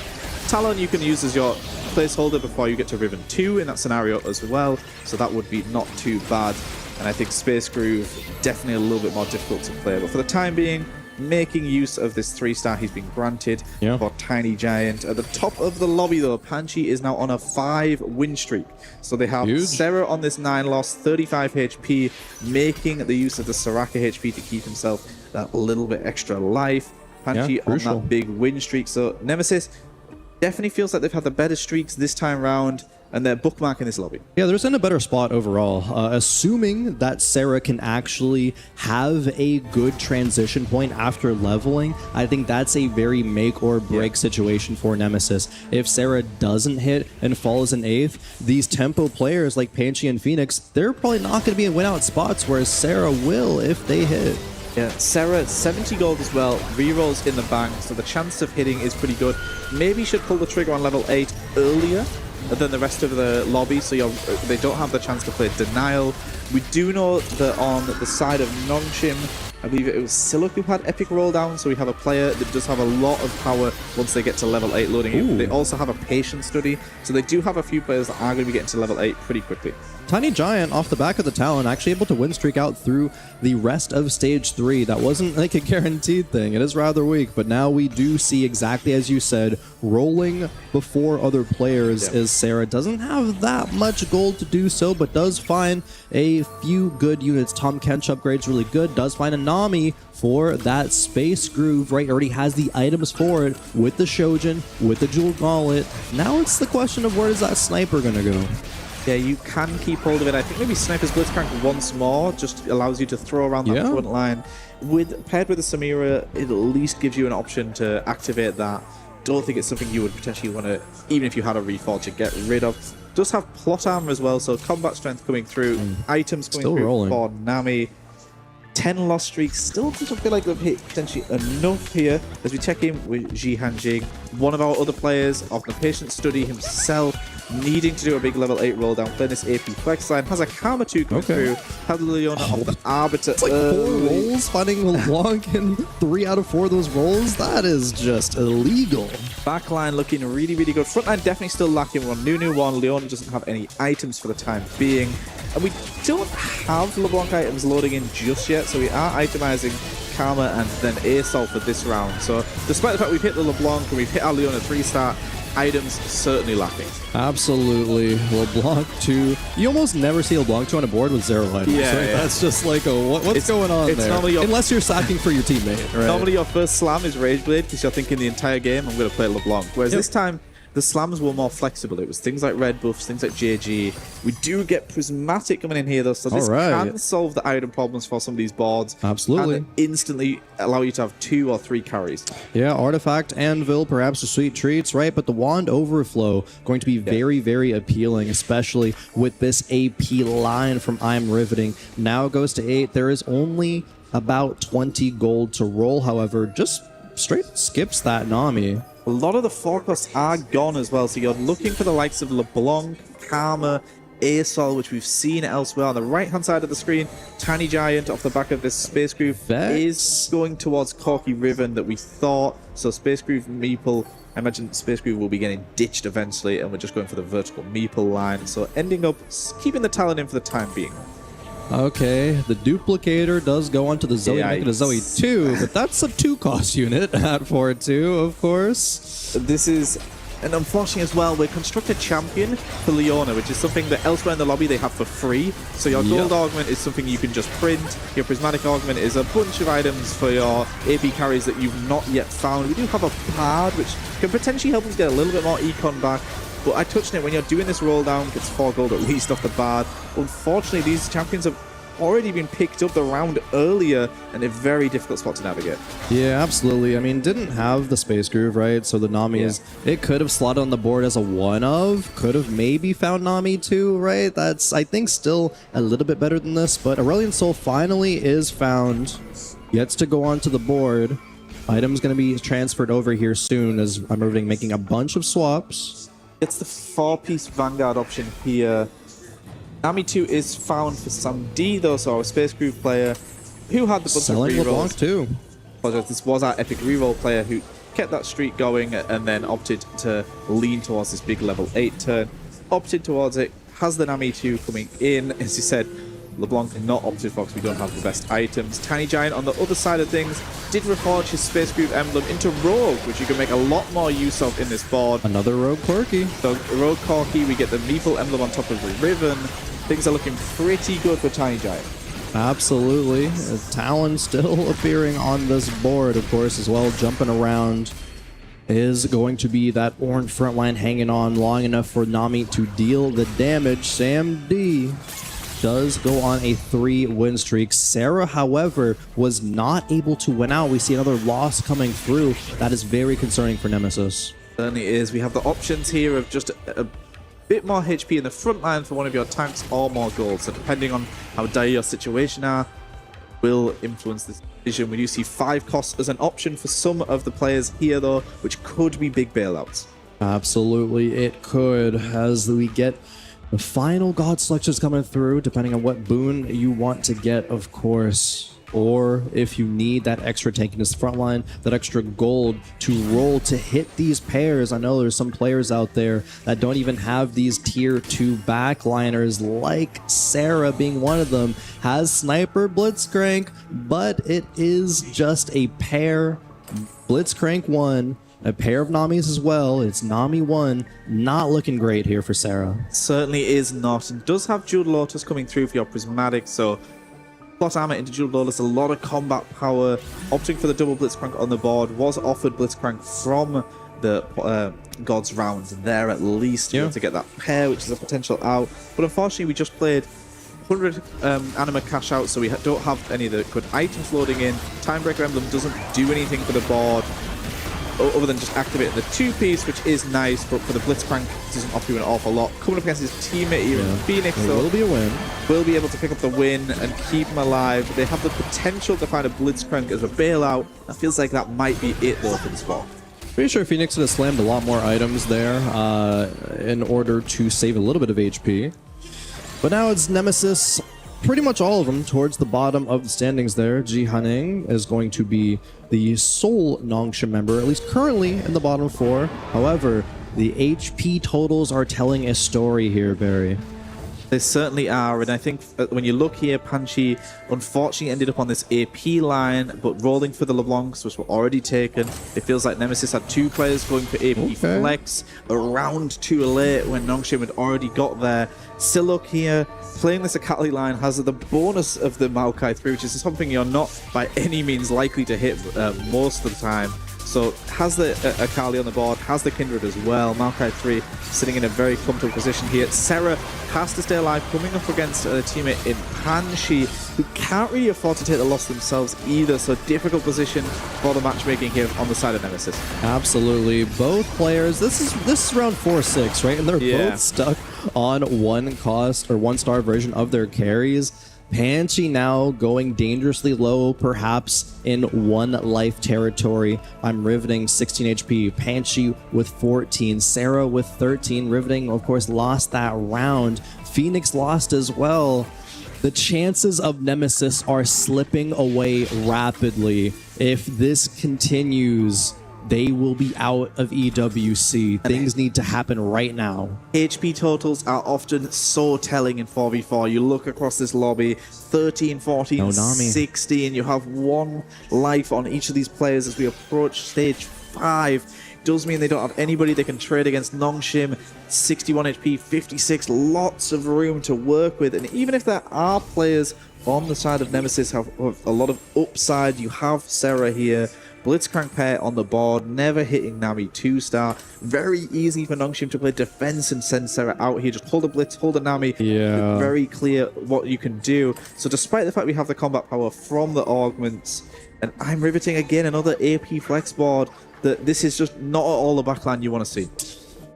Q: Talon you can use as your placeholder before you get to Riven 2 in that scenario as well, so that would be not too bad. And I think Space Groove definitely a little bit more difficult to play, but for the time being, making use of this 3-star he's been granted for Tiny Giant. At the top of the lobby though, Panchi is now on a 5-win streak. So they have Sarah on this 9-loss, 35 HP, making the use of the Soraka HP to keep himself that little bit extra life. Panchi on that big win streak. So Nemesis definitely feels like they've had the better streaks this time round, and they're bookmarking this lobby.
B: Yeah, they're in a better spot overall. Assuming that Sarah can actually have a good transition point after leveling, I think that's a very make or break situation for Nemesis. If Sarah doesn't hit and falls in 8th, these tempo players like Panchi and Phoenix, they're probably not going to be in win-out spots, whereas Sarah will if they hit.
Q: Yeah, Sarah, 70 gold as well, rerolls in the bank, so the chance of hitting is pretty good. Maybe should pull the trigger on level 8 earlier than the rest of the lobby, so they don't have the chance to play Denial. We do know that on the side of Nongshim, I believe it was Siluk who had Epic roll down, so we have a player that does have a lot of power once they get to level 8 loading in. They also have a Patience study, so they do have a few players that are going to be getting to level 8 pretty quickly.
B: Tiny Giant, off the back of the Talon, actually able to win streak out through the rest of stage 3. That wasn't like a guaranteed thing. It is rather weak, but now we do see exactly as you said, rolling before other players as Sarah doesn't have that much gold to do so, but does find a few good units. Tom Kench upgrades really good, does find a Nami for that Space Groove, right? Already has the items for it with the Shojin, with the Jewel Gauntlet. Now it's the question of where is that Sniper gonna go?
Q: Yeah, you can keep hold of it. I think maybe Sniper's Blitzcrank once more just allows you to throw around that front line. Paired with the Samira, it at least gives you an option to activate that. Don't think it's something you would potentially want to, even if you had a reforge, to get rid of. Does have plot armor as well, so combat strength coming through, items coming through for Nami. 10 loss streaks, still doesn't feel like they've hit potentially enough here. As we check in with Ji Hanjing, one of our other players of the Patient Study himself, needing to do a big level 8 roll down, playing this AP flex line, has a Karma 2 coming through, has Leona off the Arbiter.
B: It's like 4 rolls, finding LeBlanc in 3 out of 4 of those rolls. That is just illegal.
Q: Backline looking really, really good. Frontline definitely still lacking one. Nunu one. Leona doesn't have any items for the time being. And we don't have LeBlanc items loading in just yet, so we are itemizing Karma and then Asol for this round. So despite the fact we've hit the LeBlanc and we've hit our Leona 3-star, items certainly lacking.
B: Absolutely. LeBlanc 2. You almost never see LeBlanc 2 on a board with 0 items.
Q: Yeah,
B: right? That's just like, what's going on there? Unless you're sacking for your teammate. Right?
Q: Normally your first slam is Rage Blade because you're thinking the entire game, I'm going to play LeBlanc. Whereas this time, the slams were more flexible. It was things like red buffs, things like JG. We do get Prismatic coming in here though, so this can solve the item problems for some of these boards.
B: Absolutely.
Q: And instantly allow you to have 2 or 3 carries.
B: Yeah, Artifact, Anvil, perhaps the sweet treats, right? But the Wand Overflow going to be very, very appealing, especially with this AP line from I'm Riveting. Now it goes to 8. There is only about 20 gold to roll, however, just straight skips that Nami.
Q: A lot of the forecasts are gone as well, so you're looking for the likes of LeBlanc, Karma, ASOL, which we've seen elsewhere. On the right-hand side of the screen, Tiny Giant off the back of this Space Groove is going towards Corky Riven that we thought. So Space Groove Meeple, I imagine Space Groove will be getting ditched eventually, and we're just going for the vertical Meeple line. So ending up keeping the Talon in for the time being.
B: Okay, the duplicator does go onto the Zoe to make it a Zoe 2, but that's a 2-cost unit at 4-2, of course.
Q: This is, and unfortunately as well, we're constructed champion for Leona, which is something that elsewhere in the lobby they have for free. So your gold augment is something you can just print. Your prismatic augment is a bunch of items for your AP carries that you've not yet found. We do have a pad, which can potentially help us get a little bit more econ back. But I touched on it, when you're doing this roll down, it's 4 gold at least off the bat. Unfortunately, these champions have already been picked up the round earlier, and a very difficult spot to navigate.
B: Yeah, absolutely. I mean, didn't have the Space Groove, right? So the Nami's, it could have slotted on the board as a 1-of, could have maybe found Nami 2, right? That's, I think, still a little bit better than this, but Aurelion Soul finally is found, gets to go onto the board. Item's going to be transferred over here soon as I'm making a bunch of swaps.
Q: It's the 4-piece Vanguard option here. Nami 2 is found for some D though, so our Space Groove player who had the bunch of rerolls.
B: LeBlanc too.
Q: This was our epic reroll player who kept that streak going and then opted to lean towards this big level 8 turn. Opted towards it, has the Nami 2 coming in. As you said, LeBlanc not opted for because we don't have the best items. Tiny Giant on the other side of things did reforge his Space Groove emblem into Rogue, which you can make a lot more use of in this board.
B: Another Rogue Corky.
Q: So Rogue Corky, we get the Meeple emblem on top of the Riven. Things are looking pretty good for Tiny Giant.
B: Absolutely. Talon still appearing on this board, of course, as well, jumping around. Is going to be that orange front line hanging on long enough for Nami to deal the damage. Sam D does go on a 3-win streak. Sarah, however, was not able to win out. We see another loss coming through. That is very concerning for Nemesis.
Q: Certainly is. We have the options here of just a bit more HP in the front line for one of your tanks or more gold. So depending on how dire your situation are, will influence this decision. We do see 5 costs as an option for some of the players here though, which could be big bailouts.
B: Absolutely, it could, as we get the final god selections coming through, depending on what boon you want to get, of course. Or if you need that extra tank in this front line, that extra gold to roll to hit these pairs. I know there's some players out there that don't even have these tier 2 backliners, like Sarah being one of them. Has Sniper Blitzcrank, but it is just a pair. Blitzcrank 1. A pair of Namis as well. It's Nami 1. Not looking great here for Sarah.
Q: Certainly is not. And does have Jeweled Lotus coming through for your Prismatic, so plot armor into Jeweled Lotus, a lot of combat power. Opting for the double Blitzcrank on the board. Was offered Blitzcrank from the God's rounds there at least to be able to get that pair, which is a potential out. But unfortunately, we just played 100 Anima cash out, so we don't have any of the good items loading in. Timebreaker Emblem doesn't do anything for the board other than just activating the 2-piece, which is nice, but for the Blitzcrank, it doesn't offer you an awful lot. Coming up against his teammate here in Phoenix,
B: It
Q: though,
B: will be a win.
Q: will be able to pick up the win and keep him alive. They have the potential to find a Blitzcrank as a bailout. That feels like that might be it, though, for this ball.
B: Pretty sure Phoenix would have slammed a lot more items there in order to save a little bit of HP. But now it's Nemesis, pretty much all of them, towards the bottom of the standings there. Ji Haning is going to be the sole Nongsha member, at least currently in the bottom 4. However, the HP totals are telling a story here, Barry.
Q: They certainly are, and I think when you look here, Panchi unfortunately ended up on this AP line, but rolling for the LeBlancs, which were already taken. It feels like Nemesis had 2 players going for AP flex around too late when Nongshim had already got there. Still look here, playing this Akali line has the bonus of the Maokai 3, which is something you're not by any means likely to hit most of the time. So has the Akali on the board, has the Kindred as well. Maokai 3 sitting in a very comfortable position here. Sarah has to stay alive, coming up against a teammate in Panshi, who can't really afford to take the loss themselves either. So difficult position for the matchmaking here on the side of Nemesis.
B: Absolutely. Both players, this is round 4-6, right? And they're both stuck on 1 cost or 1-star version of their carries. Panchi now going dangerously low, perhaps in 1 life territory. I'm riveting 16 HP. Panchi with 14. Sarah with 13. Riveting, of course, lost that round. Phoenix lost as well. The chances of Nemesis are slipping away rapidly. If this continues, they will be out of EWC. Things need to happen right now.
Q: HP totals are often so telling in 4v4. You look across this lobby, 13, 14,
B: No Nami.
Q: 16. You have 1 life on each of these players as we approach stage 5. Does mean they don't have anybody they can trade against. Nongshim, 61 HP, 56, lots of room to work with. And even if there are players on the side of Nemesis have a lot of upside, you have Sarah here. Blitzcrank pair on the board, never hitting Nami 2-star. Very easy for Nongshim to play defense and send Sarah out here. Just hold a Blitz, hold a Nami.
B: Yeah.
Q: Very clear what you can do. So despite the fact we have the combat power from the augments, and I'm riveting again another AP flex board, that this is just not at all the backline you want to see.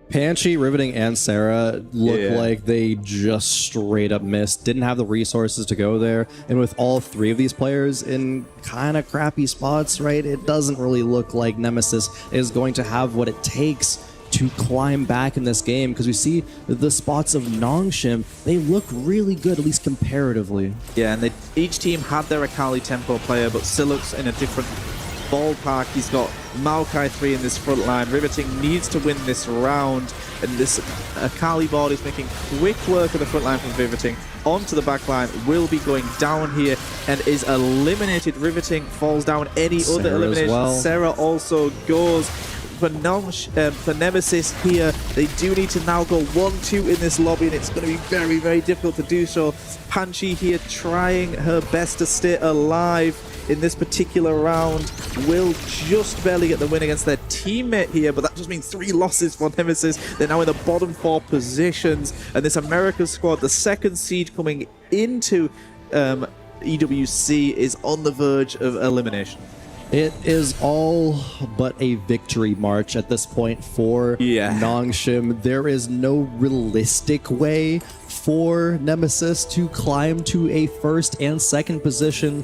B: Panchi, Riveting, and Sarah look like they just straight up missed. Didn't have the resources to go there. And with all 3 of these players in kind of crappy spots, right, it doesn't really look like Nemesis is going to have what it takes to climb back in this game, because we see the spots of Nongshim, they look really good, at least comparatively.
Q: Yeah, and each team had their Akali tempo player, but Silux in a different ballpark. He's got Maokai 3 in this front line. Riveting needs to win this round, and this Akali board is making quick work of the front line from Riveting. Onto the back line, will be going down here and is eliminated. Riveting falls down. Any
B: Sarah
Q: other elimination.
B: well.
Q: Sarah also goes. For Nemesis here, they do need to now go 1-2 in this lobby, and it's going to be very, very difficult to do so. Panchi here trying her best to stay alive in this particular round, will just barely get the win against their teammate here, but that just means 3 losses for Nemesis. They're now in the bottom 4 positions, and this America's squad, the second seed coming into EWC, is on the verge of elimination.
B: It is all but a victory march at this point for Nongshim. There is no realistic way for Nemesis to climb to a first and second position.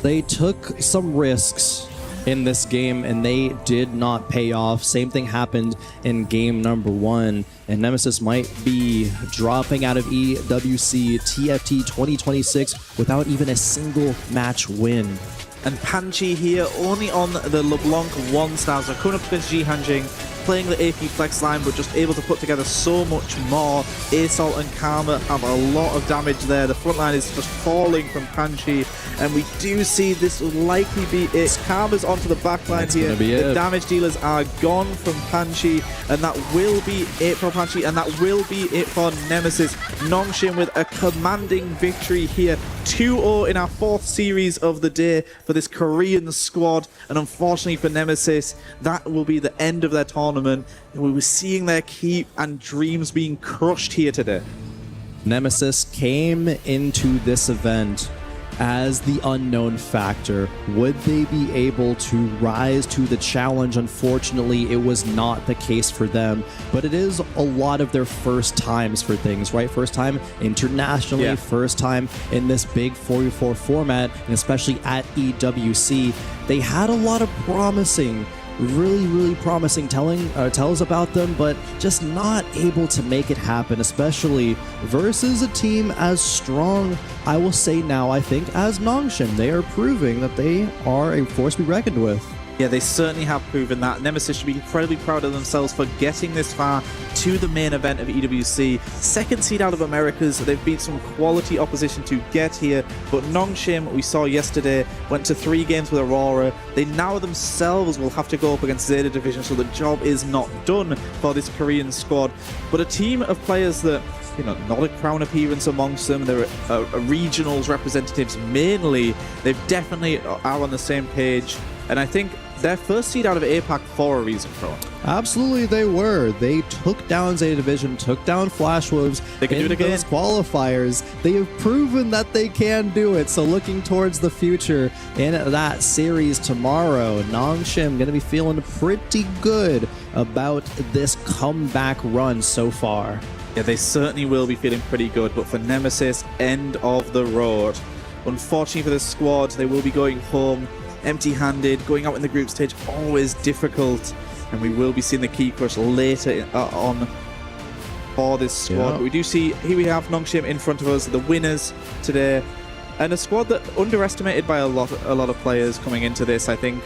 B: They took some risks in this game and they did not pay off. Same thing happened in game number 1, and Nemesis might be dropping out of EWC TFT 2026 without even a single match win.
Q: And Panchi here only on the LeBlanc 1-star, so coming up against Jihanjing, playing the AP flex line, but just able to put together so much more. Assault and Karma have a lot of damage there. The front line is just falling from Panchi, and we do see this will likely be it. Karma's onto the back line here. The damage dealers are gone from Panchi, and that will be it for Panchi, and that will be it for Nemesis. Nongshim with a commanding victory here. 2-0 in our 4th series of the day for this Korean squad, and unfortunately for Nemesis, that will be the end of their tournament. We were seeing their keep and dreams being crushed here today.
B: Nemesis came into this event as the unknown factor. Would they be able to rise to the challenge? Unfortunately, it was not the case for them, but it is a lot of their first times for things, right? First time internationally, first time in this big 4v4 format, and especially at EWC. They had a lot of promising, really promising tells about them, but just not able to make it happen, especially versus a team as strong, I will say now, I think, as Nongshim. They are proving that they are a force to be reckoned with.
Q: Yeah, they certainly have proven that. Nemesis should be incredibly proud of themselves for getting this far to the main event of EWC. Second seed out of Americas. They've beat some quality opposition to get here, but Nongshim, we saw yesterday, went to 3 games with Aurora. They now themselves will have to go up against Zeta Division, so the job is not done for this Korean squad. But a team of players that, you know, not a crown appearance amongst them. They're regionals representatives mainly. They definitely are on the same page, and I think they're first seed out of APAC for a reason, Pro.
B: Absolutely, they were. They took down Zeta Division, took down Flash Wolves.
Q: They can do it again.
B: Those qualifiers, they have proven that they can do it. So looking towards the future in that series tomorrow, Nongshim going to be feeling pretty good about this comeback run so far.
Q: Yeah, they certainly will be feeling pretty good, but for Nemesis, end of the road. Unfortunately for the squad, they will be going home empty-handed. Going out in the group stage, always difficult, and we will be seeing the Key Crush later on for this squad. But we do see, here we have Nongshim in front of us, the winners today. And a squad that underestimated by a lot of players coming into this, I think.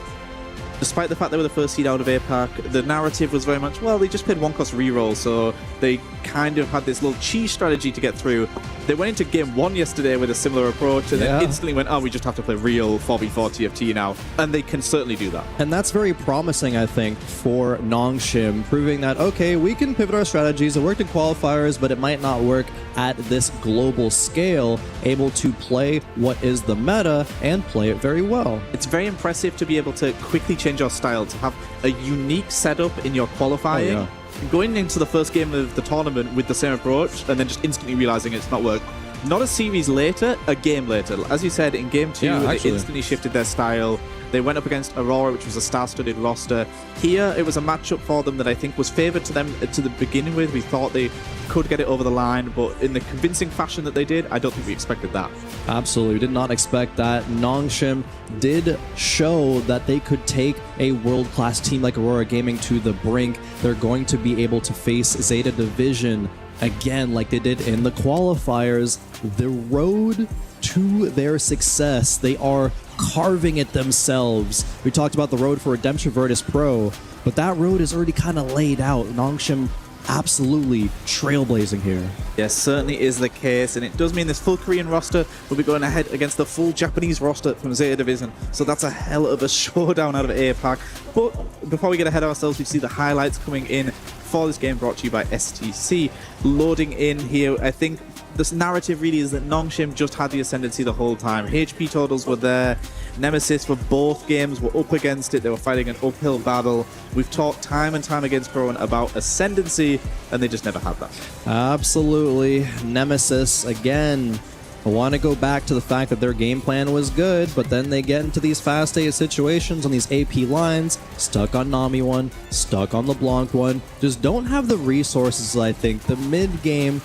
Q: Despite the fact they were the first seed out of APAC, the narrative was very much, well, they just played one cost reroll, so they kind of had this little cheese strategy to get through. They went into game 1 yesterday with a similar approach, and then instantly went, oh, we just have to play real 4v4 TFT now. And they can certainly do that.
B: And that's very promising, I think, for Nongshim, proving that, okay, we can pivot our strategies. It worked in qualifiers, but it might not work at this global scale, able to play what is the meta and play it very well.
Q: It's very impressive to be able to quickly change your style, to have a unique setup in your qualifying.
B: Oh, yeah.
Q: Going into the first game of the tournament with the same approach and then just instantly realizing it's not worked. Not a series later, a game later. As you said, in game 2, they instantly shifted their style. They went up against Aurora, which was a star-studded roster. Here, it was a matchup for them that I think was favored to them to the beginning with. We thought they could get it over the line, but in the convincing fashion that they did, I don't think we expected that.
B: Absolutely, did not expect that. Nongshim did show that they could take a world-class team like Aurora Gaming to the brink. They're going to be able to face Zeta Division again like they did in the qualifiers. The road to their success, they are carving it themselves. We talked about the road for Redemption Virtus Pro, but that road is already kind of laid out. Nongshim absolutely trailblazing here.
Q: Yes, certainly is the case, and it does mean this full Korean roster will be going ahead against the full Japanese roster from Zeta Division, so that's a hell of a showdown out of APAC. But before we get ahead of ourselves, we see the highlights coming in for this game, brought to you by STC. Loading in here, I think this narrative really is that Nongshim just had the ascendancy the whole time. HP totals were there. Nemesis for both games were up against it. They were fighting an uphill battle. We've talked time and time against Pro about ascendancy, and they just never had that.
B: Absolutely. Nemesis, again, I want to go back to the fact that their game plan was good, but then they get into these fast-paced situations on these AP lines, stuck on Nami one, stuck on LeBlanc one, just don't have the resources, I think. The mid-game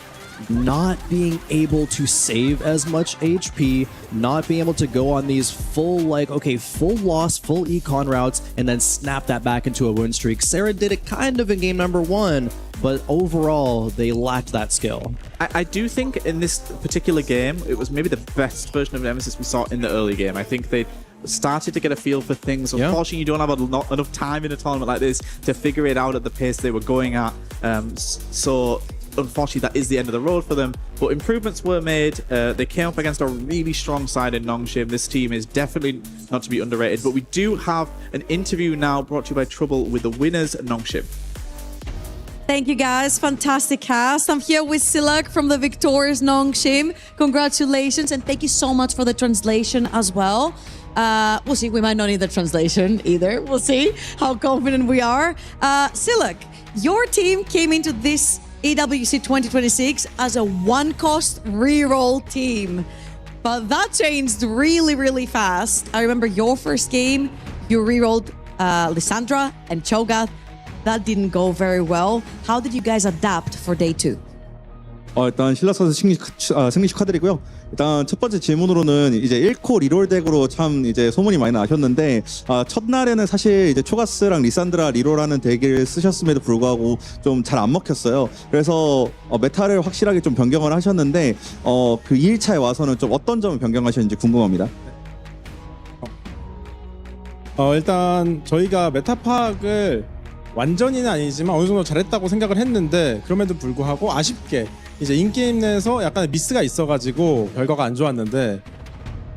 B: not being able to save as much HP, not being able to go on these full, like, okay, full loss, full econ routes, and then snap that back into a win streak. Sarah did it kind of in game number 1, but overall, they lacked that skill.
Q: I do think in this particular game, it was maybe the best version of Nemesis we saw in the early game. I think they started to get a feel for things. Unfortunately, you don't have enough time in a tournament like this to figure it out at the pace they were going at. So unfortunately, that is the end of the road for them. But improvements were made. They came up against a really strong side in Nongshim. This team is definitely not to be underrated. But we do have an interview now brought to you by Trouble with the winners, Nongshim.
C: Thank you guys, fantastic cast. I'm here with Silak from the victorious Nongshim. Congratulations, and thank you so much for the translation as well. We'll see, we might not need the translation either. We'll see how confident we are. Silak, your team came into this EWC 2026 as a one-cost reroll team, but that changed really, really fast. I remember your first game, you rerolled Lysandra and Cho'Gath. That didn't go very well. How did you guys adapt for day 2?
R: 일단 신라 선수 승리 축하드리고요. 일단 첫 번째 질문으로는 이제 1코 리롤 덱으로 참 이제 소문이 많이 나셨는데 첫날에는 사실 이제 초가스랑 리산드라 리롤하는 덱을 쓰셨음에도 불구하고 좀 잘 안 먹혔어요. 그래서 메타를 확실하게 좀 변경을 하셨는데 그 2일차에 와서는 좀 어떤 점을 변경하셨는지 궁금합니다.
S: 일단 저희가 메타 파악을 완전히는 아니지만 어느 정도 잘했다고 생각을 했는데 그럼에도 불구하고 아쉽게 이제 인게임 내에서 약간의 미스가 있어가지고 결과가 안 좋았는데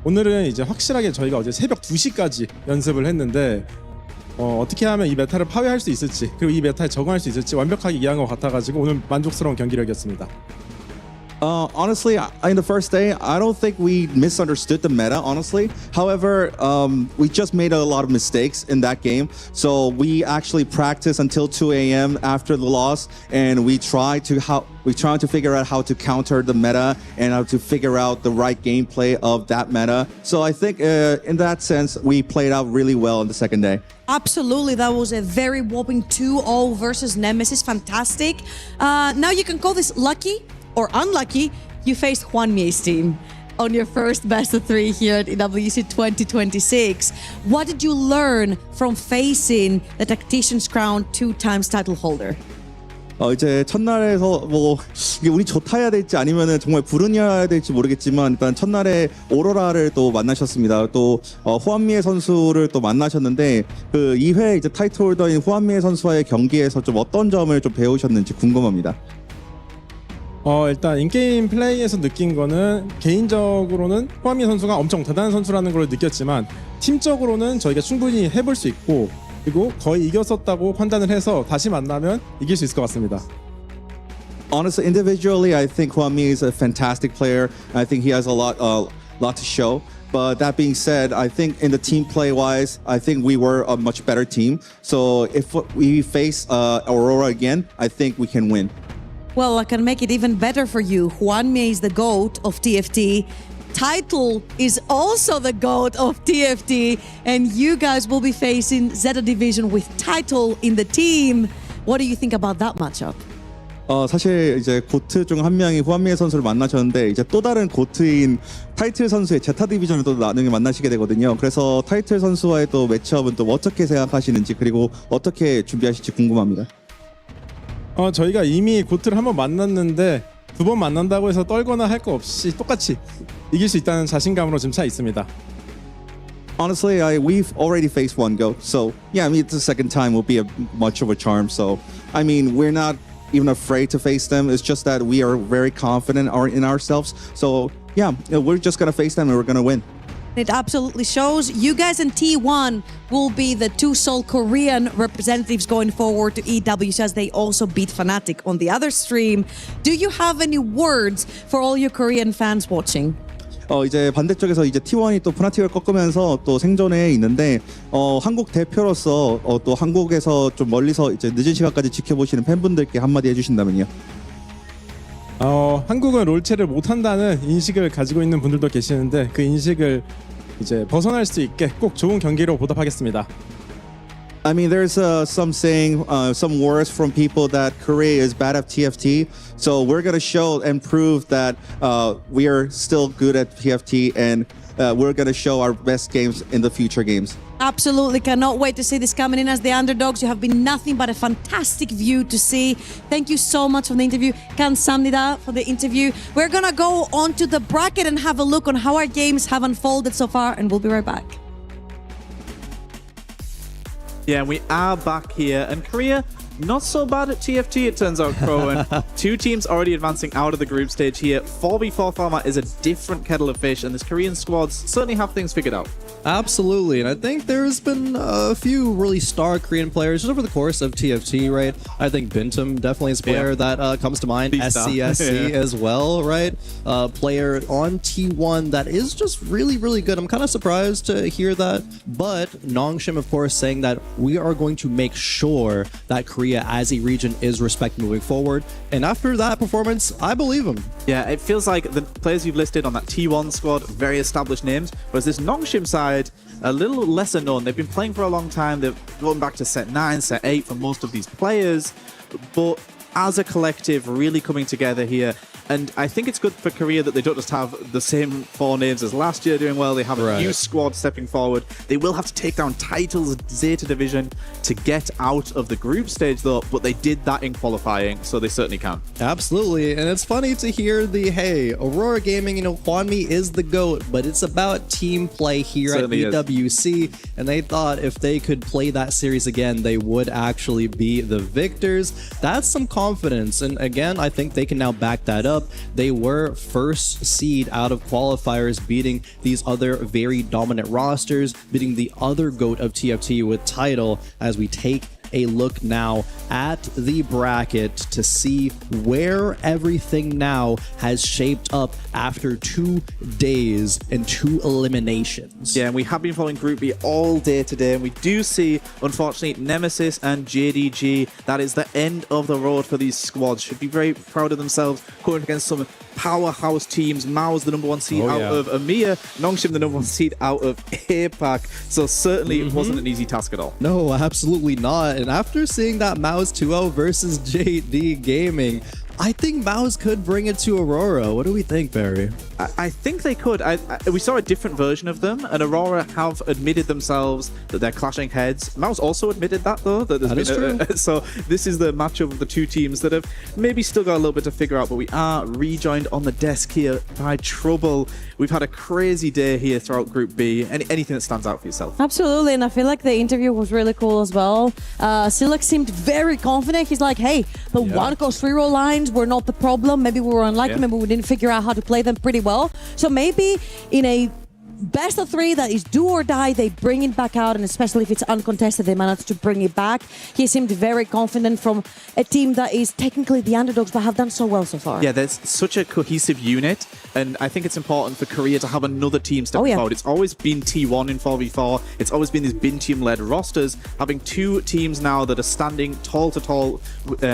S: 오늘은 이제 확실하게 저희가 어제 새벽 2시까지 연습을 했는데 어떻게 하면 이 메타를 파괴할 수 있을지 그리고 이 메타에 적응할 수 있을지 완벽하게 이해한 것 같아가지고 오늘 만족스러운 경기력이었습니다.
R: Honestly, in the first day, I don't think we misunderstood the meta, honestly. However, we just made a lot of mistakes in that game. So we actually practiced until 2 a.m. after the loss, and we tried to figure out how to counter the meta and how to figure out the right gameplay of that meta. So I think in that sense, we played out really well on the second day.
C: Absolutely, that was a very whopping 2-0 versus Nemesis. Fantastic. Now you can call this lucky or unlucky. You faced Hwanmye's team on your first best of 3 here at EWC 2026. What did you learn from facing the Tactician's Crown 2 times title holder?
R: 이제 첫날에서 뭐 이게 운이 좋다 해야 될지 아니면은 정말 불운이어야 될지 모르겠지만 일단 첫날에 오로라를 또 만나셨습니다. 또 후안미에 선수를 또 만나셨는데 그 2회 이제 타이틀 홀더인 후안미에 선수와의 경기에서 좀 어떤 점을 좀 배우셨는지 궁금합니다.
S: 일단 인게임 플레이에서 느낀 거는 개인적으로는 호아미 선수가 엄청 대단한 선수라는 걸 느꼈지만 팀적으로는 저희가 충분히 해볼 수 있고 그리고 거의 이겼었다고 판단을 해서 다시 만나면 이길 수 있을 것 같습니다.
R: Honestly, individually, I think Hwami is a fantastic player. I think he has a lot to show. But that being said, I think in the team play wise, I think we were a much better team. So if we face Aurora again, I think we can win.
C: Well, I can make it even better for you. Hwanmi is the GOAT of TFT. Title is also the GOAT of TFT. And you guys will be facing Zeta Division with Title in the team. What do you think about that matchup?
R: 사실 이제 고트 중 한 명이 후안미의 선수를 만나셨는데 이제 또 다른 고트인 타이틀 선수의 제타 디비전을 또 나중에 만나시게 되거든요. 그래서 타이틀 선수와의 또 매치업은 또 어떻게 생각하시는지 그리고 어떻게 준비하실지 궁금합니다.
S: 저희가 이미 고트를 한번 만났는데 두 번 만난다고 해서 떨거나 할 거 없이 똑같이 이길 수 있다는 자신감으로 지금 차 있습니다.
R: Honestly, we've already faced one GOAT, so yeah, I mean the second time will be much of a charm. So I mean we're not even afraid to face them. It's just that we are very confident in ourselves. So yeah, we're just gonna face them and we're gonna win.
C: It absolutely shows. You guys in T1 will be the two sole Korean representatives going forward to EWC as they also beat Fnatic on the other stream. Do you have any words for all your Korean fans watching?
R: 이제 반대쪽에서 이제 T1이 또 프나틱을 꺾으면서 또 생존에 있는데 한국 대표로서 또 한국에서 좀 멀리서 이제 늦은 시간까지 지켜보시는 팬분들께 한마디 해주신다면요.
S: 한국은 롤체를 못한다는 인식을 가지고 있는 분들도 계시는데 그 인식을 이제 벗어날 수 있게 꼭 좋은 경기로 보답하겠습니다.
R: I mean, there's some saying, some words from people that Korea is bad at TFT. So we're gonna show and prove that we are still good at TFT, and we're gonna show our best games in the future games.
C: Absolutely, cannot wait to see this coming in as the underdogs. You have been nothing but a fantastic view to see. Thank you so much for the interview. 감사합니다 for the interview. We're gonna go on to the bracket and have a look on how our games have unfolded so far, and we'll be right back.
Q: Yeah, we are back here, and Korea not so bad at TFT, it turns out, Crow. And two teams already advancing out of the group stage here. 4v4 format is a different kettle of fish, and this Korean squads certainly have things figured out.
B: Absolutely, and I think there's been a few really star Korean players just over the course of TFT, right? I think Bintum definitely is a player that comes to mind. SCSC as well, right? Player on T1 that is just really, really good. I'm kind of surprised to hear that, but Nongshim, of course, saying that we are going to make sure that Korea as a region is respected moving forward. And after that performance, I believe him.
Q: Yeah, it feels like the players you've listed on that T1 squad, very established names, whereas this Nongshim side, a little lesser known. They've been playing for a long time. They've gone back to set 9, set 8 for most of these players, but as a collective really coming together here. And I think it's good for Korea that they don't just have the same 4 names as last year doing well. They have a new squad stepping forward. They will have to take down Title's Zeta Division to get out of the group stage though, but they did that in qualifying, so they certainly can.
B: Absolutely, and it's funny to hear hey, Aurora Gaming, Hwanmi is the GOAT, but it's about team play here certainly at EWC, and they thought if they could play that series again, they would actually be the victors. That's some confidence, and again, I think they can now back that up. They were first seed out of qualifiers, beating these other very dominant rosters, beating the other GOAT of TFT with Title, as we take a look now at the bracket to see where everything now has shaped up after 2 days and 2 eliminations.
Q: Yeah, and we have been following Group B all day today, and we do see, unfortunately, Nemesis and JDG. That is the end of the road for these squads. Should be very proud of themselves, going against some powerhouse teams. Mao's the #1 seed out of EMEA, Nongshim the #1 seed out of APAC. So certainly it wasn't an easy task at all.
B: No, absolutely not. And after seeing that Mao's 2-0 versus JD Gaming, I think Mouse could bring it to Aurora. What do we think, Barry?
Q: I think they could. We saw a different version of them, and Aurora have admitted themselves that they're clashing heads. Mouse also admitted that, though. That is true. So this is the matchup of the two teams that have maybe still got a little bit to figure out, but we are rejoined on the desk here by Trouble. We've had a crazy day here throughout Group B. Anything that stands out for yourself?
C: Absolutely, and I feel like the interview was really cool as well. Silak seemed very confident. He's like, hey, the 1-3-roll lines were not the problem. Maybe we were unlucky. Maybe we didn't figure out how to play them pretty well. So maybe in a best of 3 that is do or die, they bring it back out, and especially if it's uncontested, they manage to bring it back. He seemed very confident from a team that is technically the underdogs but have done so well so far.
Q: Yeah, there's such a cohesive unit, and I think it's important for Korea to have another team step forward. It's always been T1 in 4v4. It's always been these bin team-led rosters. Having 2 teams now that are standing tall to tall,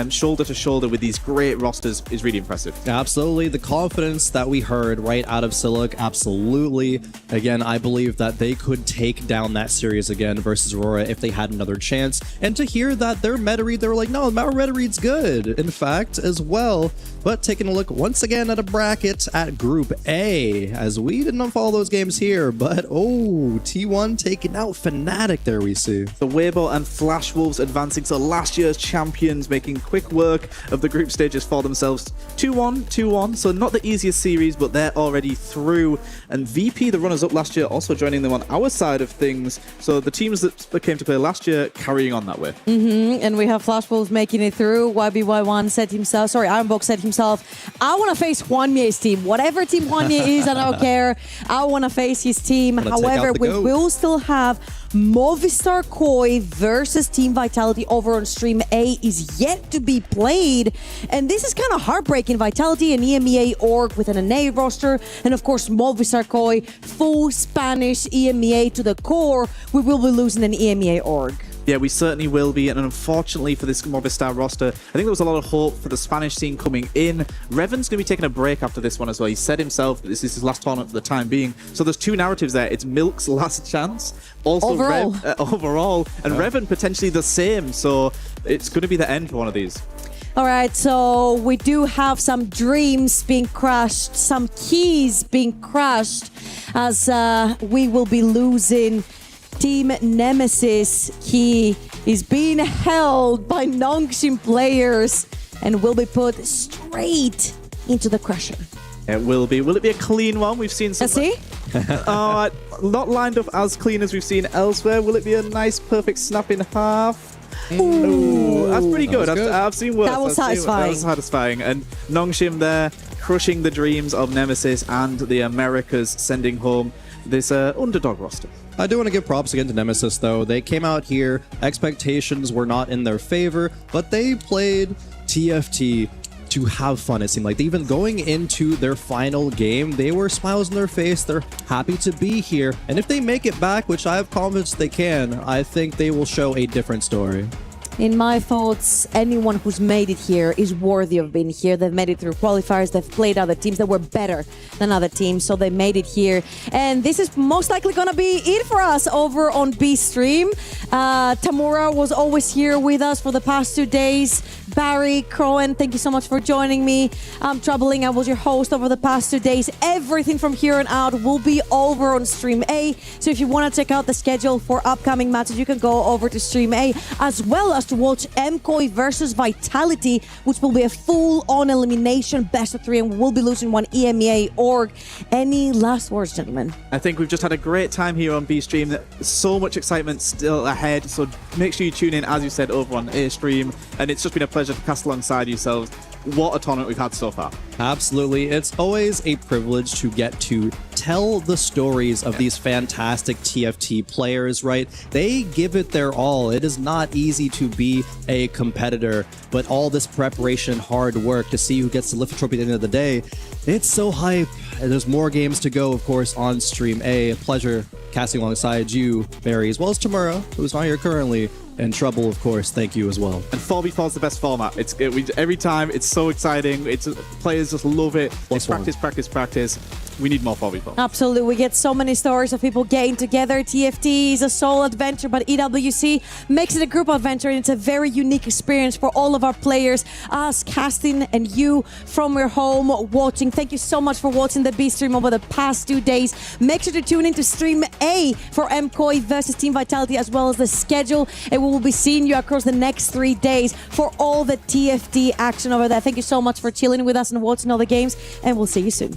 Q: shoulder to shoulder with these great rosters is really impressive.
B: Absolutely. The confidence that we heard right out of Siluk, absolutely. Again, I believe that they could take down that series again versus Aurora if they had another chance. And to hear that their meta read, they were like, no, our meta read's good, in fact, as well. But taking a look once again at a bracket at Group A, as we did not follow those games here, but T1 taking out Fnatic there we see.
Q: The Weibo and Flash Wolves advancing to last year's champions, making quick work of the group stages for themselves. 2-1, so not the easiest series, but they're already through. And VP, the runners-up last year, also joining them on our side of things. So the teams that came to play last year carrying on that way.
C: And we have Flash Wolves making it through. YBY1 said himself, Ironbox said himself, I want to face Hwanye's team. Whatever team Hwanye is, I don't care. I want to face his team. However, we will still have Movistar Koi versus Team Vitality over on Stream A is yet to be played. And this is kind of heartbreaking. Vitality and EMEA org with an NA roster. And of course, Movistar Koi, full Spanish EMEA to the core. We will be losing an EMEA org.
Q: Yeah, we certainly will be, and unfortunately for this Movistar roster, I think there was a lot of hope for the Spanish scene coming in. Revan's going to be taking a break after this one as well. He said himself that this is his last tournament for the time being. So there's 2 narratives there. It's Milk's last chance, also overall, and Revan potentially the same. So it's going to be the end for one of these.
C: All right, so we do have some dreams being crushed, some keys being crushed, as we will be losing Team Nemesis. He is being held by Nongshim players and will be put straight into the crusher.
Q: It will be. Will it be a clean one? We've seen some... not lined up as clean as we've seen elsewhere. Will it be a nice, perfect snap in half? Ooh, that's pretty good. I've seen worse.
C: That was satisfying.
Q: That was satisfying. And Nongshim there, crushing the dreams of Nemesis and the Americas, sending home this underdog roster.
B: I do want to give props again to Nemesis, though. They came out here, expectations were not in their favor, but they played TFT to have fun, it seemed like. Even going into their final game, they were smiles on their face. They're happy to be here. And if they make it back, which I have confidence they can, I think they will show a different story.
C: In my thoughts, anyone who's made it here is worthy of being here. They've made it through qualifiers. They've played other teams that were better than other teams, so they made it here. And this is most likely going to be it for us over on B Stream. Tamura was always here with us for the past 2 days. Barry, Crowan, thank you so much for joining me. I'm Troubling. I was your host over the past 2 days. Everything from here on out will be over on Stream A. So if you want to check out the schedule for upcoming matches, you can go over to Stream A, as well as to watch MKOI versus Vitality, which will be a full-on elimination best of 3, and we'll be losing one EMEA org. Any last words, gentlemen?
Q: I think we've just had a great time here on B Stream. So much excitement still ahead, so make sure you tune in, as you said, over on A Stream. And it's just been a pleasure to cast alongside yourselves. What a tournament we've had so far.
B: Absolutely. It's always a privilege to get to tell the stories of these fantastic TFT players, right? They give it their all. It is not easy to be a competitor, but all this preparation, hard work to see who gets to lift a trophy at the end of the day, it's so hype. And there's more games to go, of course, on Stream A. A pleasure casting alongside you, Barry, as well as Tamura, who's not here currently. And Trouble, of course, thank you as well.
Q: And 4v4 is the best format. Every time, it's so exciting. Players just love it. It's practice. We need more 4v4.
C: Absolutely. We get so many stories of people getting together. TFT is a solo adventure, but EWC makes it a group adventure, and it's a very unique experience for all of our players, us casting and you from your home watching. Thank you so much for watching the B stream over the past 2 days. Make sure to tune into stream A for MKOI versus Team Vitality, as well as the schedule, and we will be seeing you across the next 3 days for all the TFT action over there. Thank you so much for chilling with us and watching all the games, and we'll see you soon.